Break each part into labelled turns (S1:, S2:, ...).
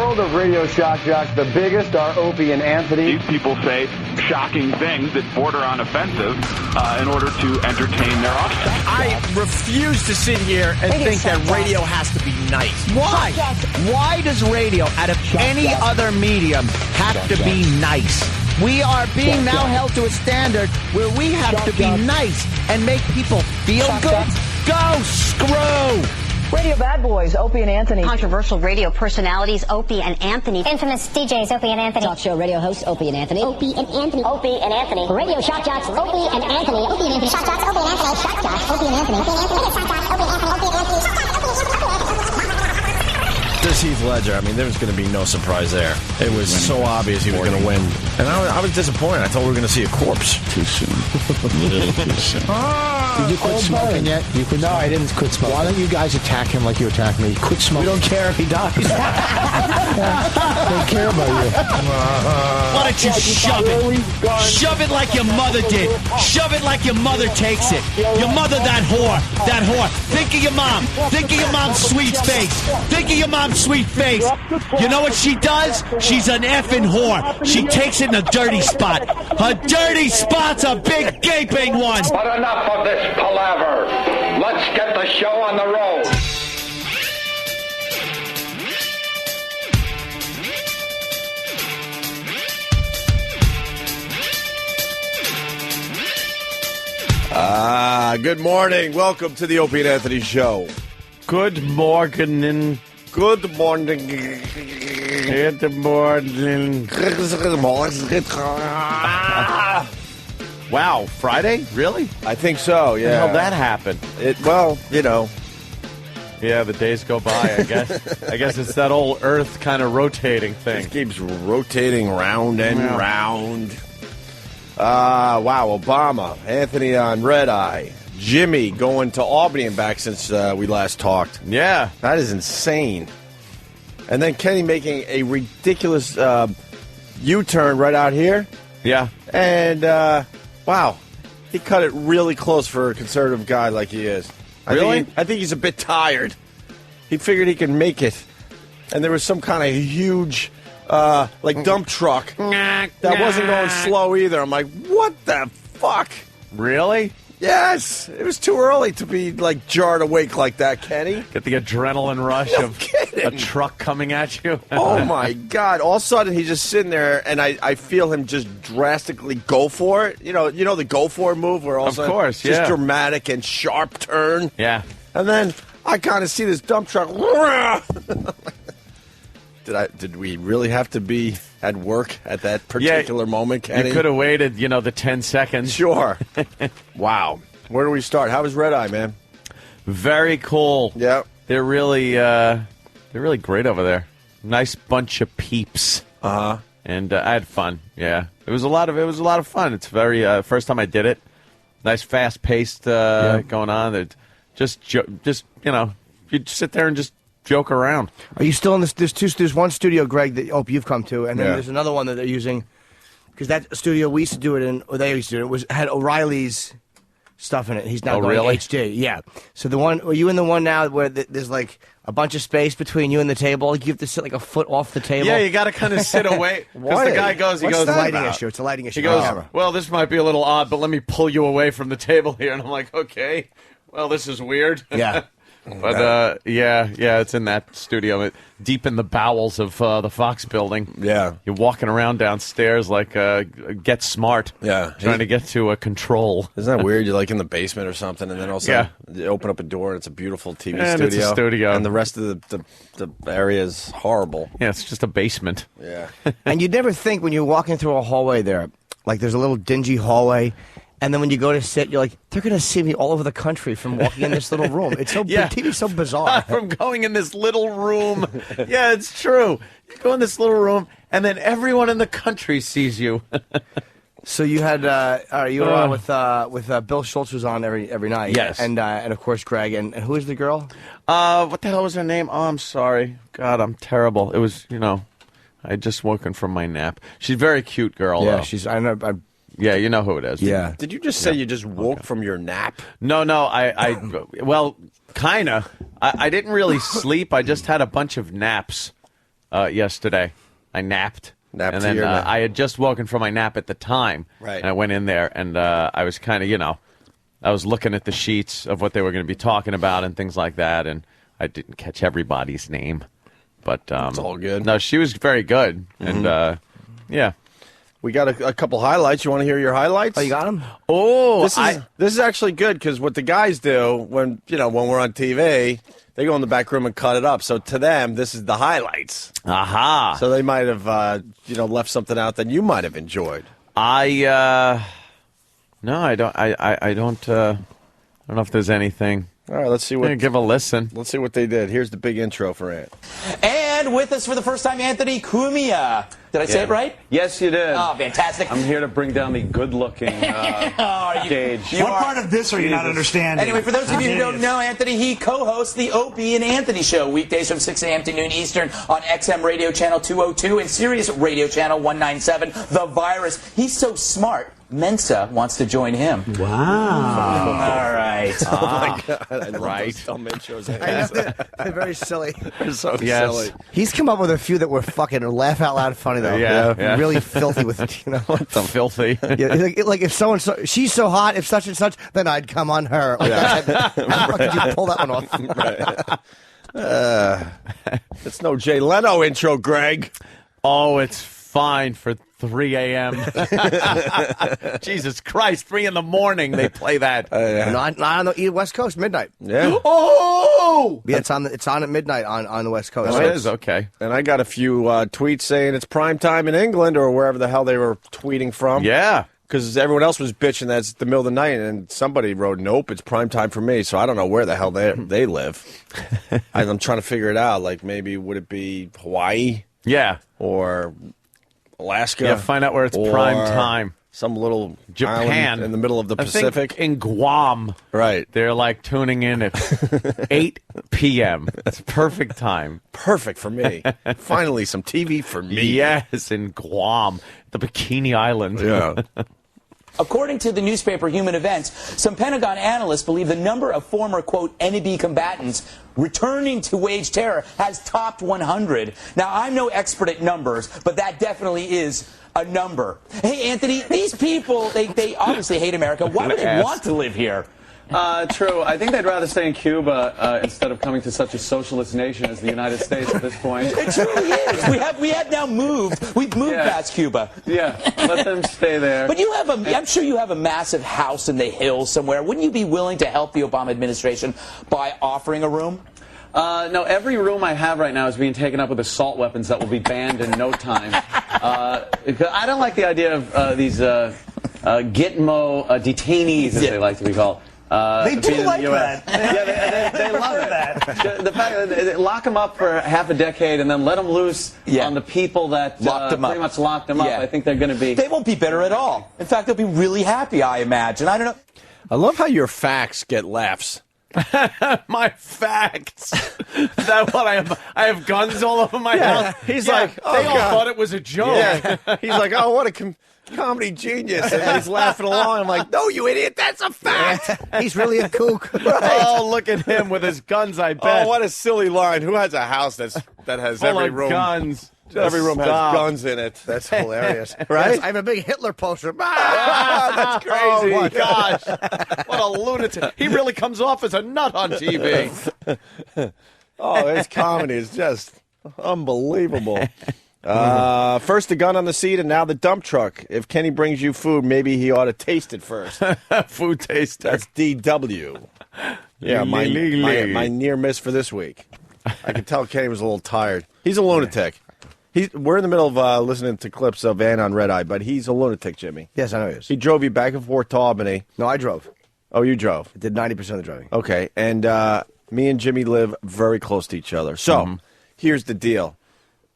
S1: world of radio shock jocks, the biggest are Opie and Anthony.
S2: These people say shocking things that border on offensive in order to entertain their audience.
S3: I refuse to sit here and think that radio has to be nice. Why? Why does radio, out of any other medium, have to be nice? We are being now held to a standard where we have to be nice and make people feel good. Go screw!
S4: Radio bad boys, Opie and Anthony.
S5: Controversial radio personalities, Opie and Anthony.
S6: Infamous DJs, Opie and Anthony.
S7: Talk show radio hosts, Opie and Anthony.
S6: Opie and Anthony.
S5: Opie and Anthony.
S6: Radio shock jocks, Opie and Anthony. Opie and Anthony. Shock jocks, Opie and Anthony. Shock jocks, Opie and Anthony. Opie and Anthony. Shock jocks, Opie and Anthony. Opie and Anthony. Shock jocks, Opie and Anthony.
S3: This Heath Ledger, I mean, there was going to be no surprise there. It was so obvious he was going to win. And I was disappointed. I thought we were going to see a corpse.
S8: Too soon. Really too soon.
S9: Did you quit smoking yet? No, I didn't quit smoking. Why don't you guys attack him like you attack me? Quit smoking.
S3: We don't care if he dies.
S9: Don't care about you.
S3: Why don't you shove it? Shove it like your mother did. Shove it like your mother takes it. Your mother, that whore. That whore. Think of your mom. Think of your mom's sweet face. Think of your mom's sweet face. You know what she does? She's an effing whore. She takes it in a dirty spot. Her dirty spot's a big gaping one.
S10: But enough of this palaver. Let's get the show on the road.
S11: Good morning. Welcome to the Opie and Anthony Show.
S8: Good morning.
S11: Good morning.
S8: Good morning. Wow, Friday? Really?
S11: I think so, yeah.
S8: How'd that happen?
S11: Well, you know.
S8: Yeah, the days go by, I guess. I guess it's that old Earth kind of rotating thing.
S11: It keeps rotating round and round. Wow, Obama, Anthony on Red Eye, Jimmy going to Albany and back since we last talked.
S8: Yeah.
S11: That is insane. And then Kenny making a ridiculous U-turn right out here.
S8: Yeah.
S11: And, wow, he cut it really close for a conservative guy like he is.
S8: Really?
S11: I think he's a bit tired. He figured he could make it. And there was some kind of huge, dump truck that wasn't going slow either. I'm like, what the fuck?
S8: Really?
S11: Yes. It was too early to be, jarred awake like that, Kenny.
S8: Get the adrenaline rush of
S11: kidding.
S8: A truck coming at you.
S11: Oh, my God. All of a sudden, he's just sitting there, and I feel him just drastically go for it. You know the go for it move where all of a sudden,
S8: course,
S11: just
S8: yeah.
S11: dramatic and sharp turn.
S8: Yeah.
S11: And then I kind of see this dump truck. Did we really have to be at work at that particular moment, Kenny?
S8: You could have waited, the 10 seconds.
S11: Sure. Wow. Where do we start? How was Red Eye, man?
S8: Very cool.
S11: Yeah.
S8: They're really great over there. Nice bunch of peeps.
S11: Uh-huh.
S8: And I had fun. Yeah. It was a lot of fun. It's very first time I did it. Nice fast paced going on. It just you sit there and just joke around.
S9: Are you still in this? There's one studio, Greg, that you've come to, and then there's another one that they're using because that studio we used to do it in, or they used to do it, had O'Reilly's stuff in it. He's now going
S8: really?
S9: HD. Yeah. So are you in the one now where there's a bunch of space between you and the table? You have to sit a foot off the table.
S8: Yeah, you got to kind of sit away because the guy goes.
S9: It's a lighting issue. It's a lighting issue.
S8: He goes, well, this might be a little odd, but let me pull you away from the table here. And I'm like, okay, well, this is weird.
S9: Yeah.
S8: But, it's in that studio, deep in the bowels of the Fox building.
S11: Yeah.
S8: You're walking around downstairs like Get Smart.
S11: Yeah.
S8: Trying to get to a control.
S11: Isn't that weird? You're in the basement or something, and then all of a sudden you open up a door, and it's a beautiful TV studio.
S8: It's a studio.
S11: And the rest of the area is horrible.
S8: Yeah, it's just a basement.
S11: Yeah.
S9: And you'd never think when you're walking through a hallway there, there's a little dingy hallway, and then when you go to sit, you're like, they're going to see me all over the country from walking in this little room. It's so TV's so bizarre.
S8: From going in this little room. Yeah, it's true. You go in this little room, and then everyone in the country sees you.
S9: So you had you were on with Bill Schultz was on every night.
S8: Yes,
S9: and of course Greg and who is the girl?
S8: What the hell was her name? Oh, I'm sorry. God, I'm terrible. It was I had just woken from my nap. She's a very cute girl.
S9: Yeah,
S8: though.
S9: I know.
S8: Yeah, you know who it is.
S9: Yeah.
S11: Did you just say you just woke from your nap?
S8: No, well, kind of. I didn't really sleep. I just had a bunch of naps. yesterday. I napped.
S11: Napped
S8: and
S11: to
S8: then
S11: your nap.
S8: I had just woken from my nap at the time.
S11: Right.
S8: And I went in there, and I was kind of, I was looking at the sheets of what they were going to be talking about and things like that, and I didn't catch everybody's name. But
S11: it's all good.
S8: No, she was very good. And, yeah.
S11: We got a couple highlights. You want to hear your highlights?
S9: Oh, you got them?
S8: Oh,
S11: this is actually good because what the guys do when we're on TV, they go in the back room and cut it up. So to them, this is the highlights.
S8: Aha.
S11: So they might have left something out that you might have enjoyed.
S8: No, I don't. I don't know if there's anything.
S11: All right, let's see what.
S8: Give a listen.
S11: Let's see what they did. Here's the big intro for Ant.
S7: And with us for the first time, Anthony Cumia. Did I say it right?
S12: Yes, you did.
S7: Oh, fantastic.
S12: I'm here to bring down the good-looking gauge.
S13: What part of this are you not understanding?
S7: Anyway, for those of you who don't know, Anthony, he co-hosts the Opie and Anthony Show weekdays from 6 a.m. to noon Eastern on XM Radio Channel 202 and Sirius Radio Channel 197, The Virus. He's so smart. Mensa wants to join him.
S13: Wow.
S7: All right.
S11: Oh, my God. I love
S8: Right.
S11: those dumb intros.
S9: They're very silly.
S11: They're so
S8: Yes.
S11: silly.
S9: He's come up with a few that were fucking laugh out loud funny though.
S8: Yeah.
S9: Really filthy with it.
S8: Filthy.
S9: Yeah, like if someone she's so hot, if such and such, then I'd come on her. Like how the fuck did you pull that one off?
S11: Right. It's no Jay Leno intro, Greg.
S8: Oh, it's fine for 3 a.m. Jesus Christ, 3 in the morning they play that.
S9: Not on the West Coast, midnight.
S11: Yeah.
S8: Oh!
S9: Yeah, it's on at midnight on the West Coast.
S8: Oh, it is? Okay.
S11: And I got a few tweets saying it's prime time in England or wherever the hell they were tweeting from.
S8: Yeah.
S11: Because everyone else was bitching that it's the middle of the night, and somebody wrote, nope, it's prime time for me. So I don't know where the hell they live. I'm trying to figure it out. Like maybe would it be Hawaii?
S8: Yeah.
S11: Or Alaska?
S8: Yeah, find out where it's prime time.
S11: Some little
S8: Japan
S11: island in the middle of the Pacific.
S8: I think in Guam.
S11: Right.
S8: They're like tuning in at 8 p.m. That's perfect time.
S11: Perfect for me. Finally, some TV for me.
S8: Yes, in Guam, the Bikini Island.
S11: Yeah.
S7: According to the newspaper Human Events, some Pentagon analysts believe the number of former, quote, enemy combatants returning to wage terror has topped 100. Now, I'm no expert at numbers, but that definitely is a number. Hey, Anthony, these people, they obviously hate America. Why would they want to live here?
S12: True. I think they'd rather stay in Cuba instead of coming to such a socialist nation as the United States at this point.
S7: It truly is. We have now moved. We've moved past Cuba.
S12: Yeah, let them stay there.
S7: But you have I'm sure you have a massive house in the hills somewhere. Wouldn't you be willing to help the Obama administration by offering a room?
S12: No, every room I have right now is being taken up with assault weapons that will be banned in no time. I don't like the idea of these Gitmo detainees, as they like to be called.
S13: They do like that.
S12: Yeah, they love it.
S13: That.
S12: The fact that they lock them up for half a decade and then let them loose on the people that pretty much locked them up. I think they're going to be...
S7: They won't be bitter at all. In fact, they'll be really happy, I imagine. I don't know.
S11: I love how your facts get laughs.
S8: My facts. Is that what I have? I have guns all over my house.
S11: He's like,
S8: they all thought it was a joke.
S11: Yeah. He's like, oh, what a comedy genius. And he's laughing along. I'm like, no, you idiot, that's a fact.
S9: He's really a kook.
S11: Right.
S8: Oh, look at him with his guns, I bet.
S11: Oh, what a silly line. Who has a house that has
S8: full
S11: every
S8: of
S11: room?
S8: Guns.
S11: Every room has guns in it.
S9: That's hilarious.
S11: Right?
S9: Yes, I have a big Hitler poster.
S11: That's crazy.
S8: Oh, my gosh. What a lunatic. He really comes off as a nut on TV.
S11: Oh, his comedy is just unbelievable. First the gun on the seat and now the dump truck. If Kenny brings you food, maybe he ought to taste it first.
S8: Food taster.
S11: That's DW. Yeah, my near miss for this week. I could tell Kenny was a little tired. He's a lunatic. We're in the middle of listening to clips of Van on Red Eye, but he's a lunatic, Jimmy.
S9: Yes, I know he is.
S11: He drove you back and forth to Albany.
S9: No, I drove.
S11: Oh, you drove?
S9: I did 90% of the driving.
S11: Okay, and me and Jimmy live very close to each other. So, here's the deal.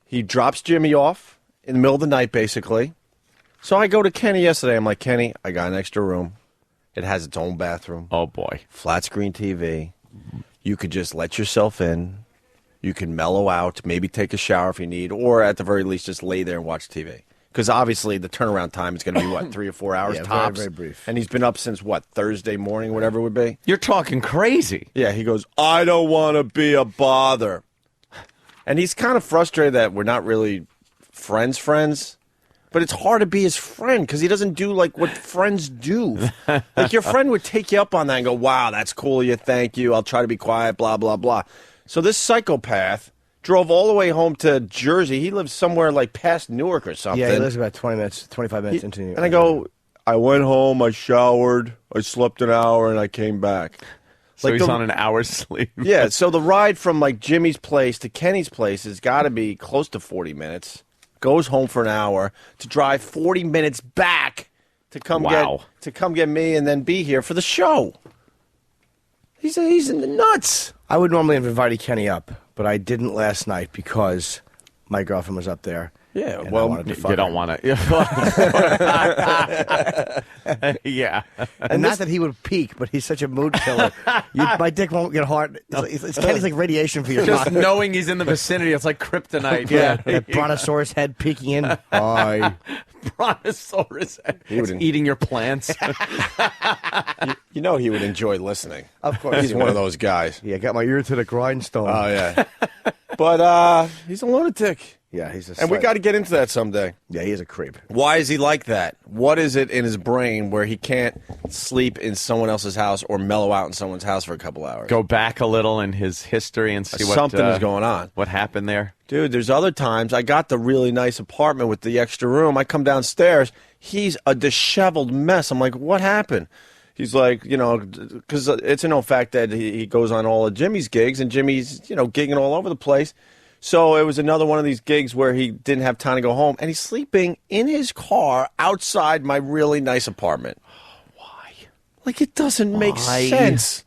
S11: He drops Jimmy off in the middle of the night, basically. So I go to Kenny yesterday. I'm like, Kenny, I got an extra room. It has its own bathroom.
S8: Oh, boy.
S11: Flat screen TV. You could just let yourself in. You can mellow out, maybe take a shower if you need, or at the very least just lay there and watch TV. Because obviously the turnaround time is going to be, what, 3 or 4 hours tops?
S9: Very, very brief.
S11: And he's been up since, what, Thursday morning, whatever it would be?
S8: You're talking crazy.
S11: Yeah, he goes, I don't want to be a bother. And he's kind of frustrated that we're not really friends. But it's hard to be his friend because he doesn't do like what friends do. Like your friend would take you up on that and go, wow, that's cool of you, thank you, I'll try to be quiet, blah, blah, blah. So this psychopath drove all the way home to Jersey. He lives somewhere like past Newark or something.
S9: Yeah, he lives about 25 minutes into New York.
S11: And I go, I went home, I showered, I slept an hour, and I came back.
S8: So he's on an hour's sleep.
S11: Yeah, so the ride from like Jimmy's place to Kenny's place has got to be close to 40 minutes. Goes home for an hour to drive 40 minutes back to come get me and then be here for the show. He's in the nuts.
S9: I would normally have invited Kenny up, but I didn't last night because my girlfriend was up there.
S11: Yeah,
S9: and
S11: well,
S9: you
S8: don't want to. Yeah.
S9: And not that he would peak, but he's such a mood killer. My dick won't get hard. It's Kenny's like radiation for your
S8: Just
S9: body.
S8: knowing he's in the vicinity, it's like kryptonite.
S9: Yeah, that brontosaurus head peeking in. Hi.
S8: Brontosaurus head. It's eating your plants.
S11: You know he would enjoy listening.
S9: Of course.
S11: He's one of those guys.
S9: Yeah, got my ear to the grindstone.
S11: Oh, yeah. But he's a lunatic.
S9: Yeah, he's a
S11: And we got to get into that someday.
S9: Yeah, he is a creep.
S11: Why is he like that? What is it in his brain where he can't sleep in someone else's house or mellow out in someone's house for a couple hours?
S8: Go back a little in his history and see what
S11: something is going on.
S8: What happened there?
S11: Dude, there's other times I got the really nice apartment with the extra room. I come downstairs. He's a disheveled mess. I'm like, what happened? He's like, because it's a known fact that he goes on all of Jimmy's gigs, and Jimmy's, gigging all over the place. So it was another one of these gigs where he didn't have time to go home, and he's sleeping in his car outside my really nice apartment.
S8: Why?
S11: Like, it doesn't make sense.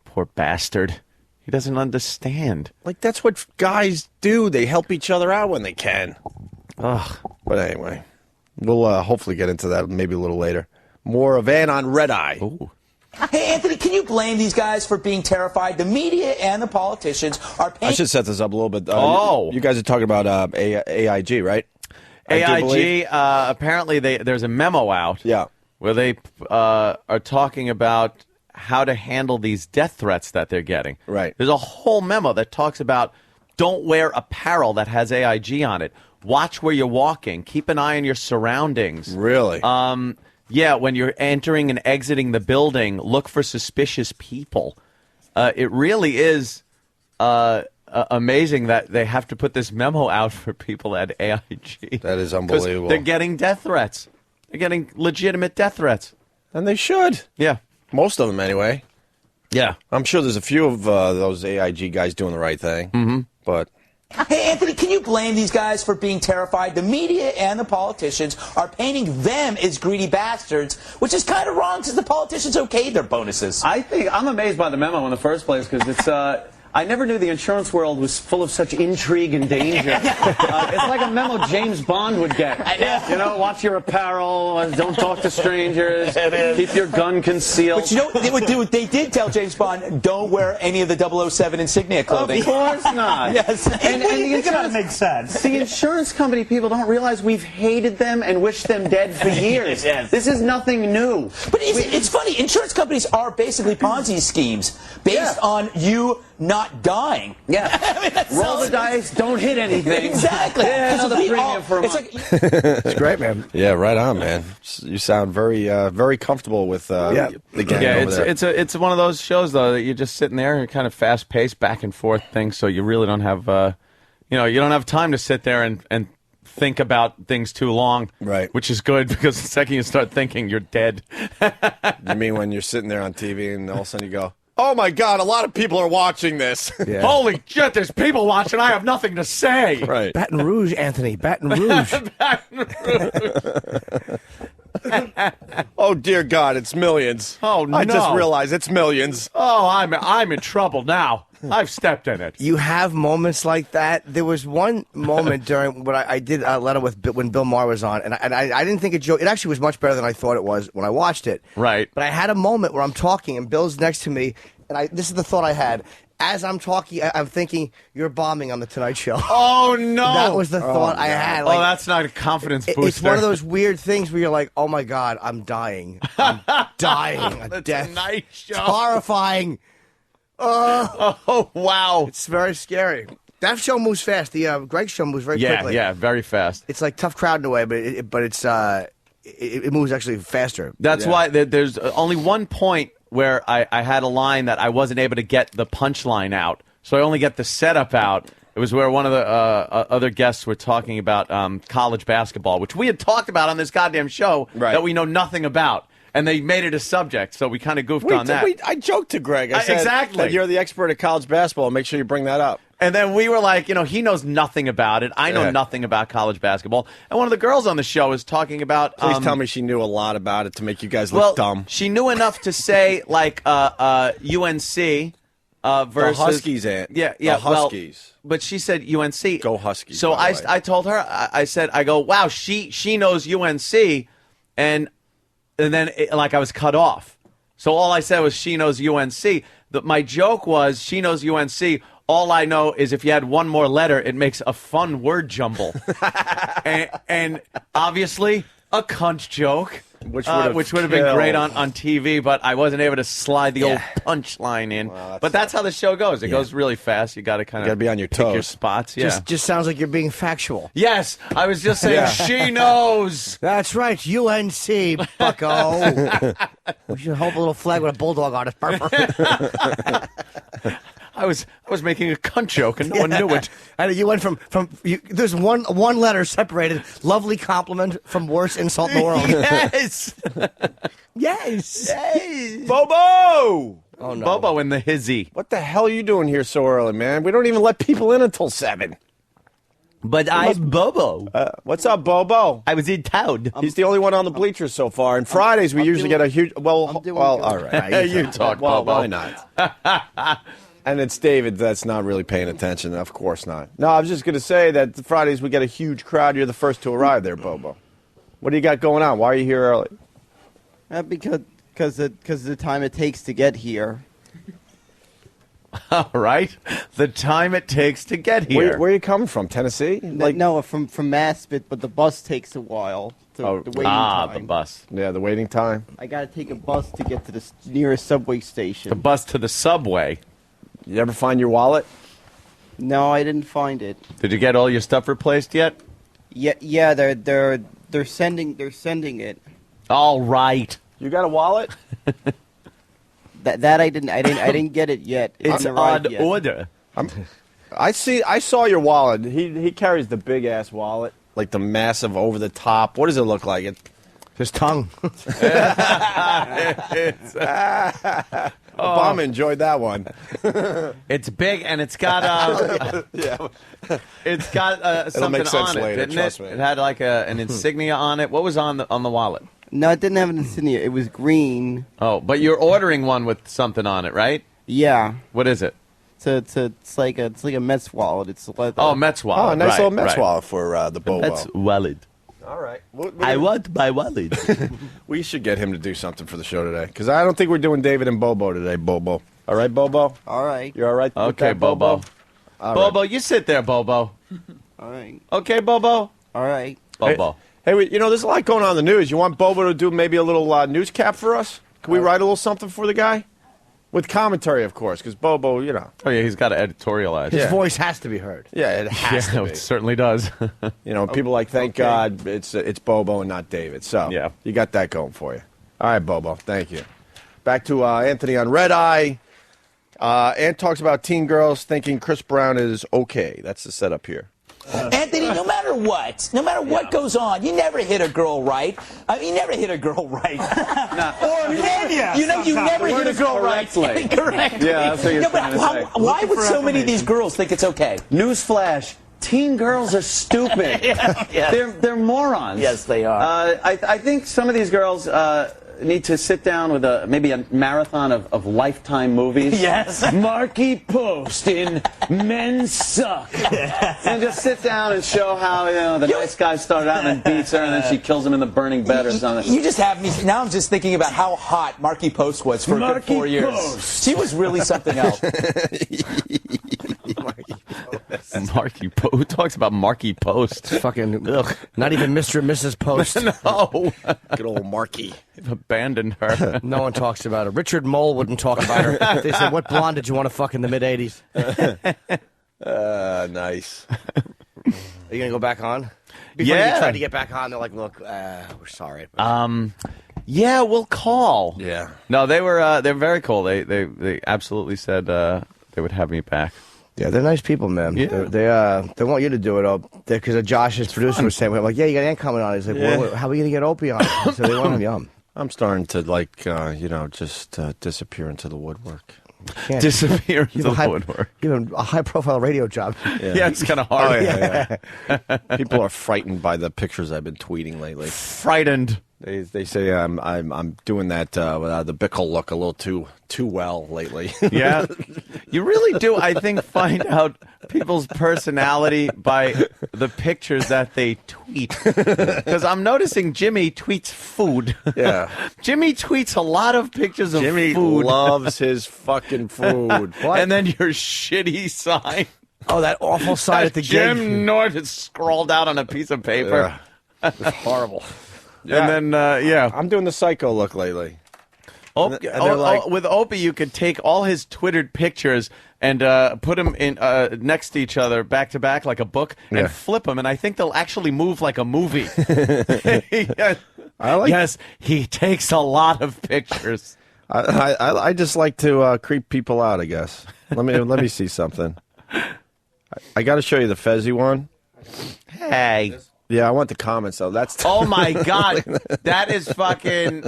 S8: Poor bastard. He doesn't understand.
S11: Like, that's what guys do. They help each other out when they can.
S8: Ugh.
S11: But anyway, we'll hopefully get into that maybe a little later. More of Van on Red Eye.
S8: Ooh.
S7: Hey, Anthony, can you blame these guys for being terrified? The media and the politicians are paying...
S11: I should set this up a little bit.
S8: You
S11: guys are talking about AIG, right?
S8: AIG, apparently there's a memo out where they are talking about how to handle these death threats that they're getting.
S11: Right.
S8: There's a whole memo that talks about don't wear apparel that has AIG on it. Watch where you're walking. Keep an eye on your surroundings.
S11: Really?
S8: Yeah, when you're entering and exiting the building, look for suspicious people. It really is amazing that they have to put this memo out for people at AIG.
S11: That is unbelievable.
S8: They're getting death threats. They're getting legitimate death threats.
S11: And they should.
S8: Yeah.
S11: Most of them, anyway.
S8: Yeah.
S11: I'm sure there's a few of those AIG guys doing the right thing.
S8: Mm-hmm.
S11: But...
S7: Hey, Anthony, can you blame these guys for being terrified? The media and the politicians are painting them as greedy bastards, which is kind of wrong because the politicians okayed their bonuses.
S12: I think I'm amazed by the memo in the first place because it's. I never knew the insurance world was full of such intrigue and danger. It's like a memo James Bond would get. Watch your apparel, don't talk to strangers, keep your gun concealed.
S7: But you know what they would do? They did tell James Bond, don't wear any of the 007 insignia clothing.
S12: Of course not.
S7: Yes.
S12: And the insurance
S13: makes sense.
S12: The insurance company people don't realize we've hated them and wished them dead for years.
S7: Yes.
S12: This is nothing new.
S7: But it's funny. Insurance companies are basically Ponzi schemes based on you not dying.
S12: Yeah. Roll the dice, don't hit anything.
S7: Exactly.
S12: Yeah, another premium for a month.
S11: It's great, man. Yeah, right on, man. You sound very very comfortable with the gang over there.
S8: It's one of those shows, though, that you're just sitting there and kind of fast-paced, back and forth thing, so you really don't have, you don't have time to sit there and think about things too long.
S11: Right.
S8: Which is good, because the second you start thinking, you're dead.
S11: You mean when you're sitting there on TV and all of a sudden you go, oh, my God, a lot of people are watching this.
S9: Yeah.
S8: Holy shit, there's people watching. I have nothing to say.
S11: Right.
S9: Baton Rouge, Anthony. Baton Rouge.
S8: Baton Rouge.
S11: Oh, dear God, it's millions.
S8: Oh, no.
S11: I just realized it's millions.
S8: Oh, I'm in trouble now. I've stepped in it.
S9: You have moments like that. There was one moment during what I did a letter with when Bill Maher was on, and I didn't think it actually was much better than I thought it was when I watched it.
S8: Right.
S9: But I had a moment where I'm talking, and Bill's next to me, and this is the thought I had. As I'm talking, I'm thinking, you're bombing on The Tonight Show.
S8: Oh, no.
S9: That was the thought I had.
S8: Like, that's not a confidence booster.
S9: It's one of those weird things where you're like, oh, my God, I'm dying. I'm dying. A death.
S8: Tonight Show.
S9: It's horrifying.
S8: Oh, wow.
S9: It's very scary. That show moves fast. The Greg show moves very quickly.
S8: Yeah, very fast.
S9: It's like tough crowd in a way, but it moves actually faster.
S8: That's why there's only one point where I had a line that I wasn't able to get the punchline out, so I only get the setup out. It was where one of the other guests were talking about college basketball, which we had talked about on this goddamn show that we know nothing about. And they made it a subject, so we kind of goofed on that.
S11: I joked to Greg. I said,
S8: exactly.
S11: You're the expert at college basketball. Make sure you bring that up.
S8: And then we were like, he knows nothing about it. I know nothing about college basketball. And one of the girls on the show is talking about...
S11: Please tell me she knew a lot about it to make you guys look dumb.
S8: She knew enough to say, like, UNC versus...
S11: The Huskies, Aunt.
S8: Yeah,
S11: the Huskies.
S8: But she said UNC.
S11: Go Huskies.
S8: So I told her, I said, wow, she knows UNC, and then, I was cut off. So all I said was, she knows UNC. My joke was, she knows UNC. All I know is if you had one more letter, it makes a fun word jumble. and obviously, a cunt joke. Which would have been great on TV, but I wasn't able to slide the old punchline in. Well, but that's how the show goes. It goes really fast. You got to kind of
S11: be on your
S8: pick
S11: toes.
S8: your spots. Yeah.
S9: Just sounds like you're being factual.
S8: Yes, I was just saying she knows.
S9: That's right, UNC, bucko. We should hold a little flag with a bulldog on it.
S8: I was making a cunt joke and no one knew it.
S9: And you went from there's one letter separated. Lovely compliment from worst insult in the world.
S8: Yes.
S9: Yes.
S11: Bobo!
S9: Oh, no.
S8: Bobo in the hizzy.
S11: What the hell are you doing here so early, man? We don't even let people in until 7.
S8: But I'm Bobo.
S11: What's up, Bobo?
S8: I was in town.
S11: He's the only one on the bleachers so far. And Fridays we usually get a huge... Well, all right.
S8: You talk,
S11: Well,
S8: Bobo.
S11: why not? And it's David that's not really paying attention. Of course not. No, I was just going to say that Fridays we get a huge crowd. You're the first to arrive there, Bobo. What do you got going on? Why are you here early?
S14: Because the time it takes to get here.
S8: All right. The time it takes to get here.
S11: Where are you coming from? Tennessee?
S14: No, from Mass, but the bus takes a while. The waiting time.
S8: The bus.
S11: Yeah, the waiting time.
S14: I got to take a bus to get to the nearest subway station.
S8: The bus to the subway.
S11: You ever find your wallet?
S14: No, I didn't find it.
S8: Did you get all your stuff replaced yet?
S14: Yeah, they're sending it.
S8: All right.
S11: You got a wallet?
S14: That I didn't get it yet.
S8: It's on order.
S11: I saw your wallet. He carries the big ass wallet, like the massive over the top. What does it look like?
S9: His tongue.
S11: Obama enjoyed that one.
S8: It's big and it's got it's got something on it, didn't it?
S11: Me.
S8: It had like an insignia on it. What was on the wallet?
S14: No, it didn't have an insignia. It was green.
S8: Oh, but you're ordering one with something on it, right?
S14: Yeah.
S8: What is it?
S14: It's like a Mets wallet. It's leather.
S8: Oh, Mets wallet.
S11: Oh, a nice little Mets wallet for the Bobo.
S8: Mets wallet.
S11: All right.
S8: I want my wallet.
S11: We should get him to do something for the show today, because I don't think we're doing David and Bobo today, Bobo. All right, Bobo?
S14: All right.
S11: You're all right with
S8: Okay,
S11: that, Bobo? All
S8: Bobo,
S11: right.
S8: you sit there, Bobo.
S14: All right.
S8: Okay, Bobo?
S14: All right.
S8: Bobo.
S11: Hey, there's a lot going on in the news. You want Bobo to do maybe a little news cap for us? Can we write a little something for the guy? With commentary, of course, because Bobo,
S8: Oh, yeah, he's got to editorialize.
S9: His voice has to be heard.
S11: Yeah, it has to be.
S8: It certainly does.
S11: People like, thank God it's Bobo and not David. So,
S8: yeah.
S11: You got that going for you. All right, Bobo, thank you. Back to Anthony on Red Eye. Ant talks about teen girls thinking Chris Brown is okay. That's the setup here.
S7: Anthony, no matter what goes on, you never hit a girl right. You never hit a girl right.
S13: Or
S7: you never hit a girl right. Correct.
S12: Yeah, that's what you're trying to say.
S7: Why would so many of these girls think it's okay?
S12: Newsflash. Teen girls are stupid. They're morons.
S7: Yes, they are.
S12: I think some of these girls need to sit down with maybe a marathon of Lifetime movies.
S7: Yes.
S12: Marky Post in Men Suck. And just sit down and show how the nice guy started out and then beats her and then she kills him in the burning bed or something.
S7: You just have me. Now I'm just thinking about how hot Marky Post was for a good 4 years.
S12: Post.
S7: She was really something else.
S8: Marky Post. Who talks about Marky Post?
S9: Fucking not even Mr. and Mrs. Post.
S8: No.
S11: Good old Marky.
S8: They've abandoned her.
S9: No one talks about her. Richard Mole wouldn't talk about her. They said, what blonde did you want to fuck in the mid-'80s?
S11: Nice.
S9: Are you going to go back on? Before
S8: Yeah.
S9: you tried to get back on, they're like, look, we're sorry.
S8: Yeah, we'll call.
S11: Yeah.
S8: No, they're very cool. They absolutely said they would have me back.
S9: Yeah, they're nice people, man.
S8: Yeah.
S9: They want you to do it, because Josh's producer was saying, we're like, yeah, you got Ant coming on. He's like, well, how are we going to get Opie on? So they want him young.
S11: I'm starting to just disappear into the woodwork.
S8: Disappear into the woodwork.
S9: You have a high-profile radio job.
S8: Yeah, it's kind of hard.
S11: Oh, yeah. People are frightened by the pictures I've been tweeting lately.
S8: Frightened.
S11: They say I'm doing that the Bickle look a little too well lately.
S8: Yeah, you really do. I think find out people's personality by the pictures that they tweet. Because I'm noticing Jimmy tweets food.
S11: Yeah,
S8: Jimmy tweets a lot of pictures of
S11: Jimmy
S8: food.
S11: loves his fucking food.
S8: And then your shitty sign.
S9: Oh, that awful sign at the gig.
S8: Jim North is scrawled out on a piece of paper.
S11: Yeah. It's horrible.
S8: Yeah. And then,
S11: I'm doing the psycho look lately.
S8: With Opie, you could take all his Twittered pictures and put them in next to each other, back to back, like a book, and flip them, and I think they'll actually move like a movie. Yes, he takes a lot of pictures.
S11: I just like to creep people out, I guess. Let me see something. I got to show you the Fezzy one.
S8: Hey.
S11: Yeah, I want the comments though. That's
S8: oh my god, that is fucking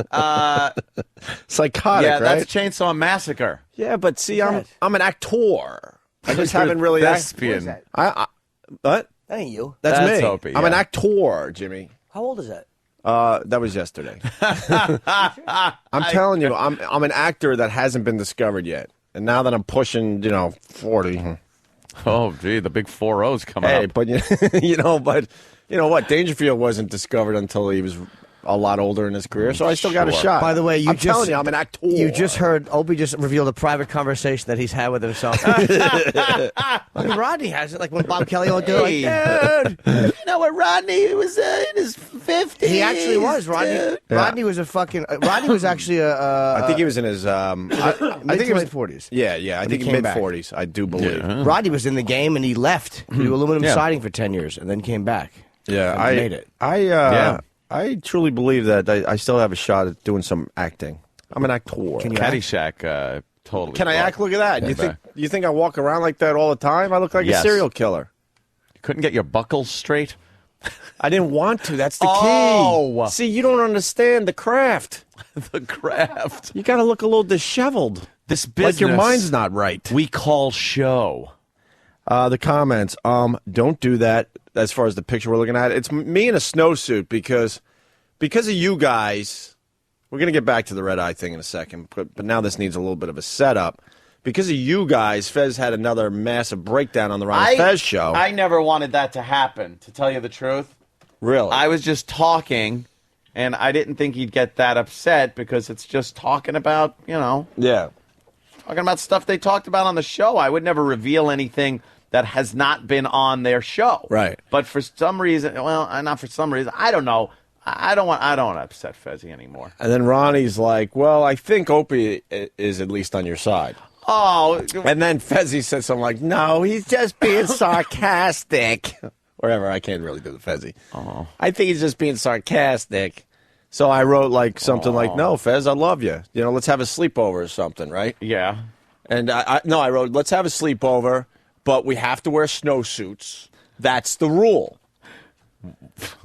S11: psychotic.
S8: Yeah,
S11: right?
S8: that's Chainsaw Massacre.
S11: Yeah, but see, I'm an actor. I just haven't really
S8: thespian.
S11: What?
S9: That ain't you.
S11: That's me.
S8: Opie,
S11: I'm an actor, Jimmy.
S9: How old is that?
S11: That was yesterday. I'm telling you, I'm an actor that hasn't been discovered yet, and now that I'm pushing, 40.
S8: Oh, gee, the big 4-0's coming up.
S11: But you know what? Dangerfield wasn't discovered until he was a lot older in his career, so I still got a shot.
S9: By the way,
S11: I'm telling you, I'm an actor.
S9: You just heard Opie just revealed a private conversation that he's had with himself. Rodney has it, like when Bob Kelly will do it. Like, dude, you know what? Rodney was in his 50s. He actually was. Rodney was a fucking. Rodney was actually a.
S11: I think he was in his. I think he was
S9: 40s.
S11: Yeah. I think mid 40s. I do believe.
S9: Yeah. Rodney was in the game and he left to do aluminum siding for 10 years and then came back.
S11: Yeah,
S9: I made it.
S11: I truly believe that I still have a shot at doing some acting. I'm an actor.
S9: Can you
S8: Caddyshack, totally.
S11: Can I act? Look at that. You think I walk around like that all the time? I look like a serial killer.
S8: You couldn't get your buckles straight?
S11: I didn't want to. That's the
S8: key.
S11: See, you don't understand the craft.
S8: The craft.
S11: You got to look a little disheveled.
S8: This business.
S11: Like your mind's not right.
S8: We call show.
S11: The comments. Don't do that. As far as the picture we're looking at, it's me in a snowsuit because of you guys. We're going to get back to the red eye thing in a second, but now this needs a little bit of a setup. Because of you guys, Fez had another massive breakdown on the Ron Fez show.
S8: I never wanted that to happen, to tell you the truth.
S11: Really?
S8: I was just talking, and I didn't think he'd get that upset because it's just talking about,
S11: Yeah.
S8: Talking about stuff they talked about on the show. I would never reveal anything that has not been on their show.
S11: Right.
S8: But for some reason, not for some reason, I don't know. I don't want to upset Fezzy anymore.
S11: And then Ronnie's like, well, I think Opie is at least on your side.
S8: Oh.
S11: And then Fezzy said something like, no, he's just being sarcastic. Whatever, I can't really do the Fezzy.
S8: Oh.
S11: I think he's just being sarcastic. So I wrote something like, no, Fez, I love you. Let's have a sleepover or something, right?
S8: Yeah.
S11: And I wrote, let's have a sleepover, but we have to wear snowsuits. That's the rule.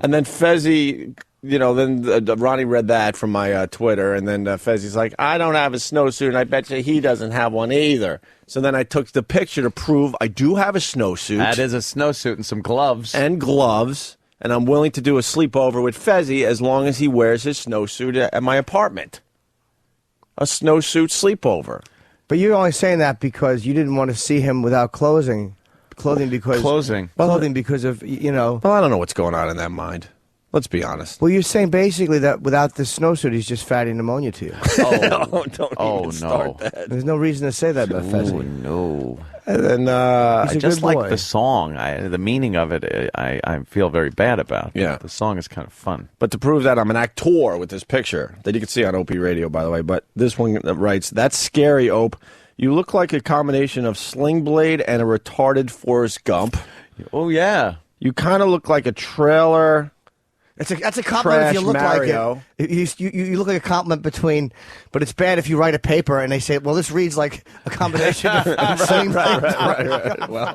S11: And then Fezzy, then Ronnie read that from my Twitter, and then Fezzy's like, I don't have a snowsuit, and I bet you he doesn't have one either. So then I took the picture to prove I do have a snowsuit.
S8: That is a snowsuit and some gloves.
S11: And gloves, and I'm willing to do a sleepover with Fezzy as long as he wears his snowsuit at my apartment. A snowsuit sleepover.
S9: But you're only saying that because you didn't want to see him without clothing because of,
S11: Well, I don't know what's going on in that mind. Let's be honest.
S9: Well, you're saying basically that without the snowsuit, he's just fatty pneumonia to you.
S11: Don't start that.
S9: There's no reason to say that about Fezzy.
S8: Oh, no.
S11: And then
S8: I just like the song. The meaning of it, I feel very bad about.
S11: Yeah.
S8: The song is kind of fun.
S11: But to prove that I'm an actor with this picture that you can see on Opie Radio, by the way. But this one writes, that's scary, Ope. You look like a combination of Sling Blade and a retarded Forrest Gump.
S8: Oh, yeah.
S11: You kind of look like a trailer.
S9: That's a compliment if you look
S11: Mario.
S9: like it. You look like a compliment between, but it's bad if you write a paper and they say, well, this reads like a combination of
S11: right. Well,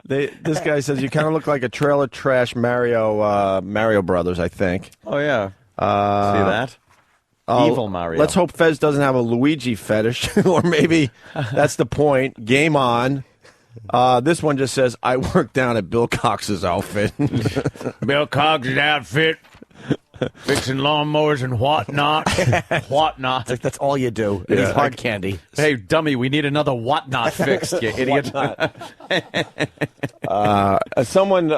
S11: this guy says you kind of look like a trailer trash Mario Brothers, I think.
S8: Oh, yeah. See that? Evil Mario.
S11: Let's hope Fez doesn't have a Luigi fetish, or maybe that's the point. Game on. This one just says, I work down at Bill Cox's outfit.
S8: Bill Cox's outfit, fixing lawnmowers and whatnot. Whatnot.
S9: That's all you do. It is hard candy.
S8: Hey, dummy, we need another whatnot fixed, you idiot.
S11: Someone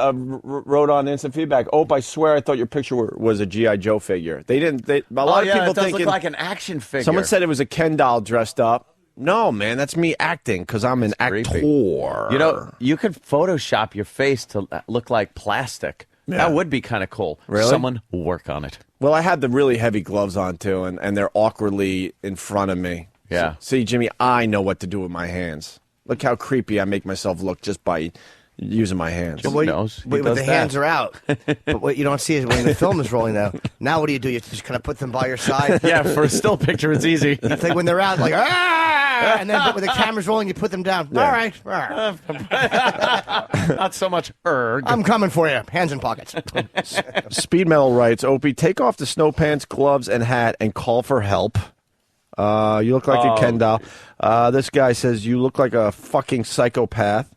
S11: wrote on instant feedback, I swear I thought your picture was a G.I. Joe figure. They didn't. A lot of people
S8: it does
S11: thinking,
S8: look like an action figure.
S11: Someone said it was a Ken doll dressed up. No, man, that's me acting because I'm an actor.
S8: You know, you could Photoshop your face to look like plastic. Yeah. That would be kind of cool.
S11: Really?
S8: Someone work on it.
S11: Well, I had the really heavy gloves on, too, and they're awkwardly in front of me.
S8: Yeah.
S11: See, Jimmy, I know what to do with my hands. Look how creepy I make myself look just by using my hands.
S8: Jimmy knows.
S9: But the hands are out. But what you don't see is when the film is rolling now. Now what do? You just kind of put them by your side?
S8: Yeah, for a still picture, it's easy.
S9: It's like when they're out, like, and then when the camera's rolling, you put them down. Yeah. All right.
S8: Not so much erg.
S9: I'm coming for you. Hands in pockets.
S11: Speed Metal writes, Opie, take off the snow pants, gloves, and hat and call for help. You look like a Ken doll. This guy says, you look like a fucking psychopath.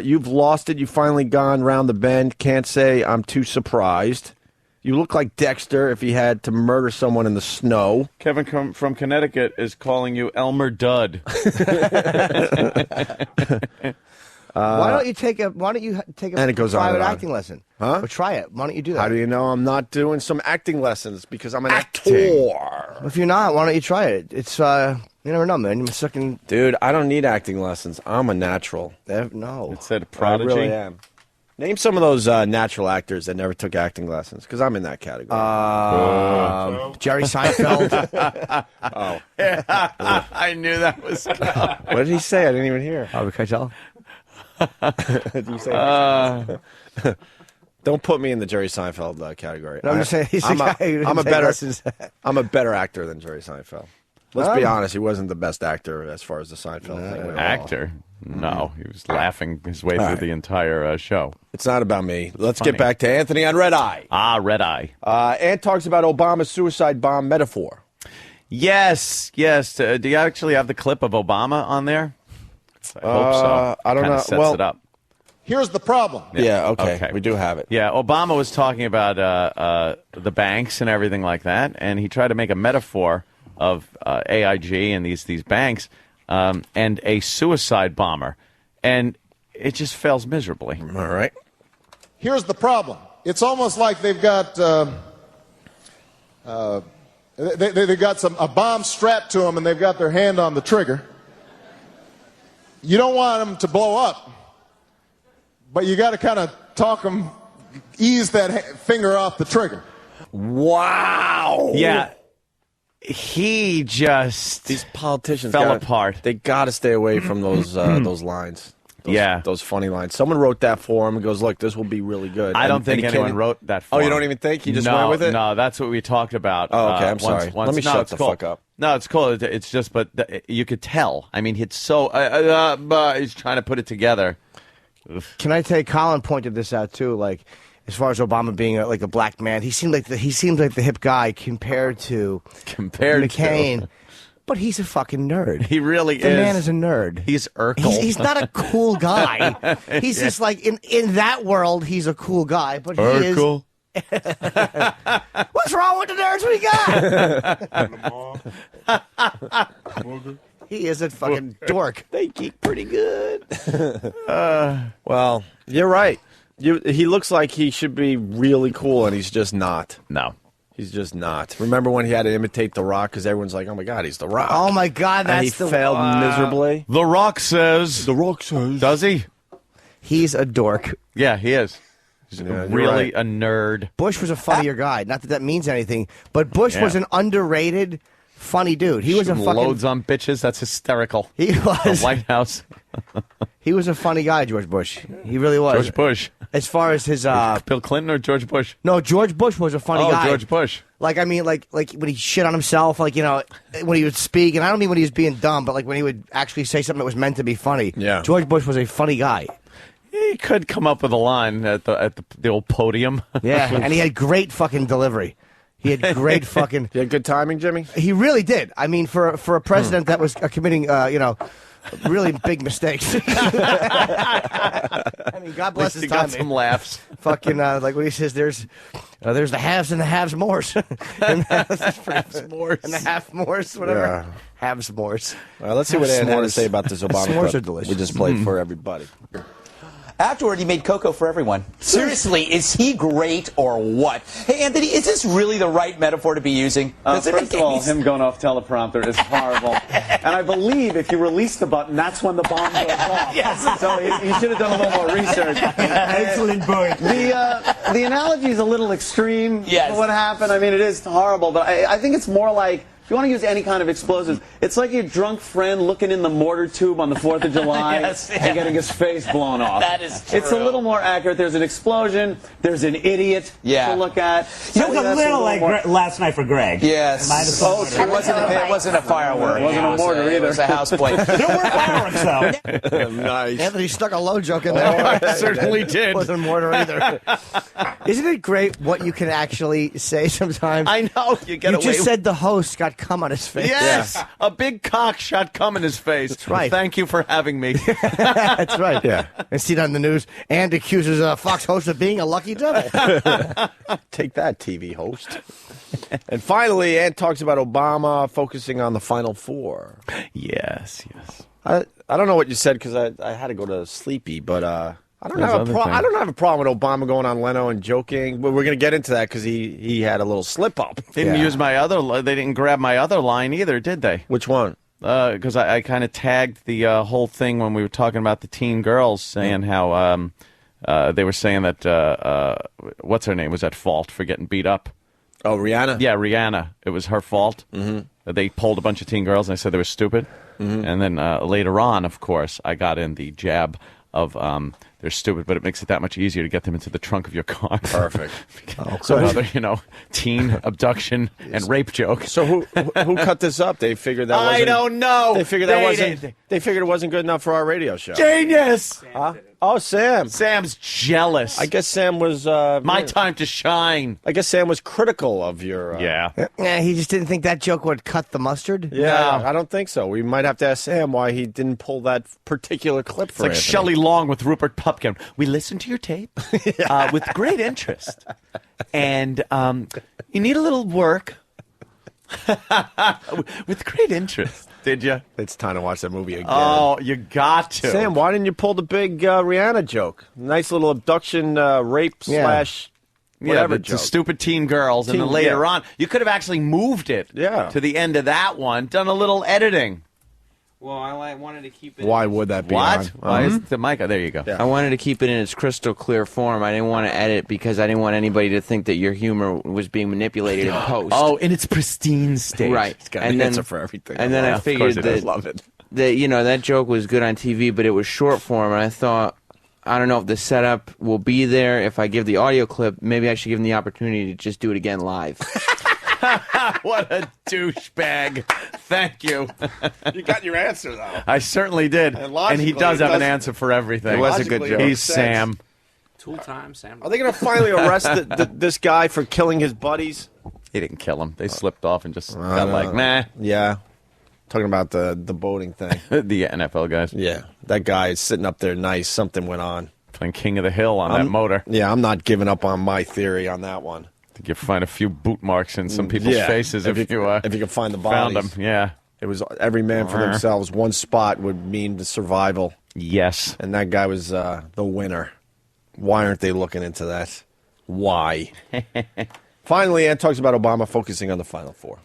S11: You've lost it. You've finally gone round the bend. Can't say I'm too surprised. You look like Dexter if he had to murder someone in the snow.
S8: Kevin from Connecticut is calling you Elmer Dud.
S9: Why don't you take a private acting lesson?
S11: Huh?
S9: Or try it. Why don't you do that?
S11: How do you know I'm not doing some acting lessons? Because I'm an actor.
S9: If you're not, why don't you try it? It's you never know, man. You're sucking.
S11: Dude, I don't need acting lessons. I'm a natural.
S9: No.
S8: It said prodigy.
S11: I really am. Name some of those natural actors that never took acting lessons, because I'm in that category.
S9: Jerry Seinfeld.
S8: I knew that was coming.
S11: What did he say? I didn't even hear.
S9: Harvey Keitel.
S11: Did you say Don't put me in the Jerry Seinfeld category.
S9: No, I'm just saying
S11: I'm a better actor than Jerry Seinfeld. Let's be honest, he wasn't the best actor as far as the Seinfeld thing.
S8: Actor? No, he was laughing his way through the entire show.
S11: It's not about me. Let's get back to Anthony on Red Eye.
S8: Red Eye.
S11: Ant talks about Obama's suicide bomb metaphor.
S8: Yes. Do you actually have the clip of Obama on there? I hope so.
S11: I don't know.
S8: Sets it up.
S10: Here's the problem.
S11: Yeah, okay. We do have it.
S8: Yeah, Obama was talking about the banks and everything like that, and he tried to make a metaphor of AIG and these banks and a suicide bomber, and it just fails miserably.
S11: All right.
S10: Here's the problem. It's almost like they've got they've got a bomb strapped to them, and they've got their hand on the trigger. You don't want them to blow up, but you got to kind of talk them, ease that finger off the trigger.
S11: Wow.
S8: Yeah. He just
S11: these politicians
S8: fell apart.
S11: They got to stay away from those lines. Those funny lines. Someone wrote that for him and goes, "Look, this will be really good."
S8: I don't think anyone wrote that for him.
S11: Oh, you don't even think he just went with it?
S8: No, that's what we talked about.
S11: Oh, okay. I'm sorry. Let me shut the fuck up.
S8: No, it's cool. It's just, but you could tell. I mean, it's so he's trying to put it together.
S9: Can I take? Colin pointed this out too. Like, as far as Obama being like a black man, he seemed like the hip guy compared to McCain. But he's a fucking nerd.
S8: He really is.
S9: The man is a nerd.
S8: He's Urkel.
S9: He's not a cool guy. He's just like, in that world, he's a cool guy. But he Urkel. What's wrong with the nerds we got? He is a fucking dork.
S11: They geek pretty good. Well, you're right. He looks like he should be really cool, and he's just not.
S8: No.
S11: He's just not. Remember when he had to imitate The Rock because everyone's like, "Oh my God, he's The Rock."
S9: Oh my God, that's
S11: and he failed miserably.
S8: The Rock says. Does he?
S9: He's a dork.
S8: Yeah, he is. He's really a nerd.
S9: Bush was a funnier guy. Not that means anything, but Bush was an underrated funny dude. He was a fucking
S8: loads on bitches. That's hysterical.
S9: He was
S8: the White House.
S9: He was a funny guy, George Bush. He really was.
S8: George Bush.
S9: As far as his
S8: Bill Clinton or George Bush?
S9: No, George Bush was a funny guy.
S8: Oh, George Bush.
S9: Like, I mean, like when he shit on himself, like, you know, when he would speak, and I don't mean when he was being dumb, but like when he would actually say something that was meant to be funny.
S8: Yeah.
S9: George Bush was a funny guy.
S8: He could come up with a line at the old podium.
S9: Yeah, and he had great fucking delivery. He had great fucking.
S11: You had good timing, Jimmy?
S9: He really did. I mean, for a president that was committing, you know, really big mistakes. I mean, God bless his
S8: He
S9: timing.
S8: got some laughs.
S9: Fucking like when he says, "There's the haves and the haves mores," and haves mores and the half mores, whatever.
S11: Yeah.
S9: Haves mores.
S11: All right, let's see what Ann had to say about this Obama
S9: S'mores
S11: clip
S9: are delicious.
S11: we just played for everybody.
S7: Afterward, he made cocoa for everyone. Seriously, is he great or what? Hey, Anthony, is this really the right metaphor to be using?
S12: First of all, him going off teleprompter is horrible. And I believe if you release the button, that's when the bomb goes off.
S7: Yes.
S12: So he should have done a little more research.
S13: Excellent point.
S12: The analogy is a little extreme.
S7: Yes.
S12: For what happened. I mean, it is horrible, but I think it's more like, if you want to use any kind of explosives, it's like your drunk friend looking in the mortar tube on the 4th of July
S7: Yes,
S12: and getting his face blown off.
S7: That is true.
S12: It's a little more accurate. There's an explosion. There's an idiot to look at.
S13: It was a little like last night for Greg.
S7: Yes.
S12: It
S7: wasn't a firework.
S12: It wasn't a mortar either.
S7: It was a house plate.
S13: There were fireworks, though.
S11: Nice.
S9: Anthony stuck a low joke in there.
S8: I certainly did.
S9: Wasn't a mortar either. Isn't it great what you can actually say sometimes?
S8: I know. You get
S9: You
S8: away
S9: just
S8: with-
S9: said the host got cum on his face.
S8: Yes, a big cock shot cum in his face. That's
S9: right.
S8: Thank you for having me.
S9: That's right.
S11: Yeah.
S9: And see it on the news. And accuses a Fox host of being a lucky devil.
S11: Take that, TV host. And finally, Ann talks about Obama focusing on the Final Four.
S8: Yes.
S11: I don't know what you said because I had to go to sleepy, but I don't
S8: There's
S11: have
S8: other
S11: I
S8: things.
S11: don't have a problem with Obama going on Leno and joking. But we're going to get into that because he had a little slip up.
S8: They didn't use my other. They didn't grab my other line either, did they?
S11: Which one?
S8: Because I kind of tagged the whole thing when we were talking about the teen girls, saying how they were saying that what's her name was at fault for getting beat up.
S11: Oh, Rihanna.
S8: Yeah, Rihanna. It was her fault.
S11: Mm-hmm.
S8: They polled a bunch of teen girls and they said they were stupid.
S11: Mm-hmm.
S8: And then later on, of course, I got in the jab of they're stupid, but it makes it that much easier to get them into the trunk of your car.
S11: Perfect.
S8: So another, teen abduction and rape joke.
S11: So who cut this up? They figured that wasn't.
S8: I don't know.
S11: They figured that
S8: They
S11: wasn't.
S8: did.
S11: They figured it wasn't good enough for our radio show.
S8: Genius.
S11: Huh? Oh, Sam.
S8: Sam's jealous.
S11: I guess Sam was
S8: My time to shine.
S11: I guess Sam was critical of your.
S8: Yeah.
S9: Yeah, he just didn't think that joke would cut the mustard.
S11: Yeah,
S8: No.
S11: I don't think so. We might have to ask Sam why he didn't pull that particular clip
S8: It's
S11: for
S8: like
S11: Anthony.
S8: Shelley Long with Rupert Pupkin. We listened to your tape with great interest. And you need a little work. With great interest. Did you?
S11: It's time to watch that movie again.
S8: Oh, you got to.
S11: Sam, why didn't you pull the big Rihanna joke? Nice little abduction, rape slash whatever
S8: the
S11: joke.
S8: stupid teen girls. And then later on, you could have actually moved it to the end of that one, done a little editing.
S15: Well, I wanted to keep it.
S11: Why would that be?
S8: What?
S11: on?
S8: Why is the mic? There you go.
S15: I wanted to keep it in its crystal clear form. I didn't want to edit because I didn't want anybody to think that your humor was being manipulated in post.
S8: Oh, in its pristine state.
S15: Right.
S11: It's got an answer for everything.
S15: And then I figured that
S11: love it.
S15: that joke was good on TV, but it was short form, and I thought, I don't know if the setup will be there. If I give the audio clip, maybe I should give him the opportunity to just do it again live.
S8: What a douchebag. Thank you.
S11: You got your answer, though.
S8: I certainly did. And he does have an answer for everything.
S15: It was a good joke.
S8: He's Sam.
S15: Tool time, Sam.
S11: Are they going to finally arrest this guy for killing his buddies?
S8: He didn't kill him. They slipped off and just got like, nah.
S11: Yeah. Talking about the boating thing.
S8: The NFL guys.
S11: Yeah. That guy is sitting up there nice. Something went on.
S8: Playing King of the Hill on that motor.
S11: Yeah, I'm not giving up on my theory on that one.
S8: I think you find a few boot marks in some people's faces if you
S11: can find the
S8: found
S11: bodies.
S8: them. Yeah.
S11: It was every man for themselves. One spot would mean the survival.
S8: Yes.
S11: And that guy was the winner. Why aren't they looking into that? Why? Finally, Ann talks about Obama focusing on the Final Four.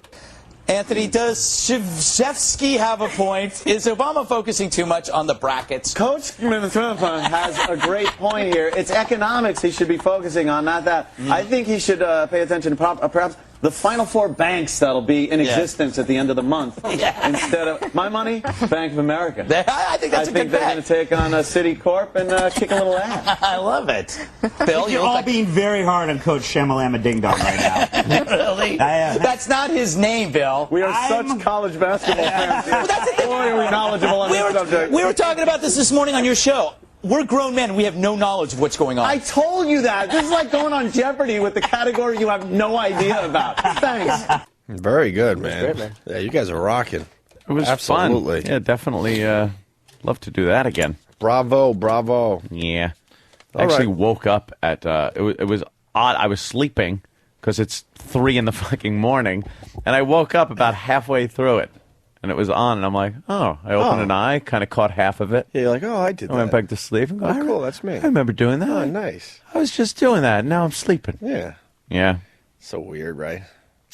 S7: Anthony, does Shevsky have a point? Is Obama focusing too much on the brackets?
S12: Coach Minnesota has a great point here. It's economics he should be focusing on, not that. I think he should pay attention to perhaps the final 4 banks that'll be in existence at the end of the month. Instead of my money, Bank of America.
S7: I think that's a good
S12: they're
S7: bet.
S12: going to take on Citicorp and kick a little ass.
S7: I love it. Bill,
S13: You're all being very hard on Coach Shamalama Ding Dong right now.
S7: Really? That's not his name, Bill.
S12: We are such college basketball fans.
S7: Well, that's the thing.
S12: Boy, are we knowledgeable on this subject.
S7: We were talking about this morning on your show. We're grown men. We have no knowledge of what's going on.
S12: I told you that. This is like going on Jeopardy with the category you have no idea about. Thanks.
S11: Very good, man.
S9: great, man.
S11: Yeah, you guys are rocking.
S8: It was
S11: Absolutely.
S8: fun. Yeah, definitely love to do that again.
S11: Bravo, bravo.
S8: Yeah.
S11: All
S8: I actually
S11: right.
S8: woke up at, it was odd. I was sleeping because it's 3 in the fucking morning. And I woke up about halfway through it. And it was on, and I'm like, oh. I opened an eye, kind of caught half of it.
S11: Yeah, you're like, oh, I did that.
S8: I went back to sleep. And go,
S11: Oh, cool, that's me.
S8: I remember doing that.
S11: Oh, nice.
S8: I was just doing that, and now I'm sleeping.
S11: Yeah.
S8: Yeah.
S11: So weird, right?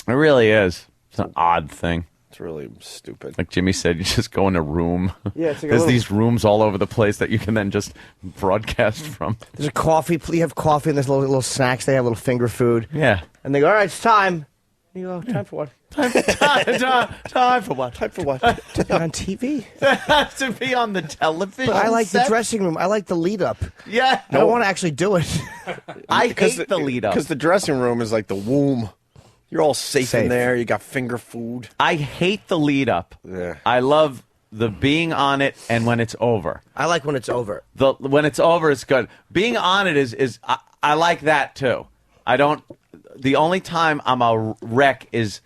S8: It really is. It's an odd thing.
S11: It's really stupid.
S8: Like Jimmy said, you just go in a room.
S9: Yeah, it's like a
S8: There's
S9: little-
S8: these rooms all over the place that you can then just broadcast from.
S9: There's a coffee. You have coffee and there's little snacks. They have little finger food.
S8: Yeah.
S9: And they go, all right, it's time. And you go, time for what?
S8: Time for what?
S11: Type for what?
S9: To be on TV.
S8: To be on the television.
S9: But I like the
S8: set?
S9: dressing room. I like the lead up.
S8: Yeah.
S9: I don't want to actually do it.
S8: I hate the lead up.
S11: Because the dressing room is like the womb. You're all safe in
S9: Safe.
S11: there. You got finger food.
S8: I hate the lead up.
S11: Yeah.
S8: I love the being on it and when it's over.
S9: I like when it's over.
S8: When it's over, it's good. Being on it is I like that too. I don't. The only time I'm a wreck is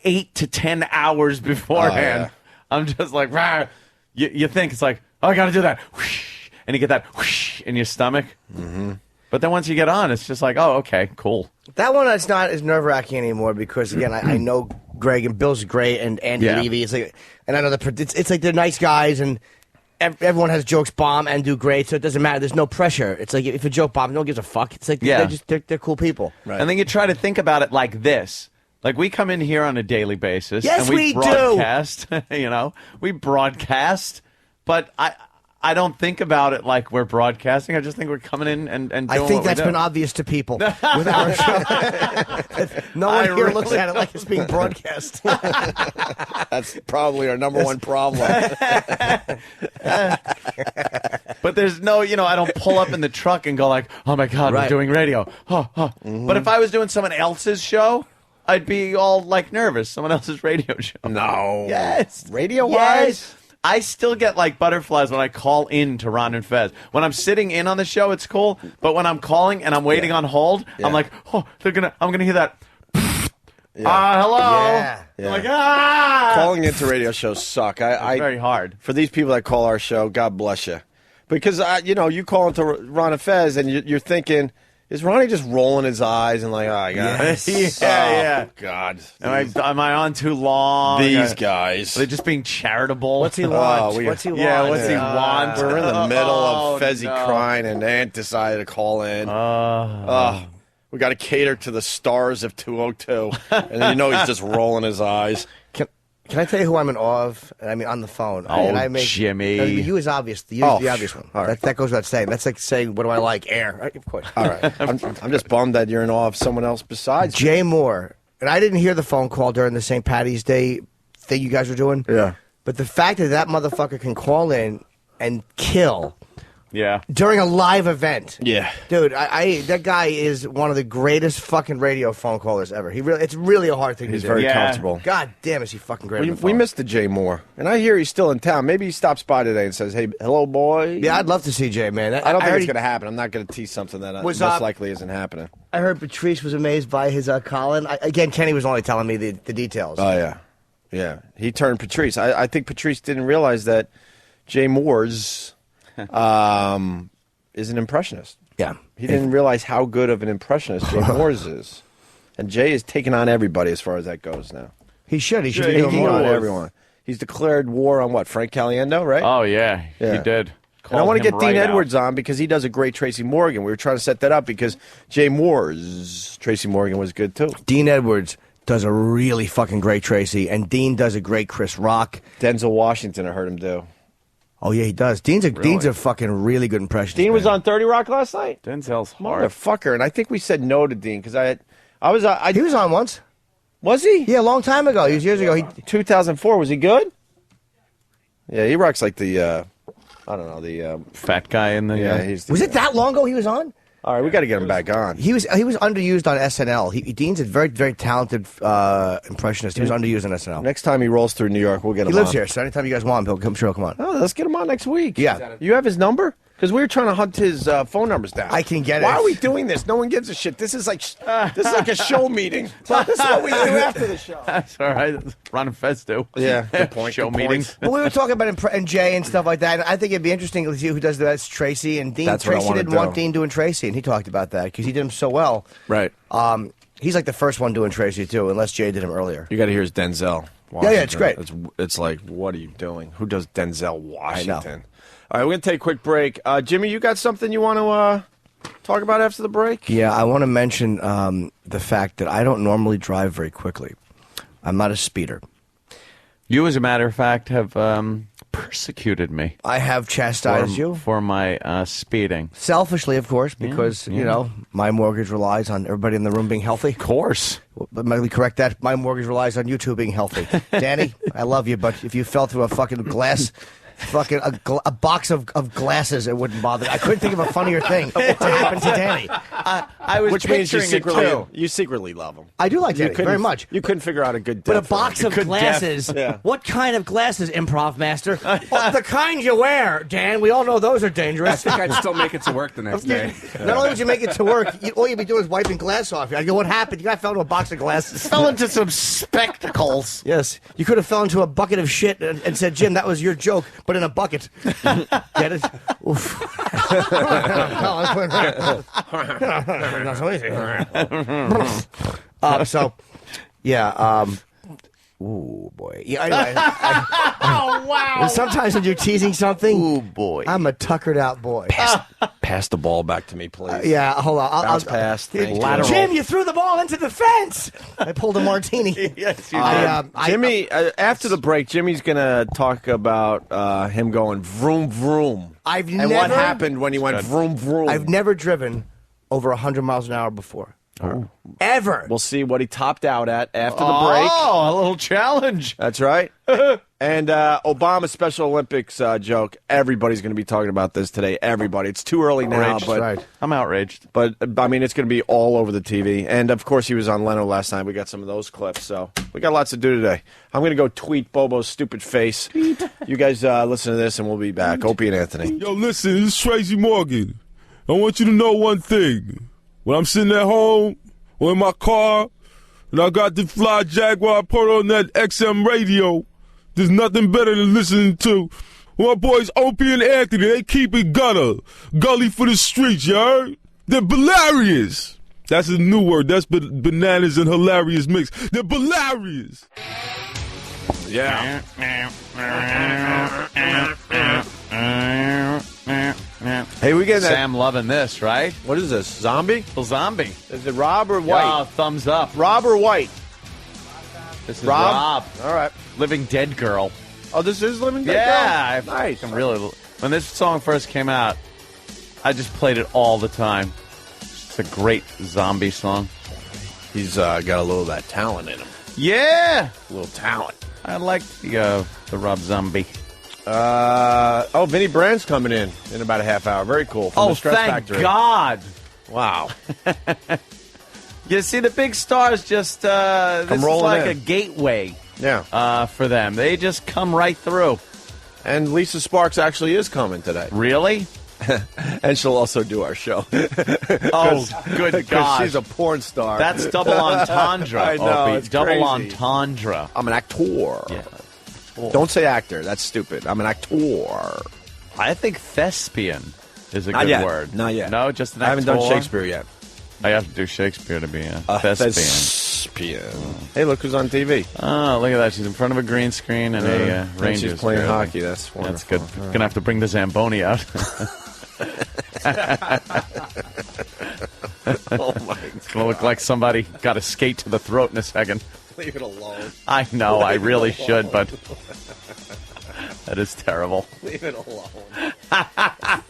S8: 8 to 10 hours beforehand.
S11: Oh, yeah.
S8: I'm just like, rah. You think it's like, oh, I got to do that, whoosh, and you get that whoosh in your stomach. Mm-hmm. But then once you get on, it's just like, oh, okay, cool.
S9: That one is not as nerve wracking anymore because again, I know Greg and Bill's great and Andy
S8: Yeah.
S9: Levy. It's like, and I know it's like they're nice guys and everyone has jokes bomb and do great, so it doesn't matter. There's no pressure. It's like if a joke bombs, no one gives a fuck. It's like
S8: Yeah.
S9: they're cool people.
S11: Right.
S8: And then you try to think about it like this. Like, we come in here on a daily basis.
S9: Yes,
S8: and we
S9: we do.
S8: broadcast, we broadcast, but I don't think about it like we're broadcasting. I just think we're coming in and doing
S9: I think
S8: what we
S9: that's
S8: do.
S9: been obvious to people with our show. No one here looks at it like it's being broadcast.
S11: That's probably our number one problem.
S8: But there's no, I don't pull up in the truck and go like, oh my God,
S9: Right.
S8: we're doing radio. But if I was doing someone else's show, I'd be all like nervous. Someone else's radio show.
S11: No.
S8: Yes.
S11: Radio-wise?
S8: Yes. I still get like butterflies when I call in to Ron and Fez. When I'm sitting in on the show, it's cool. But when I'm calling and I'm waiting on hold, I'm like, oh, I'm gonna hear that. Hello.
S9: Yeah.
S8: I'm like, ah.
S11: Calling into radio shows suck.
S8: It's very hard.
S11: For these people that call our show, God bless you. Because, you call into Ron and Fez and you're thinking, is Ronnie just rolling his eyes and like, oh, I got
S8: Yes. Yeah.
S11: God.
S8: Am I on too long?
S11: These guys.
S8: Are they just being charitable?
S9: What's he want?
S11: we-
S9: What's he want?
S8: Yeah, what's he want?
S11: We're in the middle
S8: Oh,
S11: of Fezzy
S8: no.
S11: crying and Ant decided to call in. We got to cater to the stars of 202. And he's just rolling his eyes.
S9: Can I tell you who I'm in awe of? I mean, on the phone.
S8: Jimmy.
S9: No, you is obvious. You is the obvious one.
S11: all right.
S9: That goes without saying. That's like saying, what do I like? Air. Right? Of course.
S11: All right. I'm just bummed that you're in awe of someone else besides me.
S9: Jay Moore. And I didn't hear the phone call during the St. Patty's Day thing you guys were doing.
S11: Yeah.
S9: But the fact that motherfucker can call in and kill
S8: Yeah.
S9: during a live event.
S11: Yeah.
S9: Dude, that guy is one of the greatest fucking radio phone callers ever. It's really a hard thing
S11: He's
S9: to do.
S11: very comfortable.
S9: God damn, is he fucking great on the
S11: We
S9: phone.
S11: missed the Jay Moore. And I hear he's still in town. Maybe he stops by today and says, hey, hello, boy.
S9: Yeah, I'd love to see Jay, man.
S11: I don't think
S9: heard
S11: it's going to happen. I'm not going to tease something that
S9: Was,
S11: most likely isn't happening.
S9: I heard Patrice was amazed by his Colin. Again, Kenny was only telling me the details.
S11: Oh, yeah. Yeah. He turned Patrice. I think Patrice didn't realize that Jay Moore's is an impressionist.
S9: Yeah.
S11: He didn't realize how good of an impressionist Jay Moore's is. And Jay is taking on everybody as far as that goes now.
S9: He should. He should
S11: He's
S9: be doing
S11: taking
S9: more.
S11: on everyone. He's declared war on what? Frank Caliendo, right?
S8: Oh, yeah. He
S11: Yeah.
S8: did.
S11: And I want to get
S8: Called
S11: Dean
S8: him right
S11: Edwards on because he does a great Tracy Morgan. We were trying to set that up because Jay Moore's Tracy Morgan was good too.
S9: Dean Edwards does a really fucking great Tracy, and Dean does a great Chris Rock.
S11: Denzel Washington, I heard him do.
S9: Oh yeah, he does. Dean's a fucking really good impressionist.
S11: Dean was
S9: man.
S11: on 30 Rock last night.
S8: Denzel's hard.
S11: Motherfucker. And I think we said no to Dean because I
S9: He was on once.
S11: Was he?
S9: Yeah, a long time ago. He was years ago.
S11: 2004. Was he good? Yeah, he rocks like the, I don't know, the
S8: fat guy in the.
S11: Yeah, he's.
S9: Was it that long ago he was on?
S11: All right, we got to get him back on.
S9: He was underused on SNL. Dean's a very, very talented impressionist. He was underused on SNL.
S11: Next time he rolls through New York, we'll get him on.
S9: He lives here, so anytime you guys want him, he'll come on.
S11: Oh, let's get him on next week.
S9: Yeah.
S11: You have his number? Because we were trying to hunt his phone numbers down.
S9: I can get it.
S11: Why are we doing this? No one gives a shit. This is like a show meeting. This is what we do after the show.
S8: That's all right. Ron and Fez do.
S11: Yeah, good point.
S8: Show
S11: good
S8: meetings.
S9: But we were talking about and Jay and stuff like that. And I think it'd be interesting to see who does that. It's Tracy and Dean.
S11: That's what I
S9: Tracy
S11: wanna
S9: didn't
S11: do.
S9: want Dean doing Tracy, and he talked about that because he did him so well.
S11: Right.
S9: He's like the first one doing Tracy too, unless Jay did him earlier.
S11: You got to hear his Denzel Washington.
S9: Yeah, it's great.
S11: It's like, what are you doing? Who does Denzel Washington? All right, we're going to take a quick break. Jimmy, you got something you want to talk about after the break?
S9: Yeah, I want to mention the fact that I don't normally drive very quickly. I'm not a speeder.
S8: You, as a matter of fact, have persecuted me.
S9: I have chastised you
S8: for my speeding.
S9: Selfishly, of course, because you know my mortgage relies on everybody in the room being healthy.
S8: Of course.
S9: But let me correct that. My mortgage relies on you two being healthy. Danny, I love you, but if you fell through a fucking glass. Fucking a box of glasses, it wouldn't bother. I couldn't think of a funnier thing to happen to Danny.
S8: I was
S11: Which means you
S8: picturing it, too.
S11: you secretly love him.
S9: I do like Danny very much.
S11: You couldn't figure out a good
S9: But
S11: death
S9: a
S11: for him.
S9: box of glasses.
S11: Yeah.
S9: What kind of glasses, Improv Master? Oh, the kind you wear, Dan. We all know those are dangerous.
S16: I think I'd still make it to work the next day.
S9: Not only would you make it to work, all you'd be doing is wiping glass off. I'd go, what happened? You guy fell into a box of glasses.
S3: Fell into some spectacles.
S9: Yes. You could have fell into a bucket of shit and said, Jim, that was your joke, but in a bucket. Get it? Oof. So, yeah. Ooh, boy. Yeah, anyway,
S3: Oh, wow.
S9: sometimes when you're teasing something,
S3: Ooh, boy.
S9: I'm a tuckered out boy.
S11: Pass the ball back to me, please.
S9: Yeah, hold on.
S11: Bounce pass. Thank you.
S9: Lateral. Jim, you threw the ball into the fence. I pulled a martini.
S8: Yes, you did.
S11: Jimmy, after the break, Jimmy's going to talk about him going vroom, vroom. And what happened when he went vroom, vroom.
S9: I've never driven over 100 miles an hour before.
S11: Oh.
S9: Ever.
S11: We'll see what he topped out at after the break.
S8: Oh, a little challenge.
S11: That's right. And Obama's Special Olympics joke. Everybody's going to be talking about this today. Everybody. It's too early now,
S8: Outraged.
S11: but
S9: Right.
S8: I'm outraged.
S11: But I mean, it's going to be all over the TV. And of course, he was on Leno last night. We got some of those clips. So we got lots to do today. I'm going to go tweet Bobo's stupid face. You guys listen to this, and we'll be back. Opie and Anthony.
S17: Yo, listen, this is Tracy Morgan. I want you to know one thing. When I'm sitting at home or in my car and I got the fly Jaguar, I put on that XM radio, there's nothing better than listening to my boys Opie and Anthony. They keep it gully for the streets, you heard? They're hilarious. That's a new word. That's bananas and hilarious mix. They're hilarious.
S11: Yeah. Hey, we get that.
S8: Sam loving this, right?
S11: What is this? Zombie?
S8: Little zombie.
S11: Is it Rob or White?
S8: Oh, thumbs up.
S11: Rob or White?
S8: This is
S11: Rob?
S8: Rob.
S11: All right.
S8: Living Dead Girl.
S11: Oh, this is Living Dead
S8: Yeah.
S11: Girl? Nice.
S8: I'm really. When this song first came out, I just played it all the time. It's a great zombie song.
S11: He's got a little of that talent in him.
S8: Yeah.
S11: A little talent.
S8: I like the Rob Zombie.
S11: Vinnie Brand's coming in about a half hour. Very cool. From the Stress
S8: thank
S11: Factory.
S8: God.
S11: Wow.
S8: You see, the big stars just, this is like
S11: in.
S8: a gateway
S11: Yeah.
S8: for them. They just come right through.
S11: And Lisa Sparks actually is coming today.
S8: Really?
S11: And she'll also do our show.
S8: Oh, good God.
S11: She's a porn star.
S8: That's double entendre.
S11: I know,
S8: Opie.
S11: it's
S8: double
S11: crazy.
S8: entendre.
S11: I'm an actor.
S8: Yeah.
S11: Don't say actor. That's stupid. I'm an actor.
S8: I think thespian is a
S11: Not
S8: good
S11: yet.
S8: word.
S11: Not yet.
S8: No, just an
S11: I haven't
S8: actor?
S11: done Shakespeare yet.
S8: I have to do Shakespeare to be a thespian.
S11: Thespian. Hey, look who's on TV.
S8: Oh, look at that. She's in front of a green screen and a
S11: And
S8: Rangers.
S11: she's playing
S8: jersey.
S11: hockey. That's wonderful.
S8: That's good. Gonna have to bring the Zamboni out.
S11: Oh, my God.
S8: It's gonna look like somebody got a skate to the throat in a second.
S11: Leave it alone.
S8: I know, I really
S11: alone.
S8: should, but that is terrible.
S11: Leave it alone.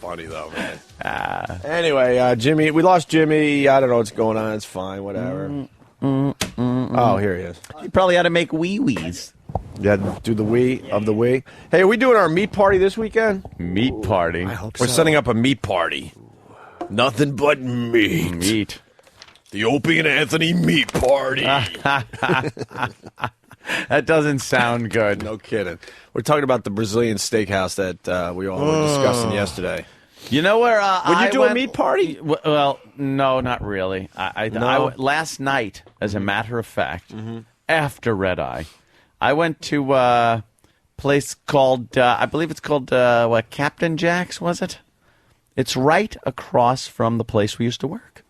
S11: Funny, though, man. Anyway, Jimmy, we lost Jimmy. I don't know what's going on. It's fine, whatever. Oh, here he is.
S8: You probably had to make wee-wees.
S11: Yeah, do the wee of the wee. Hey, are we doing our meat party this weekend?
S8: Meat party?
S11: I hope so. We're setting up a meat party. Nothing but meat.
S8: Meat.
S11: The Opie and Anthony meat party.
S8: That doesn't sound good.
S11: No kidding. We're talking about the Brazilian steakhouse that we all were discussing yesterday.
S8: You know where
S11: Would you do a meat party?
S8: Well, no, not really. Last night, as a matter of fact, after Red Eye, I went to a place called, I believe it's called, Captain Jack's, was it? It's right across from the place we used to work.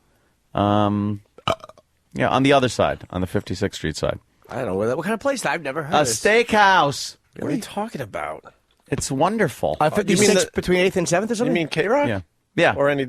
S8: On the other side, on the 56th Street side.
S9: I don't know. What kind of place? I've never heard
S8: A
S9: of this.
S8: steakhouse.
S11: What are you talking about?
S8: It's wonderful.
S9: 56 between 8th and 7th or something?
S11: You mean K-Rock?
S8: Yeah.
S11: Or NEW?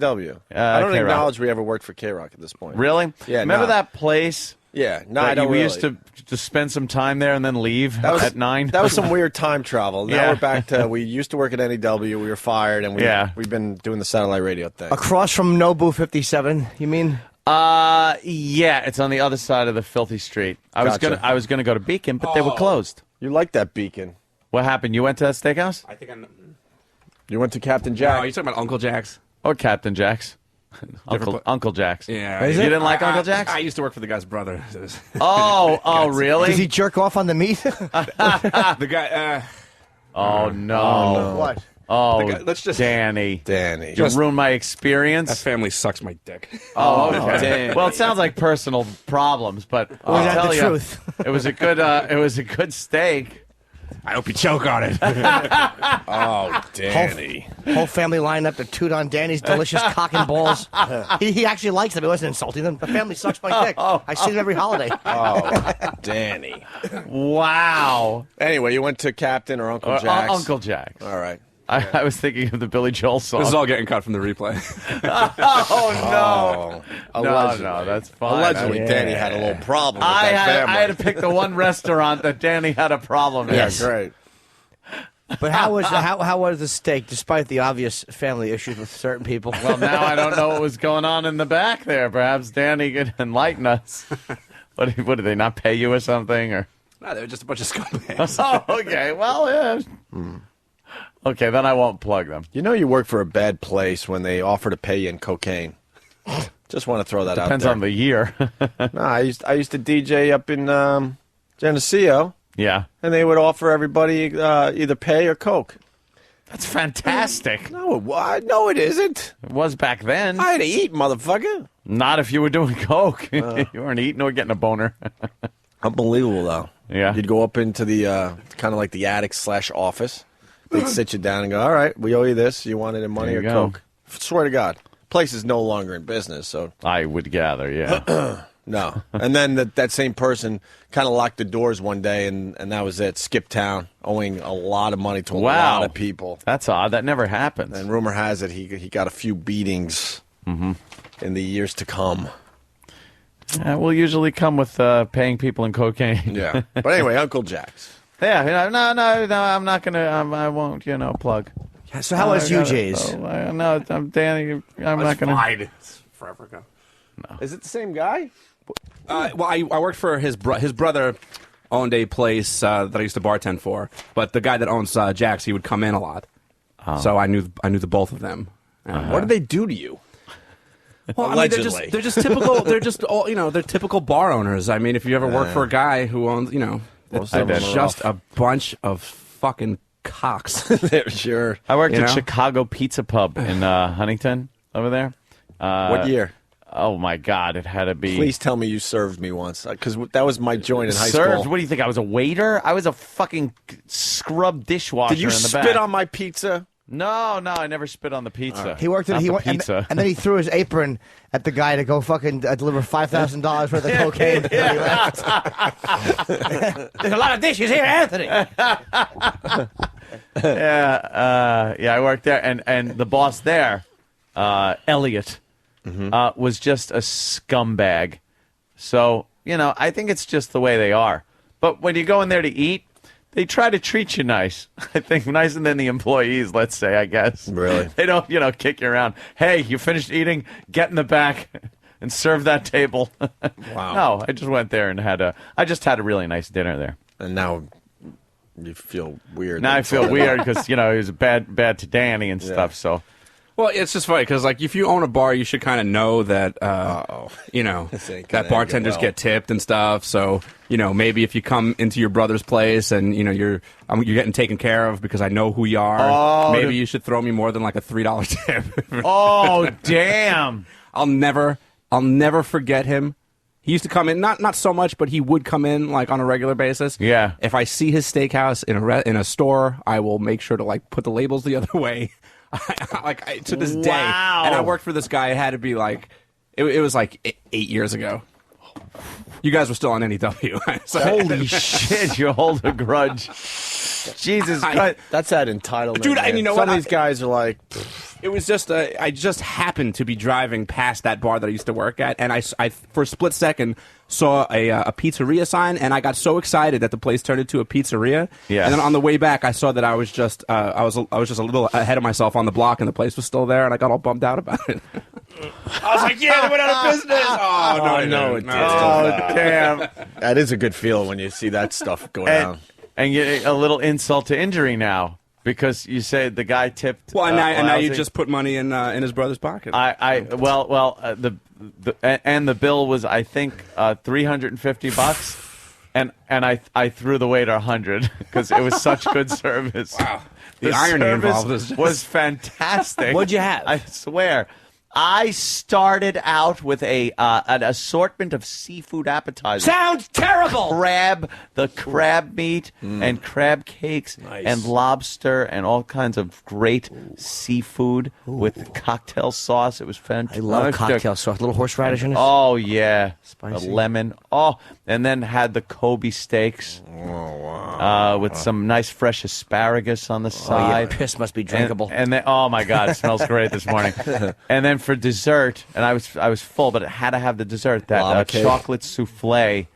S11: I don't
S8: K-Rock.
S11: acknowledge we ever worked for K-Rock at this point.
S8: Really?
S11: Yeah.
S8: Remember that place?
S11: Yeah. No, I don't
S8: we
S11: really.
S8: used to spend some time there and then leave at 9?
S11: That was some weird time travel. Now we're back to, we used to work at NEW, we were fired, and we've been doing the satellite radio thing.
S9: Across from Nobu 57, you mean?
S8: Yeah, it's on the other side of the filthy street. I was gonna go to Beacon, but they were closed.
S11: You like that Beacon?
S8: What happened? You went to that steakhouse?
S16: I think
S11: You went to Captain Jack?
S16: No, you're talking about Uncle Jack's?
S8: Or Captain Jack's? Uncle Jack's.
S16: Yeah.
S8: You didn't like Uncle Jack's?
S16: I used to work for the guy's brother.
S8: Oh, really?
S9: Does he jerk off on the meat?
S16: The guy.
S8: Oh no!
S9: What?
S8: Oh,
S16: let's just
S8: Danny.
S11: You
S8: ruined my experience.
S16: That family sucks my dick.
S8: Oh, okay. Well, it sounds like personal problems, but I'll tell you,
S9: truth?
S8: it was a good steak.
S16: I hope you choke on it.
S11: Oh, Danny.
S9: Whole family lined up to toot on Danny's delicious cock and balls. He actually likes them. He wasn't insulting them. The family sucks my dick. I see them every holiday.
S11: Oh, Danny.
S8: Wow.
S11: Anyway, you went to Captain or Uncle Jack's?
S8: Uncle Jack's.
S11: All right.
S8: I was thinking of the Billy Joel song.
S16: This is all getting cut from the replay.
S8: Oh, no.
S11: Allegedly.
S8: No, that's fine.
S11: Allegedly, Danny had a little problem with that family.
S8: I had to pick the one restaurant that Danny had a problem in.
S11: Yeah, great.
S9: But how was the steak, despite the obvious family issues with certain people?
S8: Well, now I don't know what was going on in the back there. Perhaps Danny could enlighten us. What did they not pay you or something? Or
S16: No, they were just a bunch of scumbags.
S8: Oh, okay. Well, yeah. Okay, then I won't plug them.
S11: You know you work for a bad place when they offer to pay you in cocaine. Just want to throw that out there.
S8: Depends on the year.
S11: No, I used to DJ up in Geneseo.
S8: Yeah.
S11: And they would offer everybody either pay or coke.
S8: That's fantastic.
S11: No, it isn't.
S8: It was back then.
S11: I had to eat, motherfucker.
S8: Not if you were doing coke. You weren't eating or getting a boner.
S11: Unbelievable, though.
S8: Yeah.
S11: You'd go up into the kind of like the attic/office. They'd sit you down and go, all right, we owe you this. You want it in money or coke? Swear to God. Place is no longer in business, so.
S8: I would gather, yeah.
S11: No. And then that same person kind of locked the doors one day, and that was it. Skipped town, owing a lot of money to a lot of people.
S8: That's odd. That never happens.
S11: And rumor has it he got a few beatings in the years to come.
S8: Yeah, we'll usually come with paying people in cocaine.
S11: Yeah. But anyway, Uncle Jack's.
S8: Yeah, no, I'm not going to, I won't, plug.
S9: Yeah, so how was UJ's?
S8: No, I'm Danny. I'm not going to.
S16: It's forever ago.
S11: No. Is it the same guy?
S16: Well, I worked for his brother owned a place that I used to bartend for, but the guy that owns Jack's, he would come in a lot. So I knew the both of them.
S11: What did they do to you?
S16: Well, I mean, they're just typical. They're just all, they're typical bar owners. I mean, if you ever work for a guy who owns, it's just a bunch of fucking cocks.
S11: Sure.
S8: I worked at Chicago Pizza Pub in Huntington over there.
S11: What year?
S8: Oh, my God. It had to be.
S11: Please tell me you served me once, because that was my joint in high
S8: school.
S11: school.
S8: What do you think? I was a waiter? I was a fucking scrub dishwasher in the back.
S11: Did you spit on my pizza?
S8: No, I never spit on the pizza.
S9: He worked at
S8: pizza.
S9: And then he threw his apron at the guy to go fucking deliver $5,000 worth of cocaine. There's a lot of dishes here, Anthony.
S8: Yeah, I worked there, and the boss there, Elliot, was just a scumbag. So I think it's just the way they are. But when you go in there to eat, they try to treat you nice. I think nicer than the employees, let's say, I guess.
S11: Really?
S8: They don't, kick you around. Hey, you finished eating? Get in the back. and serve that table.
S11: Wow.
S8: No, I just went there and had a really nice dinner there.
S11: And now you feel weird.
S8: Now I feel weird because, he was bad to Danny and stuff, so.
S16: Well, it's just funny because, if you own a bar, you should kind of know that, that bartenders get tipped and stuff. So, maybe if you come into your brother's place and, you're getting taken care of because I know who you are, maybe you should throw me more than a $3 tip.
S8: Oh, damn.
S16: I'll never forget him. He used to come in, not so much, but he would come in on a regular basis.
S8: Yeah.
S16: If I see his steakhouse in a store, I will make sure to put the labels the other way. To this day, and I worked for this guy. It had to be it was 8 years ago. You guys were still on NEW.
S8: Holy shit! You hold a grudge. Jesus Christ,
S11: that's that entitlement,
S16: dude. And you know
S11: Some
S16: what?
S11: of these guys are like.
S16: It was just I just happened to be driving past that bar that I used to work at, and I for a split second saw a pizzeria sign, and I got so excited that the place turned into a pizzeria.
S8: Yeah.
S16: And then on the way back, I saw that I was just I was just a little ahead of myself on the block, and the place was still there, and I got all bummed out about it. I was like, "Yeah, they went out of business." Oh no,
S8: damn!
S11: That is a good feel when you see that stuff go down.
S8: And you a little insult to injury now. Because you say the guy tipped.
S16: Well, and now you just put money in his brother's pocket.
S8: The bill was, I think, $350, and I threw the waiter $100 because it was such good service.
S16: Wow,
S8: the
S16: irony involved
S8: was fantastic.
S9: What'd you have?
S8: I swear. I started out with an assortment of seafood appetizers.
S9: Sounds terrible.
S8: The crab meat and crab cakes and lobster and all kinds of great seafood with cocktail sauce. It was fantastic.
S9: I love cocktail sauce. A little horseradish in it.
S8: Oh yeah,
S9: Spicy.
S8: a lemon. Oh, and then had the Kobe steaks.
S11: Oh wow.
S8: With some nice fresh asparagus on the side.
S9: Yeah, piss must be drinkable.
S8: And then, oh my God, it smells great this morning. And then for dessert, and I was full, but it had to have the dessert, that chocolate souffle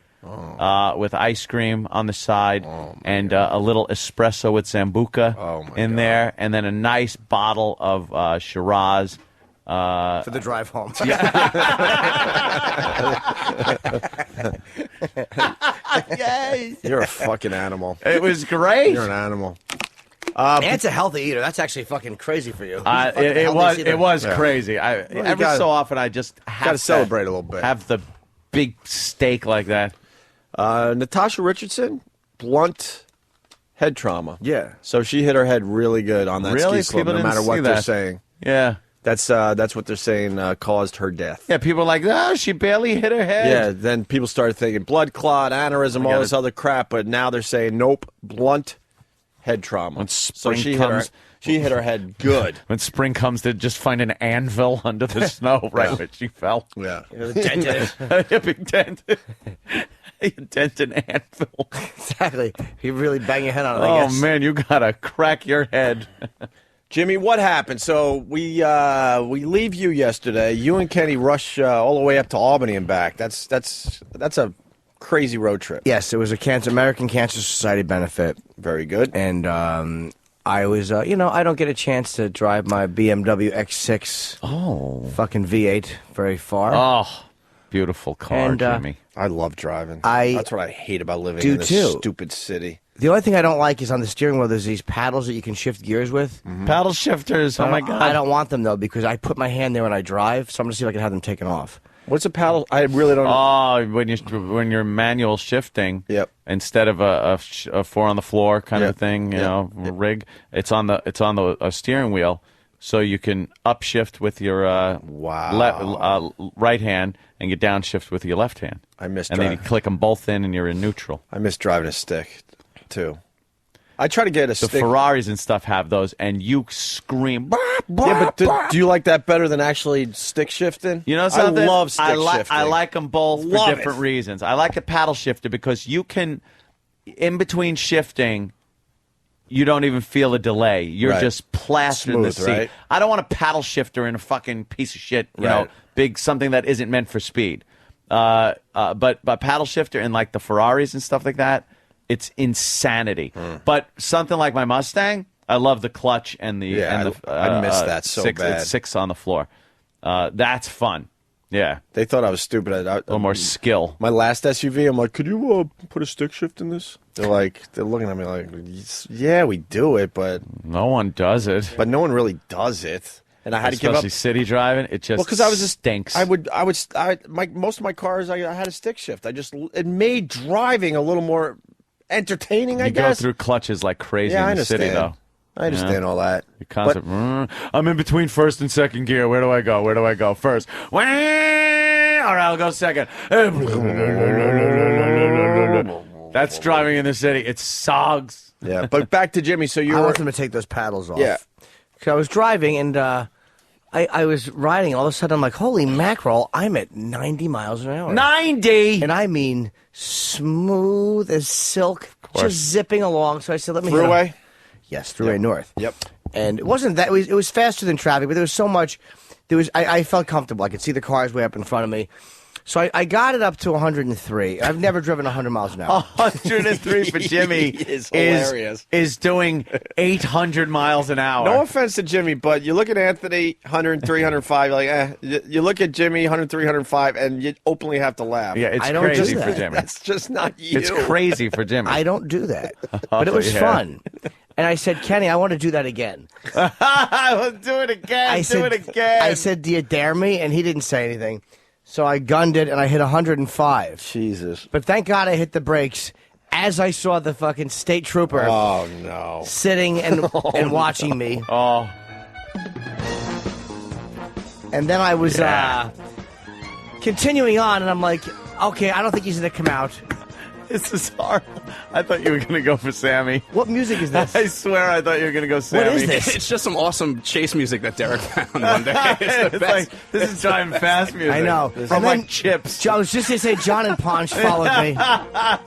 S8: with ice cream on the side, and a little espresso with Sambuca in there, and then a nice bottle of Shiraz.
S9: For the drive home.
S8: Yes.
S11: You're a fucking animal.
S8: It was great.
S11: You're an animal.
S9: Ant's a healthy eater. That's actually fucking crazy for you.
S8: It was crazy. Every so often I just have
S11: to celebrate a little bit.
S8: Have the big steak like that.
S11: Natasha Richardson, blunt head trauma.
S9: Yeah.
S11: So she hit her head really good on that ski slope, no matter what they're saying.
S8: Yeah.
S11: That's what they're saying caused her death.
S8: Yeah, people are like, oh, she barely hit her head.
S11: Yeah, then people started thinking blood clot, aneurysm, all this other crap, but now they're saying, nope, blunt head trauma.
S8: When spring
S11: she
S8: comes,
S11: she hit her head good.
S8: When spring comes, they just find an anvil under the snow right where she fell.
S11: Yeah.
S8: A big dent. A dent and anvil.
S9: Exactly. You really bang your head on it, I
S8: Oh,
S9: guess.
S8: man, you got to crack your head.
S11: Jimmy, what happened? So we leave you yesterday. You and Kenny rush all the way up to Albany and back. That's a crazy road trip.
S9: Yes, it was a American Cancer Society benefit.
S11: Very good.
S9: And I was, I don't get a chance to drive my BMW X6.
S8: Oh.
S9: Fucking V8 very far.
S8: Oh, beautiful car,
S9: And,
S8: Jimmy.
S11: I love driving. That's what I hate about living in this stupid city.
S9: The only thing I don't like is on the steering wheel, there's these paddles that you can shift gears with.
S8: Paddle shifters, oh my God.
S9: I don't want them, though, because I put my hand there when I drive, so I'm going to see if I can have them taken off.
S11: What's a paddle? I really don't know.
S8: Oh, when you're manual shifting, instead of a four on the floor kind of thing, you know, rig, it's on the steering wheel, so you can upshift with your right hand and you downshift with your left hand.
S11: I miss
S8: and then you click them both in, and you're in neutral.
S11: I miss driving a stick too. I try to get a stick.
S8: The Ferraris and stuff have those, and you scream.
S11: Yeah, but do you like that better than actually stick shifting?
S8: You know something?
S11: I love stick shifting.
S8: I like them both for different reasons. I like a paddle shifter because you can, in between shifting, you don't even feel a delay. You're just plastered in the seat.
S11: Right?
S8: I don't want a paddle shifter in a fucking piece of shit, you know, big something that isn't meant for speed. But paddle shifter in like the Ferraris and stuff like that, it's insanity. But something like my Mustang, I love the clutch and the
S11: I miss that so bad.
S8: Six on the floor. That's fun. Yeah.
S11: They thought I was stupid.
S8: A little more skill.
S11: My last SUV, I'm like, could you put a stick shift in this? They're looking at me like, yeah, we do it, but
S8: no one does it.
S11: But no one really does it. And I had to give up.
S8: Especially city driving, it just
S11: because I was
S8: stinks.
S11: Most of my cars, I had a stick shift. It made driving a little more entertaining, I guess.
S8: You go through clutches like crazy
S11: Yeah,
S8: in the city, though.
S11: I understand all that.
S8: The concept. I'm in between first and second gear. Where do I go? Where do I go? First. All right, I'll go second. That's driving in the city. It sucks.
S11: Yeah, but back to Jimmy. So
S9: I want them to take those paddles off.
S11: Yeah.
S9: So I was driving and I was riding. All of a sudden, I'm like, holy mackerel! I'm at 90 miles an hour.
S8: 90,
S9: and I mean smooth as silk, just zipping along. So I said, let me
S11: Thruway.
S9: Yes, Thruway North.
S11: Yep.
S9: And it wasn't that. It was faster than traffic, but there was so much. I felt comfortable. I could see the cars way up in front of me. So I got it up to 103. I've never driven 100 miles an hour.
S8: 103 for Jimmy
S11: is hilarious.
S8: Is doing 800 miles an hour.
S11: No offense to Jimmy, but you look at Anthony, 103, 105, like, You look at Jimmy, 103, 105, and you openly have to laugh.
S8: Yeah, it's crazy for Jimmy.
S11: That's just not you.
S8: It's crazy for Jimmy.
S9: I don't do that. But it was fun. And I said, Kenny, I want to do that again.
S8: I will do it again. I
S9: said, do you dare me? And he didn't say anything. So I gunned it, and I hit 105.
S11: Jesus.
S9: But thank God I hit the brakes as I saw the fucking state trooper sitting and watching me.
S8: Oh.
S9: And then I was continuing on, and I'm like, okay, I don't think he's going to come out.
S8: This is horrible. I thought you were going to go for Sammy.
S9: What music is this?
S8: I swear I thought you were going to go Sammy.
S9: What is this?
S16: It's just some awesome chase music that Derek found one day. It's
S8: like, this is driving fast music.
S9: I know.
S8: From like Chips.
S9: I was just going to say John and Punch followed me.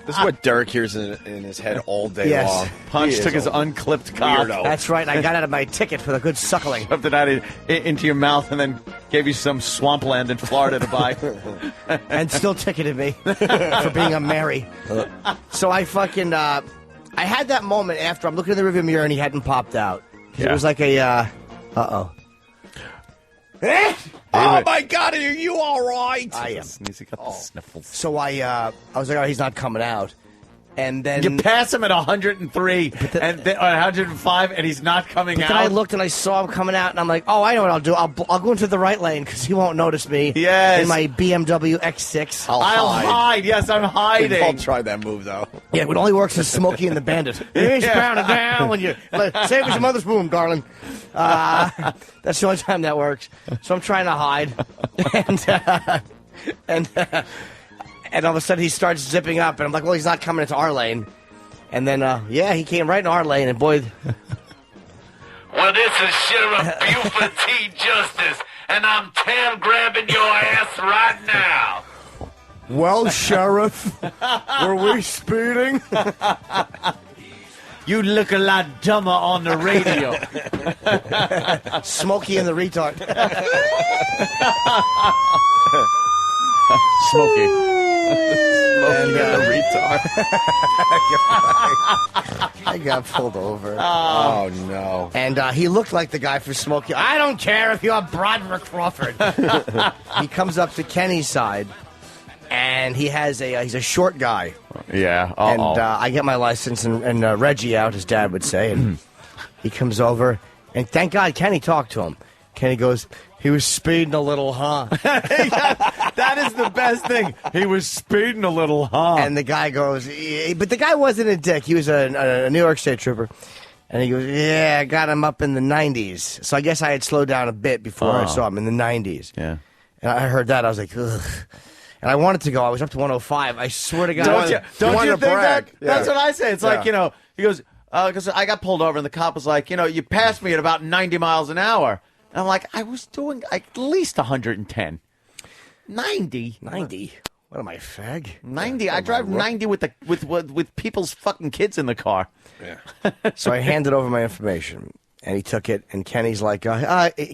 S11: This is what Derek hears in his head all day long.
S8: Punch took his unclipped cock.
S11: Weirdo.
S9: That's right. I got out of my ticket for the good suckling.
S8: Shoved it out into your mouth and then gave you some swampland in Florida to buy.
S9: And still ticketed me for being a Mary. So I fucking, I had that moment after I'm looking in the rearview mirror and he hadn't popped out. It was like a, uh-oh.
S11: Oh, my God, are you all right?
S9: I am.
S8: He's got the sniffles.
S9: So I was like, oh, he's not coming out. And then
S8: you pass him at 103 and 105, and he's not coming out.
S9: Then I looked and I saw him coming out, and I'm like, "Oh, I know what I'll do. I'll go into the right lane because he won't notice me."
S8: Yes,
S9: in my BMW X6.
S8: I'll hide. Yes, I'm hiding.
S11: We've all tried that move though.
S9: Yeah, it only works in Smokey and the Bandit. He's pounding down when you save your mother's womb, darling. That's the only time that works. So I'm trying to hide, and all of a sudden he starts zipping up, and I'm like, well, he's not coming into our lane. And then, he came right in our lane, and boy...
S18: Well, this is Sheriff Buford T. Justice, and I'm tail-grabbing your ass right now.
S9: Well, Sheriff, were we speeding?
S3: You look a lot dumber on the radio.
S9: Smokey and the retard.
S8: Smokey.
S11: And retard.
S9: I got pulled over.
S11: Oh, no.
S9: And he looked like the guy for Smokey. I don't care if you're Broderick Crawford. He comes up to Kenny's side, and he's a short guy.
S8: Yeah.
S9: And I get my license and Reggie out, his dad would say, and he comes over, and thank God Kenny talked to him. Kenny goes, he was speeding a little, huh?
S8: That is the best thing. He was speeding a little, huh?
S9: And the guy goes, but the guy wasn't a dick. He was a New York State trooper. And he goes, yeah, I got him up in the 90s. So I guess I had slowed down a bit before I saw him in the 90s.
S8: Yeah.
S9: And I heard that. I was like, ugh. And I wanted to go. I was up to 105. I swear to God.
S8: Don't you think
S11: brag.
S8: that? That's what I say. It's like, he goes, because I got pulled over and the cop was like, you passed me at about 90 miles an hour. And I'm like, I was doing at least 110. 90?
S9: What am I, fag?
S8: 90. I drive 90 with people's fucking kids in the car.
S11: Yeah.
S9: So I handed over my information, and he took it, and Kenny's like,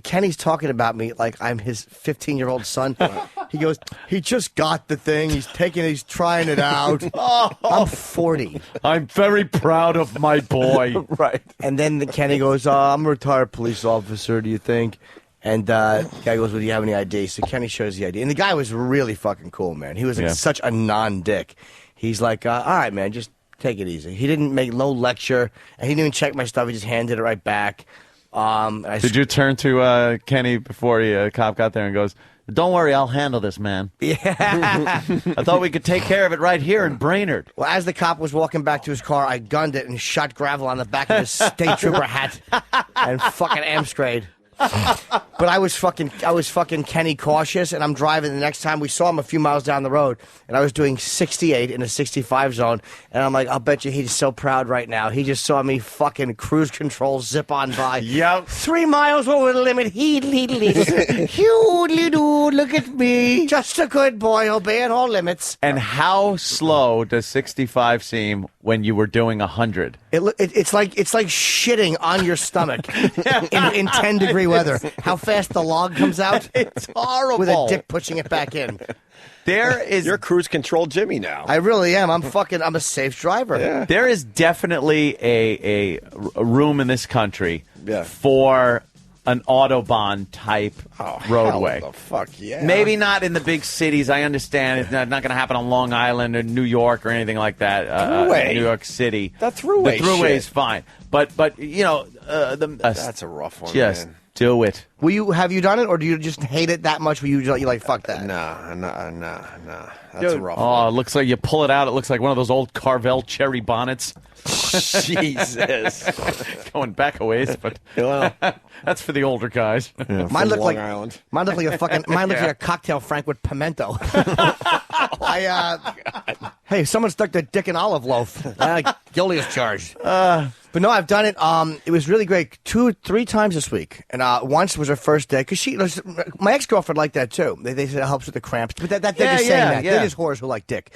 S9: Kenny's talking about me like I'm his 15-year-old son. He goes, he just got the thing. He's trying it out. I'm 40.
S8: I'm very proud of my boy.
S9: Right. And then Kenny goes, I'm a retired police officer, do you think? And the guy goes, well, do you have any ID? So Kenny shows the ID. And the guy was really fucking cool, man. He was like such a non-dick. He's like, all right, man, just take it easy. He didn't make no lecture, and he didn't even check my stuff. He just handed it right back.
S8: Did you turn to Kenny before the cop got there and goes, don't worry, I'll handle this, man.
S9: Yeah.
S8: I thought we could take care of it right here in Brainerd.
S9: Well, as the cop was walking back to his car, I gunned it and shot gravel on the back of his state trooper hat and fucking am-sprayed. But I was fucking Kenny cautious, and I'm driving. The next time we saw him a few miles down the road, and I was doing 68 in a 65 zone, and I'm like, I'll bet you he's so proud right now. He just saw me fucking cruise control zip on by.
S8: Yep.
S9: 3 miles over the limit. Look at me. Just a good boy, obeying all limits.
S8: And how slow does 65 seem when you were doing 100?
S9: It's like shitting on your stomach in 10-degree weather. How fast the log comes out?
S8: It's horrible.
S9: With a dick pushing it back in.
S11: You're cruise control Jimmy now.
S9: I really am. I'm a safe driver.
S11: Yeah.
S8: There is definitely a room in this country for an Autobahn type roadway.
S11: Hell the fuck yeah.
S8: Maybe not in the big cities. I understand it's not going to happen on Long Island or New York or anything like that. New York City.
S11: The thruway.
S8: The thruway is fine, but you know
S11: that's a rough one.
S8: Just
S11: man.
S8: do it.
S9: Have you done it, or do you just hate it that much? Where you like fuck that?
S11: Nah. That's a rough one.
S8: Oh, it looks like you pull it out. It looks like one of those old Carvel cherry bonnets.
S11: Jesus.
S8: Going back a ways, but that's for the older guys.
S11: Yeah,
S9: mine looked like
S11: Island.
S9: Mine looked like a cocktail Frank with pimento. Hey, someone stuck their dick in olive loaf. Guilty as charged. But no, I've done it. It was really great. 2-3 times this week, and once was her first day because my ex-girlfriend liked that too. They said it helps with the cramps, but they're just saying that. They're just whores who like dick.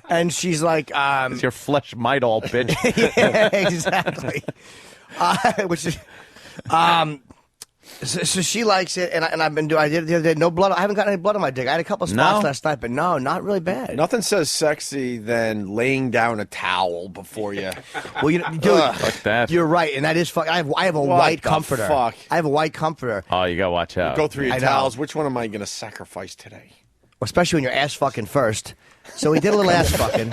S9: And she's like,
S8: "It's your flesh might all, bitch."
S9: Yeah, exactly. Which is, so she likes it, and I've been doing. I did the other day. No blood. I haven't got any blood on my dick. I had a couple of spots last night, but no, not really bad.
S11: Nothing says sexy than laying down a towel before you.
S9: Well, dude,
S8: fuck that.
S9: You're right, and that is fuck. I have a white comforter.
S11: Fuck?
S9: I have a white comforter.
S8: Oh, you gotta watch out.
S11: Go through your towels. Which one am I going to sacrifice today?
S9: Especially when you're ass fucking first. So we did a little ass fucking.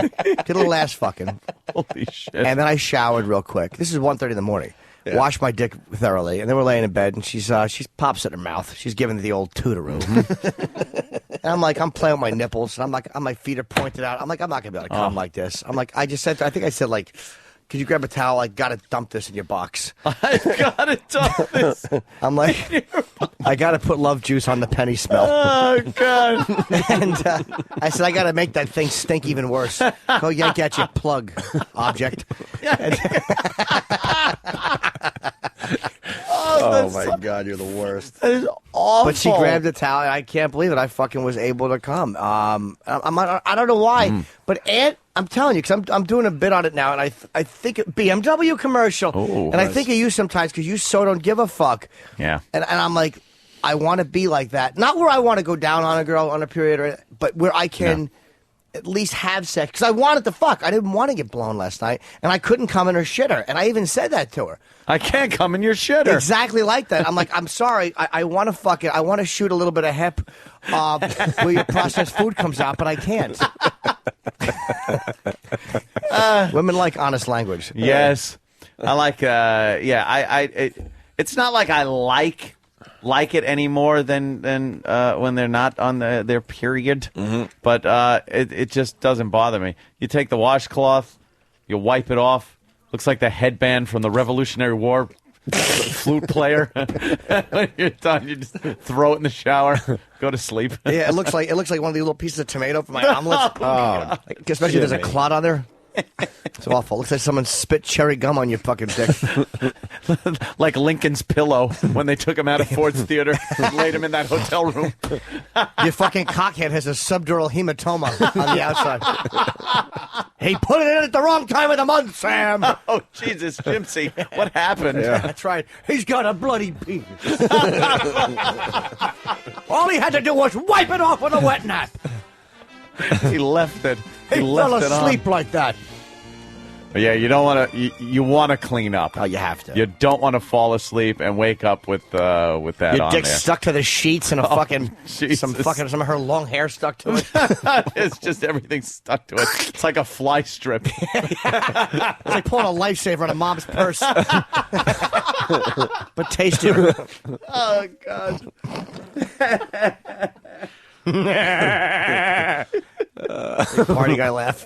S8: Holy shit!
S9: And then I showered real quick. This is 1:30 in the morning.
S11: Yeah.
S9: Washed my dick thoroughly, and then we're laying in bed, and she's pops it in her mouth. She's giving the old tootaroo. And I'm playing with my nipples, and my feet are pointed out. I'm like, I'm not gonna be able to come like this. I'm like, I think I said like, could you grab a towel? I gotta dump this in your box.
S8: I gotta dump this.
S9: I'm like, I gotta put love juice on the penny smell.
S8: Oh God!
S9: And I said, I gotta make that thing stink even worse. Go yank at your plug, object.
S11: Oh my God, you're the worst.
S8: That is awful.
S9: But she grabbed the towel, and I can't believe it. I fucking was able to come. I don't know why, but I'm telling you, because I'm doing a bit on it now, and I think BMW commercial, and I think of you sometimes because you so don't give a fuck.
S8: Yeah.
S9: And I'm like, I want to be like that. Not where I want to go down on a girl on a period, but where I can at least have sex. Because I wanted to fuck. I didn't want to get blown last night, and I couldn't come in her shitter. And I even said that to her.
S8: I can't come in your shitter.
S9: Exactly like that. I'm like, I'm sorry. I want to fuck it. I want to shoot a little bit of hep where your processed food comes out, but I can't. Women like honest language.
S8: Yes. I like, it's not like I like it any more than when they're not on their period, but it just doesn't bother me. You take the washcloth, you wipe it off. Looks like the headband from the Revolutionary War flute player. When you're done, you just throw it in the shower, go to sleep.
S9: Yeah, it looks like one of these little pieces of tomato for my omelets. Especially if there's a clot on there. It's awful. Looks like someone spit cherry gum on your fucking dick.
S8: Like Lincoln's pillow when they took him out of Ford's Theater and laid him in that hotel room.
S9: Your fucking cockhead has a subdural hematoma on the outside. He put it in at the wrong time of the month, Sam.
S8: Oh, Jesus, Jimsy. What happened?
S9: Yeah. That's right. He's got a bloody penis. All he had to do was wipe it off with a wet nap.
S8: He left it.
S9: He fell asleep like that.
S8: But yeah, you don't want to. You want to clean up.
S9: Oh, you have to.
S8: You don't want to fall asleep and wake up with that
S9: Your
S8: on
S9: dick
S8: there.
S9: stuck to the sheets and some of her long hair stuck to it.
S8: It's just everything stuck to it. It's like a fly strip.
S9: It's like pulling a lifesaver on a mom's purse. But tastier.
S11: Oh, God.
S9: Party guy laugh.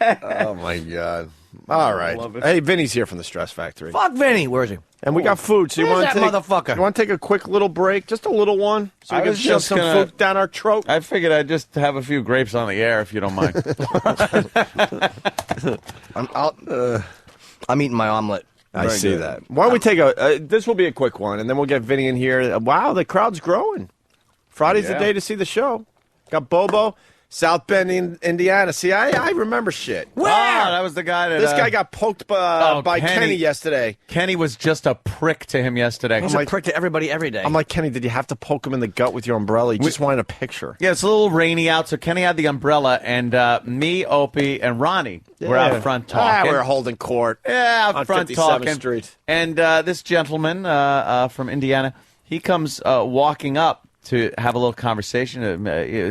S11: Oh, my God. All right. Hey, Vinny's here from the Stress Factory.
S9: Fuck Vinny. Where is he?
S11: And we got food. So you
S9: Where's
S11: want to
S9: that
S11: take
S9: motherfucker?
S11: You want to take a quick little break, just a little one, so we
S8: I
S11: can
S8: was
S11: shove
S8: just
S11: some
S8: gonna-
S11: food down our throat.
S8: I figured I'd just have a few grapes on the air if you don't mind.
S9: I'm eating my omelet.
S11: I
S9: Very
S11: see
S9: good.
S11: that. Why don't we take a? This will be a quick one, and then we'll get Vinny in here. Wow, the crowd's growing. Friday's the
S8: Yeah.
S11: day to see the show. Got Bobo, South Bend, Indiana. See, I remember shit.
S8: Where? That was the guy that...
S11: This guy got poked by Kenny yesterday.
S8: Kenny was just a prick to him yesterday.
S9: He's a prick to everybody every day.
S11: I'm like, Kenny, did you have to poke him in the gut with your umbrella? He just wanted a picture.
S8: Yeah, it's a little rainy out, so Kenny had the umbrella, and me, Opie, and Ronnie were out front talking.
S11: We were holding court.
S8: Yeah, out
S11: on
S8: front
S11: 57th
S8: talking.
S11: Street.
S8: And this gentleman from Indiana, he comes walking up to have a little conversation.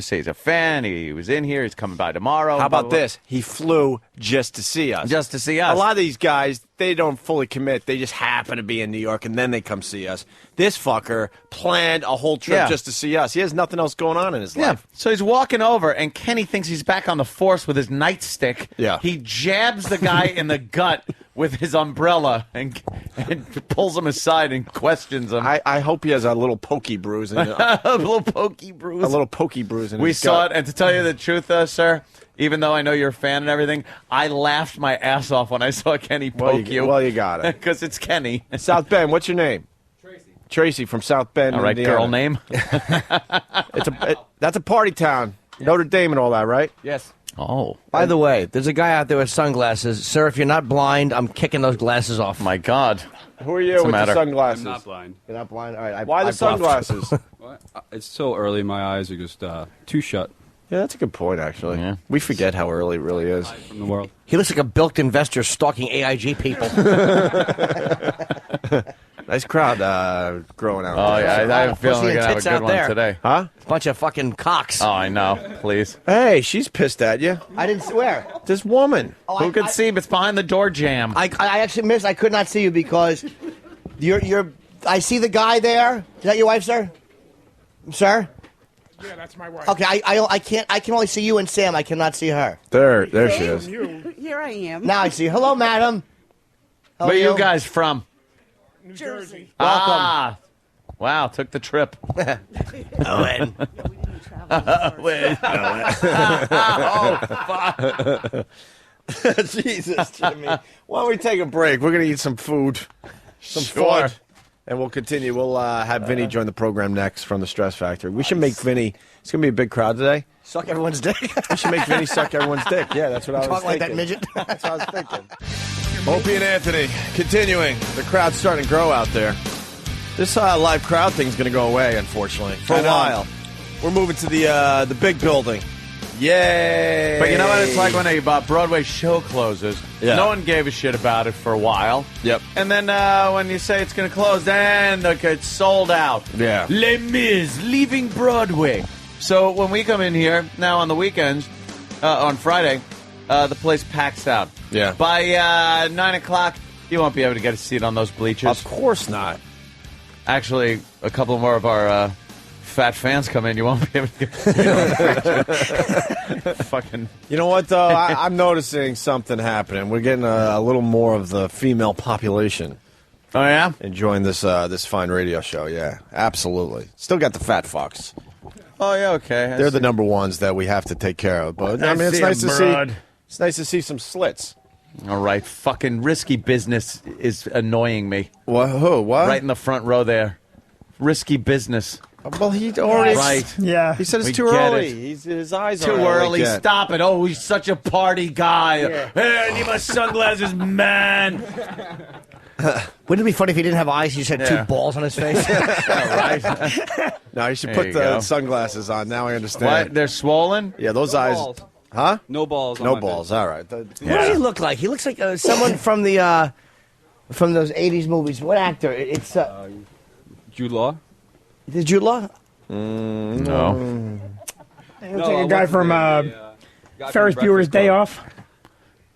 S8: Say he's a fan. He was in here. He's coming by tomorrow.
S11: How
S8: blah,
S11: about
S8: blah,
S11: this? He flew just to see us.
S8: Just to see us.
S11: A lot of these guys, they don't fully commit. They just happen to be in New York, and then they come see us. This fucker planned a whole trip just to see us. He has nothing else going on in his life.
S8: So he's walking over, and Kenny thinks he's back on the force with his nightstick.
S11: Yeah.
S8: He jabs the guy in the gut with his umbrella and pulls him aside and questions him.
S11: I hope he has a little pokey bruise. In
S8: A little pokey bruise.
S11: A little pokey bruise in
S8: We
S11: his
S8: saw
S11: gut.
S8: it, and to tell you the truth, sir, even though I know you're a fan and everything, I laughed my ass off when I saw Kenny poke you.
S11: Well, you got it.
S8: Because it's Kenny.
S11: South Bend, what's your name? Tracy from South Bend,
S8: All right,
S11: Indiana.
S8: girl name.
S11: That's a party town. Notre Dame and all that, right?
S9: Yes.
S8: Oh.
S9: By the way, there's a guy out there with sunglasses. Sir, if you're not blind, I'm kicking those glasses off.
S8: My God.
S11: Who are you
S8: What's the
S11: with
S8: matter?
S11: the sunglasses?
S19: I'm not blind.
S9: You're not blind? All right.
S11: Why the
S9: I bluffed.
S11: sunglasses?
S19: What? It's so early. My eyes are just too shut.
S11: Yeah, that's a good point, actually.
S8: Yeah.
S11: We forget how early it really is.
S19: From the world.
S9: He looks like a bilked investor stalking AIG people.
S11: Nice crowd growing out.
S8: Oh, yeah, I have a feeling
S9: Pussy
S8: we're
S9: and
S8: going to have a
S9: tits
S8: good
S9: out
S8: one
S9: there.
S8: today.
S11: Huh?
S9: Bunch of fucking cocks.
S8: Oh, I know. Please.
S11: Hey, she's pissed at you.
S9: I didn't swear.
S11: This woman.
S8: Who could see? But it's behind the door jam.
S9: I actually missed. I could not see you because you're. I see the guy there. Is that your wife, sir? Sir?
S20: Yeah, that's my wife.
S9: Okay, I can't. I can only see you and Sam. I cannot see her.
S11: There she is.
S20: Here I am.
S9: Now I see. Hello, madam. How
S8: Where
S9: are
S8: you guys from?
S20: New Jersey.
S9: Welcome.
S8: Ah. Wow, took the trip.
S9: Owen.
S8: Oh, fuck.
S11: Jesus, Jimmy. Why don't we take a break? We're going to eat some food, some
S8: Sure.
S11: fun, and we'll continue. We'll have Vinny join the program next from the Stress Factory. We should make Vinny. It's going to be a big crowd today.
S9: Suck everyone's dick.
S11: We should make Vinny suck everyone's dick. Yeah, that's what I was
S9: Talk like
S11: thinking.
S9: that midget.
S11: That's what I was thinking. Opie and Anthony, continuing. The crowd's starting to grow out there. This live crowd thing's going to go away, unfortunately, for a while. We're moving to the big building. Yay!
S8: But you know what it's like when a Broadway show closes?
S11: Yeah.
S8: No one gave a shit about it for a while.
S11: Yep.
S8: And then when you say it's going to close, then it's sold out.
S11: Yeah.
S8: Les Mis leaving Broadway. So when we come in here, now on the weekends, on Friday, the place packs out.
S11: Yeah.
S8: By 9 o'clock, you won't be able to get a seat on those bleachers.
S11: Of course not.
S8: Actually, a couple more of our fat fans come in, you won't be able to get a seat on the bleachers. Fucking.
S11: You know what, though? I'm noticing something happening. We're getting a little more of the female population.
S8: Oh, yeah?
S11: Enjoying this this fine radio show, yeah. Absolutely. Still got the fat fucks.
S8: Oh, yeah, okay.
S11: They're the number ones that we have to take care of. But I mean, it's nice to see. It's nice to see some slits.
S8: All right, fucking risky business is annoying me.
S11: What? Who? What?
S8: Right in the front row there. Risky business.
S11: Well, he already.
S8: Right.
S11: Yeah. He said it's
S8: We
S11: too
S8: get
S11: early.
S8: it.
S11: His eyes
S8: Too
S11: are
S8: early.
S11: Like
S8: Stop it. Oh, he's such a party guy. Hey, I need my sunglasses, man.
S9: Wouldn't it be funny if he didn't have eyes? He just had two balls on his face.
S8: Right.
S11: No, you should
S8: There
S11: put
S8: you
S11: the
S8: go.
S11: sunglasses on. Now I understand.
S8: What? They're swollen?
S11: Yeah, those eyes. Huh?
S19: No balls.
S11: No balls. All right.
S9: What does he look like? He looks like someone from the from those '80s movies. What actor? It's
S19: Jude Law.
S9: Is it Jude Law?
S8: No.
S20: He looks like a guy from Ferris Bueller's Day Off.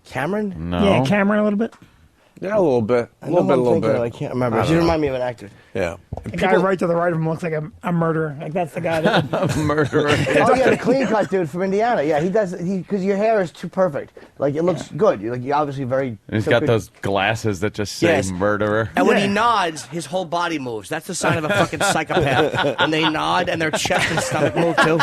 S9: Cameron?
S8: No.
S20: Yeah, Cameron a little bit.
S11: Yeah, a little bit. A little bit.
S9: I can't remember. He remind me of an actor.
S11: Yeah.
S20: The guy right to the right of him looks like a murderer. Like that's the guy. That,
S8: Murderer.
S9: Oh yeah, the clean cut dude from Indiana. Yeah, he does. Because your hair is too perfect. Like it looks good. You're obviously very.
S8: He's got those glasses that just say murderer.
S9: And when he nods, his whole body moves. That's the sign of a fucking psychopath. When they nod and their chest and stomach move too.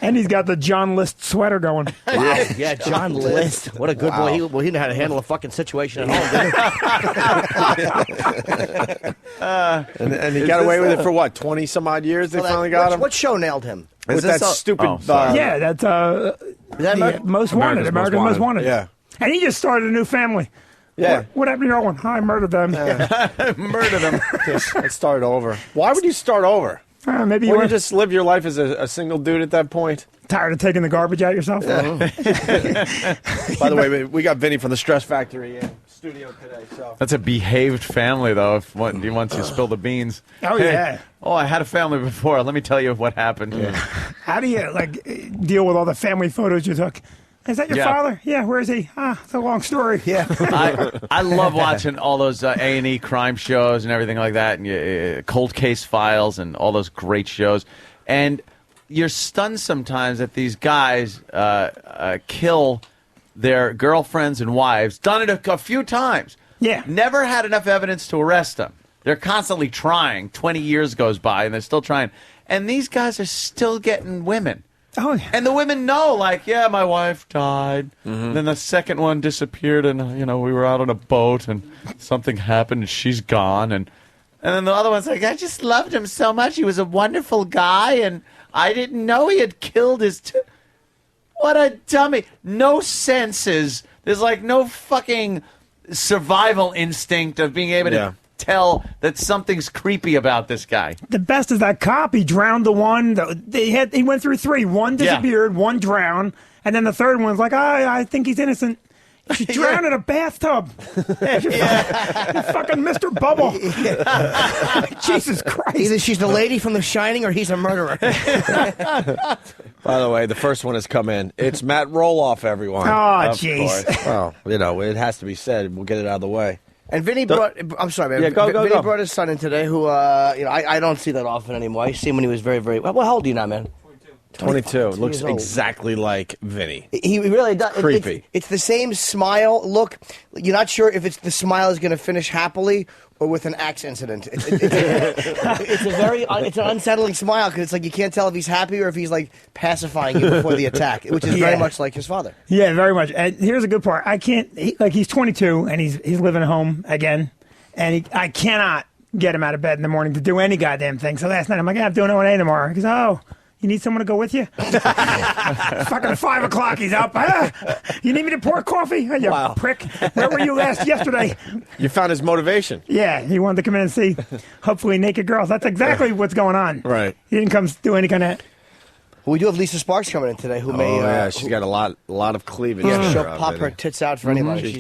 S20: and he's got the John List sweater going.
S9: Wow. Yeah, John List. What a good boy. He knew how to handle a fucking situation at home, didn't he?
S11: And he got away with it for what, 20 some odd years? They finally got him.
S9: What show nailed him?
S11: With that stupid.
S20: Yeah, that's Most Wanted. America's Most Wanted.
S11: Yeah.
S20: And he just started a new family.
S11: Yeah.
S20: What happened to your one? I murdered them.
S8: Murdered them.
S11: Let's start over. Why would you start over?
S20: Maybe
S11: you just live your life as a single dude at that point.
S20: Tired of taking the garbage out yourself?
S11: By the way, we got Vinny from the Stress Factory in studio today. So
S8: That's a behaved family, though, if once you spill the beans.
S20: Oh, yeah.
S8: Oh, I had a family before. Let me tell you what happened.
S20: How do you deal with all the family photos you took? Is that your father? Yeah, where is he? It's a long story.
S9: Yeah.
S8: I love watching all those A&E crime shows and everything like that, and Cold Case Files and all those great shows. And you're stunned sometimes that these guys kill their girlfriends and wives. Done it a few times.
S20: Yeah.
S8: Never had enough evidence to arrest them. They're constantly trying. 20 years goes by, and they're still trying. And these guys are still getting women.
S20: Oh, yeah.
S8: And the women know, like, yeah, my wife died. Mm-hmm. Then the second one disappeared, and, we were out on a boat, and something happened, and she's gone. And then the other one's like, I just loved him so much. He was a wonderful guy, and I didn't know he had killed his... What a dummy. No senses. There's, no fucking survival instinct of being able to tell that something's creepy about this guy.
S20: The best is that cop. He drowned the one. He went through three. One disappeared, one drowned, and then the third one's like, I think he's innocent. She drowned in a bathtub. You fucking Mr. Bubble. Jesus Christ.
S9: Either she's the lady from The Shining or he's a murderer.
S11: By the way, the first one has come in. It's Matt Roloff, everyone.
S20: Oh, jeez.
S11: Well, it has to be said. We'll get it out of the way.
S9: And Vinny brought... I'm sorry, man.
S11: Yeah, go.
S9: Vinny brought his son in today who, I don't see that often anymore. I see him when he was very, very... Well, how old are you now, man?
S11: 22. Looks exactly like Vinny.
S9: He really does.
S11: Creepy.
S9: It's the same smile look. You're not sure if the smile is going to finish happily or with an axe incident. It's an unsettling smile because it's like you can't tell if he's happy or if he's pacifying you before the attack, which is very much like his father.
S20: Yeah, very much. And here's a good part. He's 22 and he's living at home again, and I cannot get him out of bed in the morning to do any goddamn thing. So last night I'm like, I'm doing O&A tomorrow. He goes, oh. You need someone to go with you? Fucking 5 o'clock, he's up. You need me to pour coffee? You prick. Where were you yesterday?
S11: You found his motivation.
S20: Yeah, he wanted to come in and see, hopefully, naked girls. That's exactly what's going on.
S11: Right.
S20: He didn't come do any kind of...
S9: Well, we do have Lisa Sparks coming in today, who may...
S11: yeah, she's got a lot of cleavage.
S9: Yeah, she'll pop her tits out for anybody.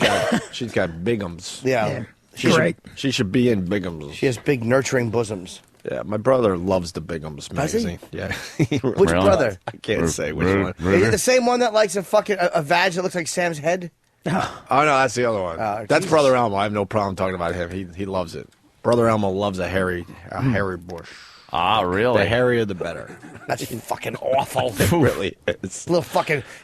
S11: She's got bigums.
S9: Yeah.
S11: She should be in bigums.
S9: She has big, nurturing bosoms.
S11: Yeah, my brother loves the Bigums magazine. Yeah.
S9: Which brother?
S11: I can't say which one.
S9: Is it the same one that likes a fucking a vag that looks like Sam's head?
S11: Oh no, that's the other one. That's Brother Elmo. I have no problem talking about him. He loves it. Brother Elmo loves a hairy bush.
S8: Ah, really?
S11: The hairier, the better.
S9: That's fucking awful.
S11: Really is.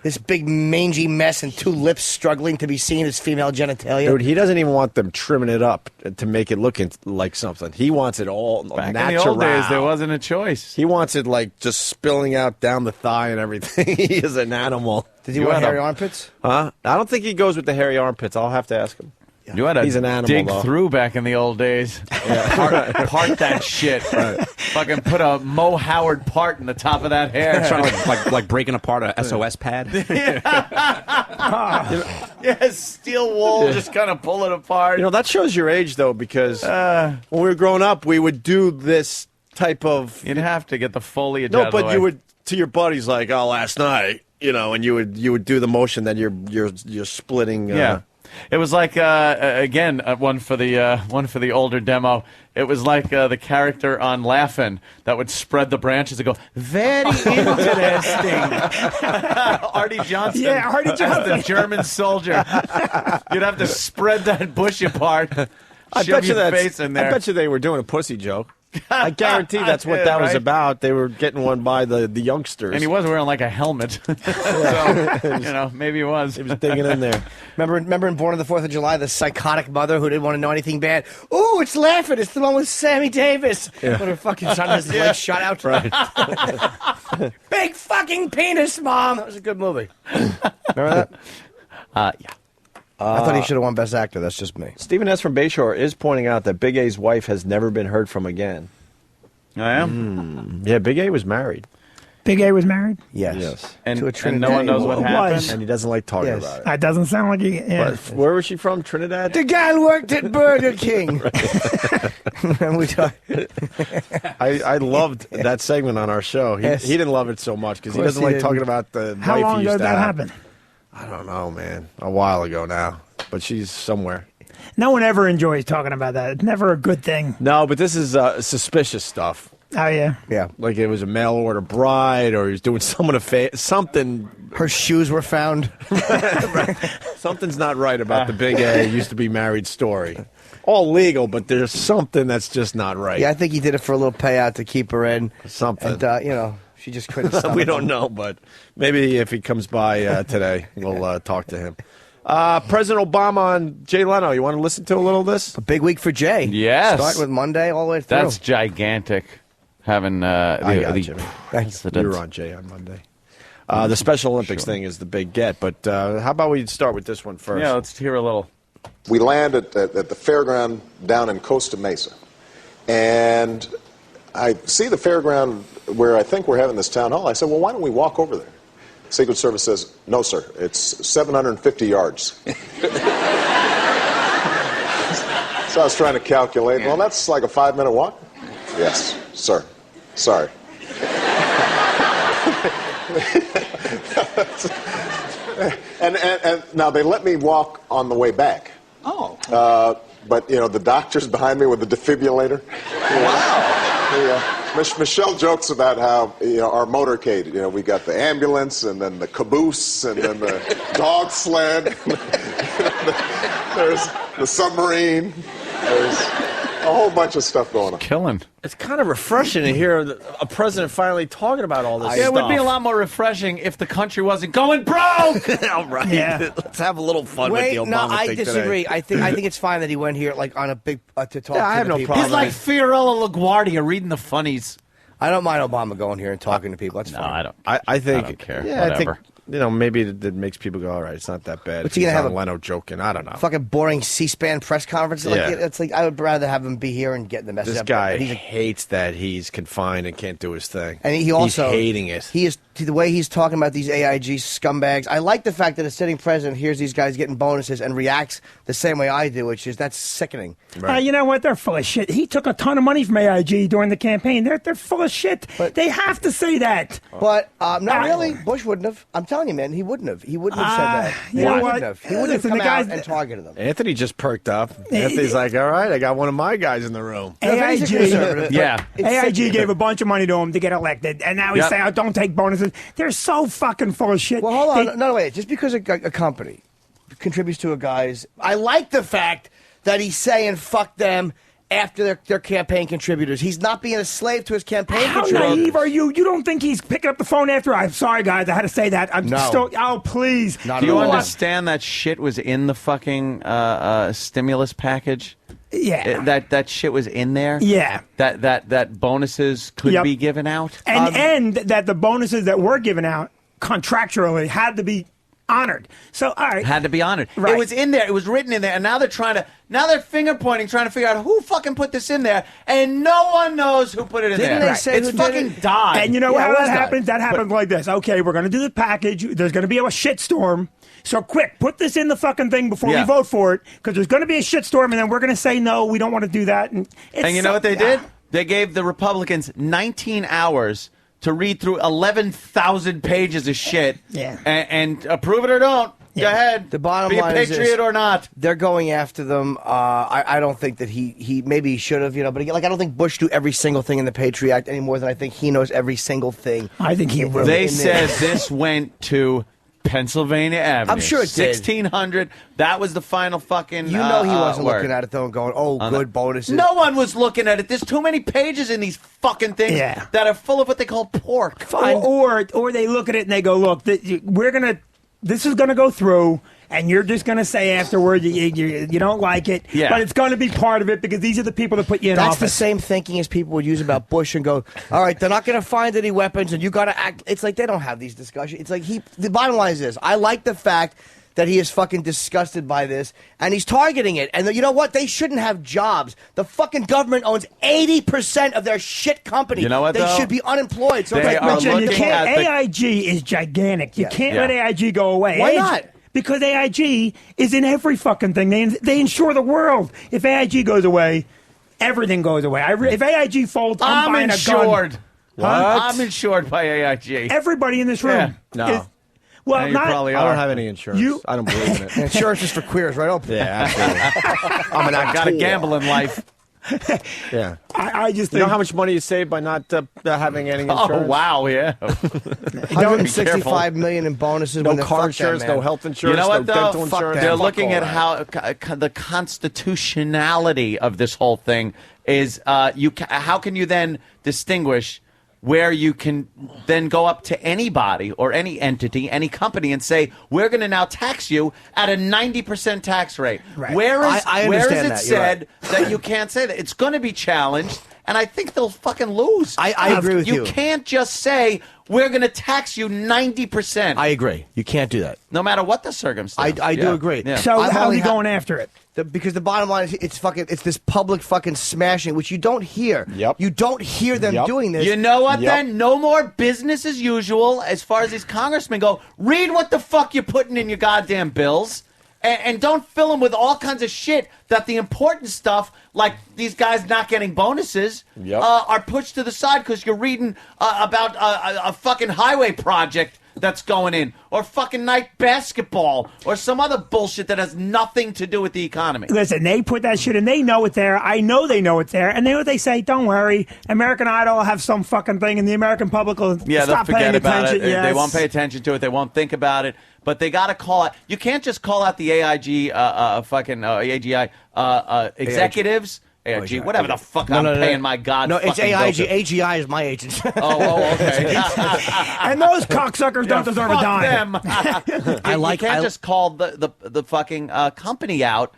S9: This big mangy mess and two lips struggling to be seen as female genitalia.
S11: Dude, he doesn't even want them trimming it up to make it look like something. He wants it all
S8: Back
S11: natural.
S8: in the old days, there wasn't a choice.
S11: He wants it just spilling out down the thigh and everything. He is an animal.
S9: Does he want hairy armpits?
S11: Huh? I don't think he goes with the hairy armpits. I'll have to ask him.
S8: You had
S11: He's an
S8: to
S11: animal,
S8: dig
S11: though.
S8: through back in the old days. Yeah. Part that shit. Right. Fucking put a Mo Howard part in the top of that hair.
S16: Trying to like breaking apart a SOS pad.
S8: Steel wool, just kind of pull it apart.
S11: That shows your age, though, because when we were growing up, we would do this type of...
S8: You'd have to get the foliage out of the way.
S11: You would, to your buddies, like, oh, last night... and you would do the motion that you're splitting.
S8: Yeah. It was like again one for the older demo. It was like the character on Laugh-In that would spread the branches and go, very interesting. Artie Johnson.
S20: Yeah, Artie Johnson.
S8: The German soldier. You'd have to spread that bush apart.
S11: I
S8: shove
S11: bet you
S8: your face in there.
S11: I bet you they were doing a pussy joke. I guarantee that's what that was
S8: Right?
S11: about. They were getting one by the youngsters.
S8: And he was wearing like a helmet. So, maybe he was.
S11: He was digging in there.
S9: Remember in Born on the 4th of July, the psychotic mother who didn't want to know anything bad? Ooh, it's Laughing. It's the one with Sammy Davis.
S11: Yeah.
S9: When her fucking son has his leg shot out.
S11: Right.
S9: Big fucking penis, Mom. That was a good movie. Remember that?
S8: Yeah.
S9: I thought he should have won Best Actor. That's just me.
S11: Stephen S. from Bayshore is pointing out that Big A's wife has never been heard from again.
S8: I am?
S11: Yeah, Big A was married.
S20: Big A was married?
S11: Yes.
S8: And
S9: To a
S8: no one knows what
S20: Was.
S8: happened?
S11: And he doesn't like talking
S9: Yes.
S11: about it.
S20: That doesn't sound like he. Yeah.
S11: But where was she from? Trinidad?
S9: The guy worked at Burger King. And we talk.
S11: I loved that segment on our show. He didn't love it so much because he
S9: Of course
S11: doesn't
S9: he
S11: like
S9: didn't.
S11: talking about the
S20: How
S11: wife
S20: long
S11: he
S20: ago
S11: used
S20: did
S11: to
S20: that
S11: have.
S20: happen?
S11: I don't know, man. A while ago now. But she's somewhere.
S20: No one ever enjoys talking about that. It's never a good thing.
S11: No, but this is suspicious stuff.
S20: Oh, yeah.
S9: Yeah.
S11: Like it was a mail order bride, or he was doing someone something.
S9: Her shoes were found.
S11: Something's not right about the Big A used to be married story. All legal, but there's something that's just not right.
S9: Yeah, I think he did it for a little payout to keep her in.
S11: Something.
S9: And, she just couldn't stop.
S11: We don't know, but maybe if he comes by today, we'll talk to him. President Obama and Jay Leno. You want to listen to a little of this?
S9: A big week for Jay.
S8: Yes.
S9: Start with Monday all the way through.
S8: That's gigantic. Having
S11: I got
S8: the
S11: you.
S8: president.
S11: You were on Jay on Monday. The Special Olympics thing is the big get, but how about we start with this one first?
S8: Yeah, let's hear a little.
S10: We landed at the fairground down in Costa Mesa, and I see the fairground where I think we're having this town hall. I said, well, why don't we walk over there? Secret Service says, no, sir, it's 750 yards. So I was trying to calculate. Well, that's like a 5-minute walk. Yes, sir. Sorry. and now they let me walk on the way back.
S18: Oh.
S10: But, the doctor's behind me with the defibrillator. Wow. Michelle jokes about how, our motorcade, we got the ambulance and then the caboose and then the dog sled. There's the submarine. There's a whole bunch of stuff going on.
S8: Killing.
S11: It's kind of refreshing to hear a president finally talking about all this stuff.
S8: It would be a lot more refreshing if the country wasn't going broke.
S11: All right.
S20: Yeah.
S11: Let's have a little fun
S9: Wait,
S11: with the
S9: no,
S11: Obama
S9: I
S11: thing
S9: disagree.
S11: today.
S9: I think it's fine that he went here on a big to talk.
S11: Yeah,
S9: to
S11: I have
S9: the
S11: no
S9: people.
S11: problem.
S8: He's like Fiorello LaGuardia reading the funnies.
S9: I don't mind Obama going here and talking to people. That's fine.
S8: I don't.
S11: I think.
S8: I don't care.
S11: Yeah,
S8: Whatever.
S11: I think. Maybe it makes people go, all right, it's not that bad.
S9: What's
S11: If
S9: he gonna
S11: he's
S9: have
S11: on
S9: a-
S11: Leno joking? I don't know.
S9: Fucking boring C-SPAN press conference.
S11: Yeah.
S9: It's like I would rather have him be here and get the message.
S11: This
S9: up.
S11: guy
S9: But he's
S11: hates that he's confined and can't do his thing.
S9: And he also
S11: he's hating it.
S9: He is the way he's talking about these AIG scumbags. I like the fact that a sitting president hears these guys getting bonuses and reacts the same way I do, which is that's sickening.
S20: You know what? They're full of shit. He took a ton of money from AIG during the campaign. They're full of shit. They have to say that.
S9: But not really. Bush wouldn't have. I'm telling you, man, he wouldn't have. He wouldn't have said that.
S20: you know what?
S9: He wouldn't have
S20: Listen,
S9: come
S20: the
S9: out
S20: guys-
S9: and targeted them.
S11: Anthony just perked up. Anthony's like, all right, I got one of my guys in the room.
S20: AIG,
S8: Yeah.
S20: AIG gave a bunch of money to him to get elected, and now he's
S8: Yep.
S20: saying, "Oh, don't take bonuses." They're so fucking full of shit.
S9: Well, hold on.
S20: They-
S9: No, wait. Just because a company contributes to a guy's, I like the fact that he's saying "fuck them" after their campaign contributors. He's not being a slave to his campaign
S20: How
S9: contributors.
S20: naive are you? You don't think he's picking up the phone after? I'm sorry, guys. I had to say that. I'm
S9: No.
S20: still. Oh, please.
S9: Not
S8: Do
S9: at
S8: you
S9: all.
S8: understand that shit was in the fucking stimulus package?
S20: Yeah.
S8: That shit was in there.
S20: Yeah.
S8: That bonuses could
S20: Yep.
S8: be given out.
S20: And that the bonuses that were given out contractually had to be honored. So, all right.
S8: Had to be honored.
S20: Right.
S8: It was in there. It was written in there. And now they're finger pointing, trying to figure out who fucking put this in there. And no one knows who put it in
S9: Didn't
S8: there.
S9: they say
S8: it's
S9: who did
S8: fucking
S9: it?
S8: died.
S20: And you know
S9: Yeah,
S20: how
S9: it
S20: that
S9: was
S20: happens?
S9: done.
S20: That happens like this. Okay, we're going to do the package. There's going to be a shitstorm. So quick, put this in the fucking thing before we
S8: Yeah.
S20: vote for it, because there's going to be a shitstorm, and then we're going to say no, we don't want to do that. And
S8: And you know what they did? They gave the Republicans 19 hours to read through 11,000 pages of shit and approve it or don't. Go ahead.
S9: The bottom
S8: Be
S9: line
S8: a
S9: is
S8: patriot
S9: this.
S8: or not.
S9: They're going after them. I don't think that he maybe he should have, but again, like I don't think Bush knew every single thing in the Patriot Act any more than I think he knows every single thing.
S20: I think he will.
S8: They said this went to Pennsylvania Avenue.
S9: I'm sure it did.
S8: 1600. That was the final fucking.
S9: He wasn't
S8: word.
S9: looking at it though and going, "Oh, good bonuses."
S8: No one was looking at it. There's too many pages in these fucking things that are full of what they call pork.
S20: Or they look at it and they go, "Look, this is gonna go through." And you're just going to say afterward you don't like it, but it's going to be part of it because these are the people that put you in office.
S9: That's the same thinking as people would use about Bush and go, all right, they're not going to find any weapons and you got to act. It's like they don't have these discussions. It's like the bottom line is this. I like the fact that he is fucking disgusted by this and he's targeting it. And you know what? They shouldn't have jobs. The fucking government owns 80% of their shit company.
S8: You know what,
S9: They should be unemployed. So
S8: They are
S20: you
S8: looking
S20: can't,
S8: at the-
S20: AIG is gigantic. You can't let AIG go away.
S9: Why not?
S20: Because AIG is in every fucking thing. They insure the world. If AIG goes away, everything goes away. If AIG folds, I'm buying
S8: insured.
S20: a gun.
S8: I'm insured by AIG.
S20: Everybody in this room.
S11: No.
S20: Well,
S8: you
S20: not.
S8: probably
S11: I
S8: are.
S11: don't have any insurance. I don't believe in it.
S9: Insurance is for queers, right? Open.
S11: Yeah, absolutely.
S8: I've got to gamble in life.
S11: Yeah.
S20: I just
S11: You know how much money you save by not having any insurance?
S8: Oh, wow, yeah.
S9: $165 million in bonuses.
S11: No car insurance, no health insurance,
S8: You know what,
S11: no
S8: though?
S11: dental insurance.
S8: They're
S11: Fuck
S8: looking
S11: all
S8: at
S11: that.
S8: how the constitutionality of this whole thing is. How can you then distinguish where you can then go up to anybody or any entity, any company, and say, we're going to now tax you at a 90% tax rate?
S9: Right.
S8: Where is
S9: I
S8: where is
S9: understand
S8: it
S9: that. You're
S8: said that you can't say that? It's going to be challenged, and I think they'll fucking lose.
S9: I agree with you.
S8: You can't just say, we're going to tax you 90%.
S9: I agree. You can't do that.
S8: No matter what the circumstance.
S9: I do agree.
S8: Yeah.
S20: So how are you going after it?
S9: Because the bottom line is it's this public fucking smashing, which you don't hear.
S11: Yep.
S9: You don't hear them doing this.
S8: You know what, then? No more business as usual as far as these congressmen go. Read what the fuck you're putting in your goddamn bills. And don't fill them with all kinds of shit that the important stuff, like these guys not getting bonuses, are pushed to the side because you're reading about a fucking highway project that's going in, or fucking night basketball, or some other bullshit that has nothing to do with the economy.
S20: Listen, they put that shit in. They know it's there. I know they know it's there. And they know what they say. Don't worry. American Idol will have some fucking thing, and the American public will
S8: they'll
S20: stop
S8: forget
S20: paying
S8: about
S20: attention.
S8: it.
S20: Yes.
S8: They won't pay attention to it. They won't think about it. But they got to call out. You can't just call out the AIG AGI executives. AIG, whatever the fuck I'm paying my god.
S9: No, it's
S8: fucking
S9: AIG.
S8: bill to.
S9: AGI is my agent.
S8: Oh, okay.
S20: And those cocksuckers don't deserve a
S8: fuck
S20: dime.
S8: them. You can't just call the fucking company out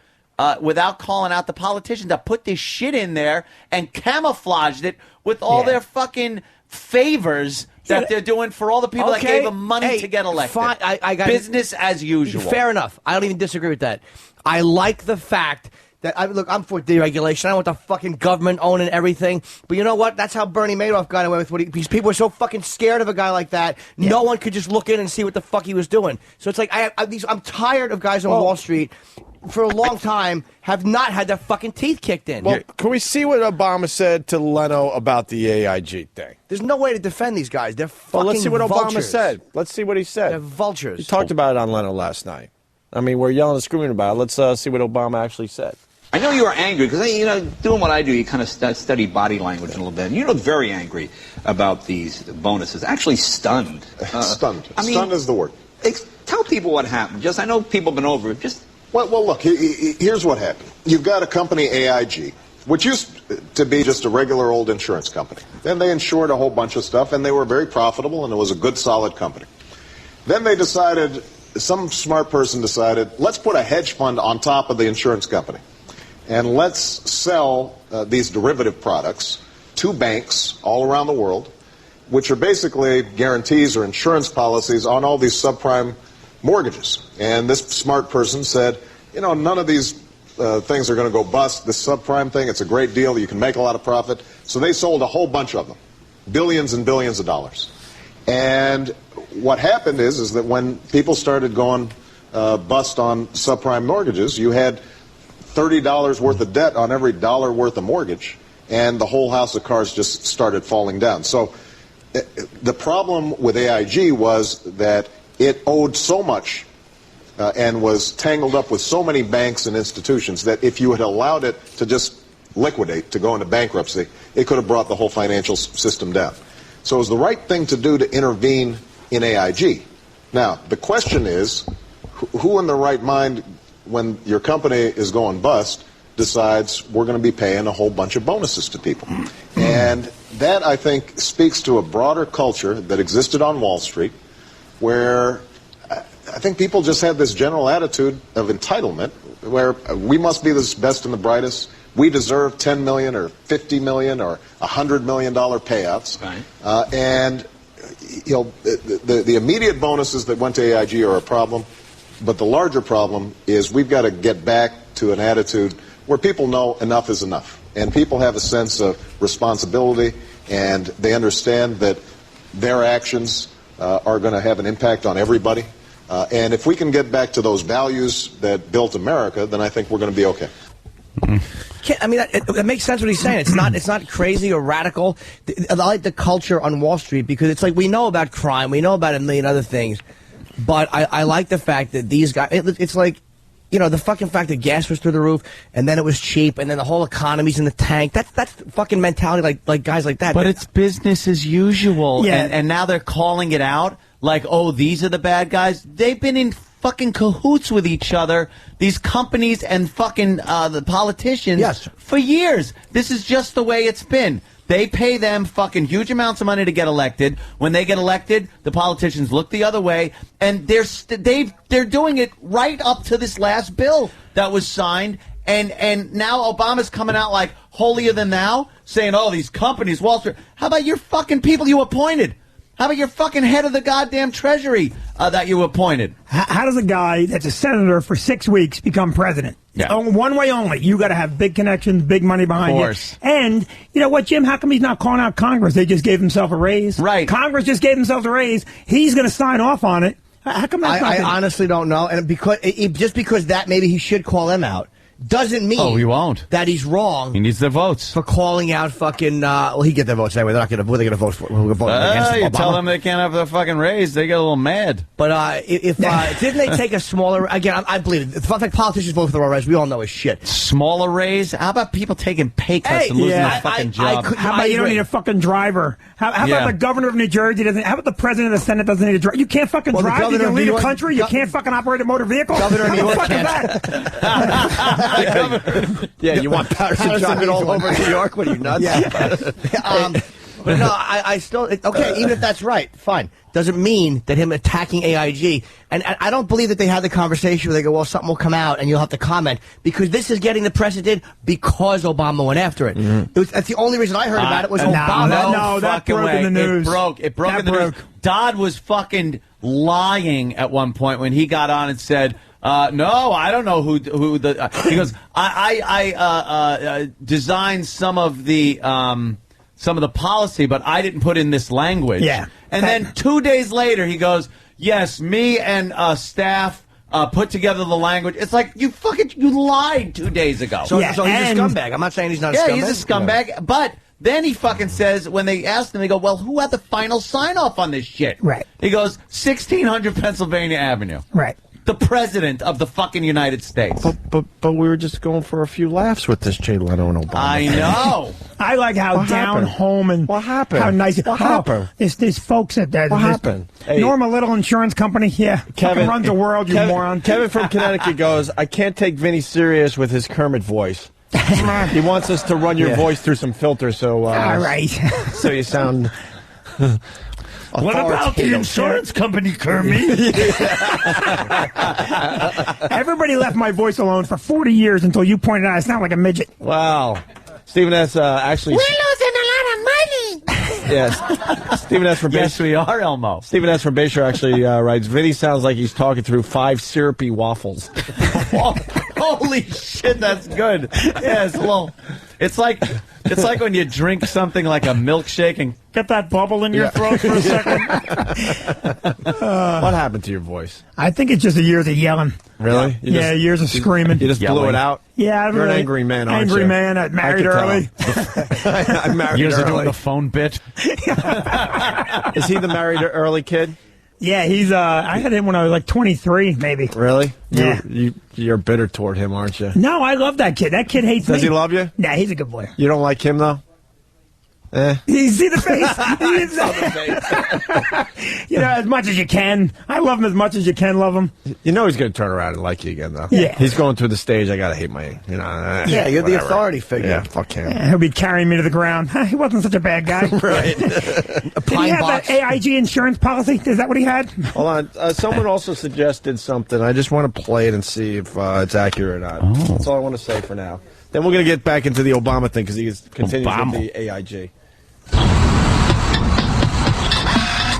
S8: without calling out the politicians that put this shit in there and camouflaged it with all their fucking favors that they're doing for all the people that gave them money to get elected.
S9: Fine. I got
S8: business as usual.
S9: Fair enough. I don't even disagree with that. I like the fact that I'm for deregulation. I don't want the fucking government owning everything. But you know what? That's how Bernie Madoff got away with what because people were so fucking scared of a guy like that. Yeah. No one could just look in and see what the fuck he was doing. So it's like I'm tired of guys on Wall Street for a long time have not had their fucking teeth kicked in.
S11: Well, can we see what Obama said to Leno about the AIG thing?
S9: There's no way to defend these guys. They're fucking
S11: Well, let's see what Obama
S9: vultures.
S11: said. Let's see what he said.
S9: They're vultures.
S11: He talked about it on Leno last night. I mean, we're yelling and screaming about it. Let's see what Obama actually said.
S21: I know you are angry because, doing what I do, you kind of study body language a little bit. And you look very angry about these bonuses. Actually stunned.
S22: Stunned. Stunned is the word.
S21: Tell people what happened. I know people have been over it.
S22: Well, look, here's what happened. You've got a company, AIG, which used to be just a regular old insurance company. Then they insured a whole bunch of stuff, and they were very profitable, and it was a good, solid company. Then they decided, some smart person decided, let's put a hedge fund on top of the insurance company. And let's sell these derivative products to banks all around the world, which are basically guarantees or insurance policies on all these subprime mortgages. And this smart person said, none of these things are going to go bust. This subprime thing, it's a great deal. You can make a lot of profit. So they sold a whole bunch of them, billions and billions of dollars. And what happened is that when people started going bust on subprime mortgages, you had $30 worth of debt on every dollar worth of mortgage, and the whole house of cards just started falling down. So the problem with AIG was that it owed so much and was tangled up with so many banks and institutions that if you had allowed it to just liquidate, to go into bankruptcy, it could have brought the whole financial system down. So it was the right thing to do to intervene in AIG. Now, the question is, who in their right mind, when your company is going bust, decides we're going to be paying a whole bunch of bonuses to people? And that, I think, speaks to a broader culture that existed on Wall Street, where I think people just had this general attitude of entitlement, where we must be the best and the brightest. We deserve $10 million or $50 million or $100 million payouts. Right. And the immediate bonuses that went to AIG are a problem, but the larger problem is we've got to get back to an attitude where people know enough is enough, and people have a sense of responsibility, and they understand that their actions are going to have an impact on everybody. And if we can get back to those values that built America, then I think we're going to be okay.
S9: I mean, that makes sense what he's saying. It's not crazy or radical. I like the culture on Wall Street because it's like we know about crime, we know about a million other things, but I like the fact that these guys. It's like, you know, the fucking fact that gas was through the roof, and then it was cheap, and then the whole economy's in the tank. That's fucking mentality, like guys like that.
S3: But it's business as usual,
S9: Yeah.
S3: and now they're calling it out like, oh, these are the bad guys. They've been in fucking cahoots with each other, these companies and fucking the politicians, for years. This is just the way it's been. They pay them fucking huge amounts of money to get elected. When they get elected, the politicians look the other way, and they're doing it right up to this last bill that was signed. And now Obama's coming out like holier than thou, saying, oh, these companies, Wall Street. How about your fucking people you appointed? How about your fucking head of the goddamn Treasury that you appointed?
S20: How does a guy that's a senator for 6 weeks become president?
S3: Yeah.
S20: Oh, one way only. You got to have big connections, big money behind you. And you know what, Jim? How come he's not calling out Congress? They just gave himself a raise. Right. Congress just gave themselves a raise. He's going to sign off on it. How come that's not
S9: I honestly don't know. And just because that maybe he should call them out doesn't mean
S3: he won't.
S9: That he's wrong.
S3: He needs their votes
S9: for calling out fucking. Well, he get their votes anyway. They're not going to. What are they going to vote for? Who vote against
S3: you
S9: Obama?
S3: tell them they can't have their fucking raise. They get a little mad.
S9: But if didn't they take a smaller? Again, I believe it. The fact politicians vote for the wrong raise, we all know is shit.
S3: Smaller raise? How about people taking pay cuts and losing their fucking job?
S20: How about you don't need a fucking driver? How about the governor of New Jersey doesn't? How about the president of the Senate doesn't need a driver? You can't fucking drive. You can lead a country. You can't fucking operate a motor vehicle.
S9: Governor of New York
S20: can't.
S9: Yeah, you want Patterson driving all over New York? What are you nuts? Yeah. But no, I still okay. Even if that's right, fine. Doesn't mean that him attacking AIG. And I don't believe that they had the conversation where they go, well, something will come out and you'll have to comment, because this is getting the press it did because Obama went after it. That's the only reason I heard about it was Obama.
S20: No, that broke in the news.
S3: It broke in the news. Dodd was fucking lying at one point when he got on and said, no, I don't know who the. He goes, I designed some of the policy, but I didn't put in this language.
S20: Yeah.
S3: And then 2 days later, he goes, yes, me and staff put together the language. It's like you lied 2 days ago.
S9: So he's a scumbag. I'm not saying he's not a scumbag.
S3: Yeah, he's a scumbag, but. Then he fucking says, when they asked him, they go, well, who had the final sign-off on this shit?
S20: Right.
S3: He goes, 1600 Pennsylvania Avenue.
S20: Right.
S3: The president of the fucking United States.
S11: But we were just going for a few laughs with this Jay Leno and Obama.
S3: I know.
S20: I like how down home and
S11: what happened?
S20: How nice.
S11: What happened?
S20: There's folks at that.
S11: What happened?
S20: Hey, Norma Little Insurance Company. Yeah.
S11: Kevin
S20: runs the world. You moron.
S11: Kevin from Connecticut goes, I can't take Vinny serious with his Kermit voice. He wants us to run your voice through some filters, so
S20: all right.
S11: So you sound.
S3: What about the insurance company, Kermit?
S20: Everybody left my voice alone for 40 years until you pointed out I sound like a midget.
S11: Wow. Stephen S. Actually.
S6: We're losing a lot of money.
S11: Yes. Stephen S. from Bayshore.
S3: Yes, we are, Elmo.
S11: Stephen S. from Bayshore actually writes, Vinny sounds like he's talking through 5 syrupy waffles.
S3: Holy shit, that's good. Yeah, it's a little. It's like when you drink something like a milkshake and
S20: get that bubble in your throat for a second.
S11: What happened to your voice?
S20: I think it's just the years of yelling.
S11: Really?
S20: Years of screaming.
S11: You just blew it out?
S20: Yeah,
S11: You're an angry man, aren't you?
S20: Angry man. I married early.
S11: I married
S3: years of
S11: early.
S3: doing the phone bit.
S11: Is he the married early kid?
S20: Yeah, he's. I had him when I was like 23, maybe.
S11: Really?
S20: Yeah.
S11: You're bitter toward him, aren't you?
S20: No, I love that kid. That kid hates me.
S11: Does he love you?
S20: Nah, he's a good boy.
S11: You don't like him though?
S20: You see the face? You know, as much as you can. I love him as much as you can love him.
S11: You know he's going to turn around and like you again, though.
S20: Yeah.
S11: He's going through the stage, I got to hate my,
S9: Yeah, you're the
S11: whatever.
S9: authority figure.
S11: Yeah, fuck him.
S20: Yeah, he'll be carrying me to the ground. He wasn't such a bad guy.
S11: Right.
S20: Did he have that AIG insurance policy? Is that what he had?
S11: Hold on. Someone also suggested something. I just want to play it and see if it's accurate or not. That's all I want to say for now. Then we're going to get back into the Obama thing because he continues with the AIG.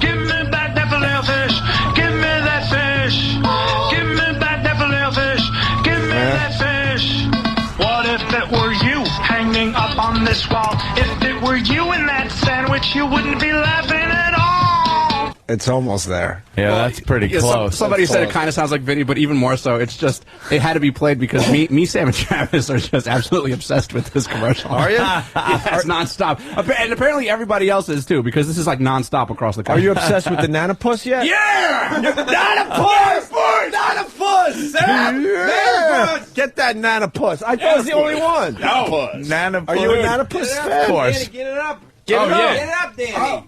S18: Give me back that filet fish. Give me that fish. Give me back that filet fish. Give me that fish. What if it were you hanging up on this wall? If it were you in that sandwich, you wouldn't be laughing at all.
S11: It's almost there.
S8: Yeah, that's pretty close.
S16: Somebody
S11: That's
S16: said
S11: close.
S16: it kind of sounds like Vinny, but even more so, it's just, it had to be played because me, Sam, and Travis are just absolutely obsessed with this commercial.
S11: Are you?
S16: Yeah, it's nonstop. And apparently everybody else is too, because this is like nonstop across the
S11: Are
S16: country.
S11: you obsessed with the Nannerpuss yet?
S16: Yeah!
S11: Nannerpuss! Nannerpuss! Yeah! Get that Nannerpuss. I thought it was the only one.
S16: No.
S3: Nannerpuss.
S11: Are you a Nannerpuss fan?
S3: Of course.
S15: Get it up.
S11: Get it up.
S15: Get it up, Danny.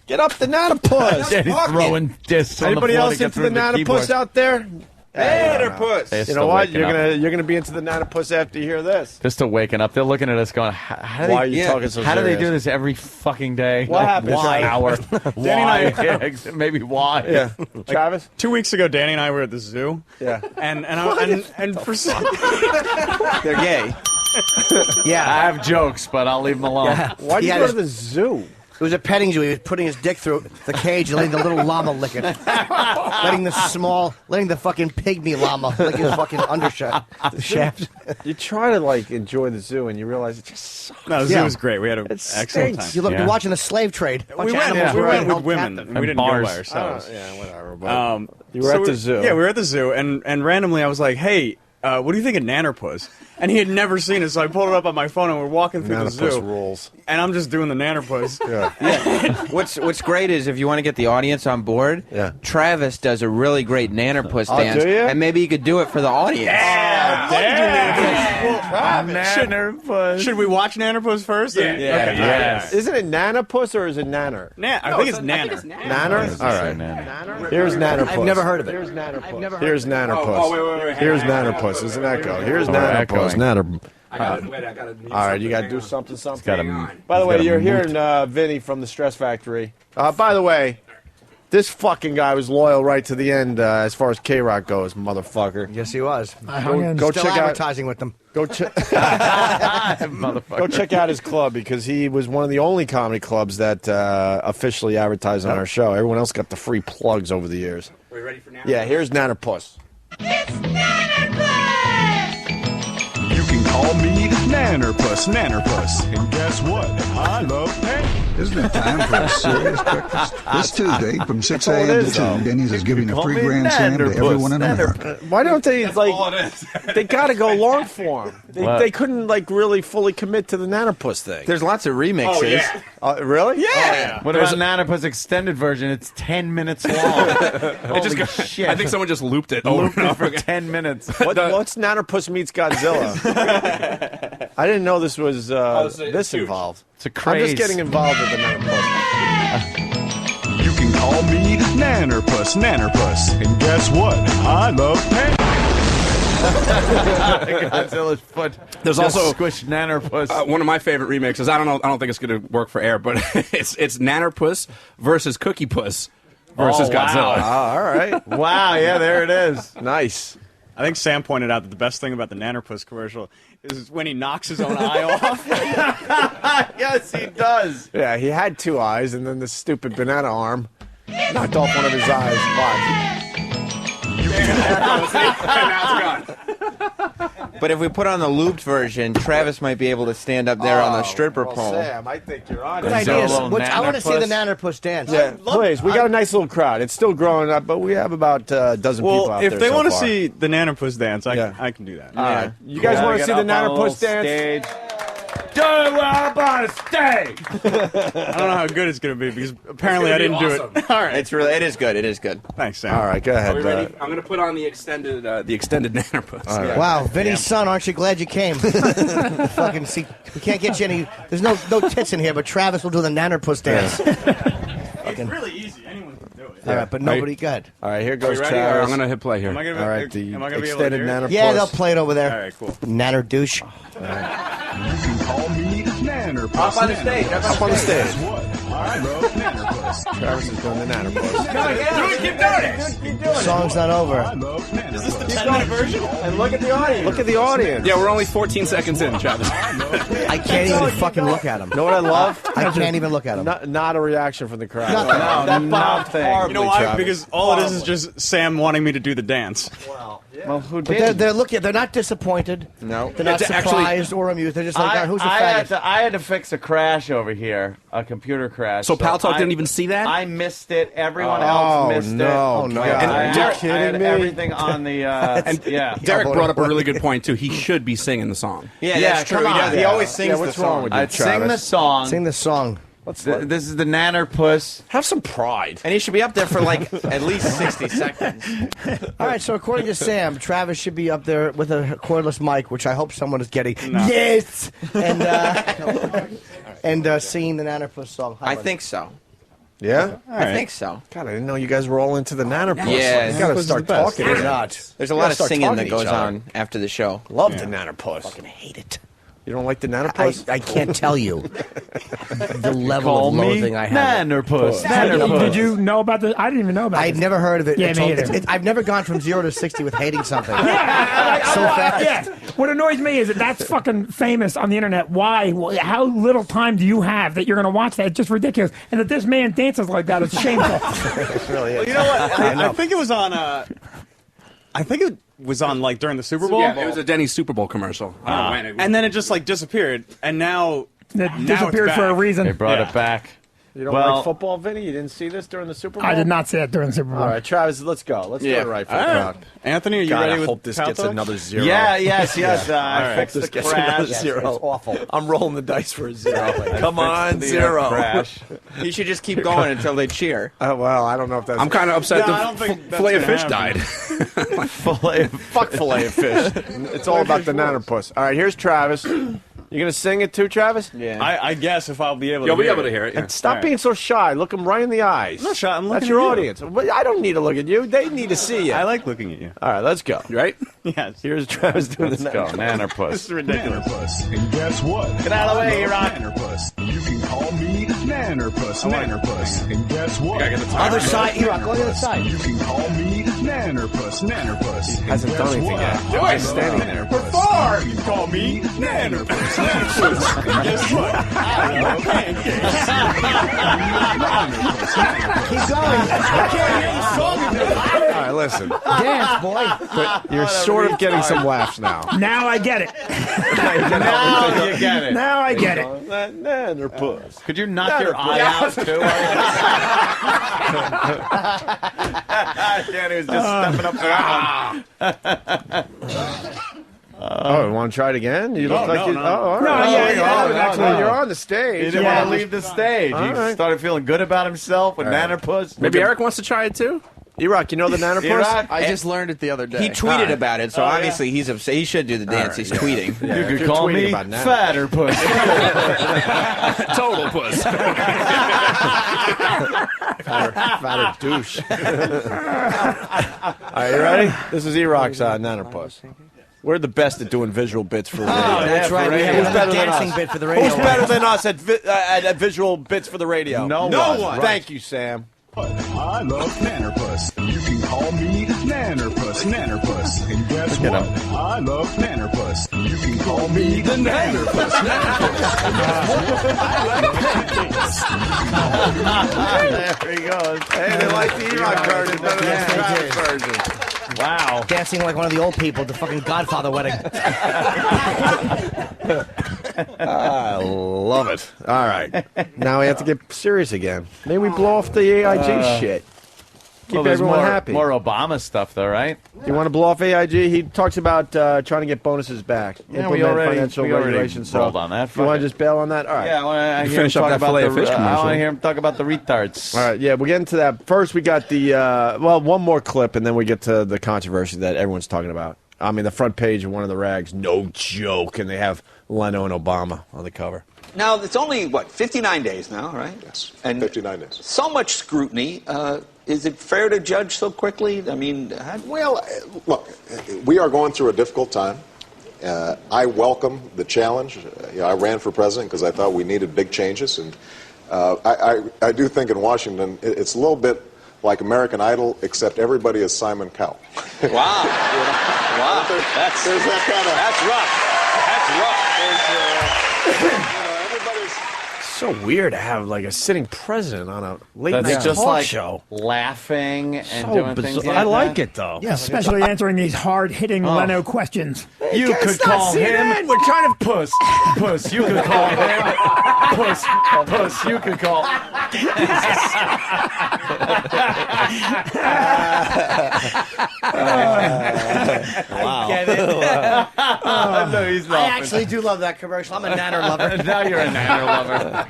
S11: Get up the Nannerpuss.
S3: Danny's throwing discs on the
S11: Anybody
S3: floor
S11: else
S3: to get
S11: into
S3: through
S11: the Nannerpuss
S3: keyboard.
S11: out there?
S15: Nannerpuss.
S3: They're
S11: You
S3: still
S11: know what?
S3: waking
S11: You're
S3: up.
S11: gonna be into the Nannerpuss after you hear this.
S3: They're still waking up. They're looking at us going, how do
S11: Why
S3: they,
S11: are you talking so
S3: how do they
S11: serious?
S3: do this every fucking day?
S11: What happened,
S3: Why?
S11: Travis?
S3: Why? Yeah, maybe why?
S11: Yeah, Travis.
S19: 2 weeks ago, Danny and I were at the zoo.
S11: Yeah,
S19: and for some
S15: They're gay.
S9: Yeah.
S3: I have jokes, but I'll leave them alone.
S9: Yeah.
S11: Why'd
S9: He
S11: you
S9: had
S11: go
S9: his-
S11: to the zoo?
S9: It was a petting zoo. He was putting his dick through the cage and letting the little llama lick it. letting the fucking pygmy llama lick his fucking undershirt. The shaft.
S11: You try to enjoy the zoo and you realize it just sucks.
S19: No, the zoo was great. We had an
S11: It
S19: excellent time.
S11: stinks.
S9: You're watching the slave trade.
S19: We went with women. We didn't
S3: bars.
S19: go by ourselves.
S11: Yeah, whatever. But you were
S19: so
S11: at the zoo.
S19: Yeah, we were at the zoo, and randomly I was like, "Hey, what do you think of Nannerpuss?" And he had never seen it, so I pulled it up on my phone, and we're walking through the
S11: Nannerpuss
S19: zoo.
S11: rules.
S19: And I'm just doing the Nannerpuss.
S11: Yeah.
S15: What's great is if you want to get the audience on board,
S11: Yeah.
S15: Travis does a really great Nannerpuss
S11: Oh,
S15: dance,
S11: do you?
S15: and maybe you could do it for the audience.
S19: Should we watch Nannerpuss first?
S11: Yeah.
S19: Okay.
S3: Yes.
S11: Isn't it Nannerpuss or is it Nanner?
S19: I think it's Nanner.
S11: Nanner? All right. Here's Nannerpuss.
S9: I've never heard of it.
S11: Here's Nannerpuss.
S9: never heard
S11: Here's Nannerpuss.
S19: wait.
S11: Here's Nannerpuss. Isn't that go? Here's Nannerpuss. All right, you got to do something. By the way, you're hearing Vinny from the Stress Factory. By the way, this fucking guy was loyal right to the end as far as K-Rock goes, motherfucker.
S9: Yes, he was.
S11: Go
S9: Still
S11: check out.
S9: advertising with them.
S11: Go check out his club because he was one of the only comedy clubs that officially advertised on our show. Everyone else got the free plugs over the years.
S16: Are we ready for now?
S11: Yeah, here's Nannerpuss.
S1: You can call me Nannerpuss, and guess what? I love pain.
S2: Isn't it time for a serious breakfast? This Tuesday from 6 a.m. to 2, Denny's is giving a free grand slam to everyone in America.
S11: Why don't they, they got to go long form. They couldn't, really fully commit to the Nannerpuss thing.
S15: There's lots of remixes.
S11: Oh, yeah. Really?
S19: Yeah.
S3: What about Nannerpuss extended version? It's 10 minutes long. Holy shit.
S16: I think someone just looped it
S3: Looped
S16: over
S3: it
S16: and
S3: for
S16: over again.
S3: 10 minutes.
S11: What's Nannerpuss meets Godzilla? I didn't know this was this involved.
S3: It's a craze.
S11: I'm just getting involved with the Nannerpuss.
S1: You can call me Nannerpuss, and guess what? I love pain.
S3: Godzilla's foot.
S16: There's
S3: just
S16: also
S3: squished Nannerpuss.
S16: One of my favorite remixes. I don't think it's going to work for air, but it's Nannerpuss versus Cookie Puss versus Godzilla.
S11: All right.
S3: Wow, yeah, there it is.
S11: Nice.
S19: I think Sam pointed out that the best thing about the Nannerpuss commercial is when he knocks his own eye off.
S3: Yes, he does.
S11: Yeah, he had 2 eyes, and then the stupid banana arm knocked off one of his eyes. Watch.
S15: But if we put on the looped version, Travis might be able to stand up there on the stripper pole.
S11: Sam, I think you're on.
S9: Good idea. I want to see the Nannerpuss dance.
S11: Yeah, please. We got a nice little crowd. It's still growing up, but we have about a dozen people out there.
S19: Well, if they
S11: want to
S19: see the Nannerpuss dance, I can do that.
S11: All right. You guys want to see the Nannerpuss dance?
S19: Do it up on a stage. I don't know how good it's going to be because apparently I didn't do it. All right.
S15: It is good. It is good.
S19: Thanks, Sam.
S11: All right, go ahead.
S16: Are we ready? I'm going to put on the extended Nannerpuss.
S11: Right.
S9: Wow, Vinny's son, aren't you glad you came? Fucking see, we can't get you any. There's no tits in here, but Travis will do the Nannerpuss dance.
S19: It's really easy. Anyone can do it.
S9: All right, but nobody good.
S11: All right, here goes
S16: ready?
S11: Travis.
S16: I'm going to hit play here.
S19: Am I going to
S11: All right, the
S19: be able to
S11: extended
S19: hear it?
S11: Nannerpuss.
S9: Yeah, they'll play it over there.
S19: All right, cool.
S9: Nanner douche.
S1: You can call me Nannerpuss.
S15: Up on the stage.
S11: Up on the stage.
S1: Guess what? I love Nannerpuss.
S11: Travis is doing the Nannerpuss.
S19: Keep doing it.
S9: The song's not over.
S1: I love Nannerpuss.
S19: Is this the 10-minute version?
S11: And look at the audience. Look at the audience.
S16: Yeah, we're only 14 seconds in, Travis.
S9: I can't even fucking look at him.
S11: You know what I love?
S9: I can't even look at him.
S11: Not a reaction from the crowd.
S9: Nothing.
S11: That bombed horribly,
S19: You know why?
S11: Travis.
S19: Because all it is just Sam wanting me to do the dance.
S11: Well, who
S9: But
S11: did?
S9: they're looking. They're not disappointed.
S8: No.
S9: They're not
S8: It's actually-
S9: surprised or amused. They're just like, who's the
S8: I
S9: faggot?
S8: had to fix a crash over here, a computer crash.
S16: So Pal Talk didn't even see that?
S8: I missed it. Everyone else missed it.
S11: Oh, no.
S8: Yeah,
S11: And
S8: I
S11: are
S8: had-
S11: you kidding
S8: I had
S11: me?
S8: everything on the. Yeah.
S16: Derek brought up a really good point, too. He should be singing the song.
S15: Yeah, that's true.
S8: come
S15: He,
S8: on.
S15: does. He always sings
S11: what's
S15: the
S11: wrong
S15: song.
S11: with you,
S8: I'd sing the
S11: Travis?
S8: song.
S9: Sing the song.
S8: This is the Nannerpuss.
S11: Have some pride.
S15: And he should be up there for like at least 60 seconds.
S9: All right, so according to Sam, Travis should be up there with a cordless mic, which I hope someone is getting.
S19: No.
S9: Yes! And singing the Nannerpuss song.
S15: I think so.
S11: Yeah?
S15: I think so.
S11: God, I didn't know you guys were all into the Nannerpuss.
S15: Yeah.
S11: You gotta
S9: Nannerpuss
S11: start
S9: is the best.
S11: talking.
S9: We're not.
S15: There's a lot of
S11: start
S15: singing
S11: talking
S15: that
S11: to
S15: goes
S11: each other.
S15: on after the show.
S11: Love the Nannerpuss.
S9: Fucking hate it.
S11: You don't like the Nannerpuss?
S9: I can't tell you the level
S8: Call
S9: of
S8: me
S9: loathing I have.
S8: Nannerpuss.
S20: Did you know about this? I didn't even know about
S9: I'd
S20: this.
S9: never heard of it.
S20: Yeah, me
S9: until-
S20: either.
S9: I've never gone from 0 to 60 with hating something. So
S20: Yeah.
S9: fast.
S20: What annoys me is that that's fucking famous on the internet. Why? How little time do you have that you're going to watch that? It's just ridiculous. And that this man dances like that is shameful.
S9: It really is.
S19: Well, you know what? I think it was on. I think it was on like during the Super Bowl.
S16: Yeah, it was a Denny's Super Bowl commercial. I don't know when it was.
S19: And then it just like disappeared, and now
S20: It disappeared
S19: it's
S20: for a
S19: back.
S20: reason.
S8: They brought it back.
S11: You don't
S8: Well-
S11: like football, Vinny? You didn't see this during the Super Bowl?
S20: I did not see it during the Super Bowl.
S11: All right, Travis, let's go. Let's do it right for the crowd.
S19: Anthony, are you
S11: God,
S19: ready
S11: I
S19: with
S11: hope this
S19: Pal
S11: gets
S19: Talk?
S11: another 0.
S8: Yeah, yes. I
S11: I hope
S8: fixed
S11: this
S8: the
S11: gets another
S8: crash.
S11: 0.
S9: It's awful.
S11: I'm rolling the dice for a 0. Come on,
S8: The,
S11: 0.
S8: crash.
S15: You should just keep going until they cheer.
S11: Well, I don't know if that's...
S16: I'm kind of upset
S19: No, I don't think
S16: the
S19: that's
S16: fillet of
S19: gonna
S16: fish
S19: happen.
S16: died.
S11: Fuck fillet of fish. It's all about the Nannerpuss. All right, here's Travis. You going to sing it too, Travis?
S15: Yeah.
S19: I guess if I'll be able to.
S16: You'll be
S19: hear
S16: able to hear it. Yeah.
S11: And stop
S19: All right.
S11: being so shy. Look him right in the eyes.
S19: I'm not shy. I'm
S11: That's
S19: looking
S11: your
S19: at you.
S11: audience. But I don't need to look at you. They need to see you.
S19: I like looking at you.
S11: All right, let's go.
S16: You right?
S19: Yes.
S11: Here's Travis doing
S8: Let's
S11: the
S8: go,
S11: Nannerpuss.
S19: This is ridiculous.
S1: Nannerpuss. And guess what?
S8: Get out of the way, you're on.
S1: Nannerpuss. You can call me Nannerpuss. Nannerpuss. And guess what?
S16: Gotta get the timer.
S9: Other side. Here, go on the other side.
S1: You can call me Nannerpuss. Nannerpuss. And
S11: Hasn't done
S1: guess
S11: anything
S1: what?
S11: yet.
S1: Do it.
S11: Standing there.
S1: Perform. You can call me Nannerpuss. Nannerpuss. And guess what? I love pancakes.
S9: Keep going.
S1: I can't hear the song enough.
S11: All right, listen.
S9: Dance, boy.
S11: But you're sort of getting some laughs now.
S20: Now I get it.
S8: Now you get it.
S20: Now I get it.
S11: Nannerpuss.
S8: Could you knock your eye out, too? Danny was just stepping up there.
S11: Oh, you want to try it again? You look like you.
S19: no.
S11: Oh, all
S20: No,
S11: right.
S20: yeah,
S11: Well, you're on the stage.
S8: He didn't want to leave the stage.
S11: All
S8: He
S11: right.
S8: started feeling good about himself with Nannerpuss.
S16: Maybe Eric wants to try it too?
S11: E-Rock, you know the Nannerpuss?
S8: E-Rock?
S14: I just learned it the other day.
S15: He tweeted about it, so obviously he's upset. He should do the dance.
S11: right,
S15: He's
S11: yeah.
S15: tweeting.
S11: Yeah,
S8: You
S11: if
S8: could
S11: you're
S8: call
S11: tweeting
S8: me
S11: about Nannerpuss.
S8: Fatterpuss.
S16: Total puss.
S11: Fatter douche. All right, you ready? This is E-Rock's Nannerpuss. We're the best at doing visual bits for radio.
S9: That's right. We have
S11: Who's
S9: a
S11: better than
S9: dancing
S11: us?
S9: bit for the radio.
S11: Who's better than us at visual bits for the radio?
S8: No one.
S11: Thank you, Sam.
S1: I love Nannerpuss. You can call me Nannerpuss. Nannerpuss. And guess what? I love Nannerpuss. You can call me the Nannerpuss.
S11: There he goes. Hey, they like the E-Rock version better than the Travis version.
S8: Wow.
S9: Dancing like one of the old people at the fucking Godfather wedding.
S11: I love it. All right. Now we have to get serious again. Maybe we blow off the AIG shit. Keep
S8: there's
S11: everyone
S8: more,
S11: happy.
S8: More Obama stuff, though, right?
S11: You want to blow off AIG? He talks about trying to get bonuses back.
S8: Yeah,
S11: Implement financial
S8: we already
S11: regulations.
S8: rolled
S11: So
S8: on that.
S11: you want to just bail on that? All right.
S8: Yeah, I want to
S11: finish up that fillet of fish commercial.
S8: I want to hear him talk about the retards.
S11: All right, yeah, we'll get into that. First, we got the, one more clip, and then we get to the controversy that everyone's talking about. I mean, the front page of one of the rags, no joke, and they have Leno and Obama on the cover.
S21: Now, it's only, 59 days now, right?
S22: Yes,
S21: and
S22: 59 days.
S21: So much scrutiny. Is it fair to judge so quickly? I mean,
S22: well, look, we are going through a difficult time. I welcome the challenge. I ran for president because I thought we needed big changes, and I do think in Washington it's a little bit like American Idol, except everybody is Simon Cowell.
S21: Wow. Wow. That's that kind of. That's rough. That's rough.
S11: So weird to have like a sitting president on a late night
S8: just
S11: talk
S8: like
S11: show.
S8: Laughing and
S11: So
S8: doing
S11: bizarre.
S8: things like
S11: I like
S8: that.
S11: it, though.
S20: Yeah, especially answering these hard-hitting Leno questions.
S8: You could call him. We're trying to puss. You could call him. Puss. You could call.
S9: I get it.
S8: No, he's
S9: I
S8: laughing.
S9: actually do love that commercial. I'm a nanner lover.
S8: Now you're a nanner lover.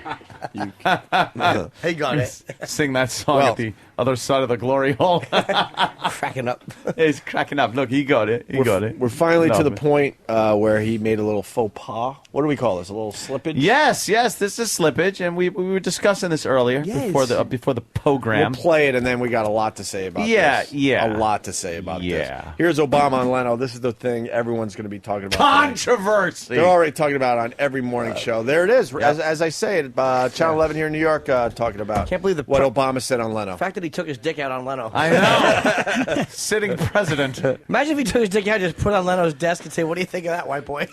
S9: He got it.
S8: Sing that song at the other side of the glory hole.
S9: Cracking up.
S8: He's cracking up. Look, he got it. He got it.
S11: We're finally to
S8: Love
S11: the
S8: it.
S11: point where he made a little faux pas. What do we call this? A little slippage?
S8: Yes, this is slippage, and we were discussing this earlier before the program.
S11: We'll play it, and then we got a lot to say about this.
S8: Yeah.
S11: A lot to say about this.
S8: Yeah.
S11: Here's Obama and Leno. This is the thing everyone's going to be talking about.
S8: Controversy.
S11: They're already talking about it on every morning show. There it is. As I say it, Channel 11 here in New York talking about
S9: Can't believe
S11: what Obama said on Leno.
S9: The fact that he took his dick out on Leno.
S8: I know. Sitting president.
S9: Imagine if he took his dick out, just put it on Leno's desk and say, "What do you think of that, white boy?"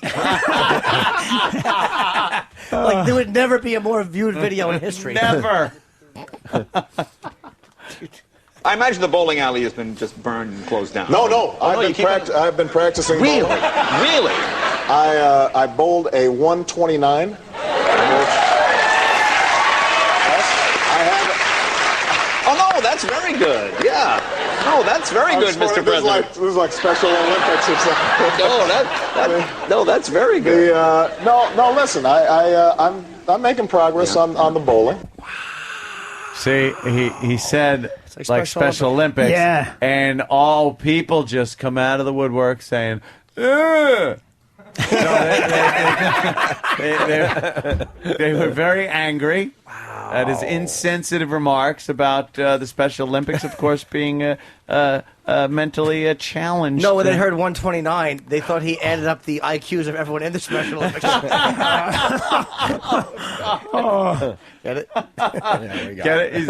S9: Like there would never be a more viewed video in history.
S8: Never.
S21: I imagine the bowling alley has been just burned and closed down.
S22: No. I've been practicing.
S21: Really?
S22: bowling.
S21: Really?
S22: I bowled a 129.
S21: Oh, no, that's very good. Yeah. No, that's very good, Mr. President.
S22: This is like Special Olympics or something.
S21: No, that's very good.
S22: No. Listen, I'm making progress on the bowling.
S8: See, he said like Special Olympics.
S20: Yeah.
S8: And all people just come out of the woodwork saying, ugh. They were very angry at his insensitive remarks about the Special Olympics, of course, being mentally challenged.
S9: No, when they heard 129, they thought he added up the IQs of everyone in the Special Olympics. Get it?
S11: Yeah, we got
S8: Get it? He's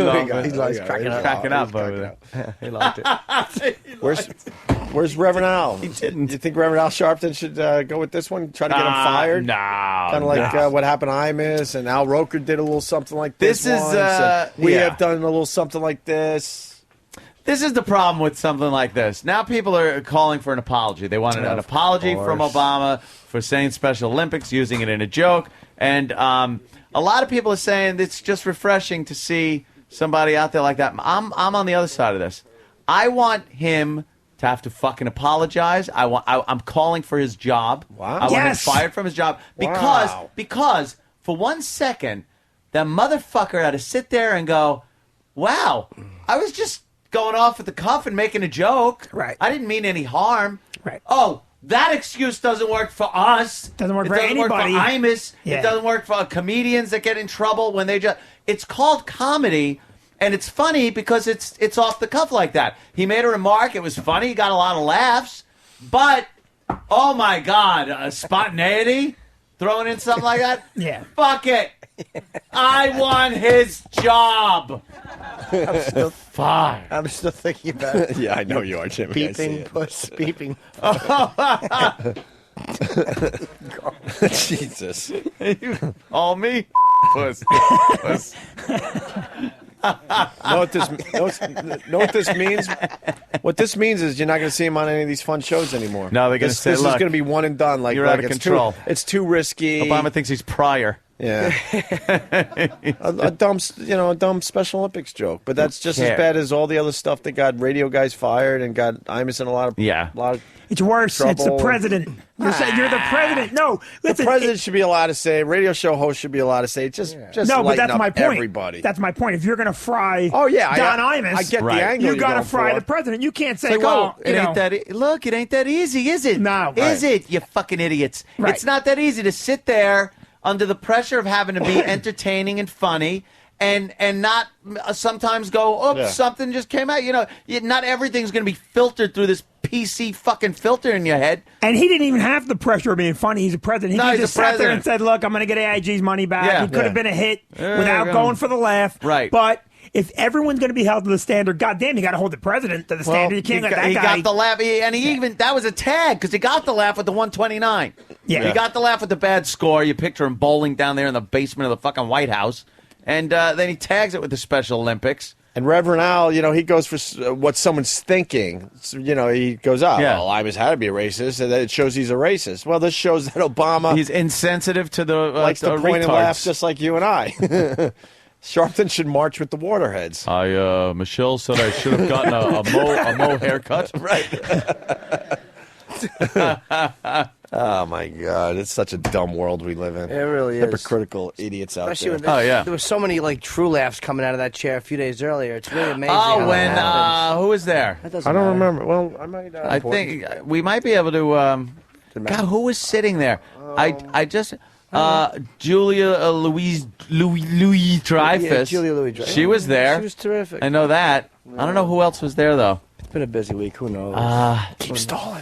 S9: cracking up
S8: over there. He liked it.
S11: Where's Reverend Al?
S8: He didn't.
S11: Do you think Reverend Al Sharpton should go with this one? Try to get him fired?
S8: No.
S11: Kind of like what happened to Imus, and Al Roker did a little something like this.
S8: This is,
S11: once, and we
S8: yeah.
S11: have done a little something like this.
S8: This is the problem with something like this. Now people are calling for an apology. They want an apology from Obama for saying Special Olympics, using it in a joke. And a lot of people are saying it's just refreshing to see somebody out there like that. I'm on the other side of this. I want him to have to fucking apologize. I'm calling for his job.
S11: Wow.
S8: I want him fired from his job because for 1 second, that motherfucker had to sit there and go, "Wow, I was just going off at the cuff and making a joke.
S20: Right.
S8: I didn't mean any harm.
S20: Right.
S8: Oh, that excuse doesn't work for us.
S20: Doesn't work
S8: it
S20: for
S8: doesn't
S20: anybody.
S8: work for Imus.
S20: Yeah.
S8: It doesn't work for comedians that get in trouble when they just. It's called comedy, and it's funny because it's off the cuff like that. He made a remark. It was funny. He got a lot of laughs, but oh my God, spontaneity, throwing in something like that.
S20: Yeah.
S8: Fuck it. I want his job.
S9: I'm still
S8: fine.
S9: I'm still thinking about it.
S11: Yeah, I know you are, Jimmy. I see
S9: Beeping,
S11: it.
S9: puss, beeping.
S11: Jesus.
S8: All me? Puss. Puss.
S11: Know what this means? What this means is you're not going to see him on any of these fun shows anymore.
S8: No, they're going to say,
S11: this
S8: look,
S11: is going to be one and done. Like,
S8: you're out of control.
S11: It's too risky.
S8: Obama thinks he's Pryor.
S11: Yeah, a dumb Special Olympics joke, but that's just as bad as all the other stuff that got radio guys fired and got Imus in a lot of
S20: It's worse.
S11: trouble.
S20: It's the president. You're saying you're the president. No, listen.
S11: The president should be allowed to say. Radio show host should be allowed to say. Just
S20: no, but that's
S11: up
S20: my point.
S11: Everybody.
S20: That's my point. If you're going to fry
S11: Don
S20: Imus,
S11: I get the angle
S20: you
S11: you're
S20: got to
S11: going
S20: fry
S11: for.
S20: the president. You can't say,
S3: It's like,
S20: well,
S3: it ain't that. Look, it ain't that easy, is it?
S20: No,
S3: is it? You fucking idiots!
S20: Right.
S3: It's not that easy to sit there under the pressure of having to be entertaining and funny, and not sometimes go, oops, something just came out. You know, not everything's going to be filtered through this PC fucking filter in your head.
S20: And he didn't even have the pressure of being funny. He's a president. He just sat there and said, look, I'm going to get AIG's money back.
S3: Yeah.
S20: It could have been a hit without going for the laugh.
S3: Right.
S20: But if everyone's going to be held to the standard, goddamn, you got to hold the president to the standard. You can't let that
S3: he
S20: guy.
S3: got the laugh, and he even that was a tag because he got the laugh with the 129.
S20: Yeah.
S3: He got the laugh with the bad score. You picture him bowling down there in the basement of the fucking White House, and then he tags it with the Special Olympics.
S11: And Reverend Al, he goes for what someone's thinking. So, he goes, well, Imus had to be a racist, and it shows he's a racist. Well, this shows that Obama...
S8: He's insensitive to the
S11: likes to point
S8: retards.
S11: and laugh just like you and I. Sharpton should march with the waterheads.
S8: Michelle said I should have gotten a Mo haircut.
S11: Right. Oh, my God. It's such a dumb world we live in.
S9: It really is.
S11: Hypocritical idiots out
S9: Especially
S11: there.
S9: when there were so many true laughs coming out of that chair a few days earlier. It's really amazing.
S3: Oh,
S9: how
S3: when
S9: that happens.
S3: who was there?
S9: That doesn't
S11: I don't
S9: matter.
S11: remember. Well, I might.
S3: I think we might be able to. God, who was sitting there? I just. Julia Louis Dreyfus.
S9: Yeah, Julia Louis-Dreyfus.
S3: She was there.
S9: She was terrific.
S3: I know that. I don't know who else was there though.
S9: It's been a busy week. Who knows?
S11: Keep stalling.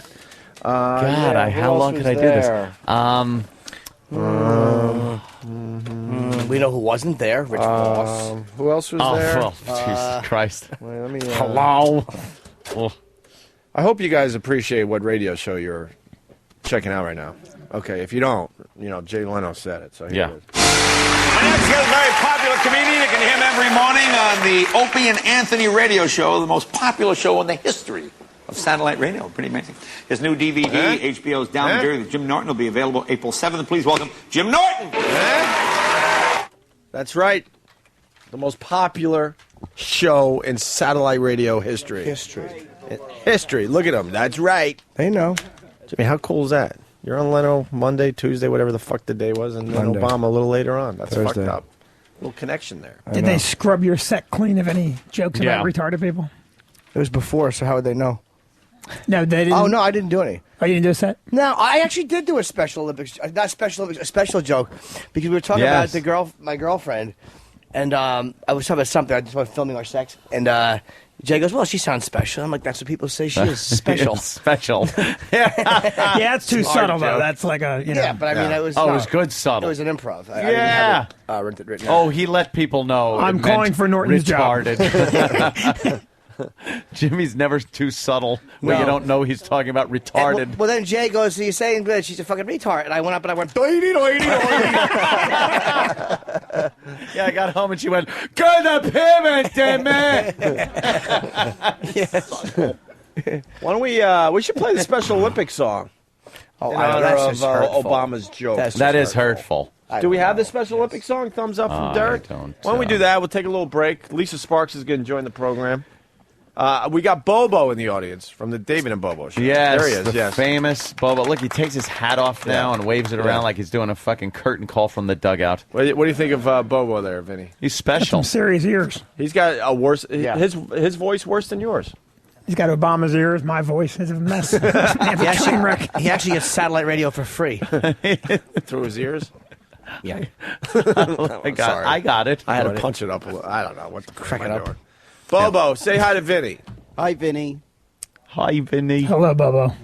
S3: God, how long could I do this?
S9: We know who wasn't there. Rich Voss.
S11: Who else was there?
S8: Oh, well, Jesus Christ.
S11: Wait, let me,
S8: Hello.
S11: I hope you guys appreciate what radio show you're checking out right now. Okay, if you don't, Jay Leno said it. So here it is.
S21: My next guest is a very popular comedian. You can hear him every morning on the Opie and Anthony radio show, the most popular show in the history of satellite radio. Pretty amazing. His new DVD, HBO's Down the Journey with Jim Norton, will be available April 7th. Please welcome Jim Norton.
S11: That's right. The most popular show in satellite radio history. History. Look at them. That's right.
S9: They know.
S11: Jimmy, how cool is that? You're on Leno Monday, Tuesday, whatever the fuck the day was, and then
S9: Monday.
S11: Obama a little later on. That's
S9: Thursday.
S11: fucked up. Little connection there.
S20: Did they scrub your set clean of any jokes about retarded people?
S9: It was before, so how would they know?
S20: No, they didn't.
S9: Oh, no, I didn't do any.
S20: Oh, you didn't do a set?
S9: No, I actually did do a Special Olympics, not Special Olympics, a special joke, because we were talking about my girlfriend, and I was talking about something. I just was filming our sex, and Jay goes, "Well, she sounds special." I'm like, "That's what people say. She is special."
S8: Special.
S20: Yeah, it's too subtle though.
S8: joke.
S20: That's like a
S9: Yeah, but I mean, it was.
S8: Oh, it was good subtle.
S9: It was an improv. I
S8: Yeah.
S9: didn't have it, written down.
S8: Oh, he let people know.
S20: I'm
S8: it
S20: calling
S8: meant
S20: for Norton's job.
S8: retarded. Jimmy's never too subtle where you
S9: No.
S8: don't know he's talking about retarded.
S9: Well, then Jay goes, "So you're saying that she's a fucking retard?" And I went up and I went, "Doity, doity, doity."
S8: Yeah, I got home and she went, "Good appearance, man."
S11: Yes. Why don't we should play the Special Olympics song.
S9: Oh,
S11: in
S9: I know,
S11: honor
S9: that's
S11: of
S9: just hurtful.
S11: Obama's joke.
S8: That is hurtful.
S11: Do we have the Special Olympics song? Thumbs up from Dirk. Why don't we do that? We'll take a little break. Lisa Sparks is going to join the program. We got Bobo in the audience from the David and Bobo show.
S8: Yes,
S11: there he is.
S8: the
S11: Yes,
S8: famous Bobo. Look, he takes his hat off now and waves it around like he's doing a fucking curtain call from the dugout.
S11: What do you think of Bobo there, Vinny?
S8: He's special.
S20: Some serious ears.
S11: He's got a worse. His voice worse than yours.
S20: He's got Obama's ears. My voice is a mess. He
S9: He actually gets satellite radio for free
S11: through his ears.
S9: Yeah,
S8: I got it.
S11: I had to punch it up a little. I don't know what the
S9: Crack
S11: fuck
S9: it
S11: am I
S9: up.
S11: doing. Bobo, say hi to Vinny.
S14: Hi, Vinny.
S8: Hi, Vinny.
S20: Hello, Bobo.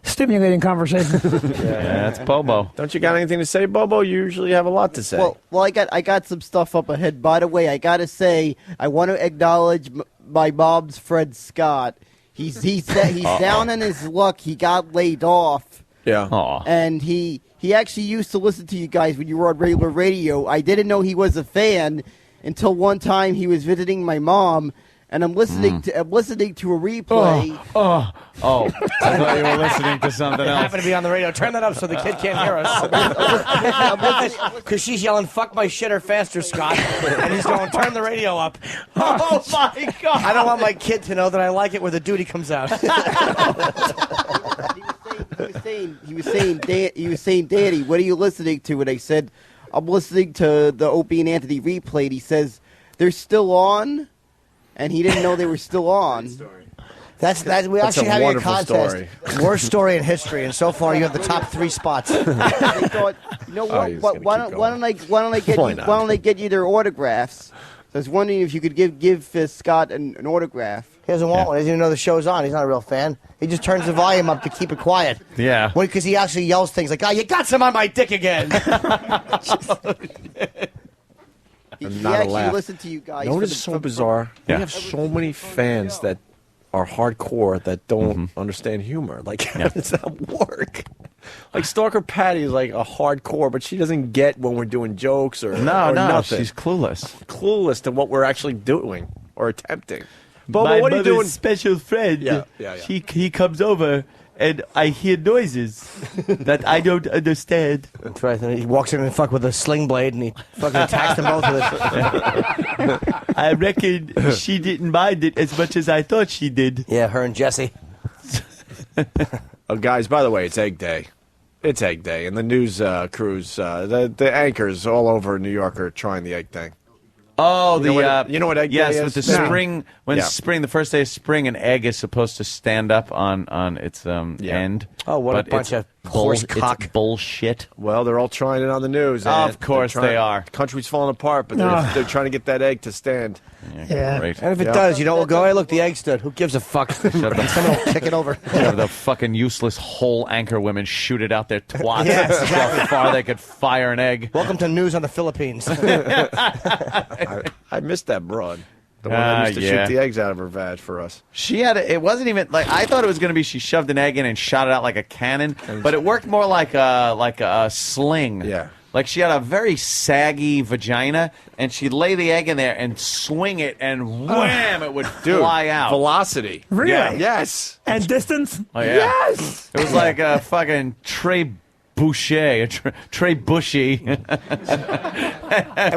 S20: Stimulating conversation.
S8: Yeah, that's Bobo.
S11: Don't you got anything to say, Bobo? You usually have a lot to say.
S14: Well, I got some stuff up ahead. By the way, I gotta say, I want to acknowledge my mom's friend Scott. He's down on his luck. He got laid off.
S11: Yeah.
S8: Aw.
S14: And he actually used to listen to you guys when you were on regular radio. I didn't know he was a fan until one time he was visiting my mom, and I'm listening to a replay.
S8: I thought you were listening to something
S9: It
S8: else.
S9: happened to be on the radio. Turn that up so the kid can't hear us. Because she's yelling, "Fuck my shitter faster, Scott," and he's going, "Turn the radio up."
S8: Oh my God!
S9: I don't want my kid to know that I like it where the duty comes out.
S14: He was saying, Daddy, what are you listening to? And I said, I'm listening to the Opie and Anthony replay. And he says, they're still on, and he didn't know they were still on.
S9: That's we
S11: That's
S9: actually
S11: a
S9: having a
S11: wonderful
S9: contest. Worst story in history, and so far you have the top 3 spots.
S14: They thought, you know what? Why don't I get you their autographs? So I was wondering if you could give Scott an autograph.
S9: He doesn't want one. He doesn't even know the show's on. He's not a real fan. He just turns the volume up to keep it quiet.
S8: Yeah.
S9: Because he actually yells things like, "Oh, you got some on my dick again."
S14: He
S11: Not
S14: actually
S11: allowed.
S14: listened to you guys.
S11: You know what is so bizarre?
S8: Yeah.
S11: We have so many fans that are hardcore that don't understand humor. Like, how does that work? Like, Stalker Patty is like a hardcore, but she doesn't get when we're doing jokes or nothing.
S8: She's clueless.
S11: Clueless to what we're actually doing or attempting. Bobo, what are you doing?
S3: Special friend.
S11: Yeah.
S3: He comes over and I hear noises that I don't understand.
S9: That's right. And he walks in and fuck with a sling blade, and he fucking attacks them both with it.
S3: I reckon she didn't mind it as much as I thought she did.
S9: Yeah, her and Jesse.
S11: Oh, guys, by the way, it's Egg Day. It's Egg Day, and the news crews, the anchors all over New York are trying the egg thing.
S8: Oh,
S11: you know what egg day
S8: yes,
S11: is?
S8: with the spring. When spring, the first day of spring, an egg is supposed to stand up on its end.
S9: Oh, what
S8: but
S9: a bunch
S8: it's
S9: of horse
S8: it's
S9: cock.
S8: bullshit.
S11: Well, they're all trying it on the news.
S8: Of course they are.
S11: The country's falling apart, but they're trying to get that egg to stand.
S14: Yeah.
S8: Great.
S9: And if it does, you know, we'll go, "Hey, look, the egg stood. Who gives a fuck?" Someone will kick it over.
S8: The fucking useless whole anchor women shoot it out their twats.
S9: Yes,
S8: That's
S9: exactly.
S8: how far they could fire an egg.
S9: Welcome to news on the Philippines.
S11: I missed that broad. The one that used to shoot the eggs out of her vag for us.
S8: She had it wasn't even like I thought it was going to be. She shoved an egg in and shot it out like a cannon, but it worked more like a sling.
S11: Yeah.
S8: Like she had a very saggy vagina, and she'd lay the egg in there and swing it, and wham, it would fly out.
S11: Velocity.
S20: Really?
S8: Yeah.
S11: Yes.
S20: And distance?
S8: Oh, yeah.
S20: Yes!
S8: It was like a fucking Trey Boucher, Trey Bushy.
S9: And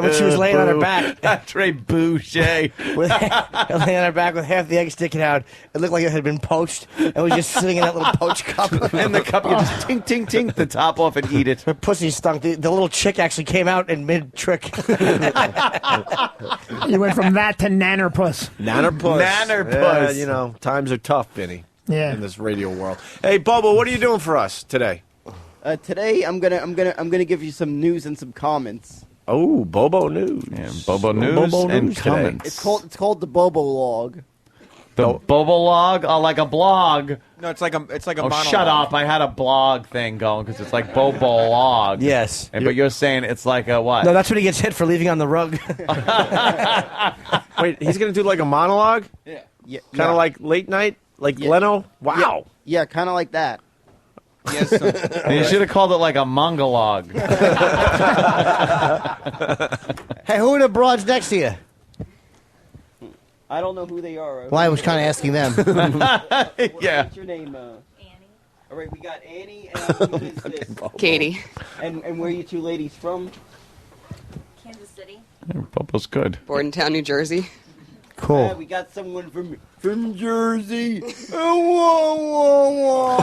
S9: when she was laying on her back,
S8: Trey Boucher.
S9: laying on her back with half the egg sticking out, it looked like it had been poached, and was just sitting in that little poached cup.
S8: And the cup, you just tink, tink, tink the top off and eat it.
S9: Her pussy stunk. The little chick actually came out in mid-trick.
S20: You went from that to Nannerpuss.
S11: Nannerpuss.
S8: Nannerpuss.
S11: You know, times are tough, Vinny.
S20: Yeah.
S11: In this radio world. Hey, Bobo, what are you doing for us today?
S14: Today, I'm gonna give you some news and some comments.
S11: Oh, Bobo news.
S8: Yeah, Bobo news and comments.
S14: It's called the Bobo log.
S8: The Bobo log, like a blog.
S4: No, it's like a
S8: Oh,
S4: monologue.
S8: shut up! I had a blog thing going because it's like Bobo log.
S9: Yes.
S8: But you're saying it's like a what?
S9: No, that's when he gets hit for leaving on the rug.
S11: Wait, he's going to do like a monologue?
S14: Yeah.
S11: Kind of like late night? Like Leno? Wow.
S14: Yeah, kind of like that.
S4: Yes.
S8: You should have called it like a monologue.
S9: Hey, who are the broads next to you?
S14: I don't know who they are.
S9: Well, I was kind of asking them.
S8: Yeah.
S14: What's your name? Annie. All right, we got Annie and who is this?
S5: Katie.
S14: And where are you two ladies from?
S5: Kansas City.
S8: Bobo's good.
S5: Bordentown, New Jersey.
S9: Cool.
S14: We got someone from Jersey. Whoa.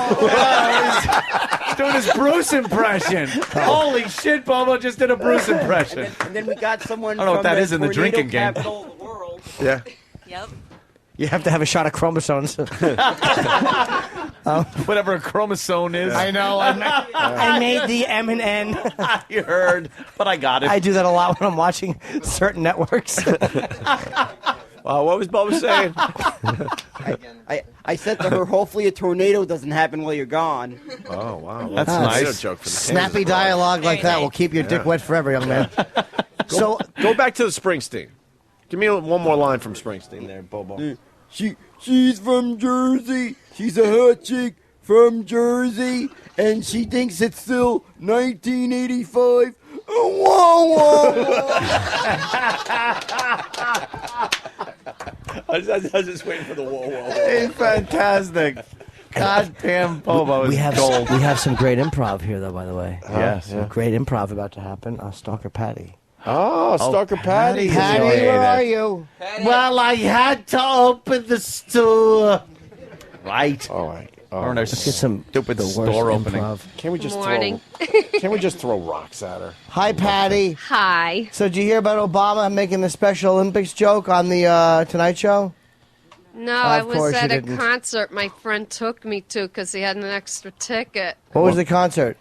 S8: He's doing his Bruce impression. Holy shit, Bobo just did a Bruce impression.
S14: And then we got someone
S8: I don't know what
S14: from
S8: that is in the
S14: tornado
S8: drinking game.
S14: capital of the world.
S11: Yeah.
S5: Yep.
S9: You have to have a shot of chromosomes.
S8: Whatever a chromosome is.
S9: I know. I made the M and N.
S8: You heard, but I got it.
S9: I do that a lot when I'm watching certain networks.
S11: What was Bobo saying?
S14: I said to her, hopefully a tornado doesn't happen while you're gone.
S11: Oh, wow.
S8: That's
S11: That's
S8: nice.
S11: a joke for the
S9: Snappy dialogue like that will keep your dick wet forever, young man.
S11: So go back to the Springsteen. Give me one more line from Springsteen there, Bobo.
S14: She's from Jersey. She's a hot chick from Jersey, and she thinks it's still 1985. Whoa.
S11: I was just waiting for the whoa.
S9: He's fantastic. Goddamn Bobo is gold.
S4: We have some great improv here, though, by the way.
S9: Yes.
S4: Some great improv about to happen. Stalker Patty.
S11: Oh, Stalker Patty.
S9: Patty, where are you? Well, I had to open the store.
S8: Right.
S11: All right.
S8: Let's
S4: get some
S8: stupid
S4: the worst
S8: store opening.
S4: improv.
S11: Can we just
S5: Morning.
S11: Can we just throw rocks at her?
S9: Hi, Patty.
S5: Hi.
S9: So, did you hear about Obama making the Special Olympics joke on the Tonight Show?
S5: No, I
S9: Of
S5: was
S9: course
S5: at
S9: you
S5: a
S9: didn't.
S5: concert my friend took me to because he had an extra ticket.
S9: What was the concert?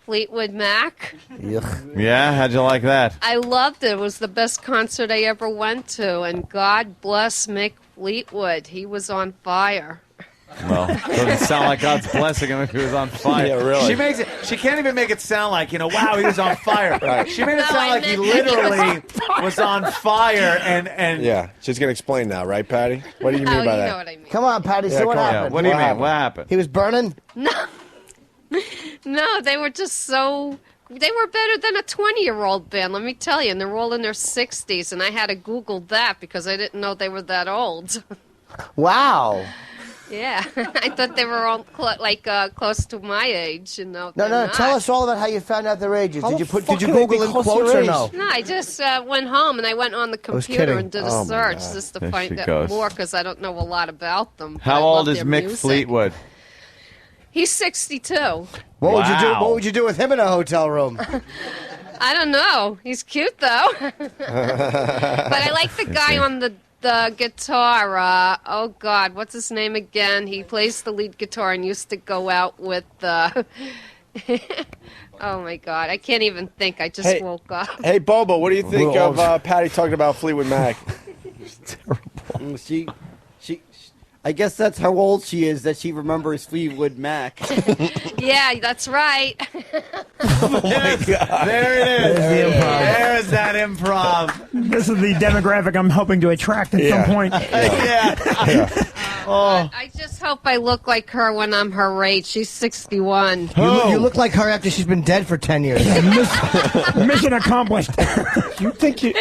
S5: Fleetwood Mac.
S8: Yeah, how'd you like that?
S5: I loved it. It was the best concert I ever went to, and God bless Mick Fleetwood. He was on fire.
S8: Well, doesn't sound like God's blessing him if he was on fire.
S11: Yeah, really.
S8: She makes it. She can't even make it sound like, wow, he was on fire.
S11: Right.
S8: She made it
S5: No,
S8: sound
S5: I
S8: like he
S5: meant that he was
S8: literally was on fire and
S11: Yeah, she's gonna explain now, right, Patty? What do you mean
S5: Oh,
S11: by
S5: you
S11: that?
S5: know what I mean.
S9: Come on, Patty.
S11: Yeah,
S9: So what
S11: come on.
S9: happened?
S8: What do you mean? What happened?
S9: He was burning?
S5: No, they were just so... They were better than a 20-year-old band, let me tell you. And they're all in their 60s, and I had to Google that because I didn't know they were that old.
S9: Wow.
S5: Yeah, I thought they were all close to my age, you know.
S9: No,
S5: they're
S9: tell
S5: not.
S9: us all about how you found out their ages.
S11: How
S9: Did
S11: the
S9: you
S11: fuck
S9: Did you
S11: can they be
S9: Google in
S11: close to
S9: quotes
S11: your
S9: or
S11: age?
S9: no?
S5: No, I just went home and I went on the
S9: was
S5: computer
S9: kidding.
S5: and did a
S11: Oh, my
S5: search
S11: God.
S5: just to
S8: There
S5: find
S8: she
S5: out
S8: goes.
S5: more because I don't know a lot about them. but I
S8: How
S5: love
S8: old is
S5: their
S8: Mick
S5: music.
S8: Fleetwood?
S5: He's 62.
S9: What would you do?
S8: Wow.
S9: What would you do with him in a hotel room?
S5: I don't know. He's cute though. But I like the guy on the guitar. Oh God, what's his name again? He plays the lead guitar and used to go out with the. Oh my God, I can't even think. I just woke up.
S11: Hey, Bobo, what do you think of Patty talking about Fleetwood Mac?
S14: She, I guess that's how old she is, that she remembers Fleetwood Mac.
S5: Yeah, that's right.
S8: Oh my God! There it is.
S20: There's the improv.
S8: There's that improv.
S20: This is the demographic I'm hoping to attract at some point.
S5: Oh. I just hope I look like her when I'm her age. She's 61.
S9: You look like her after she's been dead for 10 years.
S20: Mission accomplished.
S11: You think you?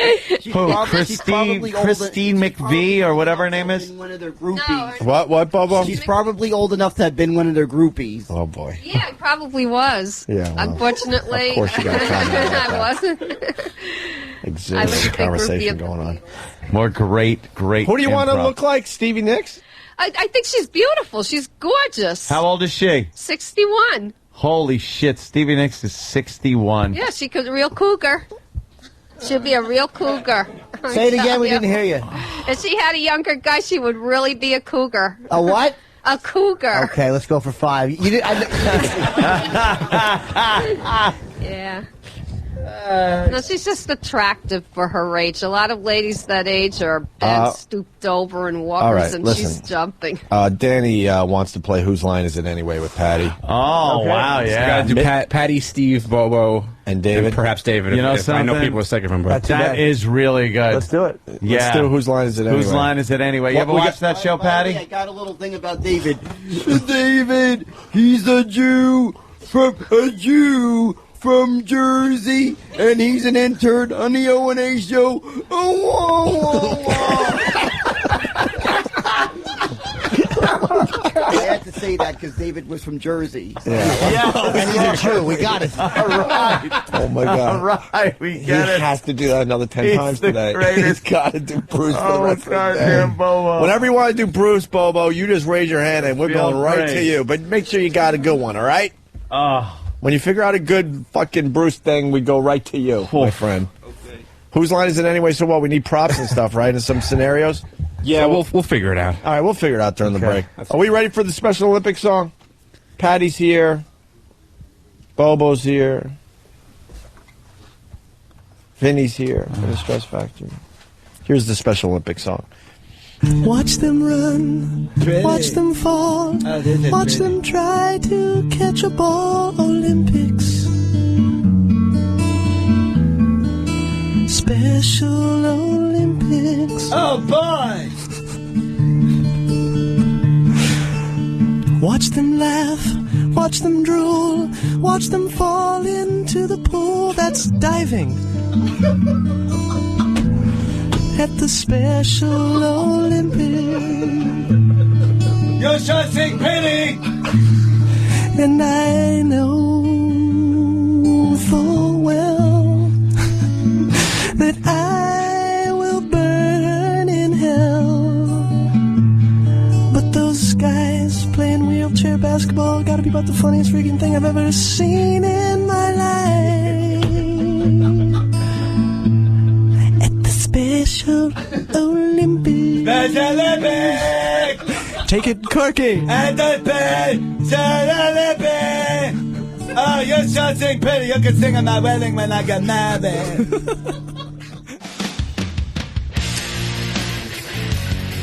S8: Christine McVie or whatever her name is.
S14: One of their groupies.
S11: What, Bobo?
S14: She's probably old enough to have been one of their groupies.
S11: Oh boy.
S5: Yeah, I probably was.
S11: Yeah, well,
S5: unfortunately,
S11: of course you gotta find out about
S5: I
S11: that.
S5: wasn't. I was a
S11: Existing
S5: big
S11: conversation
S5: groupie.
S11: going on.
S8: More great.
S11: Who do you want to
S8: improv.
S11: look like? Stevie Nicks?
S5: I think she's beautiful. She's gorgeous.
S8: How old is she?
S5: 61.
S8: Holy shit! Stevie Nicks is 61.
S5: Yeah, she could real cougar. She'll be a real cougar.
S9: Say it again. We didn't hear you.
S5: If she had a younger guy, she would really be a cougar.
S9: A what?
S5: A cougar.
S9: Okay, let's go for 5. You did,
S5: Yeah. No, she's just attractive for her age. A lot of ladies that age are bent, stooped over, and walkers,
S11: all right,
S5: and
S11: listen.
S5: she's jumping.
S11: Danny wants to play Whose Line Is It Anyway with Patty.
S8: Oh,
S16: Okay.
S8: wow,
S16: So you
S8: yeah.
S16: gotta do Patty, Steve, Bobo,
S11: and David.
S16: and perhaps David.
S8: You know
S16: if I know
S8: something?
S16: people are sick of him, but
S8: That is really good.
S9: let's do it.
S8: Yeah.
S11: Let's do Whose Line Is It Anyway?
S8: Whose line is it anyway? You ever watched that show, Patty?
S14: I got a little thing about David. David, he's a Jew from Jersey, and he's an intern on the O&A show. I had to say that because David was from Jersey.
S9: And he's a Jew. We got it.
S8: All right.
S11: Oh my God!
S8: All right, we
S11: He
S8: get it.
S11: has to do that another 10
S8: He's
S11: times
S8: the
S11: today.
S8: greatest.
S11: He's got to do Bruce for the
S8: Oh,
S11: rest of the day.
S8: goddamn Bobo.
S11: Whenever you want to do Bruce, Bobo, you just raise your hand and we're
S8: Feel
S11: going right
S8: great.
S11: to you. But make sure you got a good one, all right? When you figure out a good fucking Bruce thing, we go right to you, my friend. Okay. Whose line is it anyway? So what? We need props and stuff, right? And some scenarios?
S16: yeah, we'll figure it out.
S11: All right, we'll figure it out during the break. Are we ready for the Special Olympics song? Patty's here. Bobo's here. Vinny's here for the Stress Factory. Here's the Special Olympics song.
S13: Watch them run, watch them fall, watch them try to catch a ball. Olympics, Special Olympics.
S3: Oh boy!
S13: Watch them laugh, watch them drool, watch them fall into the pool. That's diving. at the Special Olympics.
S3: You should sing pity.
S13: And I know full well that I will burn in hell. But those guys playing wheelchair basketball gotta be about the funniest freaking thing I've ever seen in my life. At the Special Olympics.
S3: Special Olympics.
S13: Take it, Corky.
S3: And the Olympics. Oh, you should sing pity. You can sing at my wedding when I get married.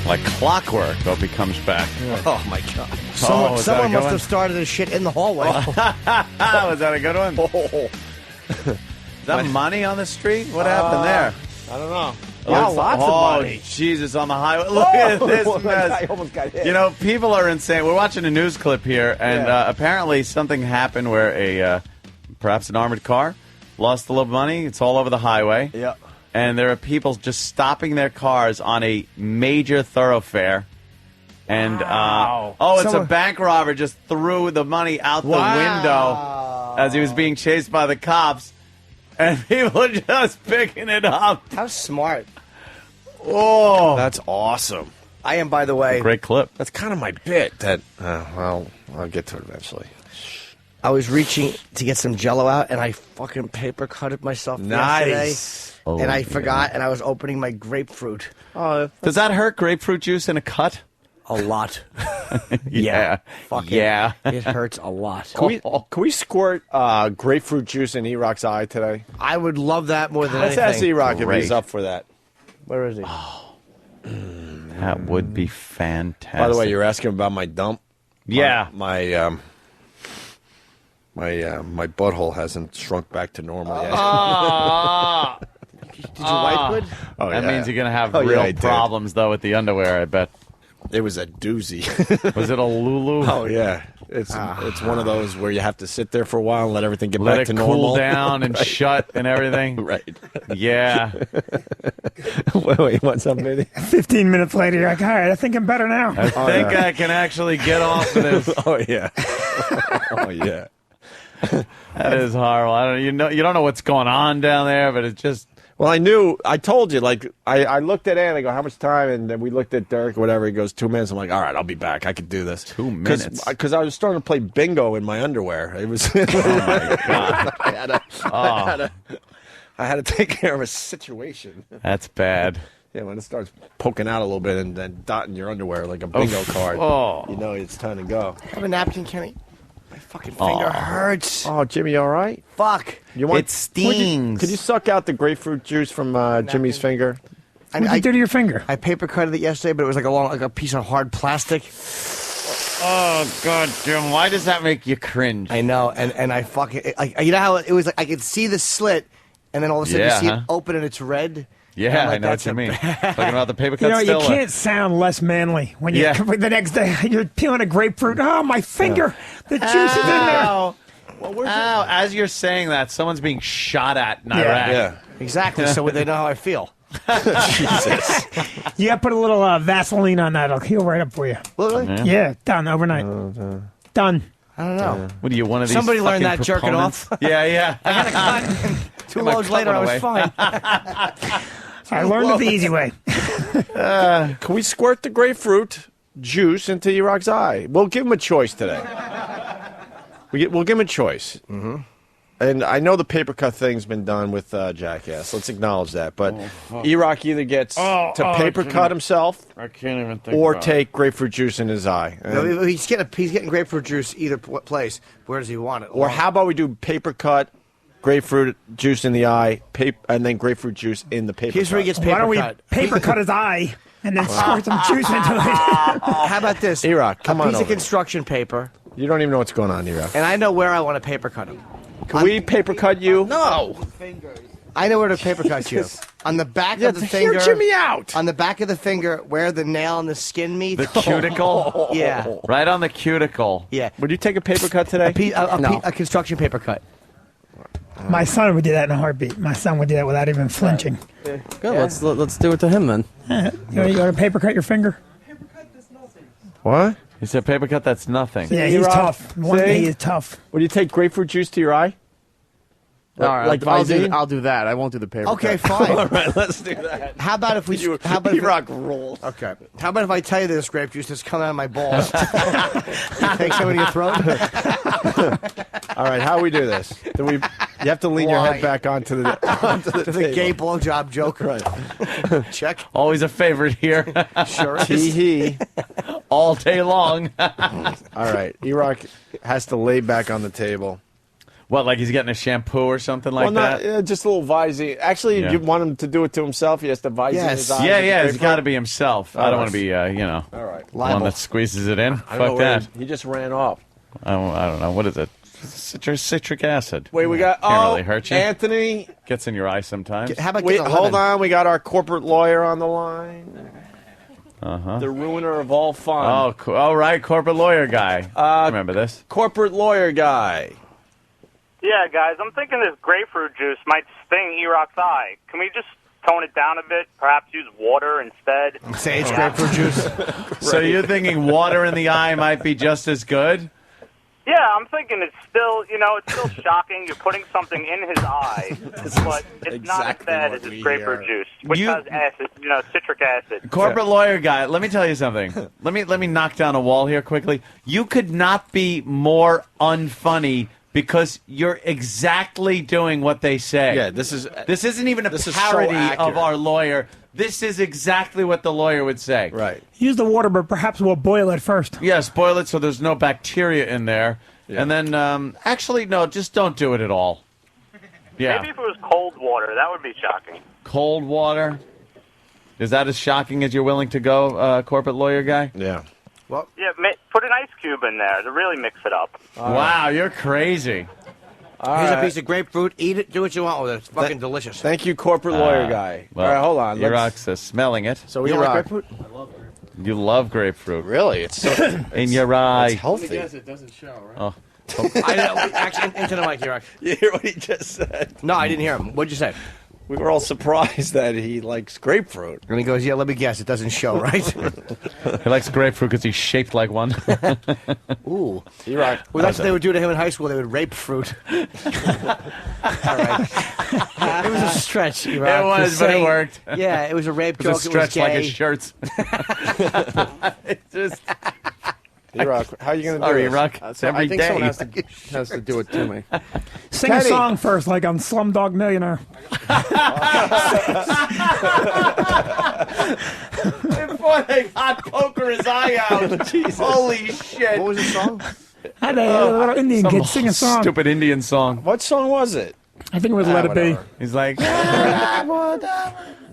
S8: Like clockwork, Opie comes back.
S9: Oh my God! Someone must have started this shit in the hallway.
S8: Was that a good one? Is that money on the street? What happened there?
S11: I don't know.
S8: Wow,
S9: lots of money.
S8: Oh, Jesus, on the highway. Look at this mess.
S9: I almost got hit.
S8: You know, people are insane. We're watching a news clip here, and apparently something happened where perhaps an armored car lost a little money. It's all over the highway.
S9: Yep.
S8: And there are people just stopping their cars on a major thoroughfare. And, it's a bank robber just threw the money out the window as he was being chased by the cops. And people are just picking it up.
S9: How smart.
S8: Oh.
S11: That's awesome.
S9: I am, by the way.
S8: Great clip.
S11: That's kind of my bit. That I'll get to it eventually.
S9: I was reaching to get some Jell-O out, and I fucking paper cut it myself yesterday. And I forgot, and I was opening my grapefruit.
S8: Does that hurt, grapefruit juice in a cut?
S9: A lot.
S8: Yeah.
S9: Yeah. It hurts a lot.
S11: Can we squirt grapefruit juice in E-Rock's eye today?
S9: I would love that more than
S11: Let's
S9: anything.
S11: ask E-Rock if he's up for that.
S9: Where is he?
S8: That would be fantastic.
S11: By the way, you're asking about my dump?
S8: Yeah.
S11: My butthole hasn't shrunk back to normal yet.
S9: Did you wipe it?
S11: Oh,
S8: that
S11: yeah.
S8: means you're going to have
S11: Oh, yeah,
S8: real
S11: I did.
S8: problems, though, with the underwear, I bet.
S11: It was a doozy.
S8: Was it a Lulu?
S11: Oh, yeah. It's one of those where you have to sit there for a while and let everything get
S8: Let
S11: back
S8: it
S11: to normal.
S8: cool down and
S11: Right.
S8: shut and everything.
S11: Right.
S8: Yeah.
S11: Wait, what's up, Vinny?
S20: 15 minutes later, you're like, all right, I think I'm better now.
S8: I think I can actually get off of this.
S11: Oh, yeah. Oh, yeah.
S8: That is horrible. You don't know what's going on down there, but it's just.
S11: Well, I told you, like, I looked at Ann, I go, how much time? And then we looked at Dirk, or whatever, he goes, 2 minutes. I'm like, all right, I'll be back. I could do this.
S8: 2 minutes?
S11: Because I was starting to play bingo in my underwear. It was. Oh, my God. I had to take care of a situation.
S8: That's bad.
S11: Yeah, when it starts poking out a little bit and then dotting your underwear like a bingo card, you know it's time to go.
S9: Have a napkin, Kenny. My fucking finger hurts.
S11: Oh, Jimmy, all right?
S9: Fuck.
S8: It stings.
S11: Could you suck out the grapefruit juice from Jimmy's finger?
S20: What did you do to your finger?
S9: I paper cut it yesterday, but it was like a piece of hard plastic.
S8: Oh, God, Jim, why does that make you cringe?
S9: I know, and I fucking you know how it was like I could see the slit, and then all of a sudden you see it open and it's red.
S8: Yeah,
S9: like,
S8: I know what you mean. Talking about the paper cut
S20: You know,
S8: still.
S20: you can't sound less manly when you the next day you're peeling a grapefruit. Oh, my finger! The juice is in there.
S8: Well, as you're saying that, someone's being shot at in Iraq.
S11: Yeah.
S9: Exactly. So they know how I feel.
S11: Jesus.
S20: You got to put a little Vaseline on that. It'll heal right up for you.
S9: Really?
S20: Yeah, done overnight. Done.
S9: I don't know.
S8: What are you, one of these
S9: Somebody learned
S8: fucking
S9: that jerking
S8: proponents?
S9: off.
S8: Yeah.
S9: I got a cut. 2 loads later, I was fine.
S20: I learned it the easy way.
S11: Can we squirt the grapefruit juice into E-Rock's eye? We'll give him a choice today. We'll give him a choice. Mm-hmm. And I know the paper cut thing's been done with Jackass. Let's acknowledge that. But E-Rock either gets to paper cut himself
S8: I can't even think
S11: or
S8: about
S11: take grapefruit juice in his eye.
S9: No, he's getting grapefruit juice either place. Where does he want it?
S11: Or how about we do paper cut, grapefruit juice in the eye, and then grapefruit juice in the paper
S9: Here's
S11: cut.
S9: where he gets paper
S20: Why don't we
S9: cut.
S20: paper cut his eye and then squirt some juice into it?
S9: How about this?
S11: E-Rock, come
S9: a
S11: on
S9: piece of
S11: over.
S9: construction paper,
S11: You don't even know what's going on, E-Rock.
S9: and I know where I want to paper cut him.
S11: Can we paper cut you?
S9: No. I know where to paper cut you. On the back of the
S11: hear
S9: finger.
S11: Jimmy out.
S9: On the back of the finger, where the nail and the skin meet.
S8: The cuticle?
S9: Yeah.
S8: Right on the cuticle.
S9: Yeah.
S11: Would you take a paper cut today?
S9: A construction paper cut.
S20: My son would do that in a heartbeat. My son would do that without even flinching.
S7: Good. Let's do it to him then.
S20: You want to paper cut your finger?
S11: What?
S8: He said paper cut, that's nothing.
S20: Yeah, he's tough. One day he's tough.
S11: Would you take grapefruit juice to your eye?
S7: All right,
S11: Like
S7: I'll do that. I won't do the paper.
S9: Okay,
S7: cut.
S9: fine.
S11: All right, let's do that.
S9: How about if we? How about if
S11: rock rolls?
S9: Okay. How about if I tell you there's grape juice that's coming out of my balls? Take some in your throat.
S11: All right, how we do this? You have to lean your head back onto the
S9: To the gay blowjob joke.
S11: Right.
S9: Check.
S8: Always a favorite here.
S9: Sure is.
S11: Tee-hee.
S8: All day long.
S11: All right, E-Rock has to lay back on the table.
S8: What, like he's getting a shampoo or something like that?
S11: Yeah, just a little Visine. Actually,
S8: Yeah.
S11: you want him to do it to himself? He has to Visine his eyes.
S8: Yeah,
S11: with
S8: he's got to be himself. I
S11: All
S8: don't
S11: right.
S8: want to be,
S11: All right.
S8: the one that squeezes it in.
S11: I don't know
S8: Fuck
S11: where
S8: that.
S11: He just ran off.
S8: I don't know. What is it? Citric acid.
S11: Wait, we got
S8: Can't really hurt you.
S11: Anthony.
S8: Gets in your eye sometimes.
S9: How about
S11: Wait, hold on. We got our corporate lawyer on the line.
S8: Uh-huh.
S11: The ruiner of all fun.
S8: Oh, all right, corporate lawyer guy. Remember this?
S11: Corporate lawyer guy.
S12: Yeah, guys, I'm thinking this grapefruit juice might sting E-Rock's eye. Can we just tone it down a bit? Perhaps use water instead?
S9: Sage grapefruit juice.
S8: So you're thinking water in the eye might be just as good?
S12: Yeah, I'm thinking it's still shocking. You're putting something in his eye, but it's not as bad as this grapefruit juice, which has acid, citric acid.
S8: Corporate lawyer guy, let me tell you something. Let me knock down a wall here quickly. You could not be more unfunny because you're exactly doing what they say.
S11: Yeah, this
S8: isn't even a
S11: is so
S8: parody
S11: accurate.
S8: of our lawyer. This is exactly what the lawyer would say.
S11: Right.
S20: Use the water, but perhaps we'll boil it first.
S8: Yes, boil it so there's no bacteria in there.
S11: Yeah.
S8: And then, actually, no, just don't do it at all. Yeah.
S12: Maybe if it was cold water, that would be shocking.
S8: Cold water? Is that as shocking as you're willing to go, corporate lawyer guy?
S11: Yeah.
S9: Well,
S12: yeah, put an ice cube in there to really mix it up.
S8: Wow, you're crazy.
S9: Here's a piece of grapefruit. Eat it. Do what you want with it. It's fucking delicious.
S11: Thank you, corporate lawyer guy.
S8: Well,
S11: All right, hold on.
S8: E-Rock's smelling it.
S11: So
S9: You don't like
S11: E-Rock.
S9: grapefruit?
S8: You love grapefruit.
S11: Really? It's so
S8: in your eye.
S11: It's healthy.
S7: It doesn't show, right?
S8: Oh.
S9: I know. Actually, into the mic, Rock.
S11: You hear what he just said?
S9: No, I didn't hear him. What'd you say?
S11: We were all surprised that he likes grapefruit.
S9: And he goes, yeah, let me guess. It doesn't show, right?
S8: He likes grapefruit because he's shaped like one.
S9: Ooh.
S11: E-Rock.
S9: Well, that's what they would do to him in high school. They would rape fruit. All right. It was a stretch, E-Rock.
S8: It was, but it worked.
S9: Yeah, it was a rape
S8: It
S9: joke.
S8: was a stretch
S9: it was
S8: like
S9: gay.
S8: his shirts. It just...
S11: E-Rock, how are you going to do
S8: Sorry,
S11: this?
S8: E-Rock. It's every
S7: I think
S8: day.
S7: someone has to do it to me.
S20: Sing a song first, like on Slumdog Millionaire.
S8: Before they hot poker his eye out. Holy shit.
S9: What was the song?
S20: Had a little Indian
S8: Some
S20: kid sing a song.
S8: Stupid Indian song.
S11: What song was it?
S20: I think it was Let It Be.
S11: whatever.
S8: He's like,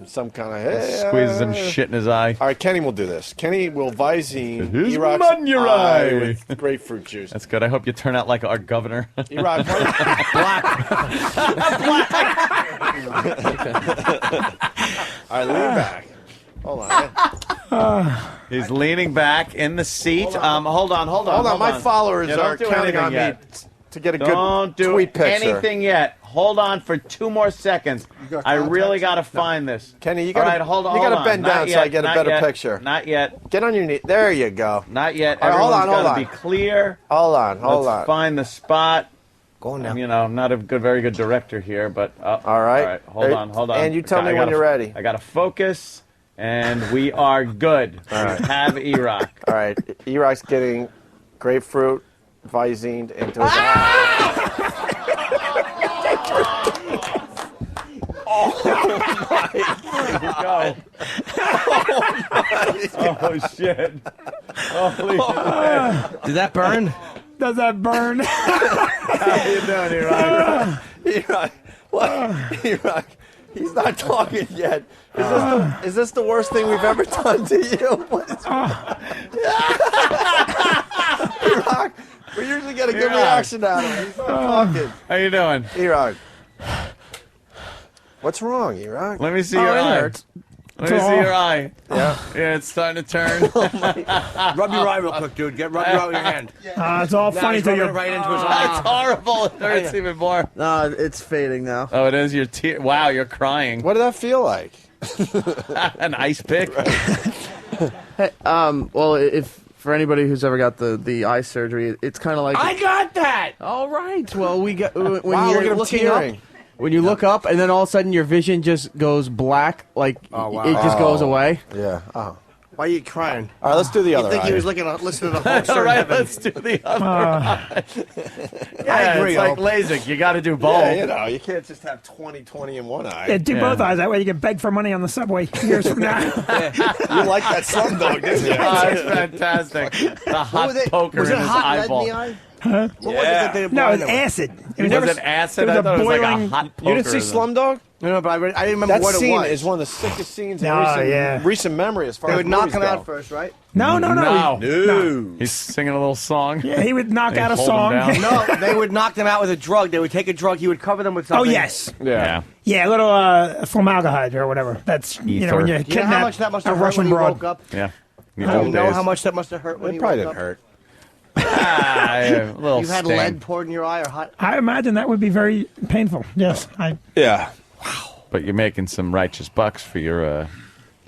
S11: Some kind of
S8: squeezes some shit in his eye.
S11: All right, Kenny will do this. Kenny will Visine
S8: His
S11: E-Rock's
S8: mud in your eye.
S11: with grapefruit juice.
S8: That's good. I hope you turn out like our governor.
S11: E-Rock, all right, lean back. Hold on.
S8: He's leaning back in the seat. Hold on.
S11: Hold on. My followers
S8: Yeah, don't
S11: are
S8: do
S11: counting
S8: anything
S11: on
S8: yet.
S11: me to get a
S8: Don't
S11: good
S8: do
S11: tweet picture.
S8: anything yet. Hold on for 2 more seconds. I really got to find this.
S11: Kenny, you
S8: All
S11: got
S8: right, hold on.
S11: You
S8: hold
S11: got to
S8: on.
S11: bend
S8: Not
S11: down so
S8: yet,
S11: I get a
S8: not
S11: better
S8: yet,
S11: picture.
S8: Not yet.
S11: Get on your knee. There you go.
S8: Not yet.
S11: All right, hold
S8: Everyone's
S11: on, hold
S8: got
S11: on.
S8: to be clear.
S11: Hold on.
S8: Let's find the spot.
S9: Going now.
S8: You know, I'm not a very good director here, but
S11: all right.
S8: Hold on.
S11: And you tell me when you're ready.
S8: I got to focus, and we are good.
S11: All right.
S8: We have E-Rock.
S11: All right. E-Rock's getting grapefruit Visined into his eye.
S8: Go. Oh shit! Holy shit!
S9: Did that burn?
S20: Does that burn?
S8: How you doing, E-Rock?
S11: E-Rock, what? E-Rock, he's not talking yet. Is this the worst thing we've ever done to you? What is E-Rock, we usually get a good reaction out of him. He's not talking.
S8: How you doing,
S11: E-Rock? What's wrong, E-Rock?
S8: Let me see your eye.
S9: Hurts.
S8: Let me see your eye.
S11: Yeah.
S8: Yeah, it's starting to turn.
S9: Rub your eye real quick, dude. Rub your eye with your hand.
S20: It's all
S9: Now
S20: funny
S9: he's
S20: to
S9: rubbing
S20: you.
S9: it right into his eye.
S8: It's horrible. It hurts even more.
S7: No, it's fading now.
S8: Oh, it is your tear. Wow, you're crying.
S11: What did that feel like?
S8: An ice pick.
S7: Hey, well, if for anybody who's ever got the eye surgery, it's kind of like
S9: I got that.
S7: All right. Well, we got when
S11: Wow,
S7: you're
S11: look at him
S7: looking
S11: tearing.
S7: up. When you look up, and then all of a sudden your vision just goes black, like it just goes away.
S11: Yeah. Oh.
S9: Why are you crying?
S11: All right, let's do the other
S9: You think
S11: eye.
S9: he was listening to the whole
S8: All right,
S9: heaven.
S8: let's do the other eye. Yeah,
S9: I agree,
S8: it's like
S9: Hope.
S8: LASIK. You got to do both.
S11: Yeah, you know, you can't just have 20/20 in one eye.
S20: Yeah, do both eyes. That way you can beg for money on the subway years from now.
S11: You like that Slumdog, didn't you?
S8: Oh, it's fantastic. The hot poker
S9: Was
S8: in
S9: it
S8: his
S9: hot
S8: eyeball.
S9: lead in the eye?
S20: Huh?
S9: What was it that they
S20: No,
S9: blinded
S20: it's
S9: him?
S20: acid.
S8: Was it acid?
S20: It was
S8: I thought it was like a
S20: boiling.
S8: hot poker.
S11: You didn't see Slumdog?
S9: No, but I didn't remember
S11: That
S9: what it
S11: scene
S9: was.
S11: is one of the sickest scenes in
S20: Oh, yeah.
S11: recent memory as far
S9: They
S11: as
S9: would knock
S11: movies
S9: him
S11: go.
S9: out first, right?
S20: No.
S11: No.
S8: He's singing a little song.
S20: Yeah, he would knock
S8: They
S20: out a
S8: hold him
S20: song.
S8: down.
S9: No, they would knock them out with a drug. They would take a drug. He would cover them with
S20: Oh,
S9: something.
S20: yes.
S8: Yeah.
S20: Yeah, a little formaldehyde or whatever. That's, you know, when you
S8: Ether.
S9: You know how
S20: kidnap
S9: much that must
S20: a
S9: have hurt
S20: Russian
S9: when he
S20: broad.
S9: woke up?
S8: Yeah.
S9: You know how much that must have hurt when
S11: It
S9: he
S11: probably
S9: woke
S11: didn't
S9: up?
S11: hurt.
S8: A little
S9: You had
S8: sting.
S9: lead poured in your eye or hot?
S20: I imagine that would be very painful. Yes.
S11: Yeah.
S8: But you're making some righteous bucks for your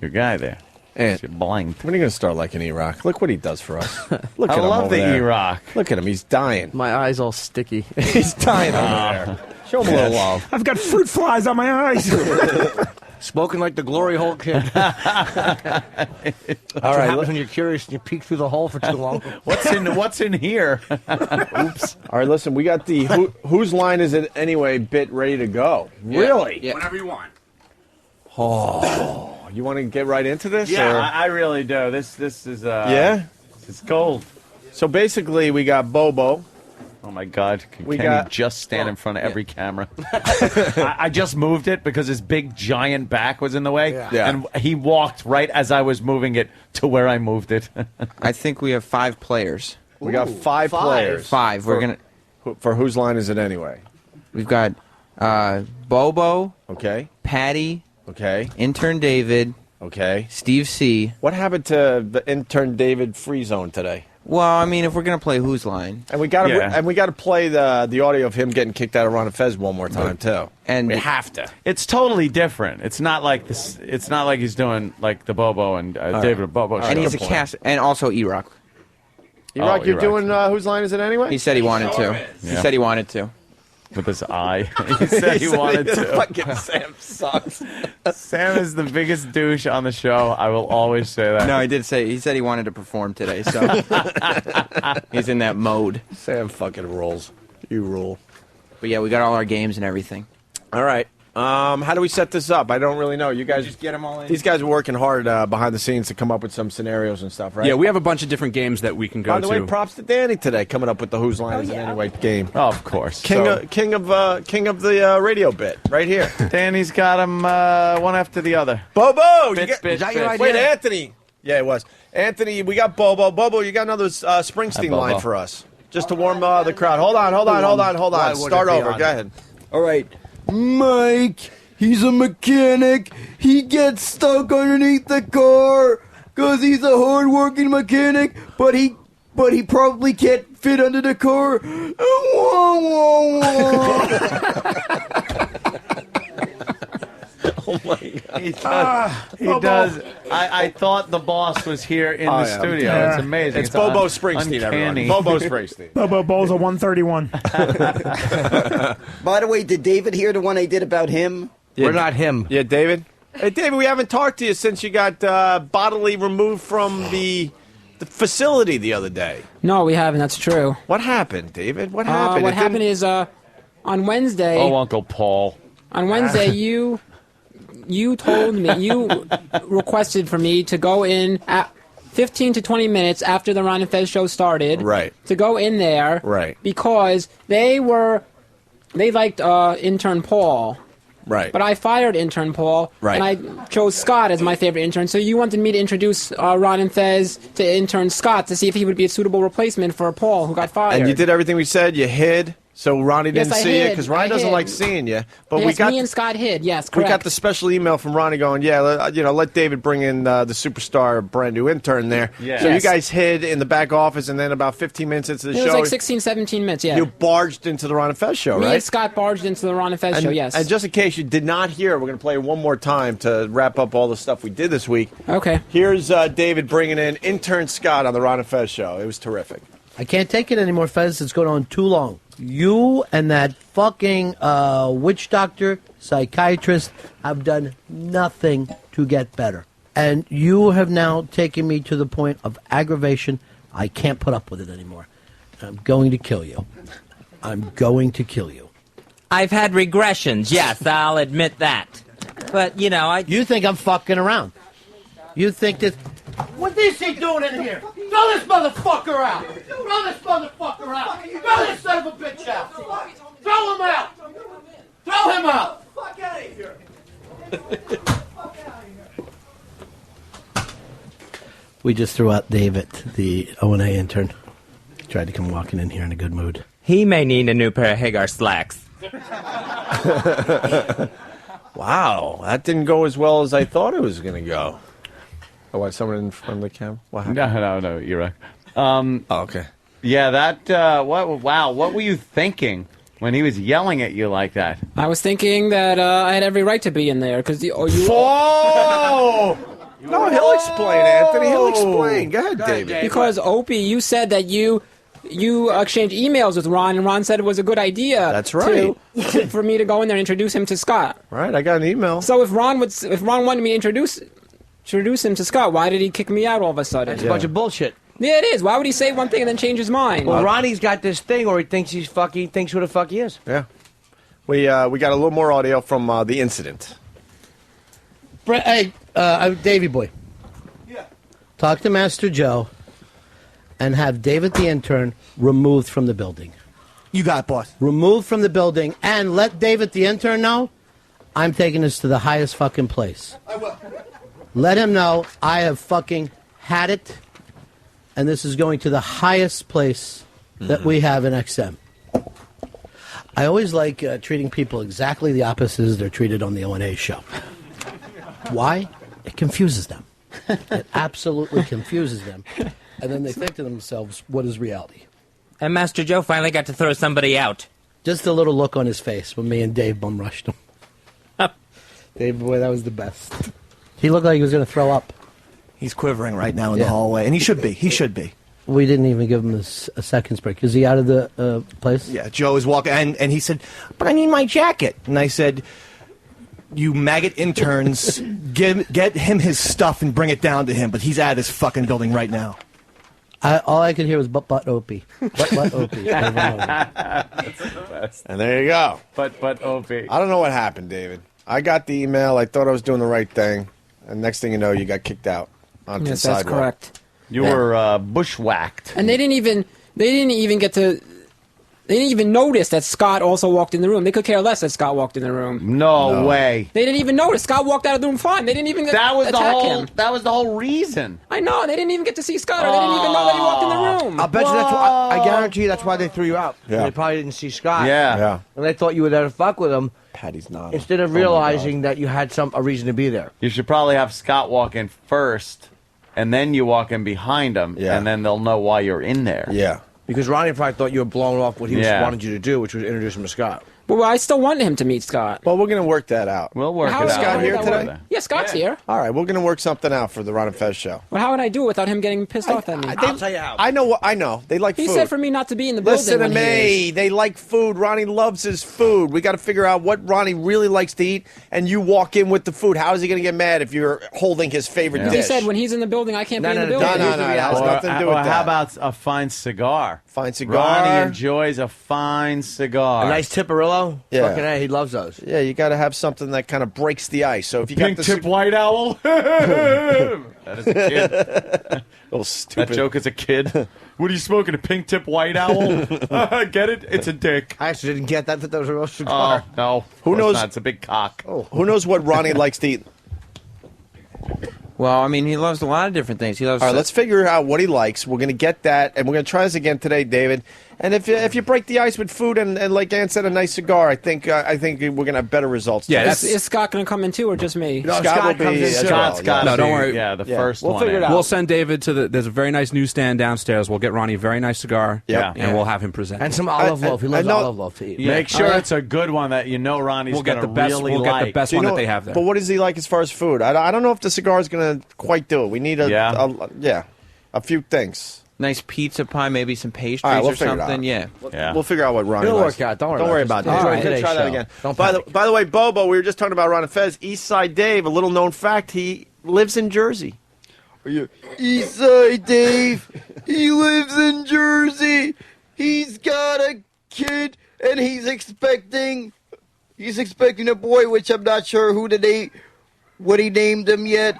S8: guy there.
S11: And
S8: you're blind.
S11: when are you going to start liking Iraq? Look what he does for us. Look
S8: I
S11: at him
S8: love
S11: over
S8: the
S11: there.
S8: Iraq.
S11: Look at him. He's dying.
S7: My eye's all sticky.
S11: He's dying over there. Show him a little love.
S20: I've got fruit flies on my eyes.
S9: Spoken like the glory hole kid. All
S11: All
S9: what
S11: right.
S9: happens when you're curious and you peek through the hole for too long.
S8: What's in here? Oops.
S11: All right, listen, we got the whose line is it anyway bit ready to go. Really?
S16: Yeah. Whenever you want.
S11: Oh, you want to get right into this?
S8: Yeah,
S11: or?
S8: I really do. This is
S11: Yeah?
S8: it's gold.
S11: So basically, we got Bobo.
S8: Oh my God! Can
S11: We
S8: Kenny
S11: got-
S8: just stand in front of every camera? I just moved it because his big giant back was in the way,
S11: Yeah.
S8: and he walked right as I was moving it to where I moved it.
S15: I think we have 5 players.
S11: We got five players.
S15: 5. We're gonna.
S11: For whose line is it anyway?
S15: We've got Bobo,
S11: Okay.
S15: Patty,
S11: Okay.
S15: intern David,
S11: Okay.
S15: Steve C.
S11: What happened to the intern David Free Zone today?
S15: Well, I mean, if we're gonna play Whose Line,
S11: And we got to
S8: Yeah.
S11: and we got to play the audio of him getting kicked out of Ron and Fez one more time too.
S15: and
S11: We have to.
S8: It's totally different. It's not like this. It's not like he's doing like the Bobo and David and Bobo.
S15: and he's a
S8: show.
S15: cast, and also Iraq.
S11: Iraq, you're
S8: Iraq.
S11: doing whose line is it anyway?
S15: He said he wanted to. He
S8: Yeah.
S15: said he wanted to.
S8: with his eye. He said he wanted to.
S11: Fucking Sam sucks.
S8: Sam is the biggest douche on the show. I will always say that.
S15: No, he did say he said he wanted to perform today, so he's in that mode.
S11: Sam fucking rules. You rule.
S15: But yeah, we got all our games and everything.
S11: All right. How do we set this up? I don't really know. You guys
S15: Just get them all in.
S11: These guys are working hard behind the scenes to come up with some scenarios and stuff, right?
S16: Yeah, we have a bunch of different games that we can go
S11: By the
S16: to.
S11: way, props to Danny today coming up with the Whose Line Is It Anyway game.
S8: Oh, of course.
S11: King of the radio bit right here.
S8: Danny's got them one after the other.
S11: Bobo,
S8: Bit, bit,
S11: is that
S8: bit.
S11: your idea? Wait, Anthony. Yeah, it was. Anthony, we got Bobo. Bobo, you got another Springsteen
S8: Bobo.
S11: line for us, just to warm the crowd. Hold on.
S9: Why would
S11: Start
S9: it be
S11: over.
S9: on?
S11: Go ahead.
S13: All right. Mike, he's a mechanic. He gets stuck underneath the car because he's a hard-working mechanic, but he probably can't fit under the car. Wah, wah, wah.
S11: Oh my God.
S8: He does. I thought the boss was here in the studio.
S20: Yeah.
S8: It's amazing.
S11: It's Bobo Springsteen,
S8: uncanny.
S11: everyone. Bobo Springsteen.
S20: Bobo Bowls a 131.
S14: By the way, did David hear the one I did about him?
S9: We're not him.
S11: Yeah, David. Hey, David, we haven't talked to you since you got bodily removed from the facility the other day.
S10: No, we haven't. That's true.
S11: What happened, David? What happened?
S10: What happened is on Wednesday.
S8: Oh, Uncle Paul.
S10: On Wednesday, you told me you requested for me to go in at 15 to 20 minutes after the Ron and Fez show started.
S11: Right.
S10: To go in there.
S11: Right.
S10: Because they liked intern Paul.
S11: Right.
S10: But I fired intern Paul.
S11: Right.
S10: And I chose Scott as my favorite intern. So you wanted me to introduce Ron and Fez to intern Scott to see if he would be a suitable replacement for Paul, who got fired.
S11: And you did everything we said. You hid So Ronnie didn't
S10: Yes, I
S11: see you
S10: hid.
S11: because Ronnie
S10: I
S11: doesn't
S10: hid.
S11: like seeing you. But
S10: Yes,
S11: we got
S10: me and Scott hid. Yes,
S11: we
S10: correct.
S11: got the special email from Ronnie going, yeah, let David bring in the superstar brand new intern there.
S10: Yeah.
S11: So
S10: Yes.
S11: you guys hid in the back office, and then about 15 minutes into the
S10: It
S11: show,
S10: was like 16, 17 minutes, yeah.
S11: you barged into the Ron and Fez show,
S10: Me
S11: right?
S10: and Scott barged into the Ron and Fez show, yes.
S11: And just in case you did not hear, we're going to play it one more time to wrap up all the stuff we did this week.
S10: Okay.
S11: Here's David bringing in intern Scott on the Ron and Fez show. It was terrific.
S6: I can't take it anymore, Fez. It's going on too long. You and that fucking witch doctor, psychiatrist have done nothing to get better. And you have now taken me to the point of aggravation. I can't put up with it anymore. I'm going to kill you. I'm going to kill you.
S17: I've had regressions, yes, I'll admit that. But, you know,
S6: You think I'm fucking around. You think that... What is he doing in here? Throw this motherfucker out! Throw this motherfucker out! Throw this son of a bitch out! Throw him out! Throw him out! Fuck out of here! We just threw out David, the O&A intern. Tried to come walking in here in a good mood.
S17: He may need a new pair of Hagar slacks.
S11: Wow, that didn't go as well as I thought it was going to go. Oh, what, someone in front of the camera? What happened?
S8: No, you're right.
S11: Okay.
S8: Yeah, that, what were you thinking when he was yelling at you like that?
S10: I was thinking that I had every right to be in there because you.
S11: Oh! No, he'll explain, Anthony. He'll explain. Go ahead, David.
S10: Because Opie, you said that you exchanged emails with Ron, and Ron said it was a good idea.
S11: That's right.
S10: For me to go in there and introduce him to Scott.
S11: Right, I got an email.
S10: So if Ron wanted me to introduce him to Scott, why did he kick me out all of a sudden?
S6: It's a bunch of bullshit.
S10: Yeah, it is. Why would he say one thing and then change his mind?
S6: Well, Ronnie's got this thing where he thinks he thinks who the fuck he is.
S11: Yeah. We got a little more audio from the incident.
S6: Hey, Davey boy. Yeah. Talk to Master Joe and have David the intern removed from the building.
S9: You got it, boss.
S6: Removed from the building and let David the intern know I'm taking this to the highest fucking place.
S9: I will.
S6: Let him know I have fucking had it, and this is going to the highest place that we have in XM. I always like treating people exactly the opposite as they're treated on the O&A show. Why? It confuses them. It absolutely confuses them. And then they think to themselves, what is reality?
S17: And Master Joe finally got to throw somebody out.
S6: Just a little look on his face when me and Dave bum rushed him. Dave, boy, that was the best. He looked like he was going to throw up.
S9: He's quivering right now in the hallway, and he should be. He should be.
S6: We didn't even give him a second's break. Is he out of the place?
S9: Yeah, Joe is walking, and he said, but I need my jacket. And I said, you maggot interns, get him his stuff and bring it down to him, but he's out of this fucking building right now.
S6: All I could hear was butt Opie. Butt Opie.
S11: And there you go.
S8: But Opie.
S11: I don't know what happened, David. I got the email. I thought I was doing the right thing. And next thing you know, you got kicked out onto the
S10: Yes,
S11: sidewalk.
S10: that's correct.
S8: You were bushwhacked.
S10: And they didn't even get to. They didn't even notice that Scott also walked in the room. They could care less that Scott walked in the room.
S8: No way.
S10: They didn't even notice. Scott walked out of the room fine. They didn't even
S8: That was
S10: attack
S8: the whole.
S10: him.
S8: That was the whole reason.
S10: I know. They didn't even get to see Scott. Or they didn't even know that he walked in the room.
S9: I'll bet you that's why. I guarantee you that's why they threw you out.
S11: Yeah.
S6: They probably didn't see Scott.
S11: Yeah.
S6: And they thought you were there to fuck with him.
S11: Patty's not.
S6: Instead of realizing that you had a reason to be there.
S8: You should probably have Scott walk in first, and then you walk in behind him, and then they'll know why you're in there.
S11: Yeah.
S6: Because Ronnie probably thought you were blowing off what he
S8: Yeah.
S6: wanted you to do, which was introduce him to Scott.
S10: But I still wanted him to meet Scott.
S11: Well, we're going to work that out.
S8: We'll work
S10: How
S8: it
S10: is
S8: out.
S11: Scott here today?
S10: Yeah, Scott's here.
S11: All right, we're going to work something out for the Ron and Fez show.
S10: But how would I do it without him getting pissed off at me?
S11: I'll tell you how. I know. They like
S10: He
S11: food.
S10: said for me not to be in the building.
S11: Listen to
S10: when he
S11: me.
S10: is.
S11: They like food. Ronnie loves his food. We got to figure out what Ronnie really likes to eat, and you walk in with the food. How is he going to get mad if you're holding his favorite
S10: Because
S11: dish?
S10: he said when he's in the building, I can't be in the
S11: No,
S10: building.
S11: it has nothing to do with
S8: Or
S11: that.
S8: how about a fine cigar?
S11: Fine cigar.
S8: Ronnie enjoys a fine cigar.
S6: A nice Tipperillo?
S11: Yeah.
S6: Fucking A, he loves those.
S11: Yeah, you got to have something that kind of breaks the ice. So if you
S8: Pink
S11: got the
S8: tip white owl. That is a kid.
S11: little stupid
S8: That joke is a kid. What are you smoking? A pink tip white owl? Get it? It's a dick.
S6: I actually didn't get that was a real cigar.
S8: Oh no.
S11: Who knows?
S8: Not. It's a big cock.
S11: Who knows what Ronnie likes to eat?
S15: Well, I mean, he loves a lot of different things. He loves.
S11: All right, let's figure out what he likes. We're going to get that, and we're going to try this again today, David. And if you break the ice with food and like Ann said, a nice cigar, I think we're gonna have better results.
S10: Yeah, is Scott going to come in too, or just me?
S11: No, Scott will be.
S16: Scott's got
S11: No,
S16: don't worry.
S8: Yeah, the first one.
S16: We'll figure it out. We'll send David to there's a very nice newsstand downstairs. We'll get Ronnie a very nice cigar. And we'll have him present.
S4: And some olive loaf. He loves olive loaf to eat.
S8: Make sure it's a good one that Ronnie's
S16: We'll get
S8: gonna
S16: the best.
S8: really
S16: We'll
S8: like.
S16: get the best one that they have there.
S11: But what does he like as far as food? I don't know if the cigar is gonna quite do it. We need a few things.
S15: Nice pizza pie, maybe some pastries
S11: All right, we'll
S15: or
S11: figure it
S15: something.
S11: out. We'll figure out what Ronnie
S4: It'll
S11: likes.
S4: work out. Don't worry
S11: Don't
S4: about
S11: worry
S4: it.
S11: about
S4: Just
S11: that.
S4: enjoy
S11: We're gonna
S4: today's
S11: try that
S4: show.
S11: again.
S4: Don't
S11: By
S4: panic.
S11: the way, Bobo, we were just talking about Ron and Fez. East Side Dave, a little known fact, he lives in Jersey.
S14: East Side Dave, he lives in Jersey. He's got a kid, and he's expecting a boy, which I'm not sure what he named him yet.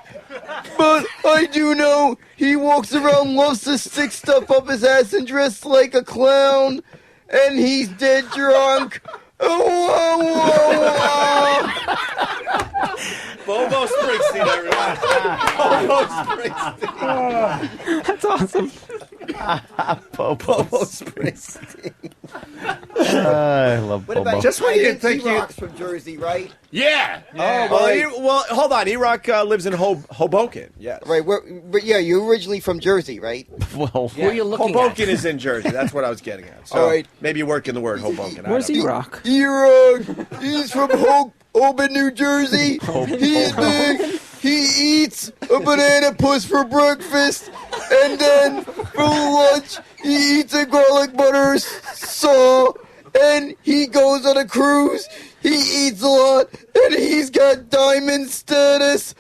S14: But I do know he walks around, loves to stick stuff up his ass and dress like a clown, and he's dead drunk.
S11: Bobo Springsteen, everyone. Bobo Springsteen.
S10: That's awesome.
S11: Bobo Springsteen.
S8: I love
S14: What
S8: Bobo.
S14: about
S11: Just when you think
S14: E-Rock's from Jersey, right?
S11: Yeah.
S14: Yeah.
S11: Well, hold on. E-Rock lives in Hoboken. Yes.
S14: Right. But yeah, you're originally from Jersey, right?
S8: Well,
S4: Who are you looking
S11: Hoboken
S4: at?
S11: is in Jersey. That's what I was getting at. So
S14: All right.
S11: maybe you're working the word Hoboken. I
S10: Where's
S11: don't know.
S10: E-Rock?
S14: E-Rock, he's from Hoboken, New Jersey. He's big. He eats a banana puss for breakfast, and then for lunch he eats a garlic butter saw, and he goes on a cruise. He eats a lot, and he's got diamond status.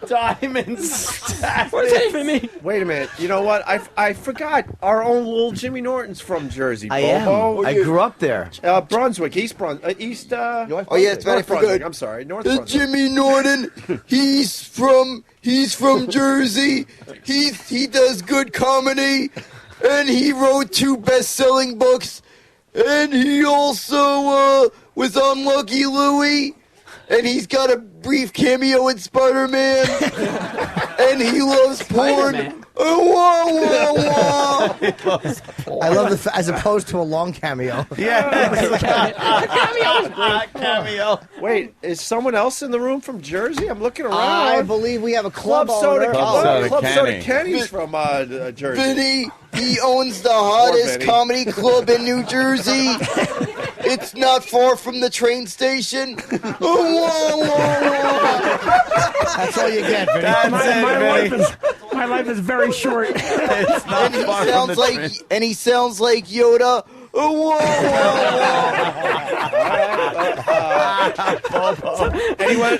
S11: Diamond status.
S10: What does that even mean?
S11: Wait a minute. You know what? I forgot. Our own little Jimmy Norton's from Jersey.
S4: I am.
S11: Bobo.
S4: I grew up there.
S11: Brunswick, East Brunswick, East.
S14: Oh yeah, it's very
S11: North Brunswick.
S14: good.
S11: I'm sorry, North
S14: The
S11: Brunswick.
S14: Jimmy Norton, he's from Jersey. He does good comedy, and he wrote 2 best-selling books, and he also was on Lucky Louie, and he's got a brief cameo in Spider-Man, and he loves porn.
S4: I love as opposed to a long cameo.
S11: Cameo. Wait, is someone else in the room from Jersey? I'm looking around.
S14: I believe we have a club
S11: Soda.
S14: owner.
S11: Club Soda Kenny's from Jersey.
S14: Vinny, he owns the hottest
S11: Vinny.
S14: comedy club in New Jersey. It's not far from the train station.
S4: That's all you get, Vinny.
S20: My life is very short.
S8: It's not
S14: And he
S8: far
S14: sounds
S8: from the
S14: like
S8: train.
S14: and he sounds like Yoda.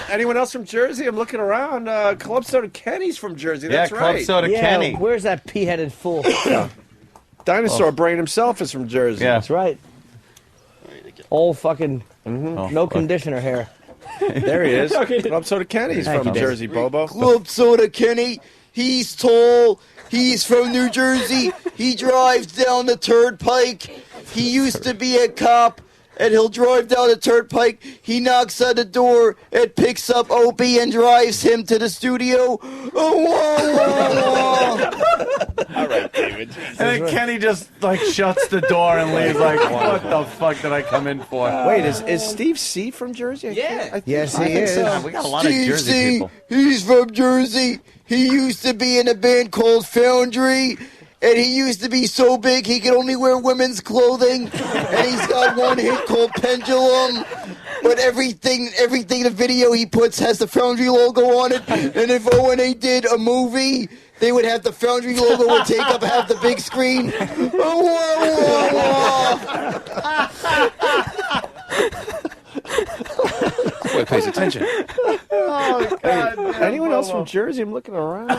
S11: Anyone else from Jersey? I'm looking around. Club Soda Kenny's from Jersey. That's
S8: Club
S11: right.
S8: Soda Kenny.
S4: Where's that pea-headed fool?
S11: Dinosaur Brain himself is from Jersey.
S8: Yeah.
S4: That's right. Old fucking no conditioner hair.
S11: There he is. Club Soda Kenny's
S4: Thank
S11: from
S4: you, Dave.
S11: Jersey, Bobo.
S14: Club Soda Kenny. He's tall. He's from New Jersey. He drives down the Turnpike. He used to be a cop, and he'll drive down the Turnpike. He knocks on the door and picks up Opie and drives him to the studio.
S11: All right, David.
S8: And then Kenny just shuts the door and leaves what the fuck did I come in for?
S11: Wait, is Steve C from Jersey?
S4: Yes, he
S11: think
S4: is.
S11: so.
S8: We got a lot of
S14: Steve
S8: Jersey
S14: C,
S8: people.
S14: he's from Jersey. He used to be in a band called Foundry, and he used to be so big he could only wear women's clothing. And he's got one hit called Pendulum. But everything in the video he puts has the Foundry logo on it. And if O&A did a movie, they would have the Foundry logo would take up half the big screen.
S16: Boy pays attention.
S11: Oh, God. Anyone else from Jersey? I'm looking around.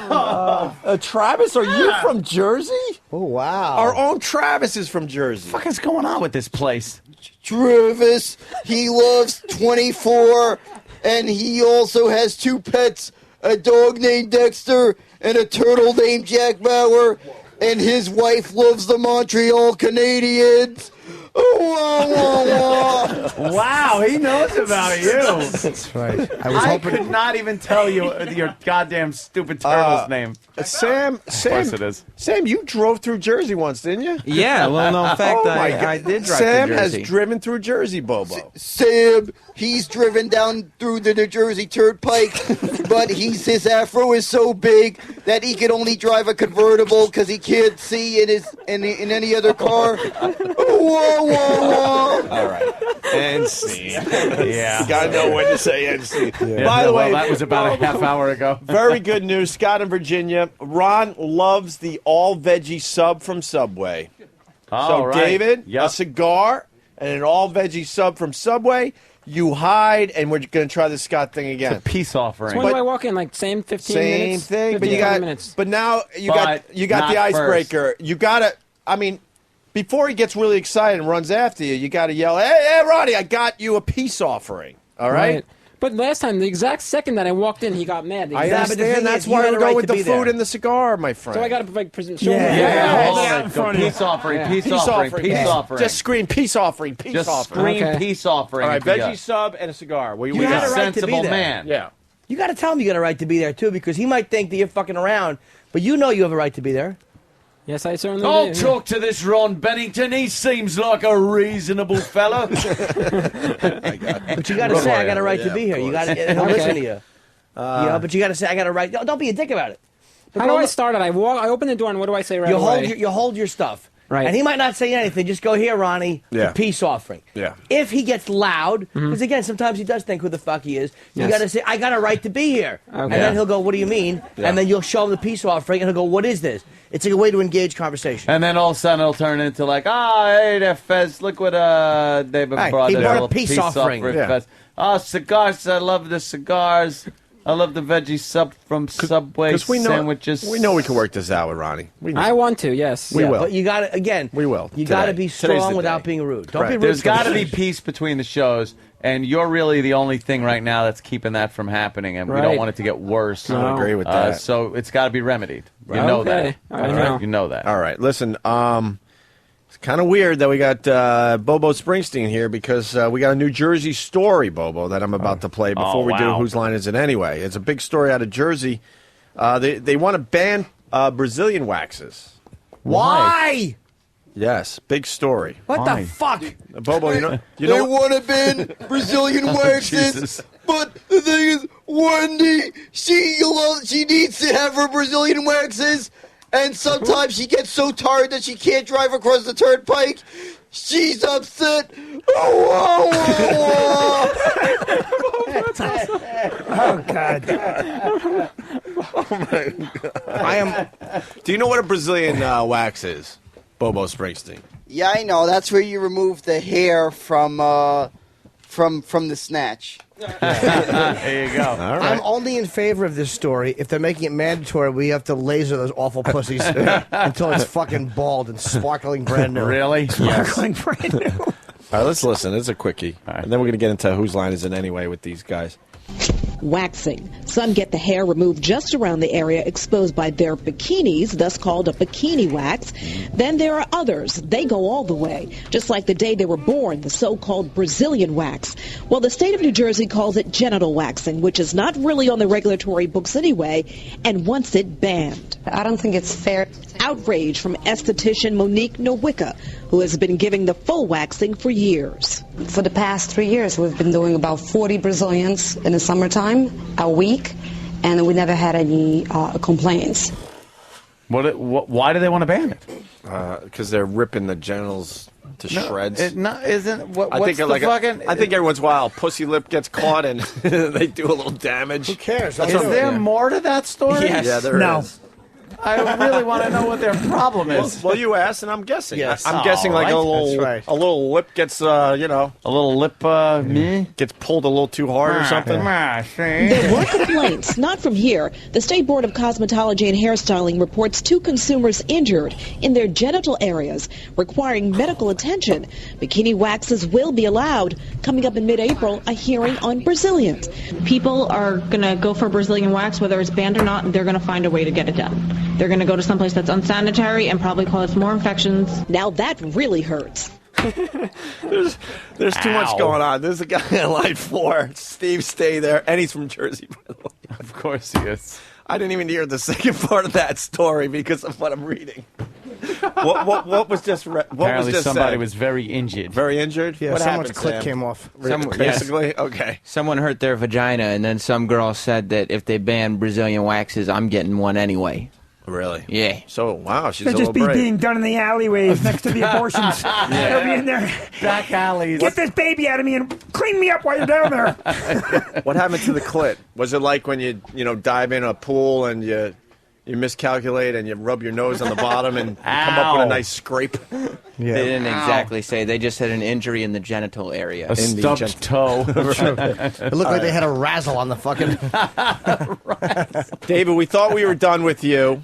S11: Travis, are you from Jersey?
S4: Oh, wow.
S11: Our own Travis is from Jersey.
S8: What is going on with this place?
S14: Travis, he loves 24, and he also has 2 pets, a dog named Dexter and a turtle named Jack Bauer, and his wife loves the Montreal Canadiens.
S8: Wow, he knows about you.
S6: That's right.
S8: I could not even tell you your goddamn stupid turtle's name.
S11: Sam,
S8: Of course it is.
S11: Sam, you drove through Jersey once, didn't you?
S15: Yeah, well, no, in fact,
S11: my God.
S15: I did drive
S11: Sam
S15: through Jersey.
S11: has driven through Jersey, Bobo.
S14: Sam, he's driven down through the New Jersey Turnpike, but his afro is so big that he can only drive a convertible because he can't see in any other car. Whoa, whoa, whoa!
S11: All right, and scene.
S8: Yeah,
S11: you gotta know when to say and scene.
S8: Yeah.
S11: By the way,
S8: that was about a half hour ago.
S11: Very good news, Scott in Virginia. Ron loves the all veggie sub from Subway. So,
S8: right.
S11: David,
S8: Yep.
S11: a cigar and an all veggie sub from Subway. You hide, and we're going to try the Scott thing again.
S8: It's a peace offering.
S10: So when do I walk in? Like same 15 minutes?
S11: Same thing, but
S10: 15
S11: you got.
S10: minutes.
S11: But now you
S8: But
S11: got the
S8: not
S11: icebreaker. You got to. I mean, before he gets really excited and runs after you, you got to yell, "Hey, Roddy, I got you a peace offering." All right.
S10: But last time, the exact second that I walked in, he got mad.
S11: I
S10: Exact-
S11: understand. That's why we go with the food and the cigar, my friend.
S10: So I got to like present.
S8: Hold it. Peace offering. Peace offering. Peace offering.
S11: Just scream peace offering. Peace
S8: Just
S11: offering.
S8: scream peace offering.
S11: All right,
S8: if you
S11: veggie
S8: got-
S11: sub and a cigar. We
S4: You got a right to be
S8: sensible
S4: there.
S8: man.
S11: Yeah.
S4: You got to tell him you got a right to be there too, because he might think that you're fucking around, but you know you have a right to be there.
S10: Yes, I certainly
S8: I'll
S10: do.
S8: talk to this Ron Bennington. He seems like a reasonable fellow.
S4: But you got to say, I got a right to be here. You got to he'll listen to you. But you got to say, I got a right. Don't be a dick about it.
S10: How do I start it? I open the door, and what do I say right away?
S4: You hold your stuff.
S10: Right.
S4: And he might not say anything. Just go here, Ronnie.
S11: Yeah.
S4: The peace offering.
S11: Yeah.
S4: If he gets loud, because again, sometimes he does think who the fuck he is. You
S10: Yes.
S4: got to say, I got a right to be here. And then he'll go, what do you mean?
S11: Yeah.
S4: And then you'll show him the peace offering, and he'll go, what is this? It's a way to engage conversation.
S8: And then all of a sudden it'll turn into like, hey there, Fez, look what David
S4: Hey,
S8: brought.
S4: he
S8: us,
S4: brought a
S8: little
S4: peace offering.
S11: Yeah.
S8: Fez. Oh, cigars, I love the cigars. I love the veggie sub from Subway
S11: we know,
S8: sandwiches.
S11: We know we can work this out with Ronnie. We know.
S10: I want to, yes.
S11: We will.
S4: But you got to, again,
S11: We will.
S4: You got to
S11: Today.
S4: be
S11: Today's the
S4: strong without
S11: day.
S4: being rude. Don't
S11: Right.
S4: be rude.
S8: There's
S4: to
S8: got to
S4: him.
S8: be peace between the shows, and you're really the only thing right now that's keeping that from happening, and we don't
S10: Right.
S8: want it to get worse.
S11: I would agree with that.
S8: So it's got to be remedied. You
S10: Right.
S8: know
S10: Okay.
S8: that.
S10: I
S8: All
S10: know.
S8: right? You know that.
S11: All right, listen. It's kind of weird that we got Bobo Springsteen here because we got a New Jersey story, Bobo, that I'm about to play before we do
S8: wow.
S11: Whose Line Is It Anyway? It's a big story out of Jersey. They want to ban Brazilian waxes.
S4: Why?
S11: Yes, big story.
S4: What the fuck?
S11: Bobo, you know
S14: They want to ban Brazilian waxes,
S11: Jesus.
S14: but the thing is, Wendy, she needs to have her Brazilian waxes, and sometimes she gets so tired that she can't drive across the turnpike. She's upset. Oh,
S20: Oh, God.
S11: I am. Do you know what a Brazilian wax is, Bobo Springsteen?
S14: Yeah, I know. That's where you remove the hair from the snatch.
S8: There you go.
S11: All right.
S6: I'm only in favor of this story if they're making it mandatory. We have to laser those awful pussies until it's fucking bald and sparkling brand new.
S8: Really?
S20: Sparkling brand new.
S11: All right, let's listen. It's a quickie, and then we're going to get into Whose Line Is It Anyway with these guys.
S2: Waxing. Some get the hair removed just around the area exposed by their bikinis, thus called a bikini wax. Then there are others. They go all the way, just like the day they were born, the so-called Brazilian wax. Well, the state of New Jersey calls it genital waxing, which is not really on the regulatory books anyway, and wants it banned. I don't think it's fair. Outrage from esthetician Monique Nowicka, who has been giving the full waxing for years.
S18: For the past 3 years, we've been doing about 40 Brazilians in the summertime a week, and we never had any complaints.
S8: Why do they want to ban it?
S11: Because they're ripping the genitals to shreds.
S8: I think
S11: every once in a while, a pussy lip gets caught and they do a little damage. Who
S6: cares?
S8: Is there more to that story?
S11: Yes. Yeah, there is.
S8: I really want to know what their problem is.
S11: Well, you asked, and I'm guessing.
S8: Yes.
S11: I'm guessing like
S8: All
S11: a little,
S8: right.
S11: a little lip gets, a
S8: little lip,
S11: gets pulled a little too hard or something.
S2: There were complaints, not from here. The State Board of Cosmetology and Hairstyling reports 2 consumers injured in their genital areas, requiring medical attention. Bikini waxes will be allowed. Coming up in mid-April, a hearing on Brazilians.
S23: People are going to go for Brazilian wax, whether it's banned or not, they're going to find a way to get it done. They're going to go to someplace that's unsanitary and probably cause more infections.
S2: Now that really hurts.
S11: There's too much going on. There's a guy in line 4. Steve, stay there. And he's from Jersey, by the way.
S8: Of course he is.
S11: I didn't even hear the second part of that story because of what I'm reading. What was just
S8: Apparently somebody
S11: said?
S8: was very injured.
S11: Very injured?
S9: Yeah,
S11: what
S9: someone's
S11: happened,
S9: clit
S11: Sam?
S9: came off.
S11: Basically? Okay.
S15: Someone hurt their vagina, and then some girl said that if they ban Brazilian waxes, I'm getting one anyway.
S11: Really?
S15: Yeah.
S11: So, wow, she's
S20: They'll
S11: a
S20: just
S11: little
S20: be
S11: brave.
S20: being done in the alleyways next to the abortions. They'll be in there.
S8: Back alleys.
S20: Get this baby out of me and clean me up while you're down there.
S11: What happened to the clit? Was it like when you dive in a pool and you miscalculate and you rub your nose on the bottom and come up with a nice scrape?
S15: They didn't exactly say. They just said an injury in the genital area.
S8: A stubbed toe.
S9: It looked like they had a razzle on the fucking...
S11: David, we thought we were done with you.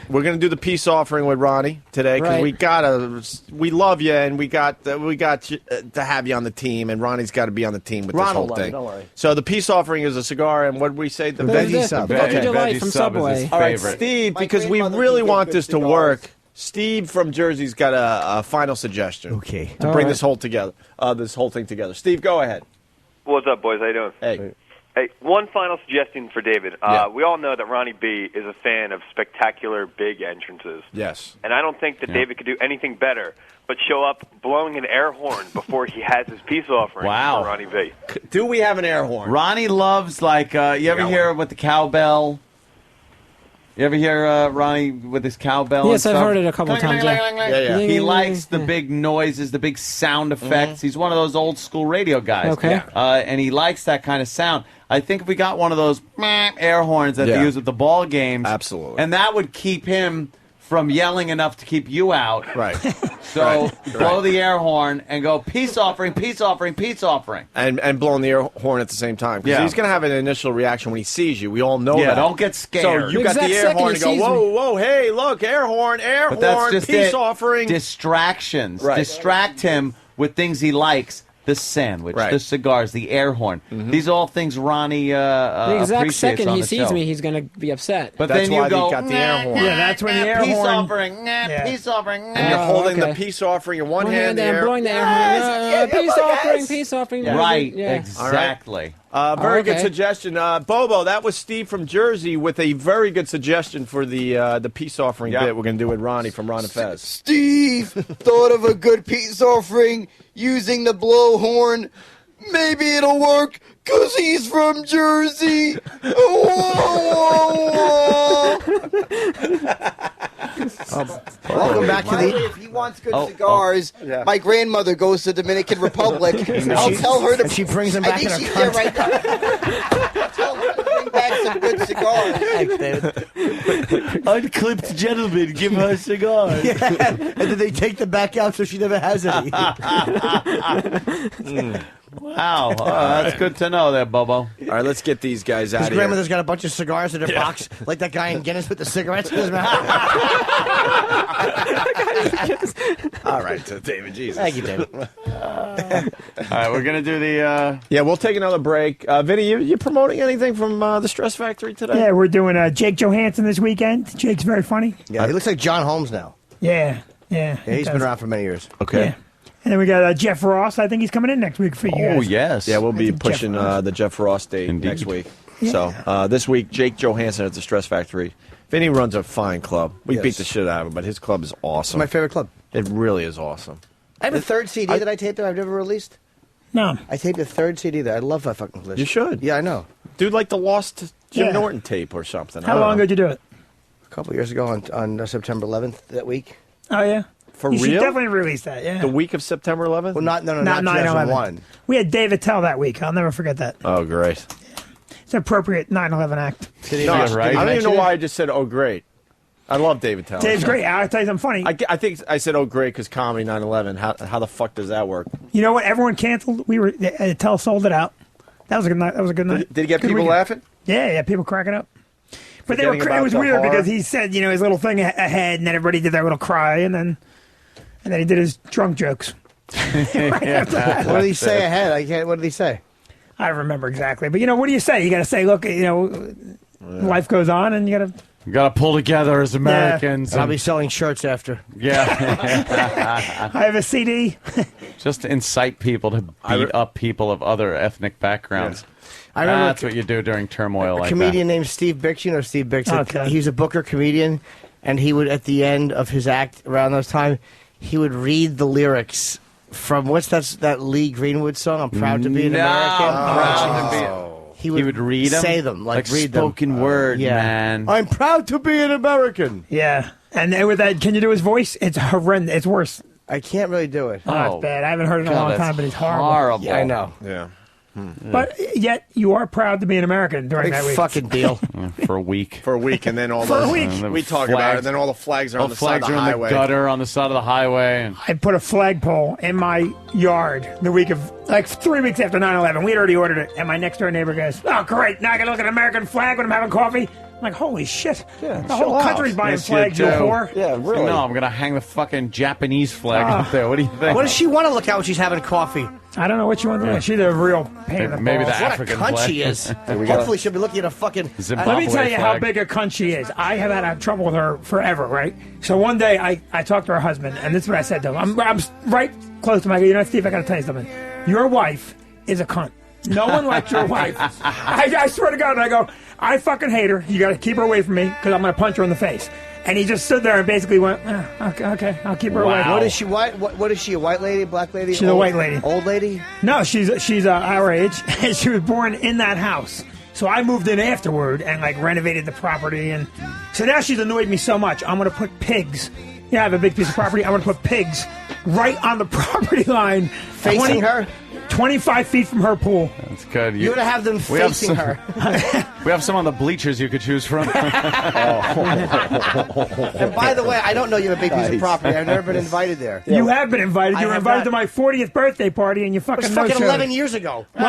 S11: We're going to do the peace offering with Ronnie today because we love you and we got to have you on the team, and Ronnie's got to be on the team with this whole thing.
S9: Don't worry.
S11: So the peace offering is a cigar, and what did we say? The
S9: veggie sub.
S10: Veggie Delight from Subway.
S11: All right, Steve, because we really want this to work. Steve from Jersey's got a final suggestion.
S9: Okay,
S11: to bring this whole thing together. Steve, go ahead.
S1: What's up, boys? How you doing? Hey, one final suggestion for David. We all know that Ronnie B is a fan of spectacular big entrances.
S11: Yes.
S1: And I don't think that David could do anything better but show up blowing an air horn before he has his peace offering
S8: Wow.
S1: for Ronnie B.
S11: Do we have an air horn?
S8: Ronnie loves, you ever hear with the cowbell? You ever hear Ronnie with his cowbell?
S10: Yes,
S8: and
S10: I've
S8: stuff?
S10: heard it a couple times.
S11: Yeah.
S8: He likes the big noises, the big sound effects. He's one of those old school radio guys.
S10: Okay.
S8: And he likes that kind of sound. I think if we got one of those air horns that they use at the ball games,
S11: absolutely,
S8: and that would keep him from yelling enough to keep you out.
S11: Right.
S8: So blow the air horn and go peace offering, peace offering, peace offering.
S11: And blowing the air horn at the same time. Because he's going to have an initial reaction when he sees you. We all know that.
S8: Don't get scared.
S11: So you got the air horn and go, whoa, hey, look, air horn,
S8: But that's just
S11: peace offering.
S8: Distractions.
S11: Right.
S8: Distract him with things he likes. The sandwich, the cigars, the air horn. These are all things Ronnie
S10: the exact
S8: appreciates
S10: second
S8: on
S10: he
S8: the
S10: sees
S8: show.
S10: me, he's going to be upset.
S8: But
S11: That's
S8: then you
S11: why
S8: go,
S11: they got the air horn.
S20: Yeah, that's when the air
S8: peace
S20: horn.
S8: offering, peace offering.
S11: And you're holding the peace offering in one hand.
S10: and blowing the air horn. Peace offering, peace offering.
S8: Right,
S10: Yeah.
S8: exactly.
S11: Very good suggestion. Bobo, that was Steve from Jersey with a very good suggestion for the peace offering bit we're going to do with Ronnie from Ron and Fez.
S19: Steve thought of a good peace offering using the blowhorn. Maybe it'll work because he's from Jersey.
S9: Welcome back to the...
S19: If he wants good cigars, my grandmother goes to Dominican Republic. I'll tell her to...
S9: And she brings them back in her
S19: she's there right now. Tell her to bring back some good cigars.
S9: Thanks, David.
S8: Unclipped gentleman, give her cigars.
S9: And then they take them back out so she never has any.
S8: Wow, that's good to know there, Bobo.
S11: All right, let's get these guys out
S9: His
S11: of here.
S9: grandmother's got a bunch of cigars in her box, like that guy in Guinness with the cigarettes in his mouth.
S11: All right, so David, Jesus.
S9: Thank you, David.
S8: All right, we're going to do the...
S11: Yeah, we'll take another break. Vinny, you promoting anything from the Stress Factory today?
S20: Yeah, we're doing Jake Johansson this weekend. Jake's very funny.
S9: Yeah, he looks like John Holmes now.
S20: Yeah.
S9: Yeah, he's been around for many years.
S11: Okay.
S20: Yeah. And then we got Jeff Ross. I think he's coming in next week for you guys.
S8: yes.
S11: Yeah, we'll be
S20: think
S11: pushing the Jeff Ross date next week. So this week, Jake Johansson at the Stress Factory. Vinny runs a fine club. We beat the shit out of him, but his club is awesome.
S9: My favorite club.
S11: It really is awesome.
S9: I have a third CD that I taped there I've never released.
S20: No.
S9: I taped a third CD there. I love that fucking list.
S11: You should.
S9: Yeah, I know.
S11: Dude, like the lost Jim
S20: Yeah.
S11: Norton tape or something.
S20: How long ago did you do it?
S9: A couple years ago on September 11th that week.
S20: Oh, yeah.
S11: For
S20: you
S11: real?
S20: should definitely release that, yeah.
S11: The week of September 11th?
S9: Well, not
S20: 9/11.
S9: 2001.
S20: We had David Tell that week. I'll never forget that.
S11: Oh, great.
S20: It's an appropriate 9/11 act.
S11: No, I don't even know why I just said, oh, great. I love David Tell.
S20: Dave's great. I'll tell you something funny.
S11: I think I said, oh, great, because comedy 9/11. How the fuck does that work?
S20: You know what? Everyone canceled. Tell sold it out. That was a good night. That was a good night.
S11: Did he get
S20: Good
S11: people
S20: weekend.
S11: laughing?
S20: Yeah, people cracking up. But
S11: Forgetting
S20: it
S11: about
S20: was
S11: the
S20: weird
S11: horror?
S20: because he said, his little thing ahead, and then everybody did their little cry, and then he did his drunk jokes.
S9: What did he say ahead? What did he say?
S20: I don't remember exactly, but what do you say? You got to say, look, life goes on, and you got to
S8: We got to pull together as Americans.
S6: And I'll be selling shirts after.
S8: Yeah.
S20: I have a CD.
S8: Just to incite people to beat up people of other ethnic backgrounds.
S6: I remember
S8: That's what you do during turmoil like
S6: comedian named Steve Bix. You know Steve Bix.
S20: Okay.
S6: He's a booker comedian, and he would, at the end of his act around those time, he would read the lyrics from that Lee Greenwood song, I'm Proud to Be an American. He would
S8: read them?
S6: say them, like read
S8: spoken
S6: them.
S8: word, man.
S6: I'm proud to be an American.
S20: Yeah. And with that, can you do his voice? It's horrendous. It's worse.
S6: I can't really do it.
S20: Oh, it's bad. I haven't heard it in a long time, but it's horrible.
S8: Horrible.
S6: Yeah, I know.
S11: Yeah.
S20: But yet, you are proud to be an American during that week.
S6: Fucking deal.
S8: For a week.
S11: For a week, and then all
S20: For a
S11: those
S20: week.
S11: we talk about it, and then all the flags are on the side of the highway.
S8: Gutter on the side of the highway. And
S20: I put a flagpole in my yard the week of, like 3 weeks after 9/11. We had already ordered it, and my next door neighbor goes, "Oh, great! Now I can look at an American flag when I'm having coffee." I'm like, "Holy shit!
S11: Yeah,
S20: the whole country's buying flags, you whore!"
S11: Yeah, really.
S8: No, I'm going to hang the fucking Japanese flag up there. What do you think?
S6: What does she want to look at when she's having coffee?
S20: I don't know what you want to do. She's a real pain in the
S8: Maybe
S20: balls.
S8: the African
S6: What a cunt
S8: flag.
S6: she is. Hopefully she'll be looking at a fucking...
S20: Let me tell you how big a cunt she is. I have had trouble with her forever, right? So one day I talked to her husband, and this is what I said to him. I'm right close to him. I go, Steve, I got to tell you something. Your wife is a cunt. No one likes your wife. I swear to God, I go, I fucking hate her. You got to keep her away from me because I'm going to punch her in the face. And he just stood there and basically went, okay, I'll keep her away.
S6: What is she? What is she? A white lady? Black lady?
S20: She's a white lady.
S6: Old lady?
S20: No, she's our age, and she was born in that house. So I moved in afterward and like renovated the property, and so now she's annoyed me so much. I'm gonna put pigs. Yeah, I have a big piece of property. I'm gonna put pigs right on the property line,
S6: facing her.
S20: 25 feet from her pool.
S8: That's good.
S6: You gotta have them facing her.
S8: We have some on the bleachers you could choose from.
S6: And by the way, I don't know you have a big piece of property. I've never been invited there.
S20: You have been invited. You were invited to my 40th birthday party, and you
S6: It
S20: fucking
S6: was fucking
S20: no-showed.
S6: 11 years ago.
S11: Hey,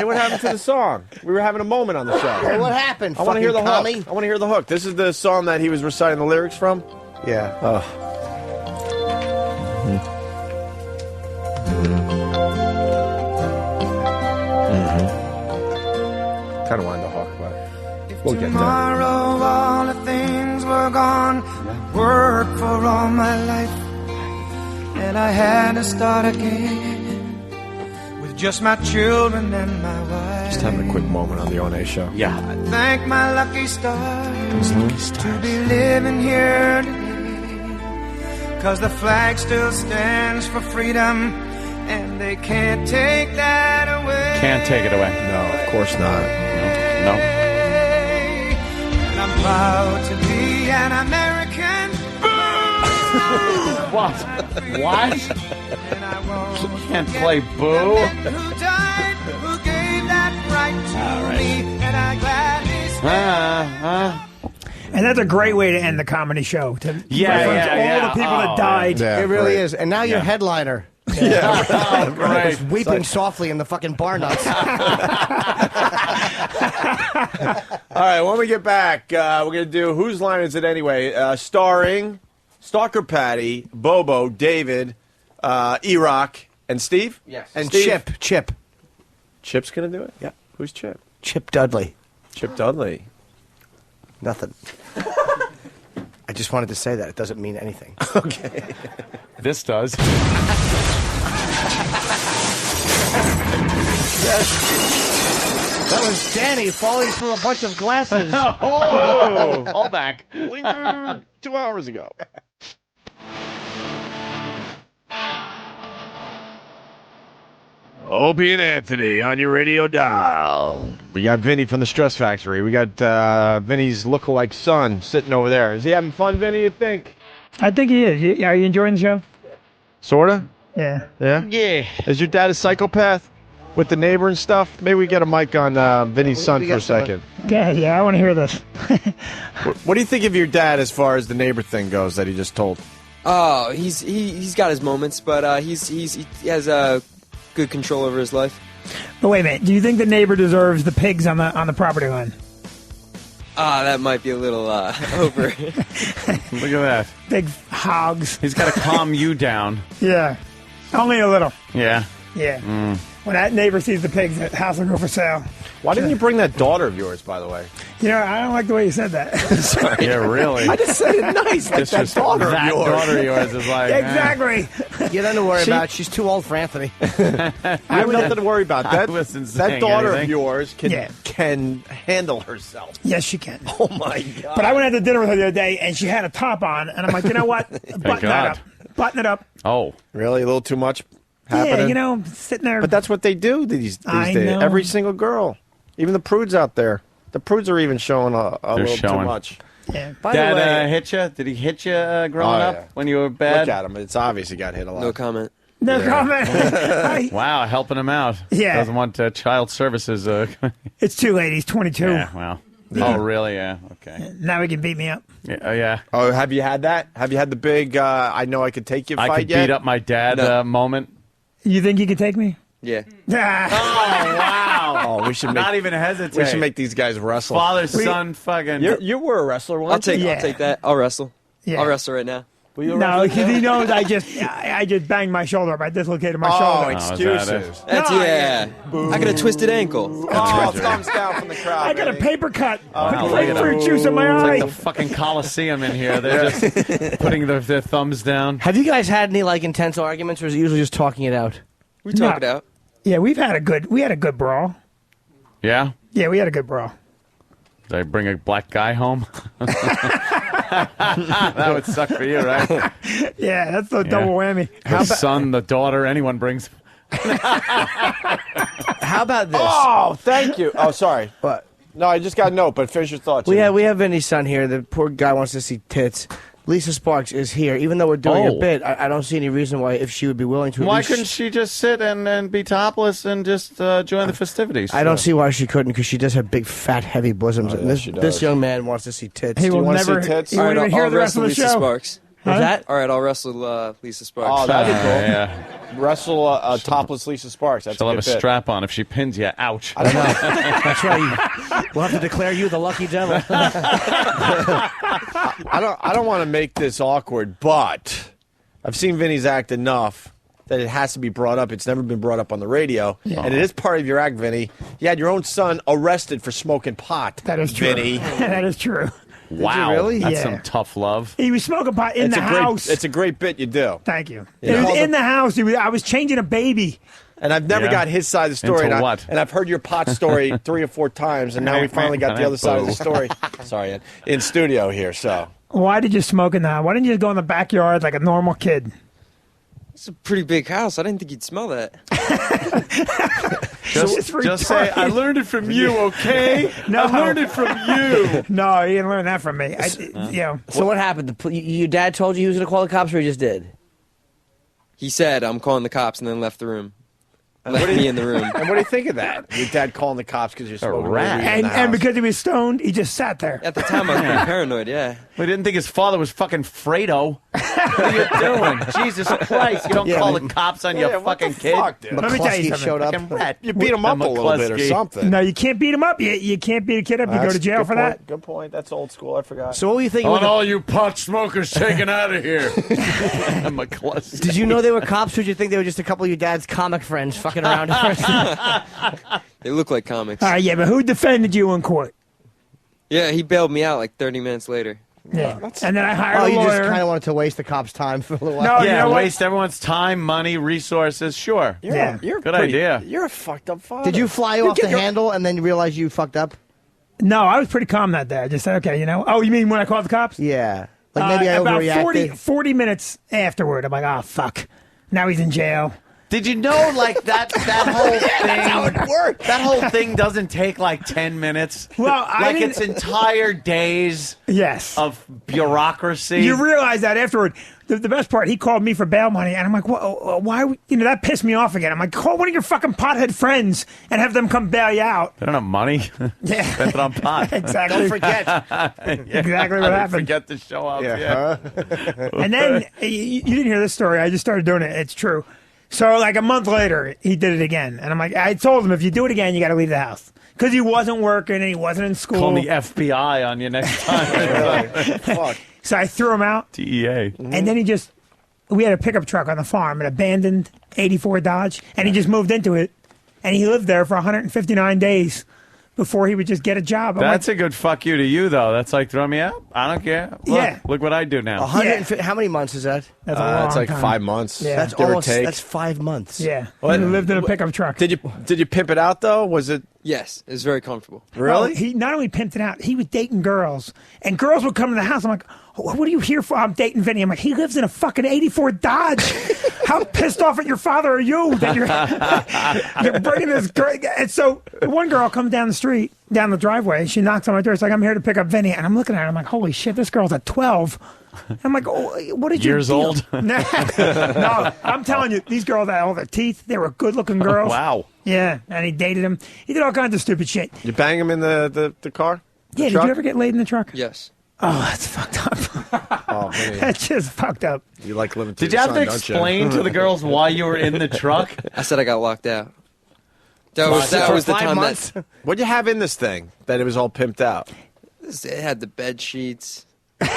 S11: what happened to the song? We were having a moment on the show.
S6: Hey, what happened?
S11: I want to hear the
S6: fucking
S11: hook. I want to hear the hook. This is the song that he was reciting the lyrics from?
S6: Yeah.
S11: Oh. Kind of wanted the hook, but we'll get there.
S13: Tomorrow all the things were gone. Worked for all my life, and I had to start again with just my children and my wife.
S11: Just having a quick moment on the O&A show.
S8: Yeah.
S13: Thank my lucky stars to be living here today, 'cause the flag still stands for freedom, and they can't take that away.
S8: Can't take it away.
S11: No, of course not.
S8: No.
S13: And I'm proud to be an American.
S8: What? What? You can't play Boo.
S13: Who died, who gave that right to me, and I gladly
S20: And that's a great way to end the comedy show. To reference all the people that died.
S6: Yeah, it really is. And now you're headliner.
S11: Yeah,
S6: right.
S11: right.
S6: Just weeping softly in the fucking bar nuts.
S11: All right, when we get back, we're going to do Whose Line Is It Anyway? Starring Stalker Patty, Bobo, David, E-Rock, and Steve?
S6: Yes. And
S11: Steve?
S6: Chip.
S11: Chip's going to do it?
S6: Yeah.
S11: Who's Chip?
S6: Chip Dudley.
S11: Chip Dudley.
S6: Nothing. I just wanted to say that. It doesn't mean anything.
S11: Okay.
S8: This does.
S6: That was Danny falling through a bunch of glasses.
S8: Oh, all back.
S11: 2 hours ago. Opie and Anthony on your radio dial. We got Vinny from the Stress Factory. We got Vinny's lookalike son sitting over there. Is he having fun, Vinny, you think?
S20: I think he is. Are you enjoying the show?
S11: Sorta?
S20: Yeah.
S11: Yeah?
S8: Yeah.
S11: Is your dad a psychopath with the neighbor and stuff? Maybe we get a mic on Vinny's son for a second.
S20: Yeah, I want to hear this.
S11: What do you think of your dad as far as the neighbor thing goes that he just told?
S5: Oh, he's got his moments, but he has good control over his life.
S20: But wait a minute. Do you think the neighbor deserves the pigs on the property line?
S5: That might be a little over.
S8: Look at that.
S20: Big hogs.
S8: He's got to calm you down.
S20: Yeah. Only a little.
S8: Yeah.
S20: Yeah.
S8: Mm.
S20: When that neighbor sees the pigs, the house will go for sale.
S11: Why didn't you bring that daughter of yours, by the way?
S20: You know, I don't like the way you said that.
S11: Sorry.
S8: Yeah, really.
S11: I just said it nice. Like that daughter of yours.
S8: That daughter of yours is like...
S20: Exactly.
S9: You don't have to worry about it. She's too old for Anthony.
S11: I have nothing to worry about. That daughter of yours can handle herself.
S20: Yes, she can.
S11: Oh, my God.
S20: But I went out to dinner with her the other day, and she had a top on, and I'm like, you know what? Button that up. Button it up.
S8: Oh.
S11: Really? A little too much happening?
S20: Yeah, you know, sitting there.
S11: But that's what they do these days.
S20: know.
S11: Every single girl. Even the prudes out there. The prudes are even showing a little too much.
S20: Yeah.
S11: By the
S8: Dad
S11: way,
S8: hit you? Did he hit you growing up when you were bad?
S11: Look at him. It's obvious he got hit a lot.
S5: No comment.
S20: No comment.
S8: Wow, helping him out.
S20: Yeah.
S8: Doesn't want child services.
S20: It's too late. He's 22.
S8: Yeah, well. Oh, really? Yeah, okay.
S20: Now he can beat me up.
S8: Yeah.
S11: Oh, have you had that? Have you had the big I know I could take you
S8: I
S11: fight
S8: could
S11: yet?
S8: beat up my dad moment.
S20: You think you can take me?
S5: Yeah.
S8: Oh, wow.
S11: Oh, we should
S8: Not even hesitate.
S11: We should make these guys wrestle.
S8: Father, son, fucking.
S11: You were a wrestler once.
S5: I'll take that. I'll wrestle.
S20: Yeah.
S5: I'll wrestle right now.
S20: No, because he knows I just banged my shoulder up. I dislocated my shoulder.
S11: Excuses.
S5: That's I got a twisted ankle.
S11: Oh, thumbs down from the crowd.
S20: I got a paper cut.
S8: Wow,
S20: Put
S8: look at
S20: grapefruit juice in my
S8: It's
S20: eye.
S8: like the fucking Coliseum in here. They're just putting their thumbs down.
S9: Have you guys had any like intense arguments, or is it usually just talking it out?
S5: We talk it out.
S20: Yeah, we had a good brawl.
S8: Yeah?
S20: Yeah, we had a good brawl.
S8: Did I bring a black guy home? That would suck for you, right?
S20: Yeah, that's the double whammy.
S8: The son, the daughter, anyone brings.
S9: How about this?
S11: Oh, thank you. Oh, sorry. What? No, I just got a note, but finish your thoughts.
S9: We have Vinny's son here. The poor guy wants to see tits. Lisa Sparks is here. Even though we're doing a bit, I don't see any reason why, if she would be willing to.
S8: Why couldn't she just sit and be topless and just join the festivities?
S9: I don't see why she couldn't, because she does have big, fat, heavy bosoms. and this young man wants to see tits.
S20: He
S9: Do you
S20: will
S9: want to
S20: never.
S9: see tits?
S20: He won't even hear the rest of the
S5: Lisa
S20: show.
S5: Sparks.
S9: What's that?
S5: All right, I'll wrestle Lisa Sparks.
S11: Oh, that'd be cool.
S8: Yeah.
S11: Wrestle topless Lisa Sparks. That's
S8: She'll
S11: a
S8: have a
S11: good bit.
S8: strap on if she pins you. Ouch.
S9: I don't know. That's right. We'll have to declare you the lucky devil.
S11: I don't want to make this awkward, but I've seen Vinny's act enough that it has to be brought up. It's never been brought up on the radio, and it is part of your act, Vinny. You had your own son arrested for smoking pot.
S20: That is true.
S11: Vinny.
S20: That is true.
S8: Wow.
S9: Really?
S8: That's
S20: Yeah.
S8: some tough love.
S20: He was smoking pot in the house.
S11: It's a great bit you do.
S20: Thank you.
S11: Yeah.
S20: It was in the house. I was changing a baby.
S11: And I've never got his side of the story.
S8: Into
S11: and
S8: what?
S11: And I've heard your pot story 3 or 4 times, and now we finally got the other side of the story. Sorry, in studio here. So
S20: Why did you smoke in the house? Why didn't you just go in the backyard like a normal kid?
S5: It's a pretty big house. I didn't think you'd smell that.
S8: Just say, I learned it from you, okay?
S20: No.
S8: I learned it from you.
S20: No, you didn't learn that from me.
S9: So what happened? Your dad told you he was going to call the cops, or he just did?
S5: He said, I'm calling the cops, and then left the room. Left me in the room.
S11: And what do you think of that? Your dad calling the cops because you're smoking
S8: rat.
S11: weed in the
S20: And
S11: house.
S20: because he was stoned, he just sat there.
S5: At the time, I was pretty paranoid, yeah.
S8: We didn't think his father was fucking Fredo. What are you doing? Jesus Christ. You don't call the cops on your fucking kid.
S11: Fuck, dude.
S20: Let me tell you something.
S9: showed up.
S8: Fucking rat.
S11: You beat him up a little bit or
S8: McCluskey.
S11: something.
S20: No, you can't beat him up. You can't beat a kid up. You go
S11: That's
S20: to jail
S11: good
S20: for
S11: point.
S20: that.
S11: Good point. That's old school. I forgot.
S9: So what were you
S8: I
S9: thinking?
S8: want all you pot smokers taken out of here. McCluskey.
S9: Did you know they were cops, or did you think they were just a couple of your dad's comic friends fucking around?
S5: They look like comics.
S20: All right, yeah, but who defended you in court?
S5: Yeah, he bailed me out like 30 minutes later.
S20: Yeah, and then I hired
S9: Oh,
S20: a
S9: you
S20: lawyer.
S9: just kind of wanted to waste the cops' time for a little while.
S20: No, you
S8: Yeah,
S20: know what?
S8: waste everyone's time, money, resources. Sure.
S20: Yeah.
S8: Good idea.
S11: You're a fucked up father.
S9: Did you fly off the handle and then you realize you fucked up?
S20: No, I was pretty calm that day. I just said, okay, you know. Oh, you mean when I called the cops?
S9: Yeah. Like maybe I
S20: about
S9: overreacted.
S20: 40 minutes afterward, I'm like, oh, fuck. Now he's in jail.
S8: Did you know, like, that whole thing?
S9: That's how it worked.
S8: That whole thing doesn't take, like, 10 minutes.
S20: Well, I
S8: like,
S20: didn't-
S8: it's entire days
S20: Yes.
S8: of bureaucracy.
S20: You realize that afterward. The best part, he called me for bail money, and I'm like, why? You know, that pissed me off again. I'm like, call one of your fucking pothead friends and have them come bail you out.
S8: They don't have money.
S20: Yeah.
S8: Spent it on pot.
S20: Exactly.
S9: Don't forget.
S20: Exactly what happened.
S8: Forget to show up. Yeah.
S20: And then, you didn't hear this story. I just started doing it. It's true. So, like, a month later, he did it again. And I'm like, I told him, if you do it again, you got to leave the house. Because he wasn't working and he wasn't in school.
S8: Call the FBI on you next time.
S11: Fuck.
S20: So I threw him out.
S8: DEA.
S20: And then we had a pickup truck on the farm, an abandoned 84 Dodge, and he just moved into it. And he lived there for 159 days. before he would just get a job. I'm
S8: That's a good fuck you to you, though. That's like, throw me out. I don't care. Look what I do now.
S6: 150. How many months is that?
S20: That's a long
S11: It's like
S20: time.
S11: 5 months.
S20: Yeah.
S6: That's
S11: give or
S6: almost.
S11: take.
S6: That's 5 months.
S20: Yeah.
S11: What?
S20: He lived in a pickup truck.
S11: Did you pimp it out though? Was it?
S5: Yes, it was very comfortable.
S11: Really?
S20: He not only pimped it out, he was dating girls, and girls would come to the house. I'm like, what are you here for? I'm dating Vinny. I'm like, he lives in a fucking '84 Dodge. How pissed off at your father are you that you're bringing this girl? And so one girl comes down the street, down the driveway. She knocks on my door. It's like, I'm here to pick up Vinny, and I'm looking at her. I'm like, holy shit, this girl's at 12. I'm like, oh, what did you
S8: Years old?
S20: No, I'm telling you, these girls had all their teeth. They were good-looking girls.
S11: Wow.
S20: Yeah, and he dated them. He did all kinds of stupid shit.
S11: You bang him in the car?
S20: Yeah, did you ever get laid in the truck?
S5: Yes.
S20: Oh, that's fucked up.
S11: Oh, man.
S20: That's just fucked up.
S11: You like living through
S8: Did you
S11: the
S8: have to
S11: sun, don't you?
S8: explain to the girls why you were in the truck?
S5: I said I got locked out. That was the time that
S11: What'd you have in this thing that it was all pimped out?
S5: it had the bed sheets.
S8: All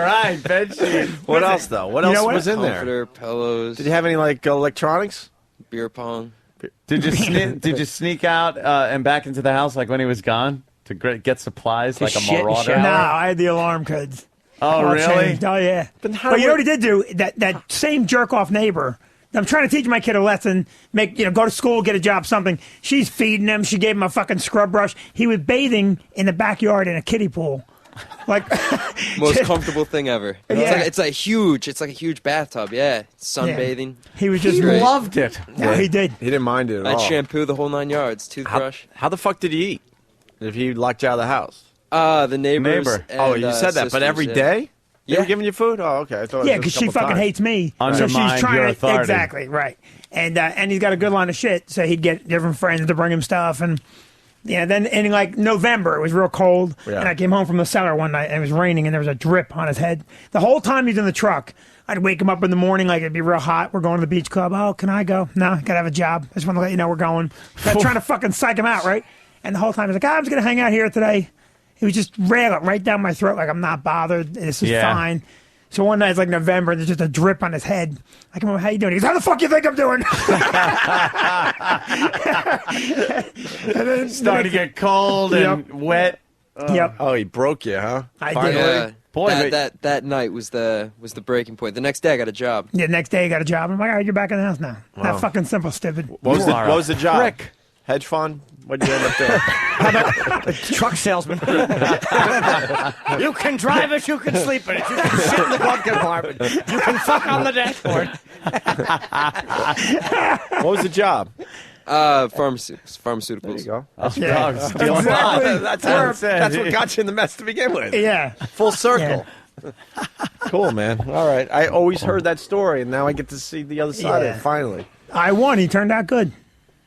S8: right, bed sheet.
S11: What else though? What else was in there?
S5: Comforter, pillows.
S11: Did you have any like electronics?
S5: Beer pong.
S8: Did you sneak out and back into the house like when he was gone to get supplies like a marauder?
S20: No, I had the alarm codes.
S8: Oh,
S20: All
S8: really?
S20: changed. Oh, yeah.
S11: But
S20: But you know what he did do? That same jerk-off neighbor. I'm trying to teach my kid a lesson, go to school, get a job, something. She's feeding him. She gave him a fucking scrub brush. He was bathing in the backyard in a kiddie pool. Like
S5: Most comfortable thing ever.
S20: Yeah.
S5: It's like a huge bathtub. Yeah, sunbathing.
S20: He was just
S5: Great.
S8: loved it.
S20: No, he did.
S11: He didn't mind it at
S5: I'd
S11: all.
S5: shampoo the whole 9 yards. Toothbrush.
S11: How the fuck did he eat if he locked you out of the house?
S5: The neighbors.
S8: Neighbor.
S5: And,
S11: You said that, but
S5: sisters,
S11: every
S5: yeah.
S11: day? They
S5: Yeah.
S11: were giving you food? Oh, okay. I thought
S20: Yeah,
S11: it was
S20: because
S11: a
S20: she
S11: couple
S20: fucking
S11: times.
S20: hates me. So
S8: Undermine
S20: she's trying
S8: your
S20: to
S8: authority.
S20: exactly right. And he's got a good line of shit. So he'd get different friends to bring him stuff, and then in like November it was real cold,
S11: Yeah.
S20: and I came home from the cellar one night and it was raining and there was a drip on his head. The whole time he's in the truck, I'd wake him up in the morning like it'd be real hot. We're going to the beach club. Oh, can I go? No, I gotta have a job. I just want to let you know we're going. I'm trying to fucking psych him out, right? And the whole time he's like, I'm just gonna hang out here today. He was just railing right down my throat, like I'm not bothered. This is fine. So one night it's like November, and there's just a drip on his head. I come over, how you doing? He goes, how the fuck you think I'm doing? And then
S8: Starting to get cold and wet.
S20: Yep.
S11: Oh, he broke you, huh?
S20: I
S11: Finally?
S20: did.
S5: Yeah.
S8: Boy,
S5: that night was the breaking point. The next day I got a job.
S20: Yeah, next day I got a job. I'm like, all right, you're back in the house now.
S11: Wow.
S20: That fucking simple, stupid.
S11: What was the job?
S8: prick.
S11: Hedge fund? What did you end up doing?
S6: A truck salesman. You can drive it, you can sleep in it, you can sit in the glove compartment, you can fuck on the dashboard.
S11: What was the job?
S5: Pharmaceuticals.
S11: There you go.
S8: That's
S20: Exactly.
S11: That's what got you in the mess to begin with.
S20: Yeah.
S11: Full circle. Cool, man. All right. I always heard that story, and now I get to see the other side of
S20: Yeah.
S11: it, finally.
S20: I won. He turned out good.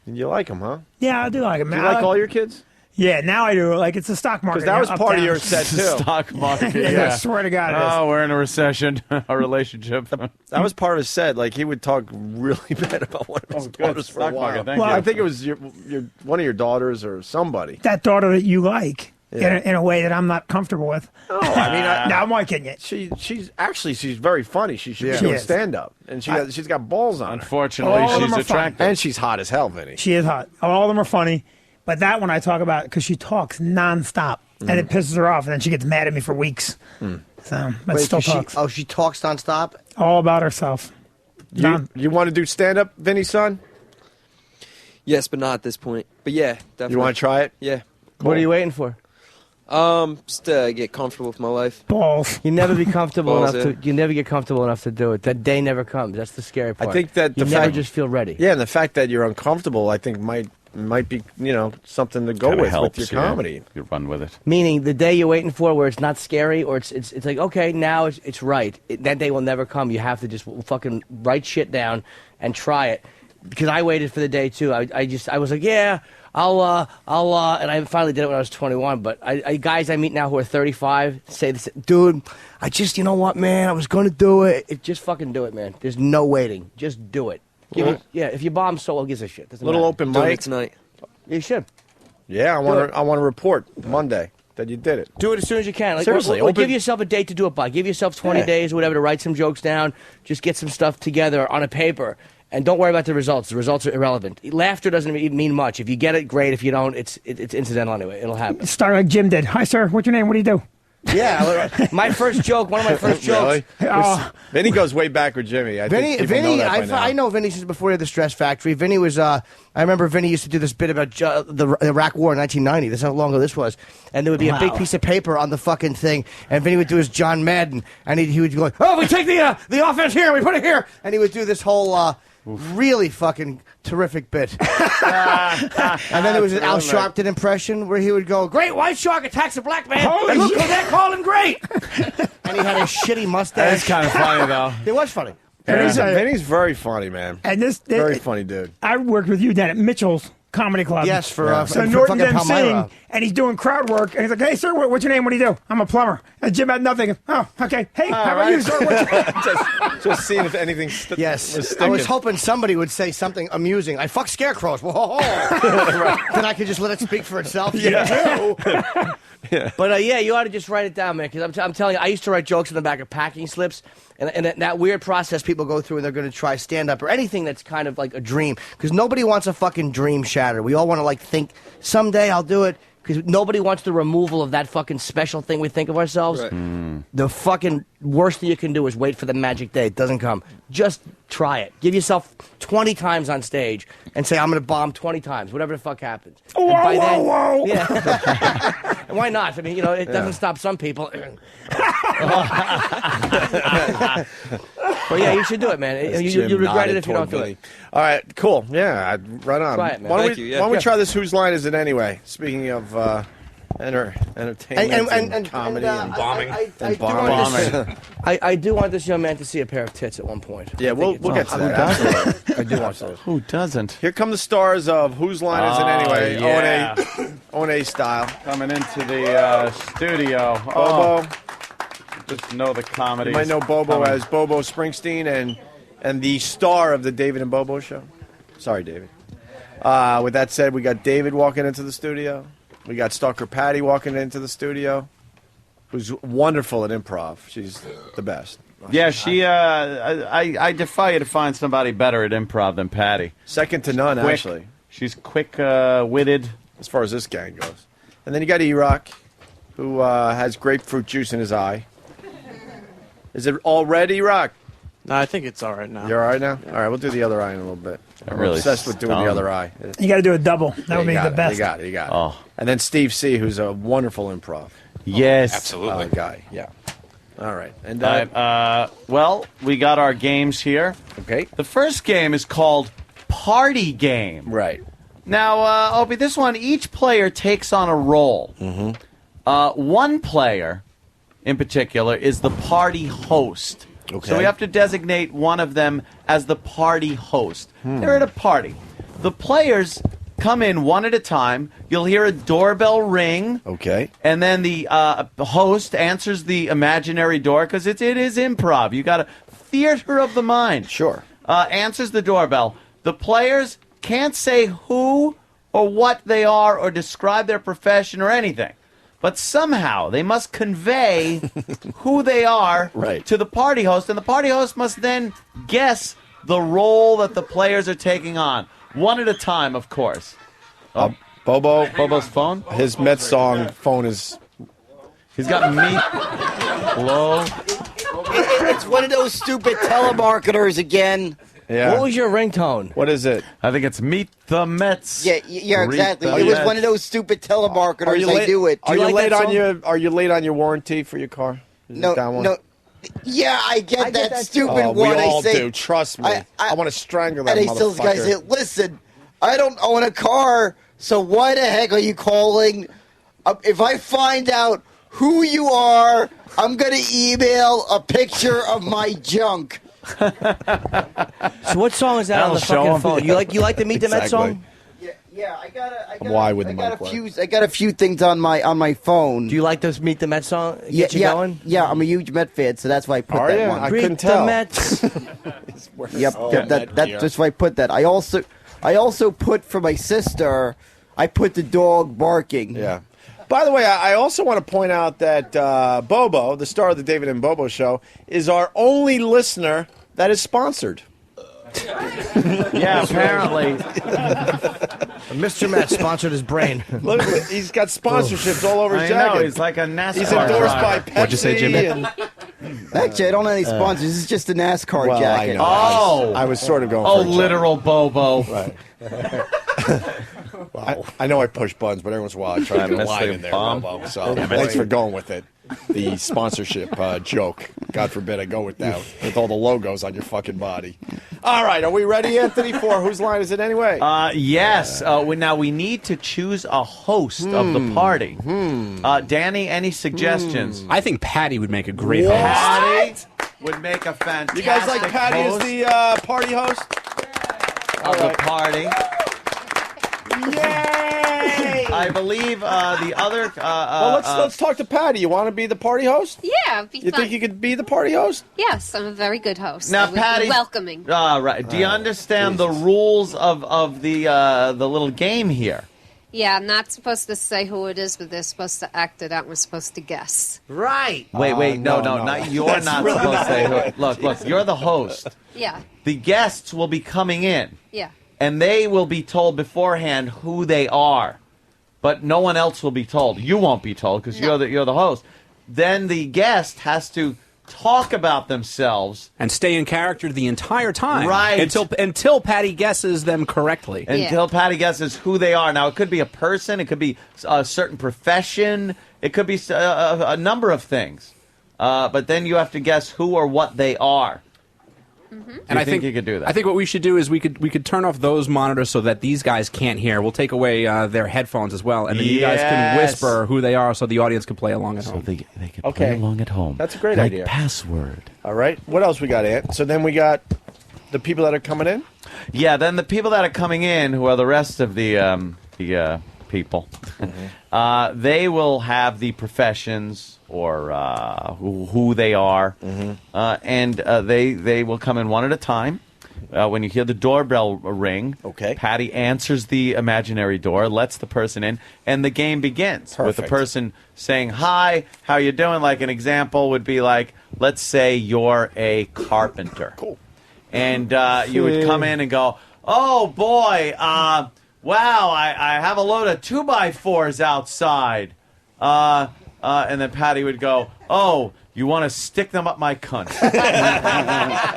S11: And you like him, huh?
S20: Yeah, I do like him.
S11: Do you like all your kids?
S20: Yeah, now I do. Like, it's a stock market.
S11: Because that was
S20: up,
S11: part of
S20: down.
S11: your set, too.
S8: Stock market.
S20: I
S8: Yeah.
S20: swear to God it is.
S8: Oh, we're in a recession. Our relationship.
S11: That was part of his set. Like, he would talk really bad about one of his daughters for a
S8: Stock
S11: while.
S8: market, thank
S20: Well,
S8: you.
S11: I think it was one of your daughters or somebody.
S20: That daughter that you like
S11: Yeah.
S20: in a way that I'm not comfortable with.
S11: No, I mean,
S20: No, I'm not kidding you.
S11: she's very funny. She should
S20: Yeah.
S11: be
S20: She
S11: doing
S20: is.
S11: stand up, and she's got balls on her.
S8: Unfortunately,
S20: All of them
S8: she's
S20: are fun.
S8: attractive.
S11: And she's hot as hell, Vinny.
S20: She is hot. All of them are funny. But that one I talk about because she talks nonstop. And it pisses her off. And then she gets mad at me for weeks. So, but
S6: Wait,
S20: still
S6: she,
S20: talks.
S6: she talks nonstop?
S20: All about herself.
S11: You want to do stand up, Vinny, son?
S5: Yes, but not at this point. But yeah, definitely.
S11: You want to try it?
S5: Yeah.
S6: What are you waiting for?
S5: Just to get comfortable with my life.
S20: Balls.
S6: You never be comfortable
S5: Balls,
S6: enough to. You never get comfortable enough to do it. That day never comes. That's the scary part.
S11: I think that
S6: you
S11: the
S6: never
S11: fact
S6: just feel ready.
S11: Yeah, and the fact that you're uncomfortable, I think might be something to go
S8: Kinda
S11: with
S8: helps,
S11: your comedy.
S8: You run with it.
S6: Meaning the day you're waiting for, where it's not scary, or it's like okay, now it's right. That day will never come. You have to just fucking write shit down and try it. Because I waited for the day too. I was like, yeah, I'll and I finally did it when I was 21. But guys I meet now who are 35 say this, dude. You know what, man? I was going to do it. Just fucking do it, man. There's no waiting. Just do it. If you bomb solo, gives a shit. Doesn't
S11: Little
S6: matter.
S11: open
S5: Doing
S11: mic
S5: it tonight.
S6: You should
S11: Yeah, I want to report Monday that you did it.
S6: do it as soon as you can. Like,
S11: Seriously,
S6: or
S11: open-
S6: give yourself a date to do it by. Give yourself 20
S11: Yeah.
S6: days or whatever to write some jokes down. Just get some stuff together on a paper And don't worry about the results. The results are irrelevant. Laughter doesn't mean much. If you get it, great. If you don't, it's incidental anyway. It'll happen.
S20: Start like Jim did. Hi, sir. What's your name? What do you do?
S6: Yeah, my first joke. One of my first jokes.
S11: Really? Vinny goes way back with Jimmy. I think people know that by now.
S6: I know Vinny since before he had the Stress Factory. Vinny was. I remember Vinny used to do this bit about the Iraq War in 1990. That's how long ago this was. And there would be a big piece of paper on the fucking thing, and Vinny would do his John Madden, and he would go, "Oh, we take the offense here, we put it here," and he would do this whole. Really fucking terrific bit. And then there was an Al Sharpton impression where he would go, "Great white shark attacks a black man, and look who that called him great." And he had a shitty mustache.
S11: That's kind of funny, though.
S6: It was funny.
S11: Vinny's very funny, man.
S20: And
S11: very funny dude.
S20: I worked with you down at Mitchell's Comedy Club.
S6: Yes, for
S20: so Norton's emceeing, and he's doing crowd work, and he's like, "Hey, sir, what's your name? What do you do?" "I'm a plumber." And Jim had nothing. "Oh, okay. Hey, how about you, sir?"
S11: just seeing if anything
S6: Yes,
S11: was
S6: I was hoping somebody would say something amusing. "I fuck scarecrows." Whoa. Then I could just let it speak for itself.
S11: Yeah.
S6: But you ought to just write it down, man, because I'm telling you, I used to write jokes in the back of packing slips, and that weird process people go through, and they're going to try stand-up or anything that's kind of like a dream, because nobody wants a fucking dream shatter. We all want to, think, someday I'll do it, because nobody wants the removal of that fucking special thing we think of ourselves.
S11: Right.
S6: The fucking worst thing you can do is wait for the magic day. It doesn't come. Just try it. Give yourself 20 times on stage and say, "I'm going to bomb 20 times," whatever the fuck happens.
S20: Whoa.
S6: Yeah. And why not? I mean, it doesn't stop some people. But yeah, you should do it, man. You regret it if you don't do it.
S11: All right, cool. Yeah, right on.
S6: Try it, man.
S11: Why
S6: Thank you.
S11: don't we try this? Whose line is it anyway? Speaking of entertainment and comedy and bombing.
S6: I do want this young man to see a pair of tits at one point.
S11: Yeah, we'll get to that.
S6: I do want to.
S8: Who doesn't?
S11: Here come the stars of Whose Line Is It Anyway?
S8: Yeah.
S11: O&A style.
S8: Coming into the studio.
S11: Bobo.
S8: Just know the comedy.
S11: You might know Bobo as Bobo Springsteen and the star of the David and Bobo show. Sorry, David. With that said, we got David walking into the studio. We got Stalker Patty walking into the studio, who's wonderful at improv. She's the best.
S8: Yeah, she. I defy you to find somebody better at improv than Patty.
S11: Second to none,
S8: quick.
S11: actually.
S8: She's quick-witted.
S11: As far as this gang goes. And then you got E-Rock, who has grapefruit juice in his eye. Is it all red, E-Rock?
S7: No, I think it's all right now.
S11: You're all right now? All right, we'll do the other eye in a little bit. I'm
S8: really
S11: obsessed with doing the other eye.
S20: You got to do a double. That would be the best.
S11: You got it.
S8: Oh.
S11: And then Steve C., who's a wonderful improv.
S8: Yes.
S11: Absolutely. Guy, yeah. All right. And
S8: well, we got our games here.
S11: Okay.
S8: The first game is called Party Game.
S11: Right.
S8: Now, Opie, this one, each player takes on a role.
S11: Mm-hmm.
S8: One player, in particular, is the party host.
S11: Okay.
S8: So we have to designate one of them as the party host. They're at a party. The players come in one at a time. You'll hear a doorbell ring.
S11: Okay.
S8: And then the host answers the imaginary door, because it is improv. You got a theater of the mind.
S11: Sure.
S8: Answers the doorbell. The players can't say who or what they are or describe their profession or anything. But somehow they must convey who they are to the party host, and the party host must then guess the role that the players are taking on. One at a time, of course.
S11: Bobo's
S8: phone?
S11: His Met song phone is...
S8: He's got meat. Hello?
S19: It's one of those stupid telemarketers again.
S11: Yeah.
S6: What was your ringtone?
S11: What is it?
S8: I think it's Meet the Mets.
S19: Yeah, exactly. It was one of those stupid telemarketers. I do it.
S11: Are you late on your warranty for your car?
S19: No. Yeah, I get that stupid one.
S11: We all
S19: I say,
S11: do. Trust me. I want to strangle that
S19: and I tell this guy, say, "Listen, I don't own a car, so why the heck are you calling? If I find out who you are, I'm going to email a picture of my junk."
S6: So what song is that on the fucking phone? You like the Meet the Met song?
S19: Yeah, I
S6: got
S19: a few things on my phone.
S6: Do you like this Meet the Met song? Get you going?
S19: Yeah, I'm a huge Met fan, so that's why I put that one.
S11: I couldn't tell.
S6: The Mets.
S19: That's why I put that. I also put for my sister. I put the dog barking.
S11: Yeah. By the way, I also want to point out that Bobo, the star of the David and Bobo show, is our only listener that is sponsored.
S8: Yeah, apparently.
S9: Mr. Met sponsored his brain.
S11: Look, he's got sponsorships all over his
S8: I
S11: jacket.
S8: know, he's like a NASCAR
S11: He's endorsed by
S8: driver.
S11: Pepsi.
S16: What'd you say, Jimmy?
S14: Actually, I don't have any sponsors. This is just a NASCAR
S11: Well,
S14: jacket.
S11: I know.
S8: Oh.
S11: I was sort of going
S8: Oh,
S11: for a
S8: literal Bobo.
S11: Right. I know I push buttons, but every once in a while I try to get a line in there, Bobo. So thanks for going with it. The sponsorship joke. God forbid I go with that, with all the logos on your fucking body. All right, are we ready, Anthony, for whose line is it anyway?
S8: Yes. Now we need to choose a host of the party. Danny, any suggestions?
S16: I think Patty would make a great
S8: What?
S16: host.
S8: Patty would make a fantastic
S11: You guys like Patty
S8: host
S11: as the party host?
S8: of the party.
S11: Yay!
S8: I believe the other.
S11: Well, let's talk to Patty. You want to be the party host?
S3: Yeah, it'd be
S11: You
S3: fun.
S11: think you could be the party host?
S3: Yes, I'm a very good host.
S8: Now,
S3: I would be
S8: Patty,
S3: welcoming.
S8: Right. Do you understand the rules of the little game here?
S3: Yeah, I'm not supposed to say who it is, but they're supposed to act it out. We're supposed to guess.
S9: Right.
S8: Wait, no, not you're
S11: That's
S8: not
S11: really
S8: supposed to say
S11: not
S8: who. Look, you're the host.
S3: Yeah,
S8: The guests will be coming in,
S3: yeah.
S8: and they will be told beforehand who they are, but no one else will be told. You won't be told because you're the host. Then the guest has to talk about themselves
S16: and stay in character the entire time,
S8: right?
S16: Until Patty guesses them correctly.
S8: Until Patty guesses who they are. Now, it could be a person, it could be a certain profession, it could be a number of things. But then you have to guess who or what they are.
S16: And I
S8: think you could do that?
S16: I think what we should do is we could turn off those monitors so that these guys can't hear. We'll take away their headphones as well, and then you guys can whisper who they are so the audience can play along at home.
S8: They can play along at home.
S11: That's a great
S8: like
S11: idea.
S8: Password.
S11: All right. What else we got, Ant? So then we got the people that are coming in?
S8: Yeah, then the people that are coming in, who are the rest of the people, they will have the professions or who they are, and they will come in one at a time. When you hear the doorbell ring, Patty answers the imaginary door, lets the person in, and the game begins with the person saying, "Hi, how you doing?" Like an example would be like, let's say you're a carpenter. Cool. And you would come in and go, "Oh, boy, wow, I have a load of 2x4s outside." And then Patty would go, "Oh, you want to stick them up my cunt?"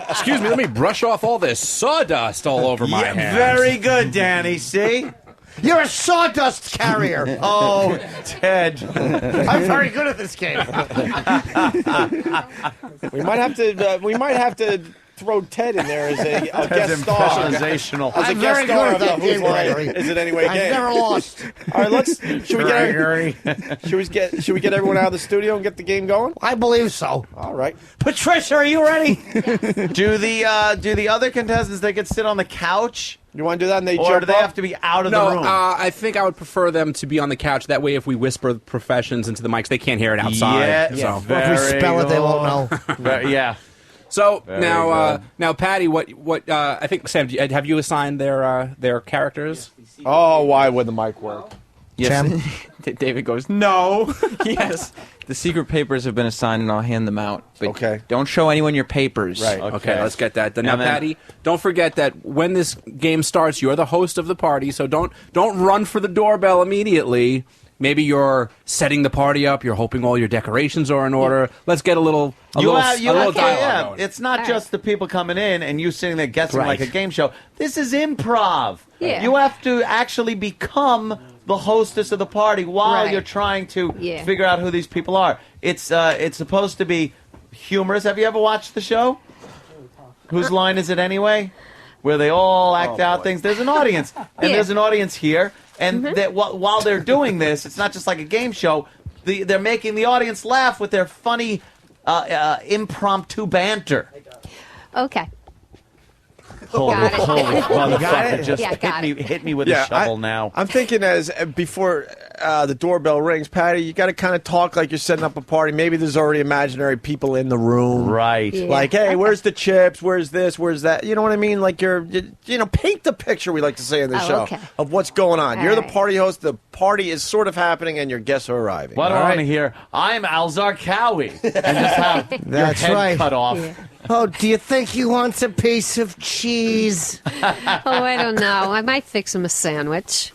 S16: Excuse me, let me brush off all this sawdust all over my hands.
S8: Very good, Danny. See?
S9: You're a sawdust carrier.
S8: Oh, Ted.
S9: I'm very good at this game.
S11: We might have to throw Ted in there as a guest star.
S8: Improvisational.
S11: As a
S9: I'm
S11: guest
S9: very
S11: star
S9: good
S11: of
S9: at that
S11: the Who's
S9: game,
S11: Line
S9: Gregory.
S11: Is It Anyway
S9: I've
S11: game.
S9: never lost.
S11: All right, should we get everyone out of the studio and get the game going?
S9: I believe so.
S11: All right.
S8: Patricia, are you ready? Do the other contestants, they could sit on the couch?
S11: You want to do that and they
S8: or
S11: jump
S8: do they
S11: up?
S8: have to be out of
S16: No,
S8: the room?
S16: I think I would prefer them to be on the couch. That way, if we whisper professions into the mics, they can't hear it outside.
S8: Yeah,
S16: so.
S9: Or if we spell it, they won't know.
S8: Yeah.
S16: So
S8: Very
S16: now, Patty, what? I think Sam, have you assigned their characters?
S11: Oh, why would the mic work?
S15: Yes. David goes, no. Yes. The secret papers have been assigned, and I'll hand them out. But don't show anyone your papers.
S11: Right.
S16: Okay, let's get that. Now, Patty, don't forget that when this game starts, you're the host of the party, so don't run for the doorbell immediately. Maybe you're setting the party up. You're hoping all your decorations are in order. Let's get a little dialogue going.
S8: It's not just the people coming in and you sitting there guessing like a game show. This is improv.
S3: Yeah.
S8: You have to actually become the hostess of the party while
S3: Right.
S8: you're trying to
S3: Yeah.
S8: figure out who these people are. It's supposed to be humorous. Have you ever watched the show? Whose line is it anyway? Where they all act out things. There's an audience, and there's an audience here. And that while they're doing this, it's not just like a game show. They're making the audience laugh with their funny impromptu banter.
S3: Okay.
S8: Holy
S3: Got it.
S8: motherfucker!
S11: Got it?
S8: Just
S3: Yeah, got
S8: hit me with a shovel now.
S11: I'm thinking as before the doorbell rings, Patty, you got to kind of talk like you're setting up a party. Maybe there's already imaginary people in the room.
S8: Right.
S11: Yeah. Like, hey, where's the chips? Where's this? Where's that? You know what I mean? Like paint the picture, we like to say in the show, of what's going on. You're the party host. The party is sort of happening, and your guests are arriving.
S8: What do I want to hear? I'm Al Zarqawi. And just have your head cut off.
S9: Yeah. Oh, do you think he wants a piece of cheese?
S3: I don't know. I might fix him a sandwich.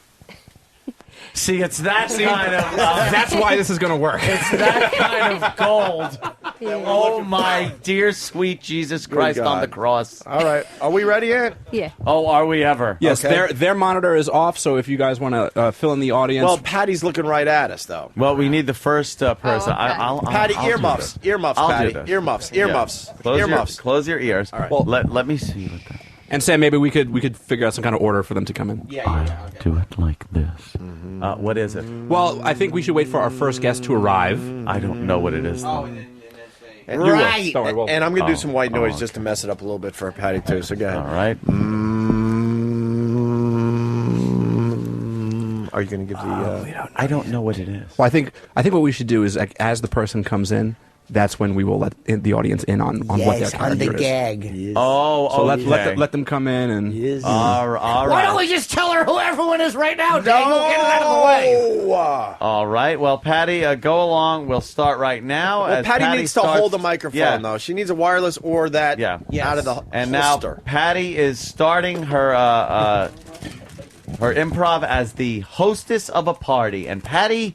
S8: See, it's that kind of...
S16: that's why this is going to work.
S8: It's that kind of gold. Oh, my dear, sweet Jesus Christ on the cross.
S11: All right. Are we ready yet?
S3: Yeah.
S8: Oh, are we ever?
S16: Yes, their monitor is off, so if you guys want to fill in the audience...
S11: Well, Patty's looking right at us, though.
S8: Well, we need the first person.
S11: Patty, earmuffs. Earmuffs, Patty. Earmuffs. Earmuffs.
S8: Earmuffs. Close your ears.
S16: All right.
S8: Well, let me see what that...
S16: And Sam, maybe we could figure out some kind of order for them to come in.
S8: Yeah. Do it like this. What is it?
S16: Well, I think we should wait for our first guest to arrive.
S8: I don't know what it is, though.
S11: Right. And I'm going to do some white noise just to mess it up a little bit for Patty, too. So go ahead.
S8: All right.
S11: Are you going to give the...
S8: I don't know what it is.
S16: Well, I think what we should do is, like, as the person comes in, that's when we will let the audience in on what their character is.
S9: Gag.
S8: Oh,
S16: so let them come in and.
S8: All right.
S9: Why don't we just tell her who everyone is right now? Dangle, get it out of the way.
S8: All right. Well, Patty, go along. We'll start right now.
S11: Well, Patty needs to hold the microphone, though. She needs a wireless or that out of the
S8: And
S11: holster.
S8: now Patty is starting her improv as the hostess of a party. And Patty,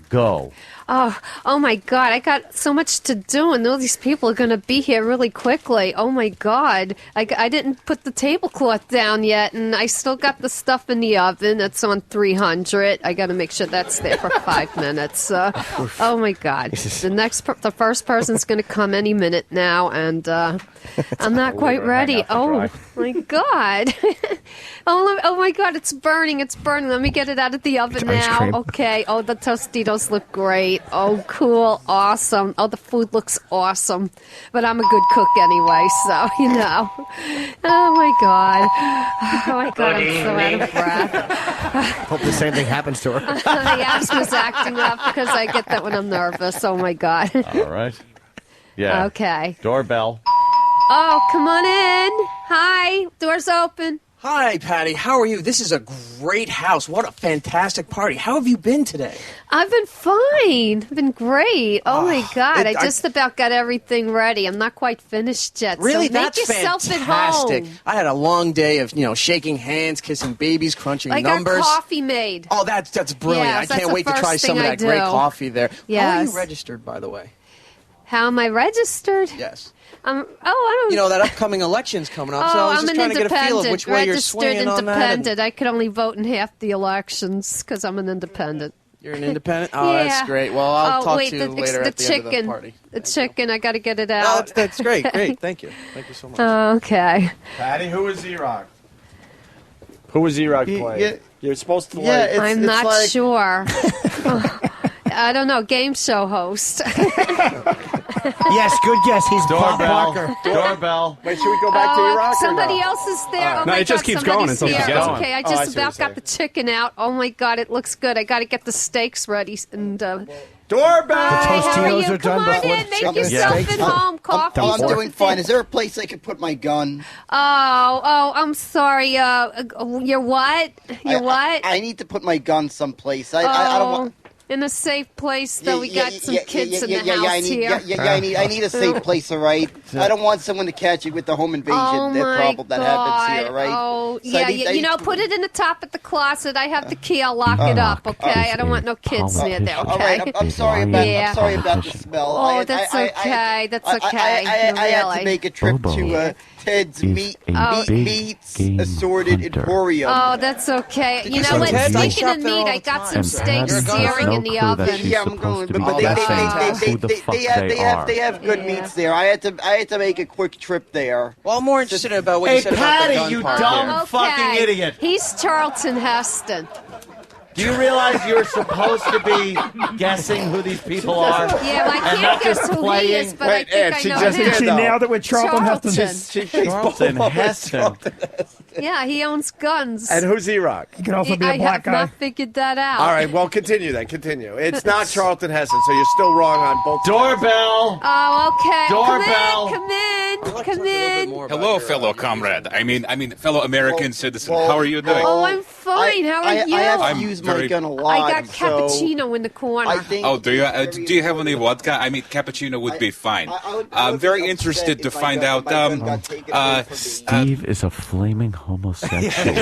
S8: go.
S3: Oh my God, I got so much to do, and all these people are going to be here really quickly. Oh my God, I didn't put the tablecloth down yet, and I still got the stuff in the oven. It's on 300. I got to make sure that's there for 5 minutes. Oh my God, the first person's going to come any minute now, and I'm not quite ready. Oh my God. Oh my God, it's burning. It's burning. Let me get it out of the oven now. Okay. Oh, the Tostitos look great. Oh, cool. Awesome. Oh, the food looks awesome. But I'm a good cook anyway, so, you know. Oh my God. Oh my God, I'm so out of breath.
S9: Hope the same thing happens to her.
S3: The asthma's acting up because I get that when I'm nervous. Oh my God.
S8: All right. Yeah.
S3: Okay.
S8: Doorbell.
S3: Oh, come on in. Hi. Door's open.
S12: Hi, Patty. How are you? This is a great house. What a fantastic party. How have you been today?
S3: I've been fine. I've been great. Oh, my God. I just about got everything ready. I'm not quite finished yet.
S12: Really?
S3: So make
S12: That's
S3: yourself
S12: fantastic.
S3: at home.
S12: I had a long day of, shaking hands, kissing babies, crunching numbers.
S3: I got coffee made.
S12: Oh, that's brilliant.
S3: Yes,
S12: I can't wait to try some of that great coffee there.
S3: Yes.
S12: How are you registered, by the way?
S3: How am I registered?
S12: Yes.
S3: I don't...
S12: You know, that upcoming election's coming up, so I was just trying to get a feel of which way you're swinging on that.
S3: Independent. I could only vote in half the elections because I'm an independent.
S12: You're an independent? Oh, yeah. That's great. Well, I'll talk to you later at the end of the party.
S3: The chicken, I got to get it out.
S12: Oh, that's great. Great. Thank you. Thank you so much.
S3: Okay.
S11: Patty, who is Z-Rock? Who was Z-Rock playing? You're supposed to like...
S3: I'm not sure. I don't know. Game show host.
S9: Yes, good guess. He's Bob
S8: Doorbell.
S9: Barker.
S8: Doorbell.
S11: Wait, should we go back to E-Rock?
S3: Somebody else is there.
S16: No, it just keeps going until
S3: here.
S16: she gets one.
S3: Okay, I just about got the chicken out. Oh my God, it looks good. I got to get the steaks ready and.
S11: Doorbell.
S9: The Tostitos are done
S3: before
S9: the
S3: in, make yourself at home. Coffee.
S19: I'm doing fine. Is there a place I could put my gun?
S3: Oh, I'm sorry. You're what? You're what?
S19: I need to put my gun someplace. I don't want.
S3: In a safe place, though. We got some kids in the house here.
S19: I need a safe place, all right? I don't want someone to catch you with the home invasion problem that happens here, all right?
S3: Oh, so yeah, put it in the top of the closet. I have the key. I'll lock it up, okay? I don't want no kids near there, okay?
S19: All right, I'm sorry about the smell.
S3: Oh, that's okay. That's okay.
S19: I had to make a trip to Ted's Meats Assorted Emporium.
S3: Oh, that's okay. You know what? Speaking of meat, I got some steaks searing in the oven.
S19: Yeah, I'm going. But they have good meats there. I had to make a quick trip there.
S12: Well, I'm more interested about what you said about the gun
S8: you
S12: part
S8: dumb fucking idiot.
S3: He's Charlton Heston.
S8: Do you realize you're supposed to be guessing who these people are?
S3: Yeah, well, I can't guess who he is, but I think I know him.
S20: She nailed it with Charlton Heston.
S8: Charlton Heston.
S3: Yeah, he owns guns.
S11: And who's E-Rock?
S20: He could also be a
S3: I
S20: black
S3: have
S20: guy.
S3: not figured that out.
S11: All right, well, continue then. Continue. It's not Charlton Heston, so you're still wrong on both.
S8: Doorbell.
S3: Oh, okay.
S8: Doorbell.
S3: Come in.
S17: Hello, fellow comrade. I mean, fellow American citizen. How are you doing?
S3: Oh, I'm fine. How are you?
S19: I have to use my gun a lot.
S3: I got cappuccino in the corner.
S17: Oh, do you have any vodka? I mean, cappuccino would be fine. I'm very interested to find out.
S8: Steve is a flaming homosexual.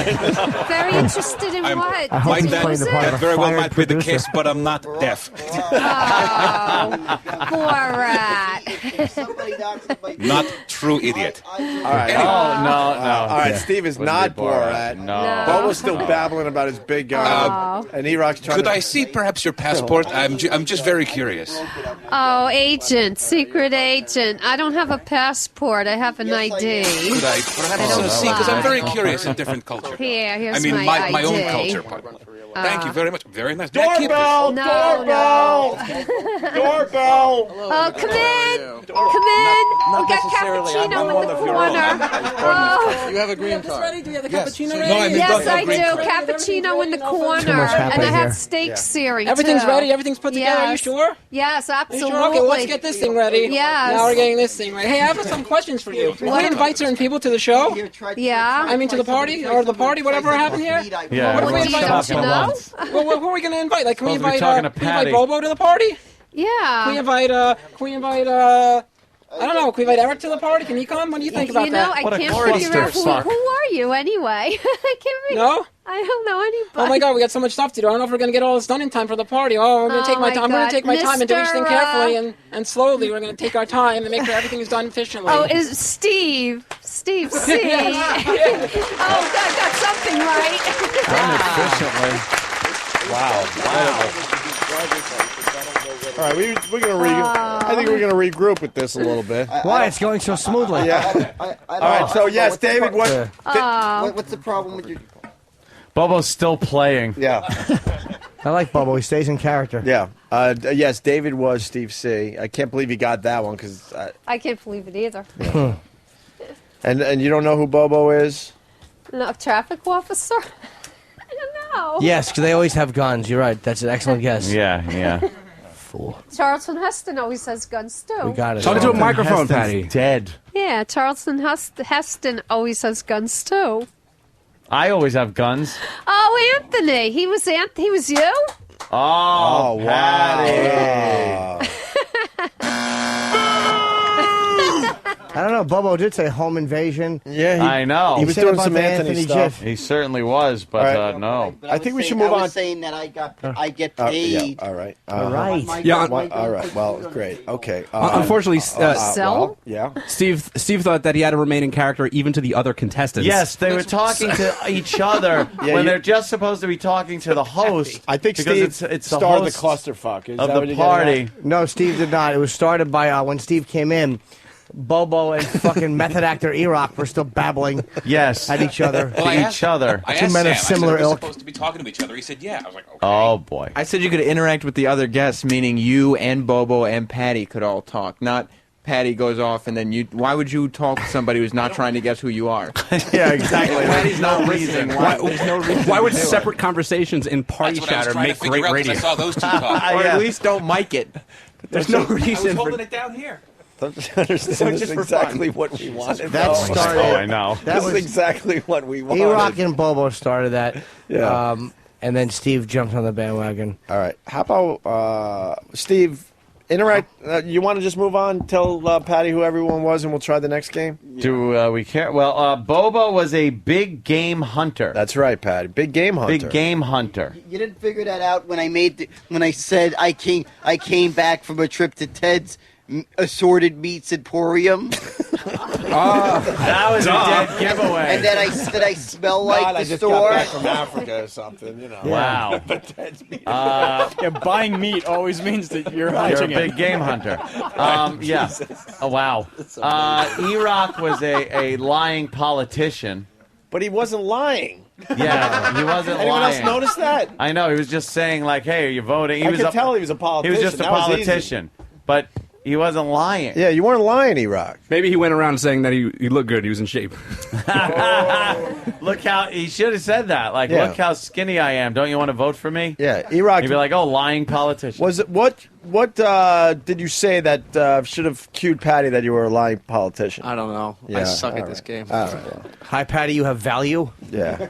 S3: Very interested in what?
S17: That very well might be the case, but I'm not deaf.
S3: Oh, Borat.
S17: Not true idiot.
S11: All right.
S17: Anyway.
S11: All right, Steve is not Borat.
S8: No.
S11: Bobo's still babbling about his big gun. And E-Rock's trying
S17: Could
S11: to...
S17: I see perhaps your passport? I'm just very curious.
S3: Oh, agent, secret agent. I don't have a passport. I have an ID.
S17: Could I perhaps see? Because I'm very curious in different culture.
S3: Here's
S17: I mean,
S3: my
S17: my own
S3: ID.
S17: culture. Thank you very much. Very nice. May I keep
S11: Doorbell!
S17: this?
S11: Doorbell! Doorbell!
S3: Oh, come in. Come in. We got cappuccino in the corner. Oh.
S7: You have a green card.
S10: Do you have the cappuccino ready?
S17: No, I mean,
S3: Yes,
S17: don't have
S3: I
S17: green
S3: do.
S17: card.
S3: Cappuccino in the corner.
S6: much happening
S3: And I have
S6: here.
S3: steak searing,
S10: Everything's
S3: too.
S10: ready. Everything's put together. Are you
S3: Yes.
S10: sure?
S3: Yes,
S10: Are you
S3: absolutely.
S10: sure? Okay, let's get this thing ready.
S3: Yes.
S10: Now we're getting this thing ready. Hey, I have some questions for you. Can we invite certain people to the show?
S3: Yeah.
S10: I mean, to the party or the party, whatever happened here.
S8: Yeah,
S10: What do we
S8: everyone's
S10: invite?
S8: talking at once.
S10: Well, who are we going to invite? Like, can we
S8: Supposed to be
S10: invite?
S8: talking to
S10: Can we invite
S8: Patty.
S10: Bobo to the party?
S3: Yeah.
S10: Can we invite? I don't know. Can we invite Eric to the party? Can he come? What do you think about
S3: You know,
S10: that?
S3: I can't figure out who are you anyway. I can't figure.
S10: No?
S3: I don't know anybody.
S10: Oh my God, we got so much stuff to do. I don't know if we're going to get all this done in time for the party. Oh, we're going to take my time. I'm going to take my time and do each thing carefully and slowly. We're going to take our time and make sure everything is done efficiently.
S3: Oh, is Steve C. Oh, God, got something right.
S8: Done efficiently.
S11: Wow. All right, we're going to I think we're going to regroup with this a little bit.
S6: Why? It's going so smoothly.
S11: Yeah. All right, so yes, David,
S19: what's the problem with your...
S8: Bobo's still playing.
S11: Yeah.
S6: I like Bobo. He stays in character.
S11: Yeah. Yes, David was Steve C. I can't believe he got that one because...
S3: I can't believe it either.
S11: And you don't know who Bobo is?
S3: No, traffic officer? I don't know.
S6: Yes, because they always have guns. You're right. That's an excellent guess.
S8: Yeah.
S6: Fool.
S3: Charlton Heston always has guns, too.
S6: We got it.
S16: Talk into a microphone, Patty.
S8: Dead.
S3: Yeah, Charlton Heston always has guns, too.
S8: I always have guns.
S3: Oh, Anthony. He was you?
S8: Oh,
S11: wow.
S6: I don't know. Bobo did say home invasion.
S11: Yeah,
S8: I know.
S11: He was doing some Anthony stuff.
S8: He certainly was, but
S11: All right.
S8: no.
S11: I think we should move on.
S19: I was saying that I get paid.
S11: Yeah, all right.
S6: All right.
S11: All right. Well, great. Okay.
S16: Unfortunately,
S3: Sell?
S11: Yeah.
S16: Steve thought that he had to remain in character even to the other contestants.
S8: Yes, they were talking to each other when they're just supposed to be talking to the host.
S11: I think
S8: because
S11: Steve
S8: it's the
S11: started the
S8: host
S11: clusterfuck. Is
S8: of
S11: that what
S8: the
S11: you're getting
S8: party.
S11: at?
S6: No, Steve did not. It was started by when Steve came in. Bobo and fucking method actor E-Rock were still babbling
S8: Yes.
S6: at each other.
S17: Well, I asked
S6: Two men of
S17: Sam,
S6: similar
S17: I said,
S6: ilk.
S17: we're supposed to be talking to each other. He said, yeah. I was like, okay.
S8: Oh, boy.
S15: I said you could interact with the other guests, meaning you and Bobo and Patty could all talk. Not Patty goes off and then you. Why would you talk to somebody who's not trying to guess who you are?
S8: Yeah, exactly.
S15: Patty's not listening.
S16: There's no reason. Why would separate conversations in party
S17: That's what I was
S16: chatter
S17: trying
S16: make
S17: to figure
S16: great
S17: out
S16: radio?
S17: because I saw those two talk.
S15: Or at least don't mic it. There's no
S17: I was
S15: reason
S17: holding
S15: for.
S17: it down here.
S11: Don't you understand? This is exactly what we wanted.
S6: That started.
S8: Oh, I know.
S6: That
S11: This
S6: was
S11: is exactly what we wanted.
S6: E-Rock and Bobo started that.
S11: Yeah.
S6: And then Steve jumped on the bandwagon.
S11: All right. How about Steve? Interact. You want to just move on? Tell Patty who everyone was, and we'll try the next game.
S8: Do we care? Well, Bobo was a big game hunter.
S11: That's right, Patty. Big game hunter.
S8: Big game hunter.
S19: You didn't figure that out when I said I came back from a trip to Ted's assorted meats emporium.
S8: That was a dead giveaway.
S19: And then I smell like the
S11: I just
S19: store.
S11: got back from Africa or something, you know.
S8: Wow.
S21: Yeah, buying meat always means that you're
S8: You're a
S21: hunting it.
S8: big game hunter. Yeah. Oh, wow. E-Rock was a lying politician.
S11: But he wasn't lying.
S8: Yeah, he wasn't
S11: Anyone
S8: lying.
S11: else notice that?
S8: I know. He was just saying, like, hey, are you voting?
S11: I could tell he was a politician.
S8: He was just a
S11: That was easy.
S8: politician. But He wasn't lying.
S11: Yeah, you weren't lying, E-Rock.
S16: Maybe he went around saying that he looked good. He was in shape.
S8: Look how he should have said that. Like,
S11: Yeah.
S8: look how skinny I am. Don't you want to vote for me?
S11: Yeah, E-Rock.
S8: He'd be like, oh, lying politician.
S11: Was it what did you say that should have cued Patty that you were a lying politician?
S7: I don't know. I
S11: Yeah,
S7: suck at
S11: all
S7: this
S11: right.
S7: game.
S11: All right, well.
S9: Hi, Patty. You have value.
S11: Yeah.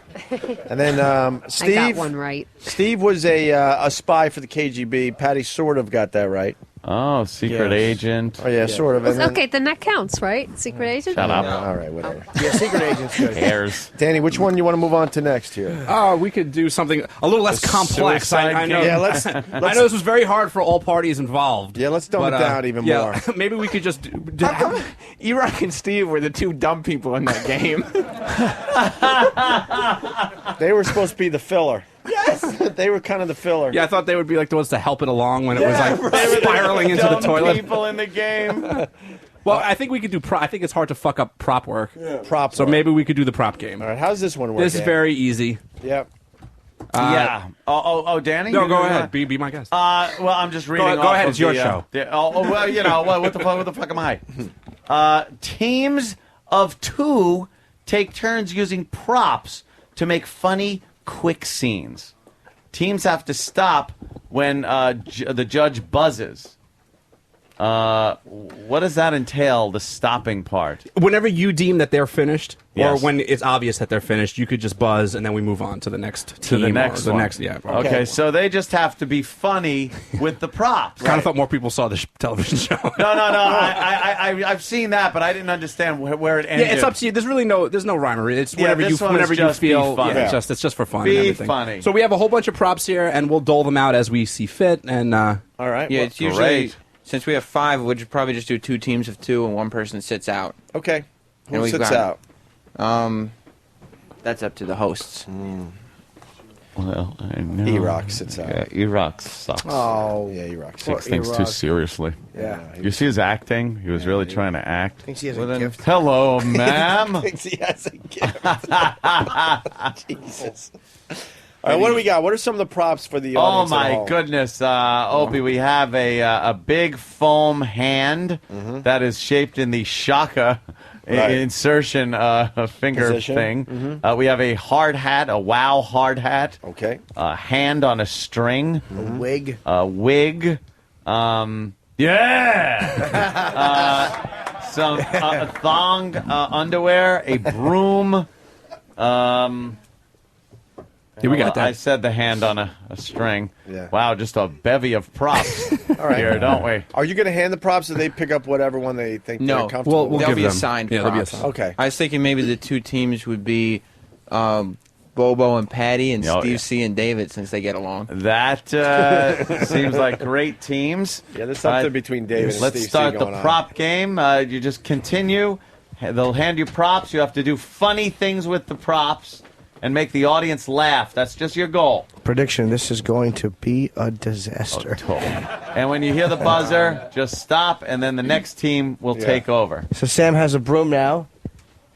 S11: And then Steve.
S3: I got one right.
S11: Steve was a spy for the KGB. Patty sort of got that right.
S8: Oh, secret agent.
S11: Oh yeah, sort of. And then,
S3: Okay, then that counts, right? Secret agent?
S8: Shut up.
S11: all right, whatever.
S9: Yeah, secret agent's good.
S8: Cares.
S11: Danny, which one you want to move on to next here?
S16: We could do something a little less
S11: The
S16: complex.
S11: suicide
S16: I know.
S11: game. Yeah, let's-
S16: I know this was very hard for all parties involved.
S11: Yeah, let's dumb it down even more.
S16: Maybe we could just.
S15: E-Rock and Steve were the two dumb people in that game.
S11: They were supposed to be the filler. Yes, they were kind of the filler.
S16: Yeah, I thought they would be like the ones to help it along when it was like
S8: They were the
S16: spiraling into the
S8: dumb
S16: toilet.
S8: people in the game.
S16: Well, I think we could do. I think it's hard to fuck up prop work.
S11: Yeah. Prop.
S16: So
S11: work.
S16: maybe we could do the prop game.
S11: All right, how's this one work?
S16: This is very easy.
S11: Yep.
S8: Yeah. Oh, Danny?
S16: No,
S8: You
S16: go
S8: do
S16: ahead.
S8: that?
S16: Be my guest.
S8: Well, I'm just reading.
S16: Go
S8: off
S16: ahead.
S8: of
S16: It's your
S8: the,
S16: show.
S8: Well, you know, what the fuck am I? Teams of 2 take turns using props to make funny, quick scenes. Teams have to stop when the judge buzzes. What does that entail, the stopping part?
S16: Whenever you deem that they're finished,
S8: Yes.
S16: or when it's obvious that they're finished, you could just buzz, and then we move on to the next team.
S8: To the next
S16: or the
S8: one.
S16: next, yeah.
S8: Okay, so they just have to be funny with the props.
S16: Kind of thought more people saw the television show.
S8: No. I've seen that, but I didn't understand where it ended.
S16: Yeah, it's up to you. There's really there's no rhyme or reason. It's
S8: Yeah,
S16: whenever
S8: this
S16: you
S8: one is
S16: whenever you
S8: just be
S16: feel.
S8: funny.
S16: Yeah, it's just for fun.
S8: Be
S16: and everything.
S8: funny.
S16: So we have a whole bunch of props here, and we'll dole them out as we see fit. And
S11: all right,
S15: Yeah,
S11: well,
S15: it's usually since we have 5, we'd probably just do 2 teams of 2, and one person sits out.
S11: okay.
S15: And
S11: Who
S15: we've
S11: sits
S15: got-
S11: out?
S15: That's up to the hosts.
S8: Well, I know.
S11: E-Rock sits out.
S8: Yeah, E-Rock sucks.
S11: Oh, yeah, E-Rock
S8: Takes things too seriously.
S11: Yeah.
S8: You see his acting? He was really trying to act.
S9: Thinks he has a gift.
S8: Hello, ma'am.
S11: Thinks he has a gift. Jesus. All right, what do we got? What are some of the props for the
S8: Oh
S11: audience at
S8: my
S11: home?
S8: goodness, Opie! We have a big foam hand that is shaped in the shaka
S11: Right.
S8: insertion finger
S11: Position.
S8: thing. We have a hard hat, a wow hard hat.
S11: Okay.
S8: A hand on a string.
S9: A wig.
S8: A wig. Yeah. Some thong underwear, a broom.
S16: Yeah, we got that.
S8: I said the hand on a string.
S11: Yeah.
S8: Wow, just a bevy of props
S11: All right.
S8: here, don't we?
S11: Are you going to hand the props, or they pick up whatever one they think they're
S15: No,
S11: comfortable with?
S15: they'll
S16: give
S15: be
S16: them.
S15: assigned
S16: Yeah, they'll be
S15: props.
S16: assigned.
S11: Okay.
S15: I was thinking maybe the 2 teams would be Bobo and Patty, and
S8: Oh,
S15: Steve
S8: yeah.
S15: C and David, since they get along.
S8: That seems like great teams.
S11: Yeah, there's something between David and
S8: Let's
S11: Steve C
S8: start the
S11: going on.
S8: prop game. You just continue. They'll hand you props. You have to do funny things with the props and make the audience laugh. That's just your goal.
S9: Prediction: this is going to be a disaster.
S8: And when you hear the buzzer, just stop, and then the next team will take over.
S9: So Sam has a broom now,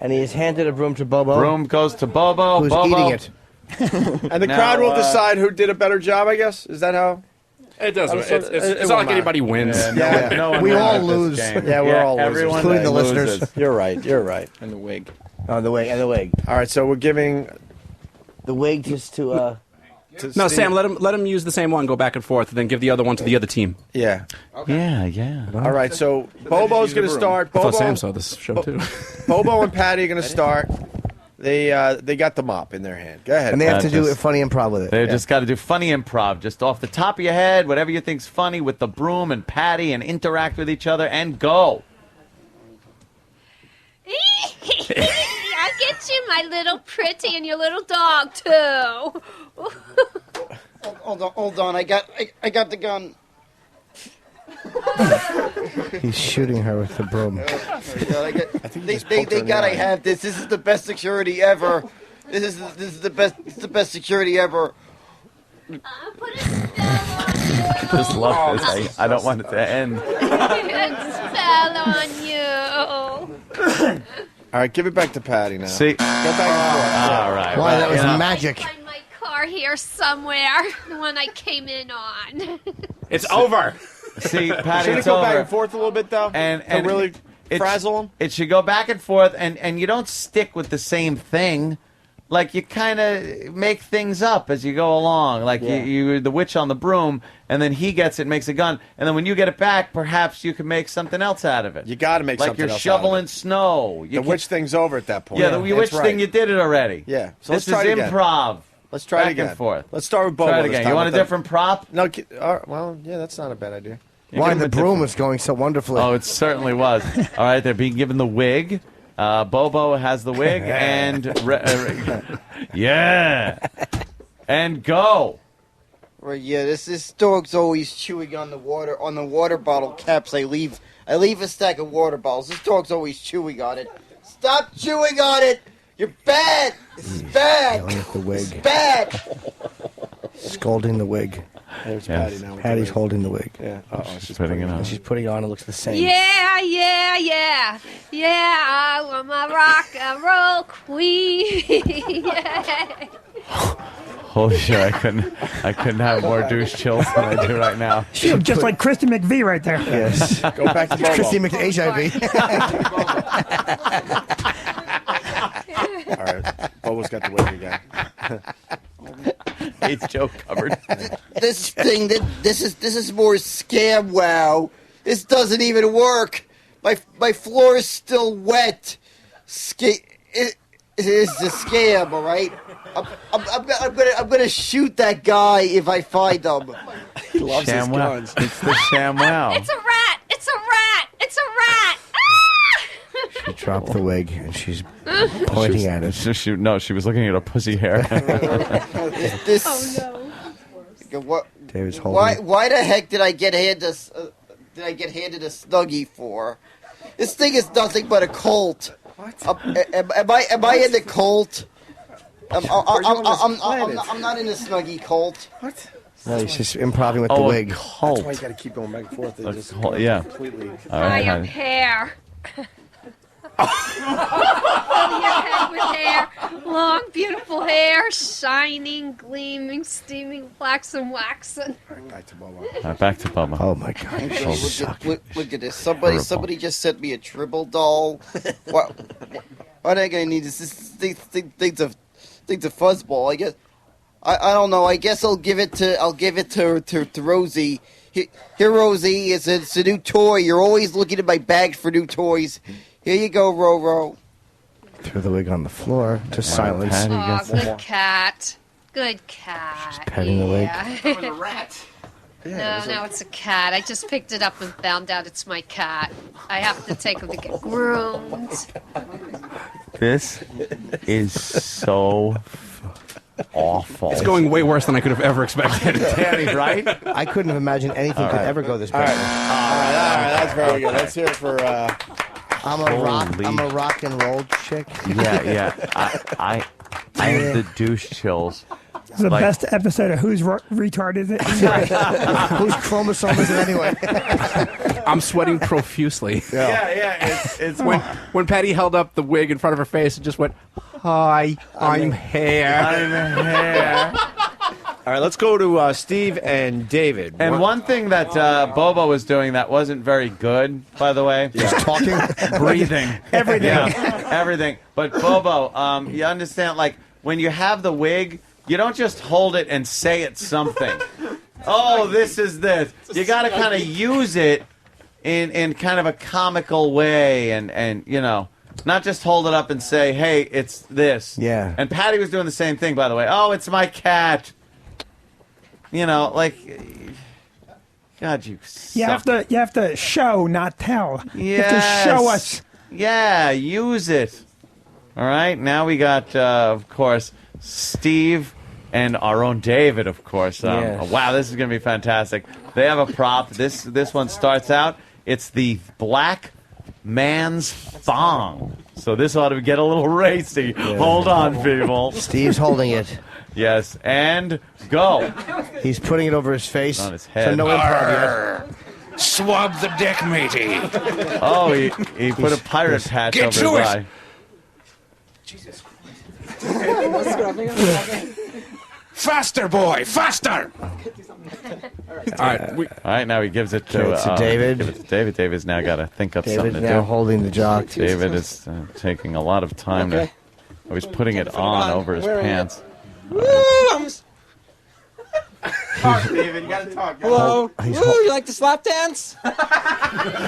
S9: and he has handed a broom to Bobo.
S8: Broom goes to Bobo.
S9: Who's
S8: Bobo.
S9: eating it?
S11: And the
S8: Now,
S11: crowd will decide who did a better job, I guess? Is that how?
S16: It doesn't.
S11: It
S16: It's
S11: won't
S16: not like
S11: matter.
S16: anybody wins.
S8: Yeah, no one
S9: We
S8: wins
S9: all
S8: at this
S9: lose.
S8: game.
S9: Yeah, we're all losers,
S8: everyone
S9: including the
S8: loses.
S9: listeners.
S11: You're right. You're right.
S15: And the wig.
S9: Oh, the wig and the wig.
S11: All right, so we're giving
S9: The wig just to.
S16: No,
S11: Steve.
S16: Sam, let him use the same one, go back and forth, and then give the other one to the other team.
S11: Yeah.
S8: Yeah.
S11: All right, so Bobo's going to start.
S16: I
S11: Bobo,
S16: thought Sam saw this show too.
S11: Bobo and Patty are going to start. They got the mop in their hand. Go ahead.
S9: And they have to do
S8: just-
S9: a funny improv with it.
S8: They just got to do funny improv, just off the top of your head, whatever you think's funny with the broom and Patty, and interact with each other, and go.
S3: I'll get you, my little pretty, and your little dog, too.
S19: Hold on. I got the gun.
S9: He's shooting her with the broom.
S19: They gotta have this. This is the best security ever. This is the best. It's the best security ever.
S8: Just love this. I don't want it to end.
S3: Spell on you.
S11: All right, give it back to Patty now.
S8: See?
S11: Get back and forth.
S8: All right.
S9: Why, that was
S8: you know,
S9: magic.
S3: Find my car here somewhere. The one I came in on.
S16: It's over.
S8: See, Patty,
S11: Should it
S8: it's
S11: go
S8: over.
S11: back and forth a little bit, though?
S8: And
S11: really frazzle them?
S8: It should go back and forth, and you don't stick with the same thing. Like, you kind of make things up as you go along. Like, you're the witch on the broom, and then he gets it and makes a gun. And then when you get it back, perhaps you can make something else out of it.
S11: You got to make something else
S8: Like you're shoveling snow.
S11: The witch thing's over at that point.
S8: Yeah, the witch thing, you did it already.
S11: Yeah. So
S8: this
S11: let's try
S8: is
S11: it again.
S8: improv.
S11: Let's try
S8: back
S11: it again.
S8: And forth.
S11: Let's start with Bobo.
S8: Try it again. You want a different prop?
S11: No. Well, yeah, that's not a bad idea.
S9: Why the broom was going so wonderfully?
S8: Oh, it certainly was. All right, they're being given the wig. Bobo has the wig, and yeah, and go.
S19: Right, yeah. This dog's always chewing on the water bottle caps. I leave a stack of water bottles. This dog's always chewing on it. Stop chewing on it. You're bad. This is bad.
S9: With the wig.
S19: It's bad.
S9: Scolding the wig.
S11: There's Patty now.
S9: Patty's holding the wig.
S11: Yeah.
S8: She's putting it on.
S9: She's putting it on. It looks the same.
S3: Yeah, yeah, yeah. Yeah, I'm a rock and roll queen. Yeah.
S8: Holy shit! I couldn't have more douche chills than I do right now.
S20: She looked just like Christy McVie right there.
S9: Yes.
S11: Go back to Bobo.
S9: Christy McHIV.
S11: All right. Bobo's got the wig again.
S8: Hey, Joe covered.
S19: This thing, this is more scam. Wow, this doesn't even work. My floor is still wet. It is a scam. All right. I'm gonna shoot that guy if I find him.
S11: He loves his guns.
S8: It's the ShamWow.
S3: It's a rat. It's a rat. It's a rat.
S9: She dropped the wig and she's pointing at it.
S8: She was looking at her pussy hair.
S19: This.
S3: Oh
S19: no. What?
S9: David's holding.
S19: Why the heck did I get handed a Snuggie for? This thing is nothing but a cult. What? Am I in the cult? I'm not in the Snuggie cult.
S11: What?
S9: No, he's just improving with the wig.
S11: That's why you got to keep going back and forth.
S8: Yeah.
S11: Completely.
S3: I am hair. Your head with hair, long, beautiful hair, shining, gleaming, steaming, flaxen, waxen.
S11: Back to Bobo.
S8: Back to Bobo.
S9: Oh my God!
S19: Look at this. Somebody just sent me a Tribble doll. Why do I need this? Thing's a fuzzball. I guess. I don't know. I guess I'll give it to Rosie. Here, Rosie. It's a new toy. You're always looking at my bag for new toys. Here you go, Roro.
S9: Threw the wig on the floor to silence.
S3: Oh, good cat. Good cat.
S9: She's petting the wig.
S3: It was a rat. No, it's a cat. I just picked it up and found out it's my cat. I have to take him to get groomed.
S8: This is so awful.
S16: It's going way worse than I could have ever expected.
S8: Danny, right?
S9: I couldn't have imagined anything could ever go this bad.
S11: All right, that's very good. Let's hear it for.
S9: I'm a rock and roll chick.
S8: Yeah. I have the douche chills.
S20: It's the best episode of Who's Retard Is It?
S9: Whose chromosome is it anyway?
S16: I'm sweating profusely.
S8: Yeah. It's
S16: when Patty held up the wig in front of her face and just went, "Hi, I'm hair."
S8: I'm hair.
S11: All right, let's go to Steve and David.
S8: And one thing that Bobo was doing that wasn't very good, by the way.
S9: Just talking?
S8: Breathing.
S20: Everything.
S8: Yeah, everything. But Bobo, you understand, like, when you have the wig, you don't just hold it and say it's something. Oh, this is this. You got to kind of use it in kind of a comical way and you know, not just hold it up and say, hey, it's this.
S9: Yeah.
S8: And Patty was doing the same thing, by the way. Oh, it's my cat. You know, like, God, you suck.
S20: You have to show, not tell.
S8: Yes.
S20: You have to show us.
S8: Yeah, use it. All right, now we got, of course, Steve and our own David, of course.
S9: Yes.
S8: Wow, this is going to be fantastic. They have a prop. This one starts out. It's the black man's thong. So this ought to get a little racy. Yeah. Hold on, people.
S9: Steve's holding it.
S8: Yes, and go.
S9: He's putting it over his face.
S8: On his head.
S9: So no improv yet.
S17: Swab the deck, matey.
S8: Oh, he put a pirate patch over his eye.
S17: Jesus Faster, boy, faster!
S8: All right, now he gives it to,
S9: Okay, to David.
S8: Give it to David. David's now got to think up
S9: David's
S8: something to
S9: now
S8: do.
S9: holding the jock.
S8: David is taking a lot of time
S10: Okay.
S8: to. Oh, he's putting it on over his
S10: Where am I?
S8: pants.
S10: Woo!
S15: Talk, David. You gotta talk.
S10: Hello. Woo! You like to slap dance?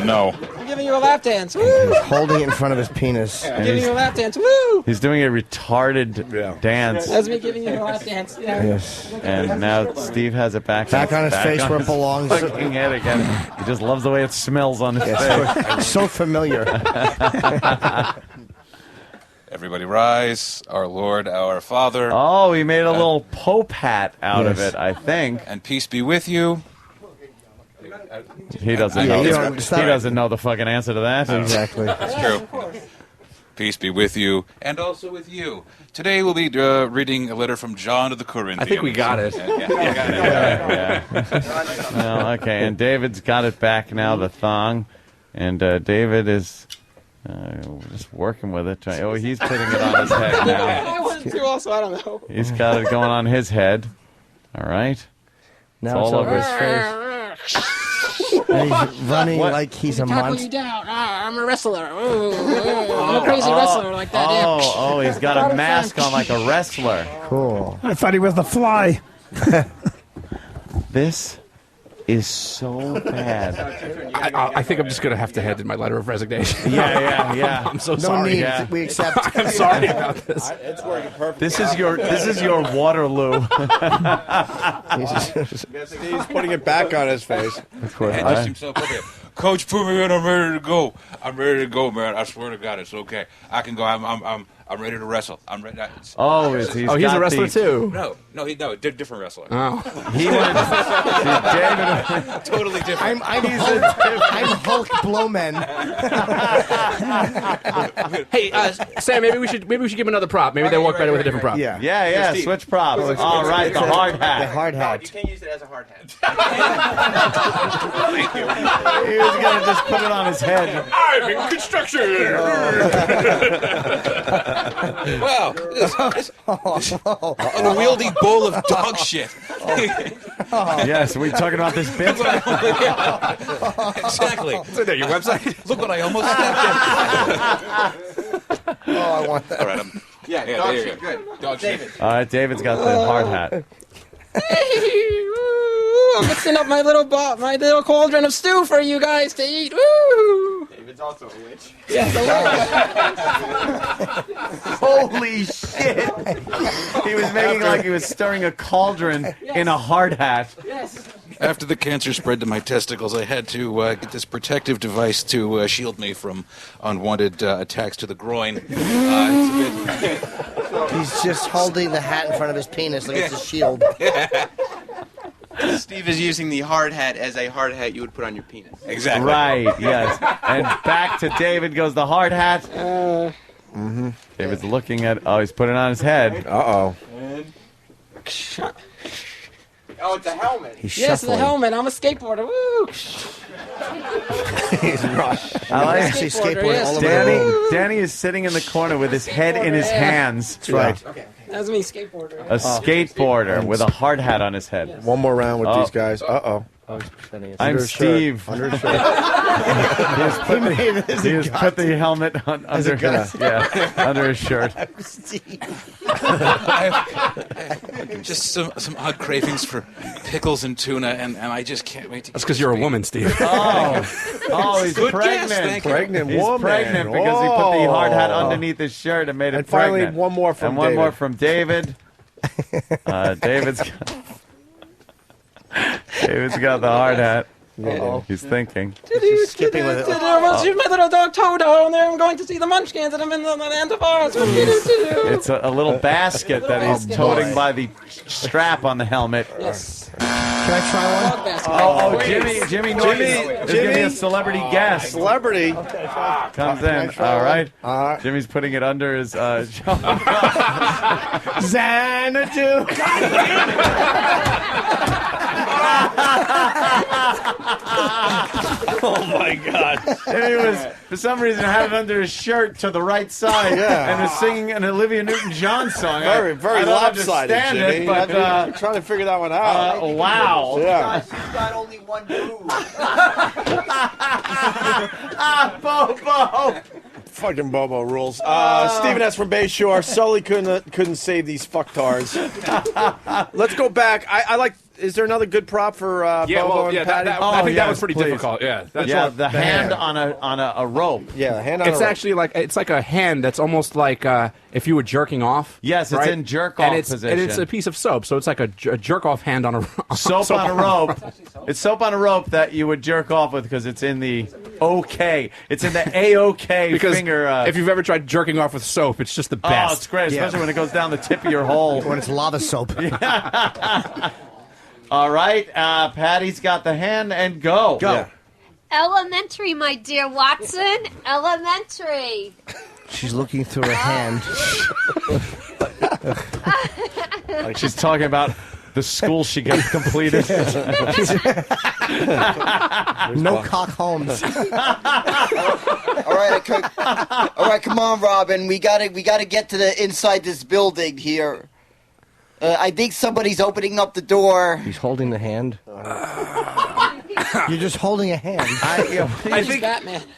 S17: No.
S10: I'm giving you a lap dance. Woo!
S9: Holding it in front of his penis.
S10: I'm giving you a lap dance. Woo!
S8: He's doing a retarded dance.
S10: That's me giving you a lap dance. Yeah.
S9: Yes.
S8: And now Steve has it back
S9: on his face where it
S8: his
S9: belongs.
S8: fucking head again. He just loves the way it smells on his face.
S9: So familiar.
S17: Everybody rise, our Lord, our Father.
S8: Oh, he made a little Pope hat out of
S17: Yes.
S8: it, I think.
S17: And peace be with you.
S8: He doesn't know. He doesn't know the fucking answer to that.
S9: Exactly.
S17: That's true. Peace be with you, and also with you. Today we'll be reading a letter from John to the Corinthians.
S16: I think we got it.
S17: Yeah, we got it.
S8: Yeah. Well, okay, and David's got it back now, the thong. And David is just working with it. Oh, he's putting it on his head now.
S10: I wanted to also. I don't know.
S8: He's got it going on his head. All right.
S9: Now it's over his face. And he's running like he's a
S10: Tackle
S9: monster.
S10: you down. I'm a wrestler. Ooh, I'm a crazy wrestler like that.
S8: Oh, he's got a mask on like a wrestler.
S9: Cool.
S20: I thought he was the Fly.
S8: This is so bad.
S16: I think I'm just going to have to hand in my letter of resignation.
S8: Yeah.
S16: I'm so
S9: No
S16: sorry.
S9: need.
S8: Yeah.
S9: We accept.
S16: I'm sorry about this.
S11: It's working perfect.
S8: This is your Waterloo.
S11: He's putting it back on his face.
S8: Of course.
S17: And just himself up here. Coach, put me in. I'm ready to go. I'm ready to go, man. I swear to God, it's okay. I can go. I'm ready to wrestle. I'm ready.
S8: He's
S16: a wrestler too.
S17: No, different wrestler.
S16: Oh,
S8: He
S17: David, totally different.
S9: I'm Hulk Blowman.
S16: hey, Sam, maybe we should give him another prop. Maybe they walk better with a different prop.
S8: Yeah. Switch props. All right, the hard hat.
S9: The hard hat.
S15: You can't use it as a hard hat.
S17: Thank you.
S8: He was gonna just put it on his head.
S17: I'm in construction. Wow, this unwieldy bowl of dog shit.
S8: Yes, we talking about this bit?
S17: Exactly.
S16: It's in there, your website.
S17: Look what I almost stepped in.
S9: Oh, I want that.
S17: All right,
S15: dog
S17: there you
S15: shit,
S17: go.
S15: good.
S17: Dog shit.
S8: All right, David's got the hard hat.
S10: I'm mixing up my little cauldron of stew for you guys to eat. Woo!
S15: David's also a witch.
S10: Yes,
S8: Holy shit! He was making like he was stirring a cauldron in a hard hat.
S10: Yes.
S17: After the cancer spread to my testicles, I had to get this protective device to shield me from unwanted attacks to the groin.
S9: He's just holding the hat in front of his penis like it's a shield.
S15: Steve is using the hard hat as a hard hat you would put on your penis.
S17: Exactly.
S8: Right, yes. And back to David goes the hard hat. David's looking at... Oh, he's putting it on his head.
S11: Uh-oh.
S15: Oh, it's a helmet.
S9: He's
S10: Yes,
S9: shuffling.
S10: the helmet. I'm a skateboarder. Woo!
S9: He's
S8: I like
S9: actually
S10: Skateboarder,
S9: skateboarding
S10: yes.
S9: all over the room.
S8: Danny is sitting in the corner with his head in his hands.
S9: That's right.
S10: That's me, skateboarder.
S8: A skateboarder with a hard hat on his head.
S11: One more round with
S8: Oh.
S11: these guys. Uh-oh.
S8: I'm
S11: Under his
S8: Steve.
S11: shirt. Under his shirt.
S8: He has put the helmet under his, under his shirt.
S17: Just some odd cravings for pickles and tuna, and I just can't wait to.
S16: That's because you're a woman, Steve.
S8: Oh, he's
S17: Good
S8: pregnant.
S17: guess, thank you.
S11: Pregnant
S8: He's
S11: woman.
S8: pregnant because he put the hard hat underneath his shirt and made it
S11: And finally,
S8: pregnant.
S11: one more from
S8: and one
S11: David.
S8: more from David. David's got the hard hat. He's thinking.
S9: Skipping with it.
S10: Here's my little dog Toto, and I'm going to see the Munchkins, and I'm in the land of Oz.
S8: It's a little basket that he's toting by the strap on the helmet.
S10: Yes.
S9: Can I try one?
S8: Oh, Jimmy Norton is going to be a celebrity guest.
S11: Celebrity
S8: Comes in. All right. Jimmy's putting it under his
S9: Xanadu.
S11: Oh my God!
S8: Jimmy was, for some reason, had it under his shirt to the right side, and was singing an Olivia Newton-John song.
S11: Very
S8: I don't
S11: lopsided,
S8: understand
S11: Jimmy.
S8: it, but
S11: I'm trying to figure that one out.
S8: wow!
S11: Yeah.
S19: She's got only one boob.
S8: Bobo.
S11: Fucking Bobo rules. Stephen S. from Bayshore. Sully couldn't save these fucktards. Let's go back. I like. Is there another good prop for Bobo and Patty?
S16: I think that was pretty difficult. Yeah,
S8: the hand on a rope.
S11: Yeah, the hand on a rope.
S16: It's actually like a hand that's almost like if you were jerking off.
S8: Yes,
S16: right?
S8: it's in jerk-off position.
S16: And it's a piece of soap, so it's like a jerk-off hand on a
S8: soap on a rope. It's soap on a rope that you would jerk off with because it's in the OK. It's in the A-OK finger.
S16: If you've ever tried jerking off with soap, it's just the best.
S8: Oh, it's great, especially when it goes down the tip of your hole.
S9: When it's lava soap.
S8: All right, Patty's got the hand, and go.
S11: Yeah.
S3: Elementary, my dear Watson. Elementary.
S9: She's looking through her hand.
S8: Like she's talking about the school she got completed.
S9: No cock homes.
S19: All right, come on, Robin. We gotta get to the inside this building here. I think somebody's opening up the door.
S9: He's holding the hand. You're just holding a hand.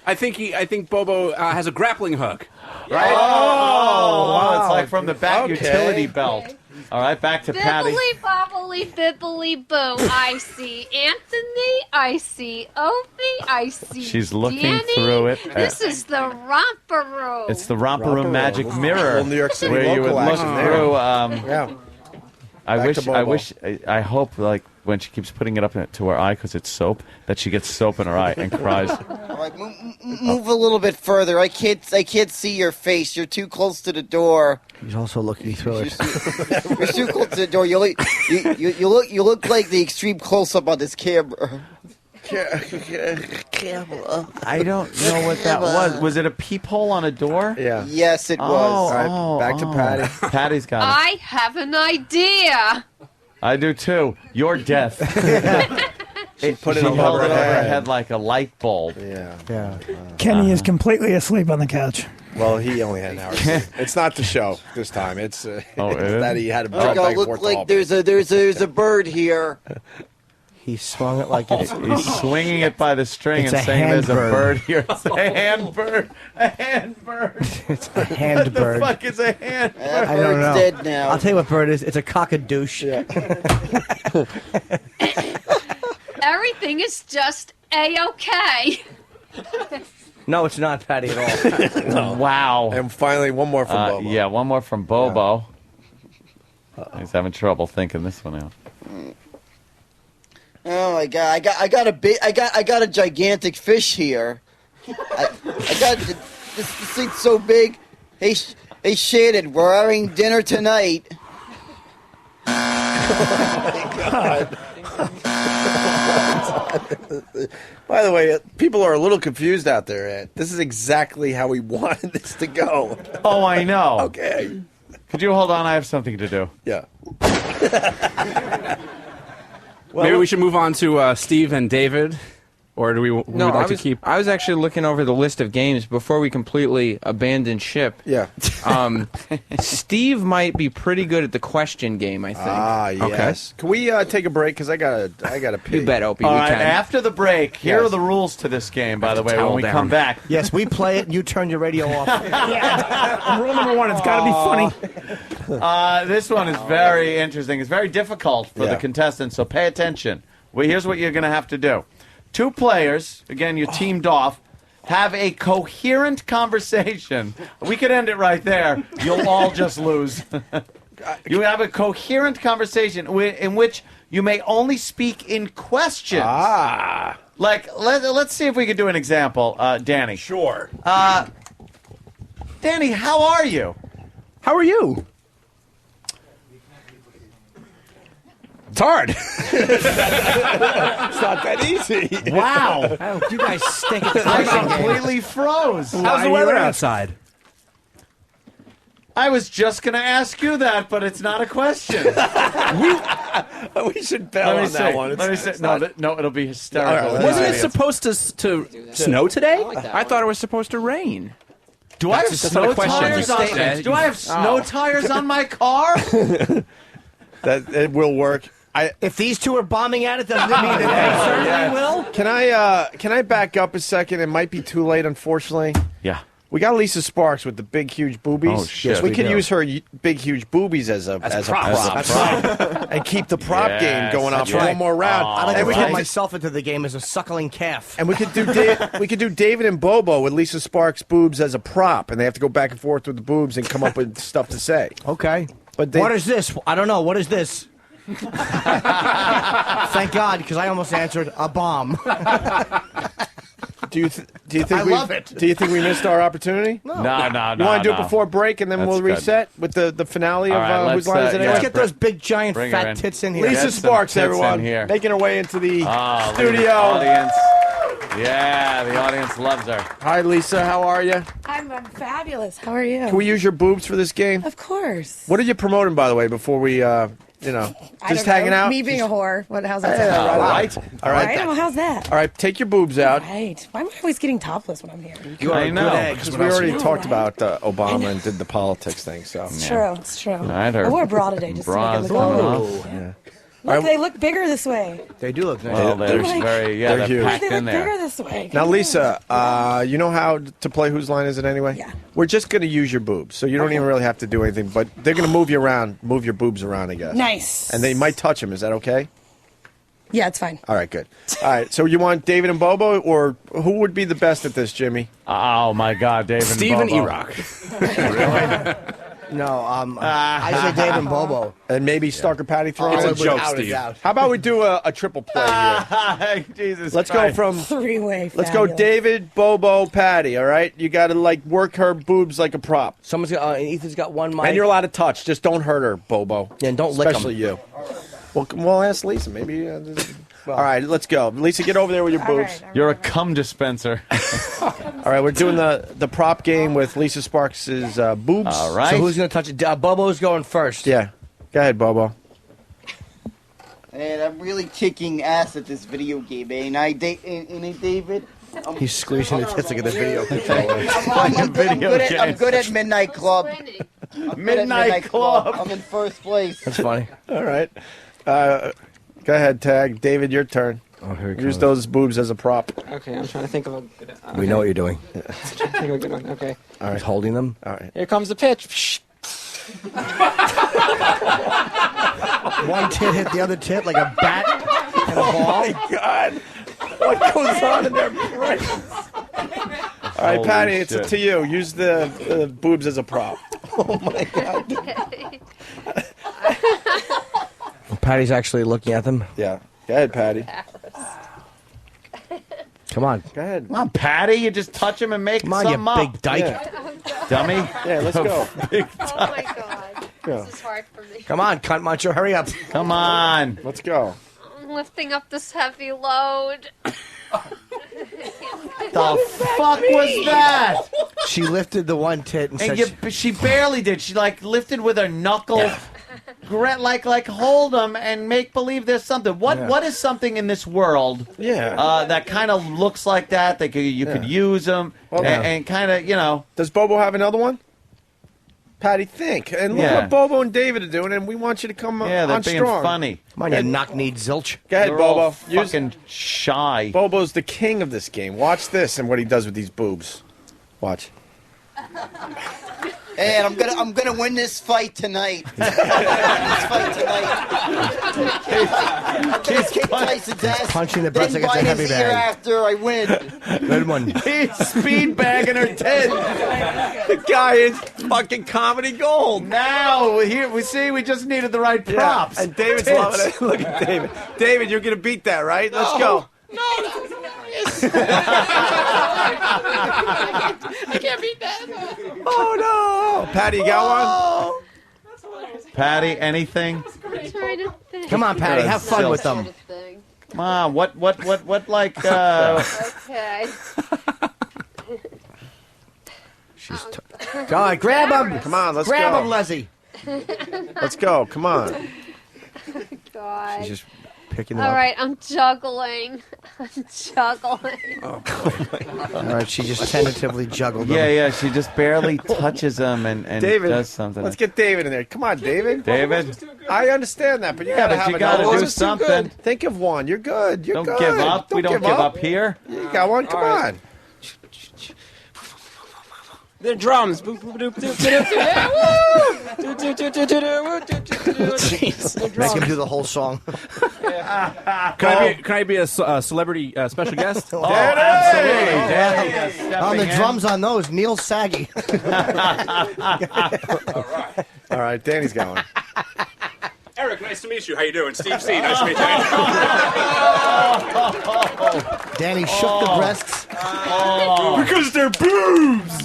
S16: I think Bobo has a grappling hook. Right?
S8: Oh, wow. It's like from the back utility belt. All right, back to Patty.
S3: Bibbly bobbly bibbly boo. I see Anthony. I see Opie. I see
S8: She's looking
S3: Danny.
S8: through it.
S3: This is the romper room.
S8: It's the romper room magic mirror.
S11: Little New York City
S8: where you would
S11: local
S8: look
S11: action
S8: through.
S11: Yeah.
S8: I hope, like, when she keeps putting it up to her eye because it's soap, that she gets soap in her eye and cries.
S19: All right, move a little bit further. I can't see your face. You're too close to the door.
S9: He's also looking through it.
S19: You're too close to the door. You look like the extreme close up on this camera.
S8: I don't know what that was. Was it a peephole on a door?
S11: Yeah.
S19: Yes, it was.
S11: All right, back to Patty.
S8: Patty's got it.
S3: I have an idea.
S8: I do too. You're death.
S11: She put it
S8: held
S11: over
S8: it over
S11: her
S8: her head like a light bulb.
S11: Yeah.
S20: Kenny is completely asleep on the couch.
S11: Well, he only had an hour. It's not the show this time. It's that he had a
S19: Oh,
S11: back and
S19: look
S11: forth
S19: like there's a bird here.
S9: He swung it like it's...
S8: He's swinging it by the string
S9: It's
S8: and
S9: a
S8: saying there's a
S9: handbird.
S8: bird here. It's a hand bird. A hand bird.
S9: It's a hand bird.
S8: What the fuck is a hand bird?
S9: I don't know.
S19: Dead now.
S9: I'll tell you what bird it is. It's a cockadouche.
S3: Everything is just A-okay.
S9: No, it's not Patty at all.
S8: Wow.
S11: And finally, one more from Bobo.
S8: Yeah, one more from Bobo. He's having trouble thinking this one out.
S19: Oh my god! I got a gigantic fish here. I got this thing's so big. Hey Shannon, we're having dinner tonight.
S11: God. By the way, people are a little confused out there, Ed. This is exactly how we wanted this to go.
S8: Oh, I know.
S11: Okay.
S8: Could you hold on? I have something to do.
S11: Yeah.
S16: Maybe we should move on to Steve and David, or do we?
S15: No,
S16: like to keep.
S15: I was actually looking over the list of games before we completely abandoned ship.
S11: Yeah.
S15: Steve might be pretty good at the question game, I think.
S11: Ah, yes. Okay. Can we take a break? Because I gotta pee.
S15: You bet, Opie.
S8: All
S15: we
S8: right,
S15: can.
S8: After the break, here are the rules to this game, by the way, when we come back.
S9: Yes, we play it and you turn your radio off.
S20: Rule number one, it's got to be funny.
S8: This one is very interesting. It's very difficult for the contestants, so pay attention. Well, here's what you're going to have to do. Two players, again, you're teamed off, have a coherent conversation. We could end it right there. You'll all just lose. You have a coherent conversation in which you may only speak in questions.
S11: Ah.
S8: Like, let's see if we can do an example. Danny.
S11: Sure.
S8: Danny, how are you?
S11: How are you? It's hard. It's not that easy.
S6: Wow. You guys stink at the
S9: I
S6: question game.
S9: completely froze.
S11: How's the weather outside?
S8: I was just going to ask you that, but it's not a question.
S11: We should bail on that one.
S8: Let me see. No, it'll be hysterical.
S11: Right,
S16: Wasn't it supposed to snow today? I thought it was supposed to rain.
S8: Do I have snow tires on? Do I have snow tires on my car?
S11: That it will work.
S6: If these two are bombing at it, doesn't it mean that they certainly will?
S11: Can I back up a second? It might be too late, unfortunately.
S8: Yeah.
S11: We got Lisa Sparks with the big, huge boobies.
S8: Oh, shit.
S11: We could use her big, huge boobies as a prop.
S6: That's right.
S11: And keep the prop game going on for one more round.
S6: I like to
S11: we
S6: throw
S11: could
S6: myself into the game as a suckling calf.
S11: And we could do David and Bobo with Lisa Sparks' boobs as a prop, and they have to go back and forth with the boobs and come up with stuff to say.
S6: Okay.
S11: But
S6: what is this? I don't know. What is this? Thank God, because I almost answered a bomb.
S11: Do you think
S6: I love it.
S11: Do you think we missed our opportunity?
S8: No.
S11: You want to do it before break, and then we'll reset with the finale of Whose Line Is It Anyway?
S6: Let's get those big, giant,
S8: Bring her
S6: fat
S8: in.
S6: tits in here.
S11: Lisa Sparks, everyone,
S8: here.
S11: making her way into the
S8: The
S11: studio.
S8: audience. Yeah, the audience loves her.
S11: Hi, Lisa. How are you?
S4: I'm fabulous. How are you?
S11: Can we use your boobs for this game?
S4: Of course.
S11: What are you promoting, by the way, before we, just hanging out?
S4: Me being a whore. How's that
S11: Hey,
S4: sound?
S11: all right.
S4: All right. Well, how's that?
S11: All right, take your boobs out.
S4: Right. Why am I always getting topless when I'm here?
S11: You are
S8: I
S11: a
S8: know.
S11: good egg, because we already talked about Obama and did the politics thing. So
S4: It's true. It's true.
S8: Right,
S4: I wore a bra today just to make it look cool.
S11: Yeah.
S4: Look, they look bigger this way.
S6: They do look nice.
S8: Well, they're
S4: Like-
S8: they're
S11: huge.
S8: packed
S4: They look
S8: in there.
S4: bigger this way.
S11: Now, Lisa, you know how to play Whose Line Is It Anyway?
S4: Yeah.
S11: We're just going to use your boobs, so you don't even really have to do anything, but they're going to move you around, move your boobs around, I guess.
S4: Nice.
S11: And they might touch them. Is that okay?
S4: Yeah, it's fine.
S11: All right, good. All right, so you want David and Bobo, or who would be the best at this, Jimmy?
S8: Oh, my God, David
S16: Steven
S8: and Bobo.
S16: E-Rock.
S6: No, I say Dave and Bobo.
S11: And maybe Stalker Patty throw
S16: It's
S11: in?
S16: a joke,
S6: Without a
S16: Steve.
S6: doubt.
S11: How about we do a triple play here?
S8: Jesus
S11: Let's
S8: Christ.
S11: go from...
S4: Three-way.
S11: Let's go David, Bobo, Patty, all right? You got to, work her boobs like a prop.
S6: Someone's got, Ethan's got one mic.
S11: And you're allowed to touch. Just don't hurt her, Bobo.
S6: Yeah, and don't lick 'em.
S11: Especially you. Well, we'll ask Lisa. Maybe... all right, let's go. Lisa, get over there with your boobs.
S8: You're a cum dispenser.
S11: All right, we're doing the prop game with Lisa Sparks' boobs.
S8: All right.
S6: So who's going to touch it? Bobo's going first.
S11: Yeah. Go ahead, Bobo.
S19: And I'm really kicking ass at this video game, ain't I, David?
S6: He's squeezing the tits like in the video.
S19: I'm good at Midnight Club.
S8: Midnight Club.
S19: I'm in first place.
S6: That's funny.
S11: All right. Go ahead, Tag. David, your turn.
S6: Oh, here he
S11: Use
S6: comes.
S11: those boobs as a prop.
S10: Okay, I'm trying to think of a good one.
S6: We know what you're doing.
S10: I'm trying to think of a good one. Okay.
S6: All right, holding them.
S11: All right.
S10: Here comes the pitch.
S6: One tit hit the other tit like a bat and a ball.
S11: Oh, my God. What goes on in their brains? All right,
S8: Holy
S11: Patty, it's
S8: shit.
S11: up to you. Use the boobs as a prop. Oh, my God.
S6: Patty's actually looking at them.
S11: Yeah. Go ahead, Patty.
S6: Come on.
S11: Go ahead.
S8: Come on, Patty. You just touch him and make
S6: Come on, you
S8: something up.
S6: big dyke.
S11: Yeah.
S8: Dummy.
S11: Yeah, let's go.
S8: Big
S3: Oh my God.
S11: Go.
S3: This is hard for me.
S6: Come on, cunt muncher, hurry up.
S8: Come on.
S11: Let's go.
S3: I'm lifting up this heavy load.
S8: The fuck was that?
S6: She lifted the one tit and
S8: And
S6: said,
S8: she barely did. She lifted with her knuckle. Like hold them and make believe there's something. What is something in this world?
S11: Yeah.
S8: That kind of looks like that. You could use them and kind of
S11: Does Bobo have another one? Patty, think. And look what Bobo and David are doing, and we want you to come
S8: they're
S11: on
S8: being
S11: strong.
S8: funny.
S6: come on, you knock-kneed zilch.
S11: Go ahead,
S8: They're
S11: Bobo.
S8: all fucking shy.
S11: Bobo's the king of this game. Watch this and what he does with these boobs. Watch.
S19: And I'm gonna win this fight tonight. This fight tonight. Kick Tyson's ass.
S6: Punching the breast
S19: then
S6: like it's a
S19: bite
S6: heavy
S19: his ear
S6: bag.
S19: after I win.
S6: Good one.
S8: He's speed bagging her tit.
S11: The guy is fucking comedy gold.
S8: Now here we just needed the right props.
S11: And David's
S8: Tits.
S11: loving it. Look at David. David, you're gonna beat that, right? Let's go.
S4: I can't beat that.
S11: Oh no! Patty, you got one?
S8: Patty, anything?
S3: I'm trying to think.
S9: Come on, Patty, have fun with them.
S8: Come on, what, like,
S3: Okay.
S9: She's God, grab him.
S11: Come on, let's
S9: grab
S11: go.
S9: him, Leslie.
S11: Let's go. Come on.
S3: God.
S9: She's just picking them
S3: All
S9: up.
S3: right, I'm juggling. I'm juggling.
S9: All right, she just tentatively juggled them.
S8: Yeah, she just barely touches them and
S11: David,
S8: does something.
S11: let's get David in there. Come on, David.
S8: David?
S11: I understand that, but you gotta
S8: but
S11: have
S8: you gotta
S11: another
S8: do
S11: one.
S8: something.
S11: Think of one. You're good. You're
S8: Don't
S11: good.
S8: give up. We don't give up here.
S11: You got one. Come on.
S10: The drums. Boop, boop, doop, doop, doop, doop. Yeah, woo! Doop, doop, doop, doop, doop, doop, doop, doop, doop. Jeez. The
S9: Make
S10: drums.
S9: him do the whole song.
S16: Can I be a celebrity special guest?
S8: Oh, absolutely. Danny,
S9: On the drums on those, Neil Saggy.
S11: All right, Danny's going.
S16: Eric, nice to meet you. How you doing? Steve C. Nice to meet you.
S9: Danny shook the breasts.
S16: Because they're boobs.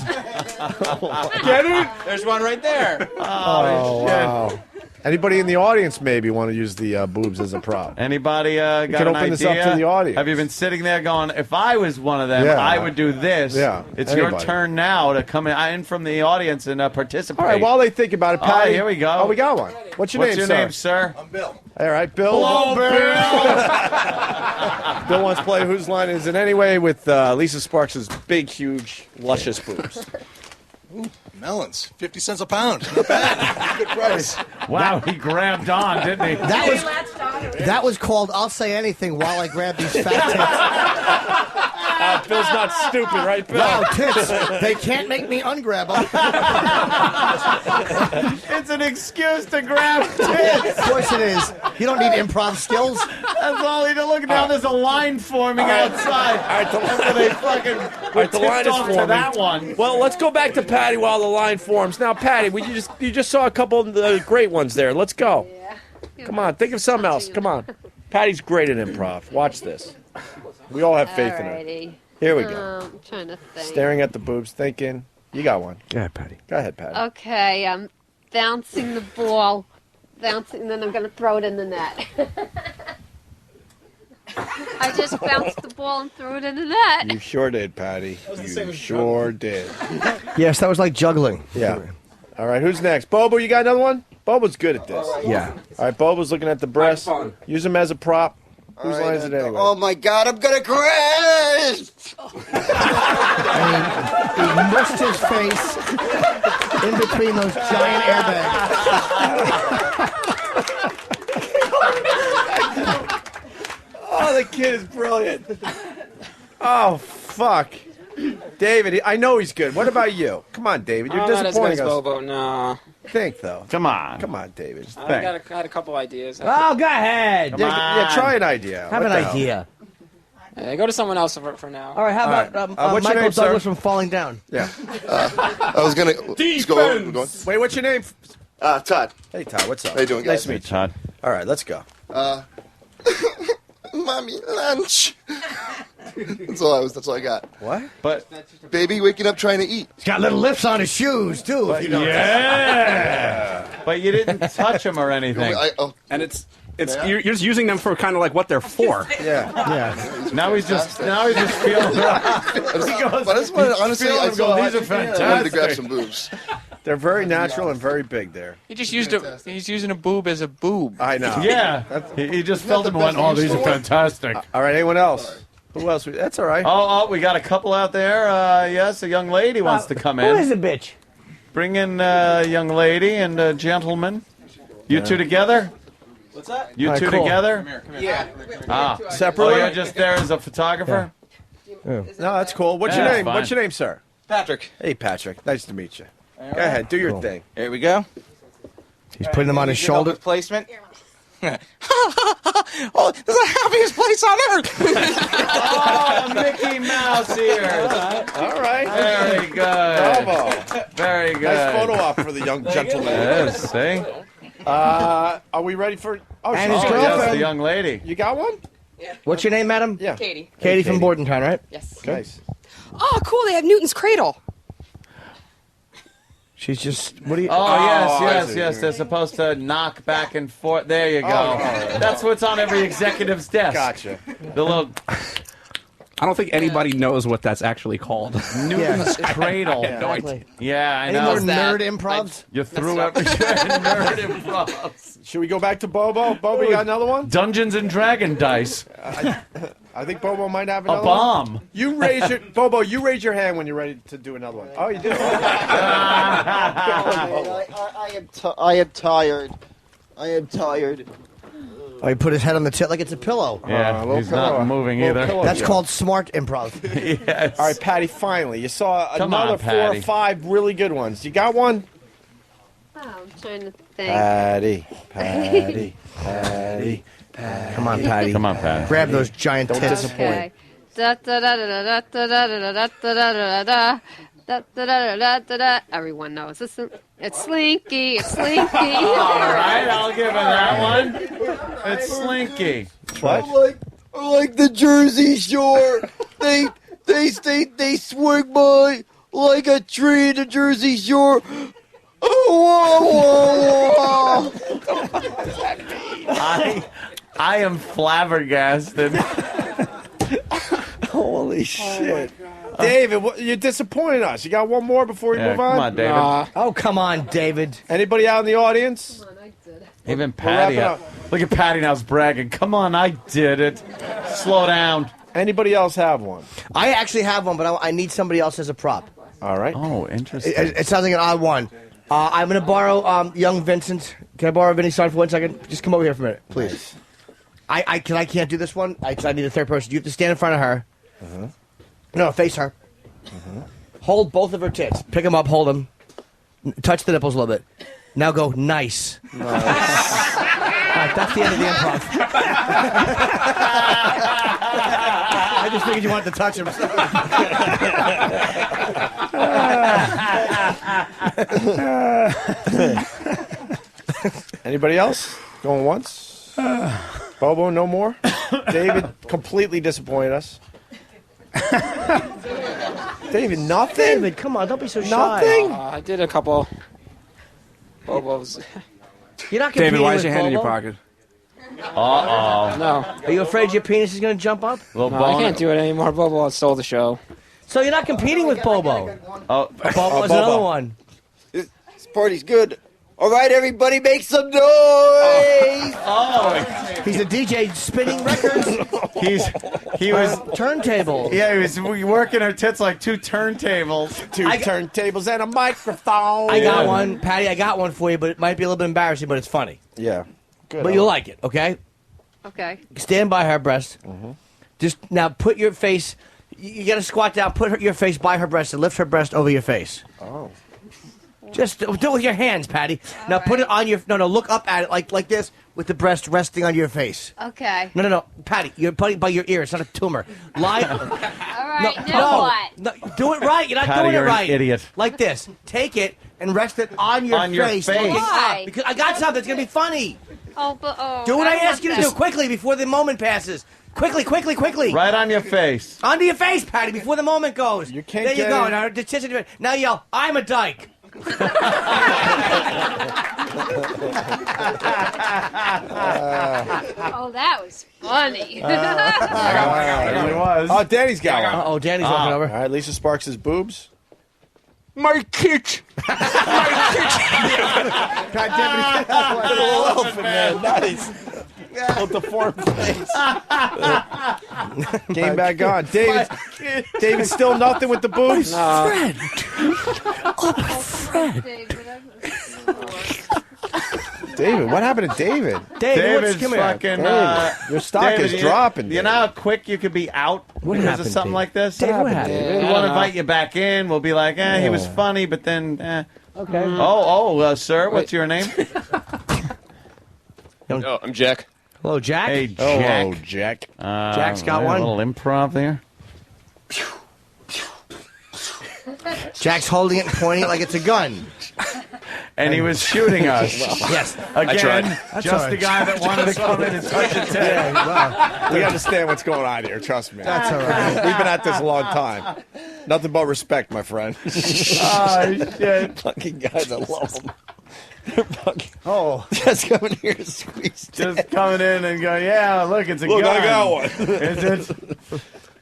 S16: Get it? There's one right there.
S11: Oh, wow. Anybody in the audience maybe want to use the boobs as a prop?
S8: Anybody got
S11: can
S8: an
S11: open this
S8: idea?
S11: up to the audience.
S8: Have you been sitting there going, if I was one of them,
S11: Yeah.
S8: I would do this.
S11: Yeah.
S8: It's your
S11: Anybody.
S8: turn now to come in from the audience and participate.
S11: All right, while they think about it,
S8: Oh,
S11: Patty.
S8: here we go.
S11: Oh, we got one. What's your name,
S8: sir?
S11: I'm Bill. All right, Bill.
S8: Hello,
S11: Bill wants to play Whose Line Is It Anyway with Lisa Sparks' big, huge, luscious boobs.
S18: Melons, 50 cents a pound. Not bad. Good price.
S8: Wow, he grabbed on, didn't he?
S9: That was called I'll Say Anything While I Grab These Fat Tits.
S11: Bill's not stupid, right, Bill?
S9: Wow, tits. They can't make me ungrab them.
S8: It's an excuse to grab tits.
S9: Of course it is. You don't need improv skills.
S8: That's all you need to look down. There's a line forming outside.
S11: All right,
S8: They fucking
S11: the line is
S8: off
S11: forming.
S8: to that one.
S11: Well, let's go back to Patty while the line forms. Now, Patty, you just saw a couple of the great ones there. Let's go. Come on, think of something else. Come on. Patty's great at improv. Watch this. We all have faith in her.
S3: Alrighty.
S11: Here we go.
S3: I'm trying to think.
S11: Staring at the boobs, thinking. You got one. Go ahead, Patty. Go ahead, Patty.
S3: Okay, I'm bouncing the ball. Bouncing, and then I'm going to throw it in the net. I just bounced the ball and threw it in the net.
S11: You sure did, Patty. You sure did.
S9: Yes, that was like juggling.
S11: Yeah. All right, who's next? Bobo, you got another one? Bobo's good at this.
S9: Yeah.
S11: All right, Bobo's looking at the breast. Use him as a prop. Whose line is it anyway?
S19: Oh my God, I'm gonna crash!
S9: He mushed his face in between those giant airbags.
S11: Oh, the kid is brilliant. Oh, fuck. David, I know he's good. What about you? Come on, David. You're
S10: I'm not as good
S11: disappointing
S10: as
S11: us.
S10: Bobo, no.
S11: Think, though.
S8: Come on.
S11: Come on, David.
S10: I had a couple ideas.
S9: Oh, go ahead.
S11: Yeah, try an idea.
S9: Have
S11: What
S9: an
S11: the hell?
S9: idea.
S10: Go to someone else for now.
S9: All right, how about
S11: what's your
S9: Michael
S11: name, sir?
S9: Douglas from Falling Down?
S11: Yeah.
S18: I was gonna. Let's go. We're going.
S11: Wait, what's your name?
S18: Todd.
S11: Hey, Todd. What's up?
S18: How you doing,
S11: Nice
S18: guys?
S11: to meet you.
S8: Todd.
S11: All right, let's go.
S18: Mommy, lunch. That's all I got.
S11: What?
S8: But
S18: Baby waking up trying to eat.
S9: He's got little lips on his shoes, too. If you know
S8: yeah. But you didn't touch him or anything.
S16: And you're just using them for kind of like what they're for.
S11: Yeah.
S8: Now he's just feeling.
S18: But I just wanted to, honestly, I
S8: these are
S18: wanted to
S8: fantastic.
S18: grab some boobs.
S11: They're very natural and very big there.
S15: He just used he's using a boob as a boob.
S11: I know.
S8: Yeah. He just felt it and went, oh, these are fantastic.
S11: All right, anyone else? Who else? That's all right.
S8: Oh, we got a couple out there. Yes, a young lady wants to come in.
S6: Who is a bitch?
S8: Bring in a young lady and a gentleman. You two together?
S18: What's that?
S8: You two
S11: cool.
S8: together?
S18: Come here.
S8: Ah.
S11: Separately?
S8: Oh, you're just there as a photographer?
S11: No, that's cool. What's your
S8: Yeah,
S11: name?
S8: fine.
S11: What's your name, sir?
S18: Patrick.
S11: Hey, Patrick. Nice to meet you. Go ahead. Do your thing.
S18: Here we go.
S9: He's putting them on his shoulder.
S18: Placement. Oh, this is the happiest place on earth.
S8: Oh, Mickey Mouse ears.
S11: All right.
S8: Very good.
S11: Bravo.
S8: Very good.
S11: Nice photo op for the young gentleman.
S8: Yes, see?
S11: Are we ready for... Oh,
S9: And his
S11: she's-
S9: girlfriend.
S8: Yes, the young lady.
S11: You got one?
S9: What's your name, madam?
S11: Yeah.
S4: Katie.
S9: Katie from Bordentown, right?
S4: Yes.
S11: Nice.
S4: Oh, cool. They have Newton's Cradle.
S9: She's just. What do you?
S8: Yes. They're supposed to knock back and forth. There you go. That's what's on every executive's desk.
S11: Gotcha.
S8: The little.
S16: I don't think anybody knows what that's actually called.
S8: Newton's cradle. Yeah, I
S9: Any
S8: know.
S9: more nerd improvs?
S8: You threw every nerd improvs.
S11: Should we go back to Bobo? Bobo, you got another one?
S8: Dungeons and Dragon dice.
S11: I think Bobo might have another
S8: bomb.
S11: One. Bobo, you raise your hand when you're ready to do another one. Oh, you do.
S19: I am tired. I am tired.
S9: Oh, he put his head on the tip like it's a pillow.
S8: Yeah, he's not moving either.
S9: That's called smart improv.
S8: Yes.
S11: All right, Patty, finally. You saw
S8: Come
S11: another
S8: on,
S11: 4
S8: Patty.
S11: or 5 really good ones. You got one?
S3: Oh, I'm trying to think.
S11: Patty.
S9: Come on, Patty.
S8: Come on, Patty.
S9: Grab those giant
S11: Don't
S9: tits.
S11: disappoint.
S3: Da da da da da da da da da da da da da. Da, da, da, da, da, da. Everyone knows this. It's Slinky. It's Slinky.
S8: All right, I'll give her that one. It's Slinky.
S19: I like the Jersey Shore. They swing by like a tree in the Jersey Shore. Oh,
S8: I am flabbergasted.
S11: Holy shit. David, you disappointed us. You got one more before we move on?
S8: Come on, David.
S9: Oh, come on, David.
S11: Anybody out in the audience?
S8: Even Patty. Look at Patty now's bragging. Come on, I did it. Slow down.
S11: Anybody else have one?
S9: I actually have one, but I need somebody else as a prop.
S11: All right.
S8: Oh, interesting.
S9: It sounds like an odd one. I'm going to borrow young Vincent. Can I borrow Vinny's son for 1 second? Just come over here for a minute, please. I can't do this one. I need a third person. You have to stand in front of her. No, face her. Hold both of her tits. Pick them up, hold them. Touch the nipples a little bit. Now go, nice. All right, that's the end of the improv. I just figured you wanted to touch him.
S11: Anybody else? Going once? Bobo, no more? David completely disappointed us. David, nothing?
S9: David, come on, don't be so shy.
S11: Nothing?
S10: I did a couple. Bobos.
S9: You're not
S16: David,
S9: competing
S16: why is
S9: with
S16: your hand in your
S9: Bobo?
S16: pocket?
S10: No.
S9: Are you afraid your penis is going to jump up?
S10: No, I can't do it anymore. Bobo stole the show.
S9: So you're not competing with Bobo?
S8: Oh,
S9: Bobo's another one.
S19: This party's good. All right, everybody, make some noise.
S9: He's a DJ spinning records.
S8: He was
S9: turntable.
S8: Yeah, he was working her tits like 2 turntables.
S11: 2 turntables and a microphone.
S9: I got one, Patty. I got one for you, but it might be a little bit embarrassing, but it's funny.
S11: Yeah. Good.
S9: But you'll like it, okay?
S3: Okay.
S9: Stand by her breast. Just now put your face. You got to squat down. Put your face by her breast and lift her breast over your face.
S11: Oh.
S9: Just do it with your hands, Patty. Now put it on your. No, look up at it like this with the breast resting on your face.
S3: Okay.
S9: No, Patty. You're putting it by your ear. It's not a tumor. Lie.
S3: All right. Now what?
S9: No, do it right. You're not
S8: Patty,
S9: doing it
S8: you're
S9: right.
S8: an idiot.
S9: Like this. Take it and rest it on your face. Looking
S3: Why?
S9: up, because I got something that's gonna be funny.
S3: Oh, but
S9: Do what I
S3: want
S9: ask you to do
S3: this.
S9: quickly before the moment passes. Quickly.
S8: Right on your face.
S9: Onto your face, Patty, before the moment goes.
S11: You can't
S9: there you
S11: get
S9: go.
S11: it.
S9: Now, the tits in your face. Now yell, I'm a dyke.
S3: Oh, that was funny.
S11: I got one. Oh, Danny's got one.
S9: Oh, Danny's walking over.
S11: All right, Lisa Sparks' boobs.
S16: My kitch.
S11: Little elephant man. Nice. With the form face. Game back on. David, still nothing with the boobs?
S9: Fred. Fred.
S11: David, what happened to David?
S8: David's
S11: come here.
S8: fucking.
S11: Your stock is dropping.
S8: You know how quick you could be out because
S9: happened,
S8: of something
S9: Dave?
S8: like this?
S9: Dave, what happened?
S8: We want to invite you back in. We'll be like, he was funny, but then,
S9: Okay.
S8: Sir, what's your name?
S2: Oh, I'm Jack.
S9: Hello, Jack.
S8: Hey, Jack.
S11: Hello, Jack.
S9: Jack's got one.
S8: A little improv there.
S9: Jack's holding it and pointing it like it's a gun.
S8: and he was shooting us.
S11: Yes.
S8: Again, just the guy that wanted to come in and touch a tip.
S11: Yeah, we understand what's going on here. Trust me.
S9: That's all right.
S11: We've been at this a long time. Nothing but respect, my friend.
S8: Oh, shit.
S11: Fucking guys, I love them.
S9: Oh,
S11: just coming here to squeeze.
S8: Just coming in and going, yeah, look, it's a
S11: Look,
S8: gun.
S11: I got one.
S8: Is it?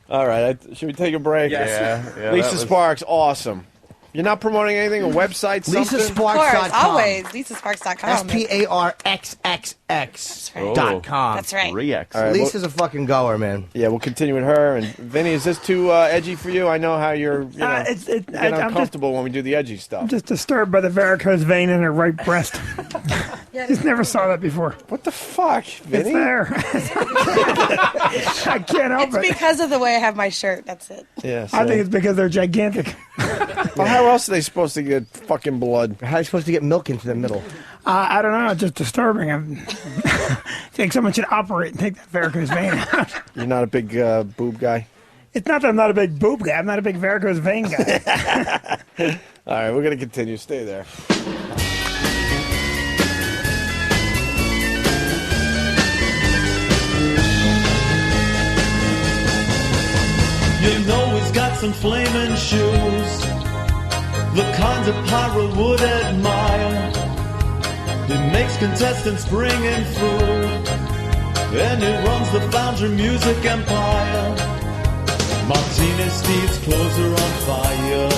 S11: All right, should we take a break?
S8: Yes. Yeah,
S11: Lisa Sparks, awesome. You're not promoting anything, a website, something?
S4: Of course, always. LisaSparks.com.
S9: SPARXXX.com.
S4: That's right.
S8: 3X.
S11: All right,
S9: Lisa's a fucking goer, man.
S11: Yeah, we'll continue with her. And Vinny, is this too edgy for you? I know how you're,
S20: I'm
S11: uncomfortable when we do the edgy stuff.
S20: I'm just disturbed by the varicose vein in her right breast. Just never saw that before.
S11: What the fuck, Vinny?
S20: It's there. I can't help
S4: It's
S20: it.
S4: because of the way I have my shirt. That's it.
S11: Yeah,
S20: I think it's because they're gigantic.
S11: Well, how else are they supposed to get fucking blood?
S9: How are you supposed to get milk into the middle?
S20: I don't know. It's just disturbing. I think someone should operate and take that varicose vein out.
S11: You're not a big boob guy?
S20: It's not that I'm not a big boob guy. I'm not a big varicose vein guy.
S11: All right, we're going to continue. Stay there.
S13: You know he's got some flaming shoes, the kinds of pyro would admire. He makes contestants bring in food, and he runs the Foundry Music Empire. Martini Steve's clothes are on fire.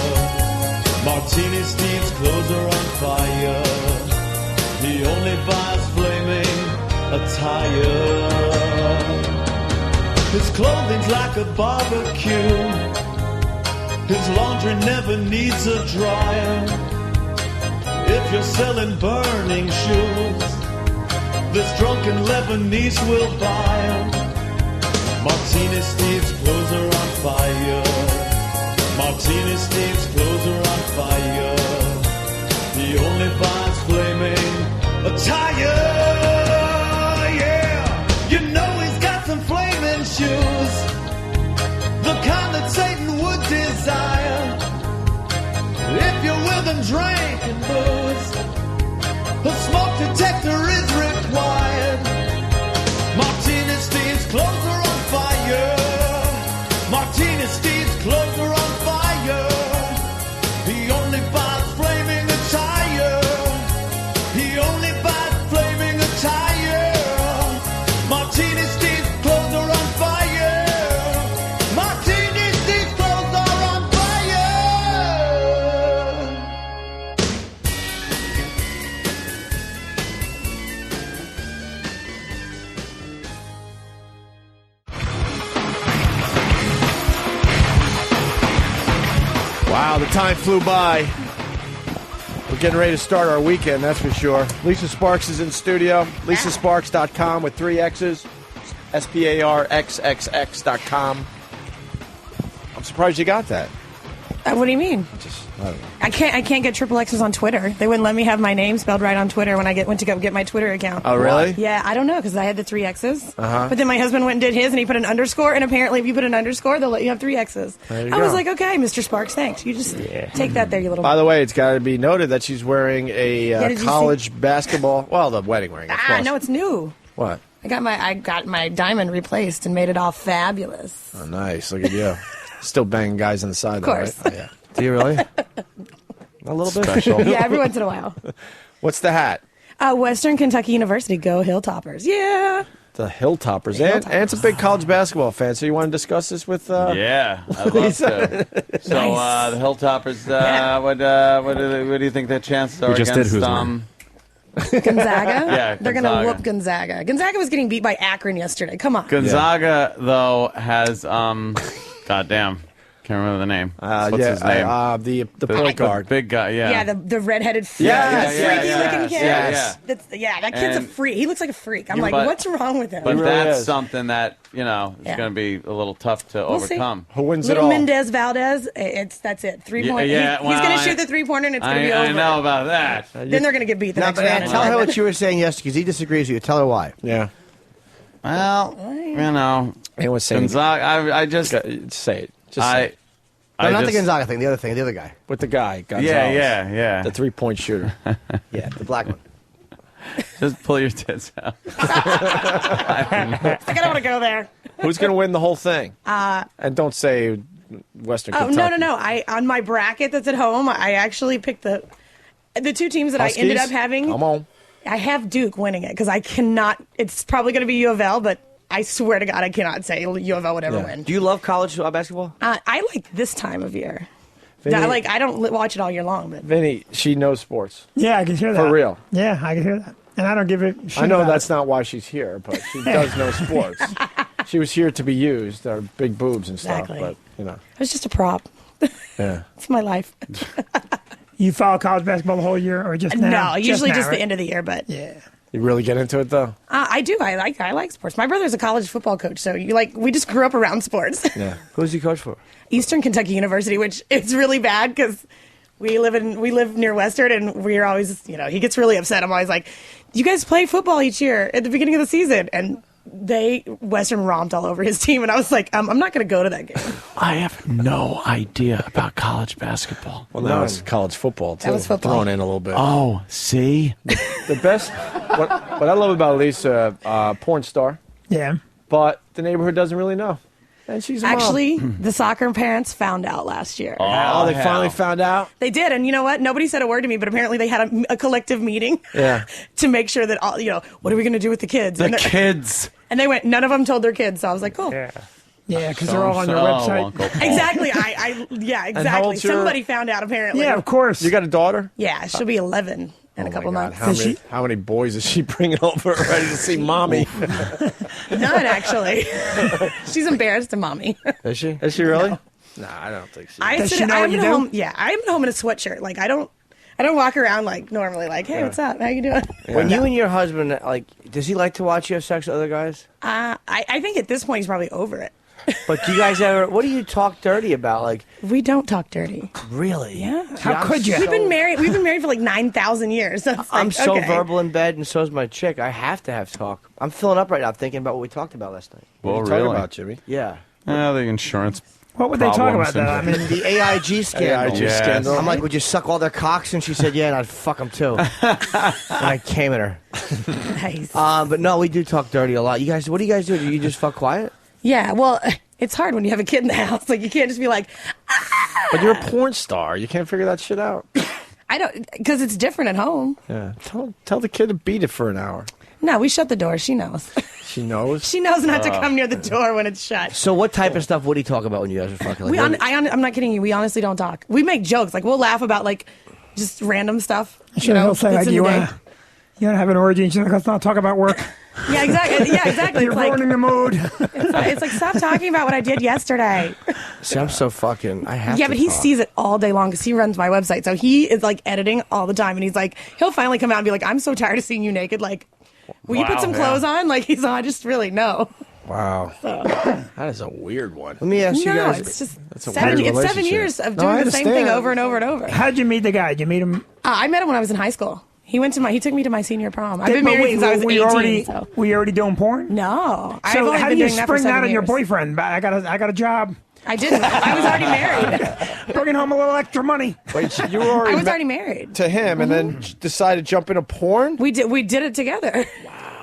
S13: Martini Steve's clothes are on fire. He only buys flaming attire. His clothing's like a barbecue. His laundry never needs a dryer. If you're selling burning shoes, this drunken Lebanese will buy 'em. Martini Steve's clothes are on fire. Martini Steve's clothes are on fire. He only buys flaming attire. Yeah, you know he's got some flaming shoes, the kind that Satan would desire. If you're with him drinking booze, a smoke detector is required. Martini Steve's clothes are on fire. Martini Steve's clothes are on fire. He only buys flaming attire. He only buys flaming attire. Martini Steve's clothes are on fire. Martini Steve's clothes are on fire.
S11: Wow, the time flew by. We're getting ready to start our weekend, that's for sure. Lisa Sparks is in studio. LisaSparks.com with 3 X's. SPARXXX.com. I'm surprised you got that.
S4: What do you mean?
S11: I don't know.
S4: I can't get triple X's on Twitter. They wouldn't let me have my name spelled right on Twitter when I went to go get my Twitter account.
S11: Oh, really?
S4: Yeah, I don't know because I had the 3 X's.
S11: Uh-huh.
S4: But then my husband went and did his, and he put an underscore. And apparently, if you put an underscore, they'll let you have 3 X's.
S11: There you
S4: I was
S11: go.
S4: like, okay, Mr. Sparks, thanks. You just take that there, you little.
S11: By the way, it's got to be noted that she's wearing a
S4: did you
S11: college basketball. Well, the wedding ring. Of course.
S4: no, it's new.
S11: What?
S4: I got my diamond replaced and made it all fabulous.
S11: Oh, nice. Look at you. Still banging guys on the side,
S4: Of course.
S11: though, right? Oh, yeah. Do you really? A little bit. Special.
S4: Yeah, every once in a while.
S11: What's the hat?
S4: Western Kentucky University, go Hilltoppers. Yeah.
S11: The Hilltoppers. And it's a big college basketball fan, so you want to discuss this with
S8: Yeah, I'd love to. So, the Hilltoppers, what do you think their chances are
S16: We just
S8: against
S16: did who's won.
S4: Gonzaga?
S8: Yeah,
S4: They're going to
S8: Gonzaga.
S4: whoop Gonzaga. Gonzaga was getting beat by Akron yesterday. Come on.
S8: Gonzaga, though, has, goddamn, can't remember the name. What's his name?
S11: The point guard.
S8: Big guy, yeah.
S4: Yeah, the redheaded freak.
S8: Yeah,
S4: freaky
S8: yeah,
S4: looking kid.
S8: yeah.
S4: That kid's a
S8: And-
S4: freak. He looks like a freak. I'm
S8: Yeah,
S4: like,
S8: but-
S4: what's wrong with him?
S8: But
S11: really
S8: that's
S11: is.
S8: something that, is
S4: Yeah.
S8: going to be a little tough to
S4: We'll see.
S8: overcome.
S11: Who wins
S4: Little
S11: it all?
S4: Mendez Valdez, that's it. 3-point.
S8: Yeah,
S4: he's
S8: well,
S4: going to shoot the 3-pointer and it's going to be over.
S8: I know about that.
S4: Then they're going to get beat the
S9: Now,
S4: next round.
S9: tell her what you were saying yesterday, because he disagrees with you. Tell her why.
S11: Yeah.
S8: Well,
S11: Anyone say
S8: Gonzaga, I just
S11: say it. Just say it.
S9: No, not the Gonzaga thing. The other thing. The other guy.
S11: With the guy, Gonzalez.
S8: Yeah.
S11: The 3-point shooter.
S9: Yeah, the black one.
S8: Just pull your tits out.
S4: I don't want to go there.
S11: Who's going to win the whole thing? And don't say Western
S4: Oh,
S11: Kentucky.
S4: no. On my bracket that's at home, I actually picked the two teams that
S11: Huskies?
S4: I ended up having.
S11: Come on.
S4: I have Duke winning it because I cannot. It's probably going to be U of L, but I swear to God, I cannot say U of L would ever win.
S9: Do you love college basketball?
S4: I like this time of year.
S11: Vinny-
S4: I don't watch it all year long, but
S11: Vinny, she knows sports.
S20: Yeah, I can hear that.
S11: For real.
S20: Yeah, I can hear that. And I don't give a shit.
S11: I know
S20: about
S11: that's
S20: it.
S11: not why she's here, but she does know sports. She was here to be used, our big boobs and stuff.
S4: Exactly.
S11: But, you know.
S4: it was just a prop.
S11: Yeah.
S4: It's my life.
S20: You follow college basketball the whole year, or just now?
S4: No, usually just
S20: right?
S4: the end of the year, but
S20: yeah.
S11: You really get into it, though?
S4: I do. I like sports. My brother's a college football coach, so we just grew up around sports.
S11: Yeah.
S9: Who's he coach for?
S4: Eastern Kentucky University, which is really bad because we live near Western, and we're always, he gets really upset. I'm always like, you guys play football each year at the beginning of the season, and Western romped all over his team, and I was like, I'm not going to go to that game.
S8: I have no idea about college basketball.
S11: Well, now it's college football, too.
S4: That was football.
S11: Thrown in a little bit.
S8: Oh, see?
S11: The best, what I love about Lisa, porn star,
S20: Yeah.
S11: but the neighborhood doesn't really know. And she's a mom.
S4: Actually, the soccer parents found out last year.
S11: Oh, they finally found out?
S4: They did, and you know what? Nobody said a word to me, but apparently they had a collective meeting to make sure that all, what are we going to do with the kids?
S8: The kids.
S4: And they went, none of them told their kids, so I was like, cool.
S20: Yeah, because they're all on your website.
S4: Exactly. exactly.
S11: old's your-
S4: Somebody found out, apparently.
S20: Yeah, of course.
S11: You got a daughter?
S4: Yeah, she'll be 11 in a couple months.
S11: How many boys is she bringing over ready to see mommy?
S4: None, actually. She's embarrassed of mommy.
S11: Is she? Is she really?
S4: No.
S11: Nah, I don't think so.
S4: I'm at home. Yeah, I'm at home in a sweatshirt. Like I don't walk around like normally. Like, hey, what's up? How you doing?
S9: When you and your husband, does he like to watch you have sex with other guys?
S4: I think at this point he's probably over it.
S9: But do you guys ever? What do you talk dirty about? Like,
S4: we don't talk dirty.
S9: Really?
S4: Yeah.
S20: How could you?
S4: We've been married. We've been married for like 9,000 years. So it's
S9: I'm
S4: like,
S9: so
S4: okay.
S9: verbal in bed, and so is my chick. I have to have talk. I'm filling up right now thinking about what we talked about last night.
S11: What are you talking about, Jimmy?
S9: Yeah.
S8: The insurance.
S20: What would they talk about, though? I mean,
S9: The AIG scandal.
S11: AIG scandal.
S9: I'm like, would you suck all their cocks? And she said, yeah, and I'd fuck them too. And I came at her.
S4: Nice.
S9: But no, we do talk dirty a lot. You guys, what do you guys do? Do you just fuck quiet?
S4: Yeah. Well, it's hard when you have a kid in the house. Like you can't just be like.
S11: But you're a porn star. You can't figure that shit out.
S4: I don't, because it's different at home.
S11: Yeah. Tell the kid to beat it for an hour.
S4: No, we shut the door. She knows.
S11: She knows?
S4: She knows not to come near the door when it's shut.
S9: So what type of stuff would he talk about when you guys are fucking? Like,
S4: I'm not kidding you. We honestly don't talk. We make jokes. Like we'll laugh about like just random stuff.
S20: he'll say like, you want to have an orgy, and she's like, let's not talk about work.
S4: Yeah, exactly. Yeah, exactly.
S20: You're ruining the mood.
S4: It's like stop talking about what I did yesterday.
S9: See, I'm so fucking. I have.
S4: Yeah,
S9: to
S4: but he
S9: talk.
S4: sees it all day long because he runs my website. So he is like editing all the time, and he's like, he'll finally come out and be like, I'm so tired of seeing you naked. Like, will you put some clothes on? Like he's, I just really know.
S11: Wow.
S4: So.
S11: That is a weird one.
S9: Let me ask you guys.
S4: It's just
S11: That's a
S4: 7
S11: weird
S4: it's 7
S11: relationship.
S4: years of
S11: No,
S4: doing
S11: I
S4: the same thing
S11: understand.
S4: over and over and over.
S20: How'd you meet the guy? Did you meet him?
S4: I met him when I was in high school. He took me to my senior prom. I've been married since I was 18.
S20: Were you already doing porn?
S4: No. I've
S20: So
S4: only
S20: how
S4: been
S20: do you
S4: doing that for
S20: spring
S4: 7
S20: that on your
S4: years.
S20: boyfriend? I got a job.
S4: I didn't. I was already married.
S20: Bringing home a little extra money.
S11: Wait, you were already
S4: I was already married.
S11: to him, and then decided to jump into porn?
S4: We did it together.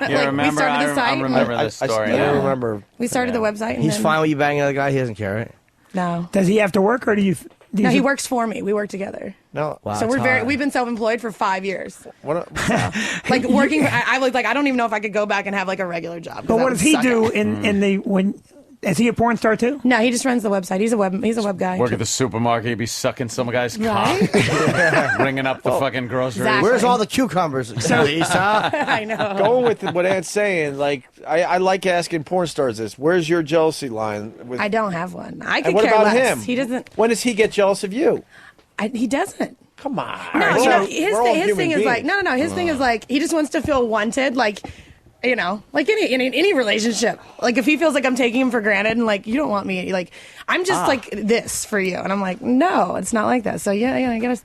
S8: Yeah,
S4: we started the site.
S8: I remember this story.
S11: I
S8: yeah.
S11: remember.
S4: We started the website. And
S9: He's
S4: then,
S9: fine with you banging another guy. He doesn't care, right?
S4: No.
S20: Does he have to work, or do you?
S4: No, he works for me. We work together.
S11: No.
S9: Wow,
S4: So
S9: it's
S4: we've been self-employed for 5 years.
S11: What?
S4: Like working. I was like, I don't even know if I could go back and have like a regular job. 'cause
S20: But
S4: that
S20: what
S4: would
S20: does he
S4: suck
S20: do
S4: it.
S20: in the when? Is he a porn star too?
S4: No, he just runs the website. He's a web guy.
S8: Work at the supermarket, he'd be sucking some guy's
S4: Right?
S8: cock, ringing up the fucking groceries.
S4: Exactly.
S9: Where's all the cucumbers? Lisa?
S4: I know.
S11: Going with what Ant's saying, like I like asking porn stars this. Where's your jealousy line? With,
S4: I don't have one. I
S11: and
S4: could
S11: what
S4: care
S11: about
S4: less.
S11: him?
S4: He doesn't.
S11: When does he get jealous of you?
S4: He doesn't.
S11: Come on.
S4: No,
S11: We're all-
S4: his
S11: we're all
S4: thing
S11: human
S4: is like
S11: beings.
S4: no. His thing is like he just wants to feel wanted, like like any relationship. Like if he feels like I'm taking him for granted and like you don't want me, like I'm just like this for you, and I'm like no, it's not like that. So yeah, I gotta.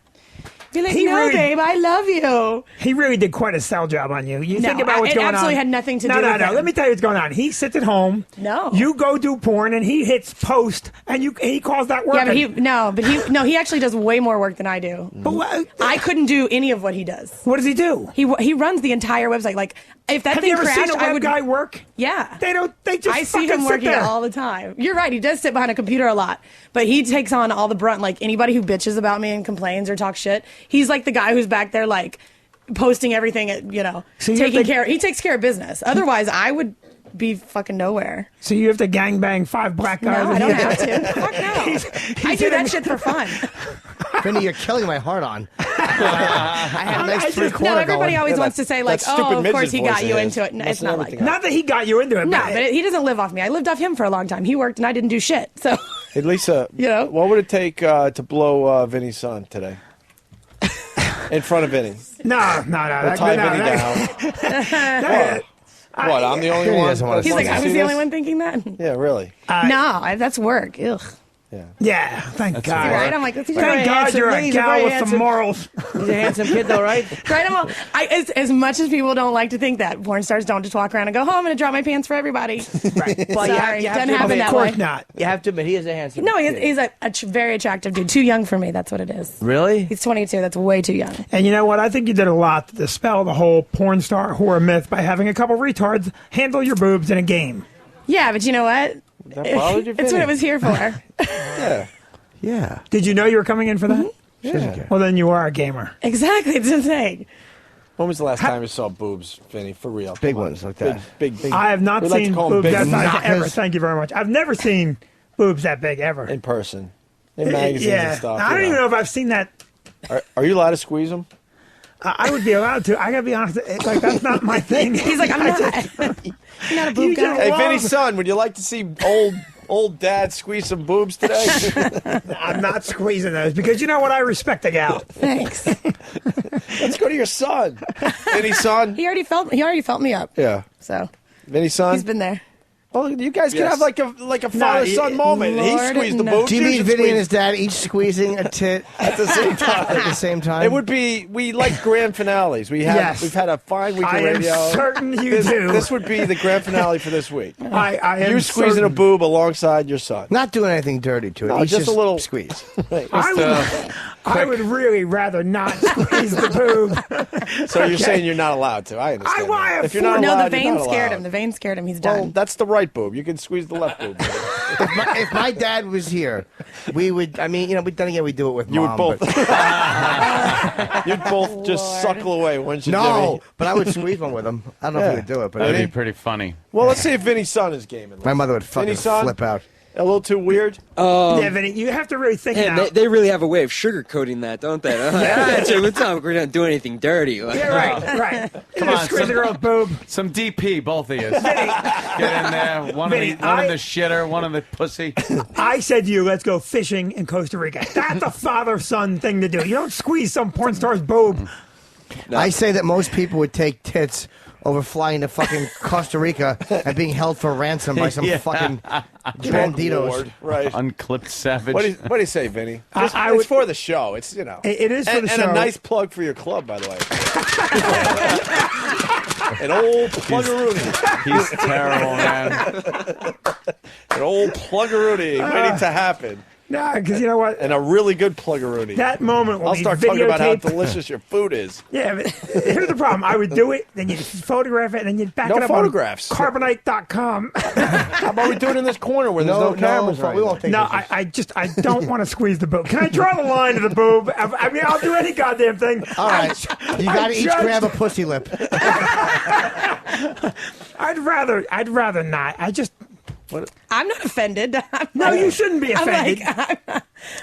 S4: Be like, no, babe, I love you.
S20: He really did quite a sell job on you. You
S4: No,
S20: think about what's going on.
S4: It absolutely had nothing to do with
S20: No.
S4: him.
S20: Let me tell you what's going on. He sits at home.
S4: No.
S20: You go do porn, and he hits post, and he calls that work.
S4: Yeah, but he actually does way more work than I do.
S20: But
S4: I couldn't do any of what he does.
S20: What does he do?
S4: He runs the entire website. Like, if that
S20: Have
S4: thing
S20: you ever
S4: crashed,
S20: seen a web guy work?
S4: Yeah.
S20: They just
S4: I see
S20: fucking
S4: him
S20: sit
S4: working
S20: there.
S4: all the time. You're right. He does sit behind a computer a lot, but he takes on all the brunt. Like, anybody who bitches about me and complains or talks shit, he's like the guy who's back there, like, posting everything at,
S20: So
S4: taking care. He takes care of business. Otherwise, I would be fucking nowhere.
S20: So you have to gangbang 5 black guys?
S4: No, I don't have to. Fuck no. I do that shit for fun.
S9: Vinny, you're killing my heart on. I had a nice three-quarter
S4: No, everybody
S9: going.
S4: always wants to say, like, oh, of course he got you into it. No, it's not like that.
S20: Not that he got you into it.
S4: No, but he doesn't live off me. I lived off him for a long time. He worked and I didn't do shit. So,
S11: Hey, Lisa, what would it take to blow Vinny's son today? In front of Vinny.
S20: No.
S11: We'll tie Vinny down. What? I'm the only one?
S4: He's like, I was the only one thinking that?
S11: Yeah, really?
S4: No, that's work. Ugh.
S20: Yeah, thank God.
S4: Right? I'm like,
S20: thank God you're a gal with some morals.
S9: He's a handsome kid, though, right?
S4: Right? I'm all, as much as people don't like to think that, porn stars don't just walk around and go, oh, I'm going to drop my pants for everybody.
S9: Right.
S4: Well, sorry, it doesn't happen that
S20: Of course
S4: way.
S20: not.
S9: You have to admit, he is a handsome
S4: No,
S9: kid.
S4: he's a very attractive dude. Too young for me. That's what it is.
S9: Really?
S4: He's 22. That's way too young.
S20: And you know what? I think you did a lot to dispel the whole porn star horror myth by having a couple retards handle your boobs in a game.
S4: Yeah, but you know what?
S11: That bothered you,
S4: It's what
S11: Vinny?
S4: it was here for.
S9: Yeah.
S20: Did you know you were coming in for that?
S11: Yeah.
S20: Well, then you are a gamer.
S4: Exactly. It's the thing.
S11: When was the last time you saw boobs, Vinny? For real.
S9: Big ones like that.
S11: Big.
S20: I have not
S11: We like to
S20: seen
S11: call 'em
S20: boobs
S11: big
S20: that size ever.
S11: knockers.
S20: Thank you very much. I've never seen boobs that big ever.
S11: In person. In magazines and stuff.
S20: I don't
S11: you
S20: even
S11: know.
S20: know if I've seen that.
S11: Are you allowed to squeeze them?
S20: I would be allowed to. I gotta be honest. Like, that's not my thing.
S4: He's like, I'm not. I'm not a boob guy.
S11: Hey, Vinny's son, would you like to see old dad squeeze some boobs today?
S20: I'm not squeezing those because you know what? I respect a gal.
S4: Thanks.
S11: Let's go to your son. Vinny's son?
S4: He already felt me up.
S11: Yeah.
S4: So
S11: Vinny's son?
S4: he's been there.
S11: Well, you guys can
S9: Yes.
S11: have like a father-son moment. He
S4: Lord,
S11: squeezed the
S4: no.
S11: boobs.
S9: Do you mean
S11: should
S9: Vinny
S11: squeeze-
S9: and his dad each squeezing a tit
S11: at the same time?
S9: At the same time?
S11: It would be. We like grand finales. We've had a fine week of
S20: I am
S11: radio.
S20: certain you
S11: this,
S20: do.
S11: This would be the grand finale for this week.
S20: I am
S11: You squeezing
S20: certain.
S11: a boob alongside your son.
S9: Not doing anything dirty to it.
S11: No,
S9: He's
S11: just a little
S9: squeeze.
S20: I would really rather not squeeze the boob.
S11: So you're saying you're not allowed to? I understand.
S20: I
S11: that. If you're not
S4: No,
S11: allowed,
S4: the
S11: you're
S4: vein
S11: not
S4: scared
S11: allowed.
S4: him. The vein scared him. He's
S11: Well,
S4: done.
S11: that's the right boob. You can squeeze the left boob.
S9: If my dad was here, we would. I mean, then again, we do it with
S11: You
S9: mom.
S11: would both.
S9: but-
S11: You'd both just suckle away, wouldn't you,
S9: no,
S11: Jimmy?
S9: but I would squeeze one with him. I don't know if he would do it, but
S8: That'd be pretty funny.
S11: Well, let's see if Vinny's son is gaming.
S9: my mother would fucking
S11: Vinny's son?
S9: flip out.
S11: A little too weird?
S20: Yeah, Vinny, you have to really think
S5: Man,
S20: now.
S5: they really have a way of sugarcoating that, don't they? It's not like we're not doing anything dirty. Like,
S20: Yeah, right.
S8: Come
S20: You
S8: on,
S20: squeeze the girl's boob.
S8: Some DP, both of you. Get in there. One in the shitter, one in the pussy.
S20: I said to you, let's go fishing in Costa Rica. That's a father-son thing to do. You don't squeeze some porn star's boob.
S9: I say that most people would take tits over flying to fucking Costa Rica and being held for ransom by some fucking banditos.
S11: Lord, right.
S8: Unclipped savage.
S11: What do you say, Vinny? It's
S20: would-
S11: for the show. It's
S20: It is for the show.
S11: And a nice plug for your club, by the way. An old pluggeroonie.
S8: He's terrible, man.
S11: An old pluggeroonie waiting to happen.
S20: Nah, because you know what?
S11: And a really good pluggeroonie.
S20: That moment will
S11: I'll
S20: be
S11: start talking about how
S20: videotaped.
S11: delicious your food is.
S20: Yeah, but here's the problem. I would do it, then you'd photograph it, and then you'd back
S11: No
S20: it up
S11: photographs.
S20: on Carbonite.com.
S11: How about we do it in this corner where there's no cameras?
S9: we won't take
S20: No,
S9: pictures.
S20: I don't want to squeeze the boob. Can I draw the line to the boob? I mean, I'll do any goddamn thing.
S9: All right, you got to each
S20: judge-
S9: grab a pussy lip.
S20: I'd rather not.
S4: I'm not offended.
S20: No, you shouldn't be
S4: I'm
S20: offended.
S4: like,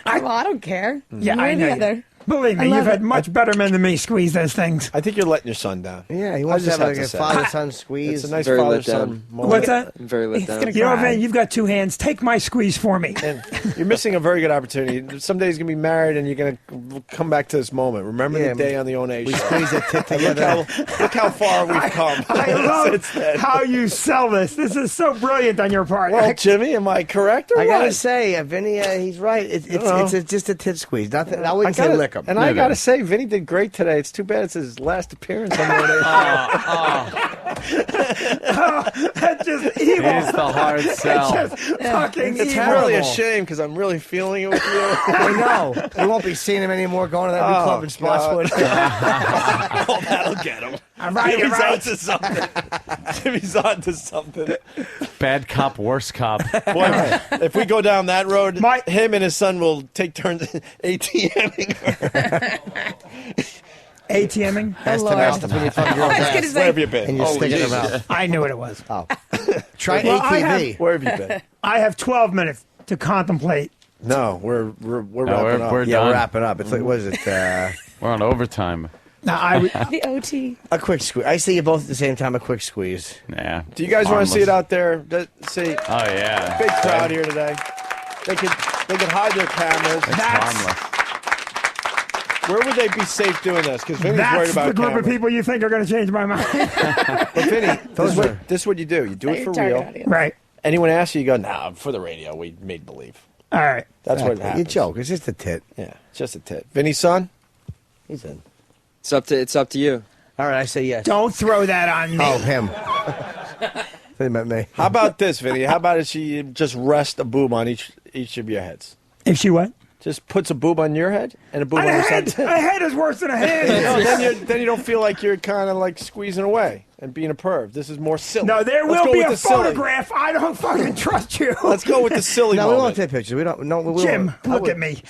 S4: I don't care.
S20: Yeah,
S4: One
S20: I
S4: or
S20: know
S4: the
S20: you.
S4: other.
S20: Believe me,
S4: I love
S20: you've had
S4: it.
S20: much better men than me squeeze those things.
S11: I think you're letting your son down.
S9: Yeah, he
S11: I
S9: wants to
S11: just
S9: have like
S11: have
S9: a
S11: to say.
S9: father-son squeeze.
S11: It's a nice
S5: Very let
S11: father-son
S5: down.
S11: moment.
S20: What's that?
S5: I'm very let down.
S4: gonna
S20: You know what,
S4: cry.
S20: man? You've got two hands. Take my squeeze for me.
S11: And you're missing a very good opportunity. Someday he's going to be married and you're going to come back to this moment. Remember
S9: Yeah,
S11: the day on the ONA
S9: we
S11: show.
S9: squeeze a tit
S11: And
S9: together.
S11: look how far we've come.
S20: I love
S11: since then.
S20: how you sell this. This is so brilliant on your part.
S11: Well, Jimmy, am I correct or
S9: I
S11: what?
S9: gotta say, Vinny, he's right. It's just a tit squeeze. Nothing. I wouldn't say lick.
S11: welcome. And I got to say, Vinny did great today. It's too bad it's his last appearance on
S20: That's just evil.
S8: It is the hard sell.
S20: It's just fucking
S11: It's
S20: evil.
S11: really a shame because I'm really feeling it with you.
S9: I know. You won't be seeing him anymore going to that new club in Spotswood.
S11: Oh, that'll get him.
S20: All right,
S11: Jimmy's
S20: all right.
S11: onto something. Jimmy's onto something.
S8: Bad cop, worse cop.
S11: Boy, if we go down that road, him and his son will take turns ATMing her.
S20: ATMing?
S9: That's the best when you fucking girl's ass.
S11: Where have you been?
S9: And you stick it in her
S11: Jesus.
S9: mouth.
S20: I knew what it was.
S9: Oh. Try
S20: Well,
S9: ATV.
S11: Where have you been?
S20: I have 12 minutes to contemplate.
S11: No, we're wrapping up.
S8: we're
S9: Yeah,
S8: done.
S9: we're wrapping up. It's like, what is it?
S8: We're on overtime.
S20: Now, I would,
S4: The OT.
S9: A quick squeeze. I see you both at the same time. A quick squeeze.
S8: Yeah.
S11: Do you guys want to see it out there? See,
S8: Oh, yeah.
S11: big crowd here today. They could hide their cameras.
S8: It's harmless.
S11: Where would they be safe doing this? Because Vinny's worried
S20: that's
S11: about
S20: the group
S11: cameras.
S20: of people you think are going to change my mind.
S11: But Vinny, this is what you do. You do it for real.
S20: Right.
S11: Anyone asks you, you go, nah, for the radio. We made believe.
S20: All right.
S11: That's what
S9: You
S11: happens.
S9: joke. It's just a tit.
S11: Yeah, it's just a tit. Vinny's son?
S9: He's in.
S5: It's up to you.
S9: All right, I say yes.
S20: Don't throw that on me.
S9: Oh, him. They meant me.
S11: How about this, Vinny? How about if she just rests a boob on each of your heads?
S20: If she what?
S11: Just puts a boob on your head and a boob on
S20: A
S11: your
S20: head,
S11: son's
S20: a head is worse than a hand.
S11: No, then you don't feel like you're kind of like squeezing away and being a perv. This is more silly.
S20: No, there
S11: Let's
S20: will
S11: go
S20: be
S11: with
S20: a
S11: the silly.
S20: photograph. I don't fucking trust you.
S11: Let's go with the silly
S9: No, we
S11: moment.
S9: won't take pictures. We don't. No, we
S20: Jim,
S9: won't.
S20: look at me.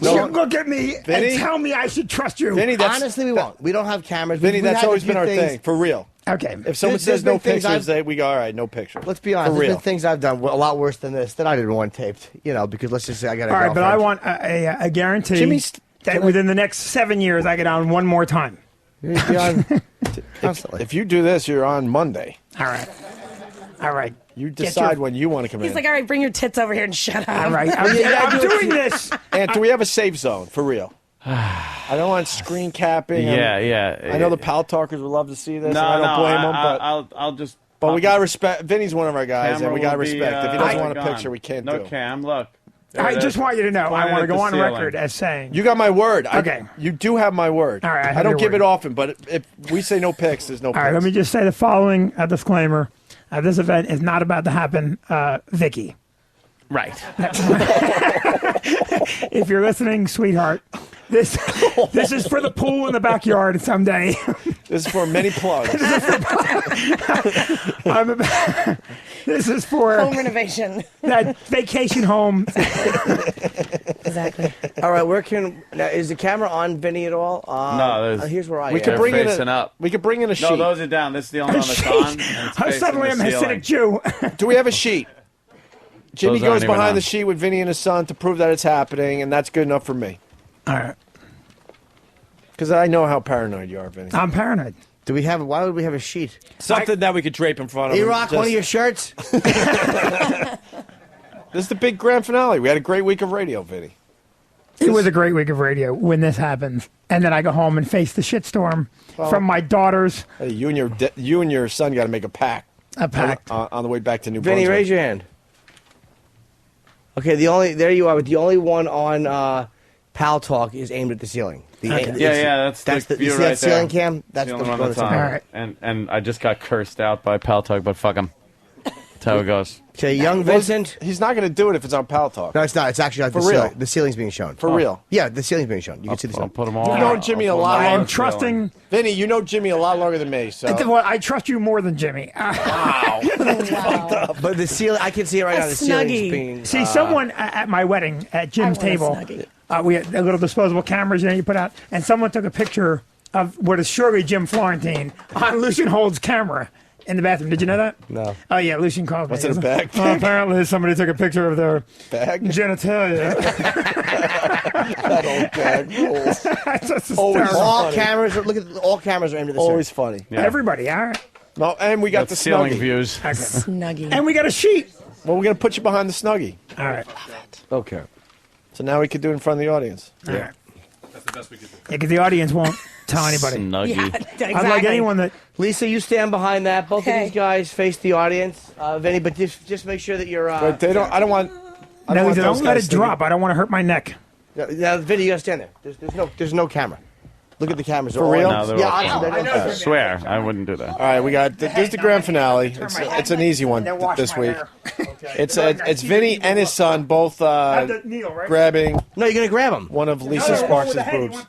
S11: No.
S20: Jim, look at me
S11: Vinny?
S20: and tell me I should trust you.
S11: Vinny,
S9: Honestly, we won't. We don't have cameras.
S11: Vinny,
S9: We
S11: that's
S9: had a
S11: always
S9: few
S11: been our
S9: things-
S11: thing, for real.
S20: Okay.
S11: If someone
S9: There's
S11: says no
S9: been things
S11: pictures,
S9: I've-
S11: we go, all right, no picture.
S9: Let's be honest.
S11: For
S9: There's
S11: real.
S9: been things I've done a lot worse than this that I didn't want taped. You know, because let's just say I got a
S20: All right, but I
S9: girlfriend.
S20: want a guarantee
S11: Jimmy's-
S20: that within the next 7 years I get on one more time.
S9: You're on constantly.
S11: If you do this, you're on Monday.
S20: All right. All right.
S11: You decide when you want to come
S4: He's
S11: in.
S4: like, all right, bring your tits over here and shut up.
S20: All right. I'm doing this.
S11: And do we have a safe zone, for real? I don't want screen capping.
S8: Yeah.
S11: I know the pal talkers would love to see this,
S8: No,
S11: and I don't blame them, but
S8: I'll just.
S11: but we got to respect. Vinny's one of our guys,
S8: Camera
S11: and we got to
S8: will be,
S11: respect. If he doesn't want a
S8: gone.
S11: picture, we can't
S8: no
S11: do it.
S8: cam. Look.
S20: I just want you to know. I
S8: Pointed
S20: want to
S8: at
S20: go
S8: the
S20: on
S8: ceiling.
S20: record as saying.
S11: You got my word.
S20: Okay.
S11: You do have my word.
S20: All right, I have
S11: I don't
S20: your
S11: give
S20: word.
S11: it often, but if we say no pics, there's no
S20: All
S11: pics.
S20: right, let me just say the following disclaimer. This event is not about to happen, Vicky.
S8: Right.
S20: If you're listening, sweetheart, this is for the pool in the backyard someday.
S11: This is for many plugs.
S20: This is for
S4: Home renovation.
S20: that vacation home.
S4: Exactly.
S9: All right, where can now, is the camera on Vinny at all?
S8: No, there's-
S9: here's where I
S11: We
S9: am.
S11: could bring in
S8: facing up.
S11: We could bring in a sheet.
S8: No, those are down. This is the only one that's on. and it's facing
S20: Suddenly
S8: the
S20: I'm a
S8: ceiling.
S20: Hasidic Jew.
S11: Do we have a sheet? Jimmy
S8: Those aren't
S11: goes
S8: even
S11: behind
S8: on.
S11: the sheet with Vinny and his son to prove that it's happening, and that's good enough for me.
S20: All right.
S11: Because I know how paranoid you are, Vinny.
S20: I'm paranoid.
S9: Do we have? Why would we have a sheet?
S11: Something that we could drape in front of him.
S9: E-Rock, one of your shirts.
S11: This is the big grand finale. We had a great week of radio, Vinny.
S20: It was a great week of radio when this happens. And then I go home and face the shitstorm from my daughters.
S11: Hey, you and your son got to make a pact.
S20: A pact.
S11: On the way back to New
S9: Vinny,
S11: Brunswick.
S9: raise your hand. Okay, there you are. But the only one on Pal Talk is aimed at the ceiling.
S8: That's
S9: the
S8: view
S9: you see
S8: right
S9: that ceiling
S8: there.
S9: cam? That's
S8: the
S9: the
S8: only one
S9: one
S8: that's
S9: that's
S8: on.
S9: on.
S20: All right.
S8: And I just got cursed out by Pal Talk, but fuck him. That's how it goes.
S9: Okay, young Vincent.
S11: He's not going to do it if it's on Pal Talk.
S9: No, it's not. It's actually
S11: For
S9: the
S11: real.
S9: ceiling. The ceiling's being shown.
S11: For real.
S9: Yeah, the ceiling's being shown. You can see the
S8: I'll
S9: ceiling.
S8: put them all.
S11: You've known Jimmy a lot
S20: I am
S11: longer.
S20: trusting.
S11: Vinny, you know Jimmy a lot longer than me. So
S20: Well, I trust you more than Jimmy.
S11: wow.
S9: But the ceiling, I can see it right
S4: A
S9: now. The ceiling's
S4: snuggie.
S9: being.
S20: See, someone at my wedding at Jim's
S4: I want a
S20: table,
S4: snuggie.
S20: we had the little disposable cameras you put out, and someone took a picture of what is surely Jim Florentine on Lucian Hold's camera in the bathroom. Did you know that?
S9: No.
S20: Oh, yeah, Lucian called me.
S11: What's in a bag?
S20: Well, apparently somebody took a picture of their
S11: Bag?
S20: genitalia.
S11: That old bag rules.
S20: That's just
S11: Always
S20: hysterical.
S9: All
S11: funny.
S9: cameras. Look at all cameras are aimed at the
S11: Always
S9: ceiling.
S11: funny.
S8: Yeah.
S20: Everybody, all right.
S11: No, and we got
S8: Got
S11: the
S8: ceiling
S11: snuggie.
S8: views.
S20: Okay.
S4: Snuggie.
S20: And we got a sheet.
S11: Well, we're going to put you behind the snuggie.
S20: All right.
S11: Okay. So now we can do it in front of the audience.
S20: All right.
S17: That's the best we could do.
S20: Yeah, because the audience won't tell anybody.
S8: Snuggie.
S4: Yeah, exactly.
S20: Unlike anyone that.
S9: Lisa, you stand behind that. Both
S4: Okay.
S9: of these guys face the audience. Vinny, but just make sure that you're.
S11: But they don't. I don't want. I
S20: No,
S11: want
S20: don't
S11: those
S20: let
S11: guys
S20: it drop. I don't want to hurt my neck.
S9: Now, Vinny, you gotta stand there. There's no camera. Look at the cameras.
S11: For real?
S8: No,
S9: Yeah,
S8: I swear, I wouldn't do that.
S11: All right, we got this is the grand finale. It's an easy one this week. It's Vinny and his son both grabbing.
S9: No, you're gonna grab him.
S11: One of Lisa Sparks' boobs.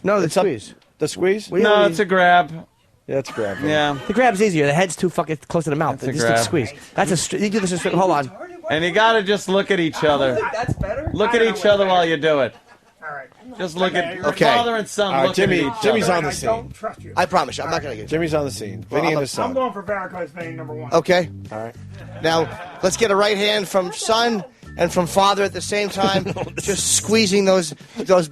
S9: No, the squeeze.
S11: The squeeze?
S8: No, it's a grab.
S11: Yeah, it's a grab.
S8: Yeah.
S9: The grab's easier. The head's too fucking close to the mouth.
S8: It's a
S9: Just
S8: grab.
S9: a squeeze. That's a. You do this. Hold on.
S8: And you gotta just look at each other.
S10: That's better.
S8: Look at each other while you do it.
S20: All right.
S8: Just look at
S11: Okay.
S8: father and son.
S11: All right,
S8: look at
S11: Jimmy.
S8: each
S11: Jimmy's
S8: other.
S11: on the scene.
S20: Trust you.
S9: I promise you, I'm not gonna get.
S11: Jimmy's on the scene. Vinny and his
S20: I'm
S11: son.
S20: going for varicose vein number 1.
S9: Okay.
S11: All right.
S9: Now let's get a right hand from son and from father at the same time, just squeezing those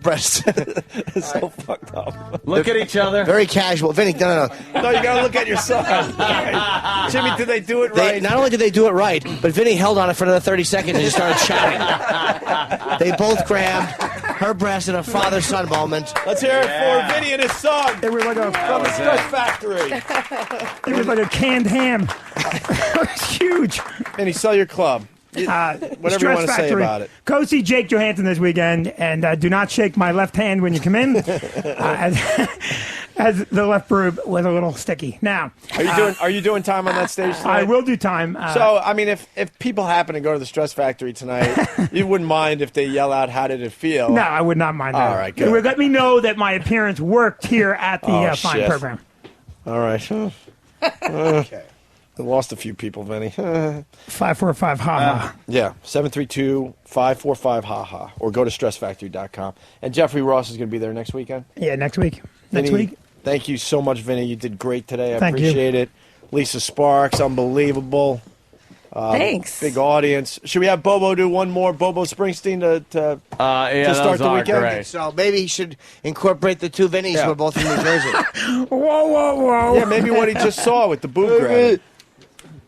S9: breasts.
S11: It's so fucked up.
S8: Look at each other.
S9: Very casual. Vinny, no.
S11: No, you gotta look at your son. Jimmy, did they do it right?
S9: Not only did they do it right, but Vinny held on it for another 30 seconds and just started shouting. They both grabbed her breast in a father-son moment.
S11: Let's hear it for Vinny and his son.
S20: It was like a
S11: From the Stress Factory.
S20: It was like a canned ham. It was huge.
S11: Vinny, sell your club. Whatever you
S20: Stress
S11: want to say
S20: Factory.
S11: about it.
S20: Go see Jake Johansson this weekend, and do not shake my left hand when you come in, as the left boob was a little sticky. Now,
S11: Are you doing time on that stage tonight?
S20: I will do time.
S11: So, I mean, if people happen to go to the Stress Factory tonight, you wouldn't mind if they yell out, "How did it feel?"
S20: No, I would not mind that.
S11: All right,
S20: It would
S11: good.
S20: let me know that my appearance worked here at the Fine
S11: shit.
S20: program.
S11: All right. Okay. I lost a few people, Vinny.
S20: 545 haha.
S11: Yeah, 732-545-HAHA, or go to stressfactory.com. And Jeffrey Ross is going to be there next weekend.
S20: Yeah, next week. Next
S11: Vinny,
S20: week.
S11: Thank you so much, Vinny. You did great today. I
S20: Thank you.
S11: appreciate it. Lisa Sparks, unbelievable.
S4: Thanks.
S11: Big audience. Should we have Bobo do one more Bobo Springsteen to start the weekend?
S9: So maybe he should incorporate the two Vinnies who are both from New Jersey.
S20: Whoa.
S11: Yeah, maybe what he just saw with the boob grab.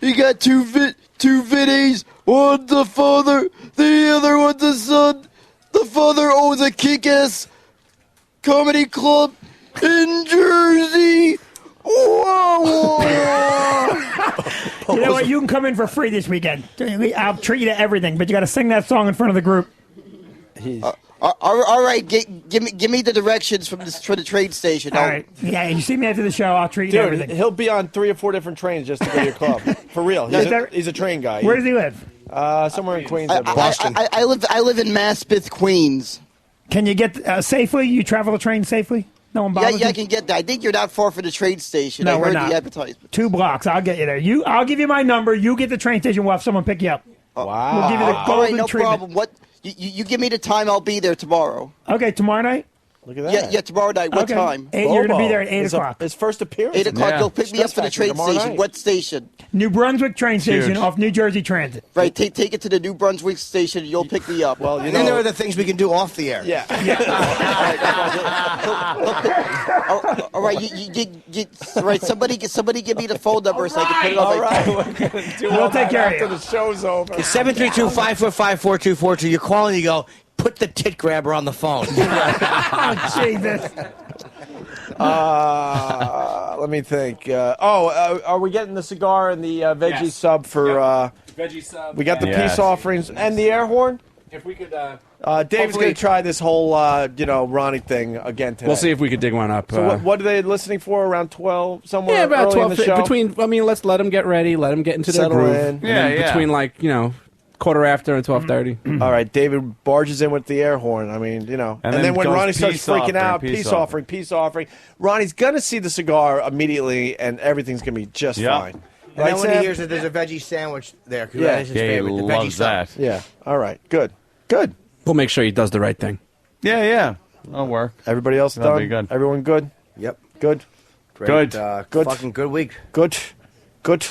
S19: He got two Vinnies. One the father, the other one the son. The father owns a kick-ass comedy club in Jersey. Whoa.
S20: You know what? You can come in for free this weekend. I'll treat you to everything, but you got to sing that song in front of the group.
S19: All right, give me the directions for the train station.
S20: All right. Yeah, you see me after the show. I'll treat you to
S11: Dude,
S20: everything.
S11: he'll be on 3 or 4 different trains just to go to your club. For real. He's a train guy.
S20: Where does he live?
S11: Somewhere in Queens.
S19: Boston. I live in Maspeth, Queens.
S20: Can you get safely? You travel the train safely? No one bothers
S19: Yeah, I
S20: you?
S19: can get there. I think you're not far from the train station.
S20: No,
S19: I
S20: we're
S19: heard
S20: not.
S19: the advertisement.
S20: 2 blocks. I'll get you there. I'll give you my number. You get the train station. We'll have someone pick you up.
S11: Wow.
S20: We'll give you the golden
S19: All right, no
S20: treatment.
S19: problem. What? You give me the time. I'll be there tomorrow.
S20: Okay, tomorrow night?
S11: Look at that.
S19: Yeah, tomorrow night. What
S20: Okay.
S19: time?
S20: You're going to be there at 8 o'clock.
S11: His first appearance.
S19: 8 o'clock.
S8: Yeah.
S19: You'll pick me up for the train
S11: Tomorrow
S19: station.
S11: night.
S19: What station?
S20: New Brunswick train station
S8: Huge.
S20: off New Jersey Transit.
S19: Right. Take it to the New Brunswick station. You'll pick me up.
S11: Well, you
S9: And then there
S11: know.
S9: are the things we can do off the air.
S11: Yeah.
S19: All right. All right. Somebody give me the phone number so I can put it on
S11: All
S19: my
S11: right. We're going to do
S20: We'll
S11: all
S20: take
S11: that
S20: care of
S11: after
S20: you.
S11: the show's over.
S9: 732-545-4242. You're calling, you go, put the tit grabber on the phone.
S20: Oh, Jesus.
S11: Let me think. Are we getting the cigar and the veggie
S16: Yes.
S11: sub for...
S16: Veggie sub.
S11: we got the
S8: Yes.
S11: peace offerings and the air horn?
S16: If we could,
S11: Dave's
S16: hopefully-
S11: going to try this whole, Ronnie thing again today.
S16: we'll see if we could dig one up.
S11: So what are they listening for? Around 12? Somewhere
S16: Yeah, about
S11: early
S16: 12.
S11: in the show?
S16: Between, I mean, let's let them get ready. Let them get into their
S11: Settle
S16: groove.
S11: in.
S16: And then
S8: Yeah.
S16: between, like, quarter after and 12:30.
S11: All right, David barges in with the air horn. I mean, And
S8: then
S11: then when
S8: goes
S11: Ronnie starts
S8: peace
S11: freaking out,
S8: offering,
S11: peace offering. Ronnie's going to see the cigar immediately, and everything going to be just
S8: Yep.
S11: fine.
S9: And
S11: Right,
S9: then when he
S11: Sam?
S9: hears that there's a veggie sandwich there, 'cause
S11: Yeah.
S9: that is his
S8: Yeah, he
S9: favorite, the veggie
S8: loves
S9: sub.
S8: that.
S11: Yeah. All right. Good. Good.
S16: We'll make sure he does the right thing.
S8: Yeah. That'll work.
S11: Everybody else
S8: That'll
S11: done?
S8: be good.
S11: Everyone good?
S9: Yep.
S11: Good.
S9: Great,
S8: Good.
S11: Good.
S9: Fucking good week.
S11: Good. Good.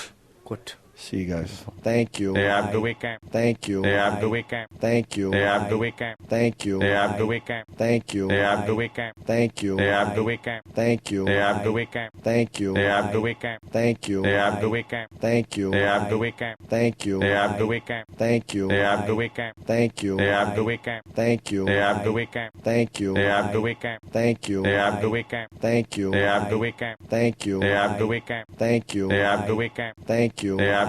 S9: Good.
S11: See you guys. Thank you.
S8: Have the weekend.
S11: Thank you.
S8: Have the weekend.
S11: Thank you.
S8: Have the weekend.
S11: Thank you.
S8: Have the weekend.
S11: Thank you.
S8: Have the weekend.
S11: Thank you.
S8: Have the weekend.
S11: Thank you.
S8: Have the weekend.
S11: Thank you.
S8: Have the weekend.
S11: Thank you.
S8: Have the weekend.
S11: Thank you.
S8: Have the weekend.
S11: Thank you.
S8: Have the weekend.
S11: Thank you.
S8: Have the weekend.
S11: Thank you.
S8: Have the weekend.
S11: Thank you.
S8: Have the weekend.
S11: Thank you.
S8: Have the weekend.
S11: Thank you.
S8: Have the weekend.
S11: Thank you.
S8: Have the weekend.
S11: Thank you.
S8: Have the weekend.
S11: Thank you.
S8: Have the weekend.
S11: Thank you.
S8: Have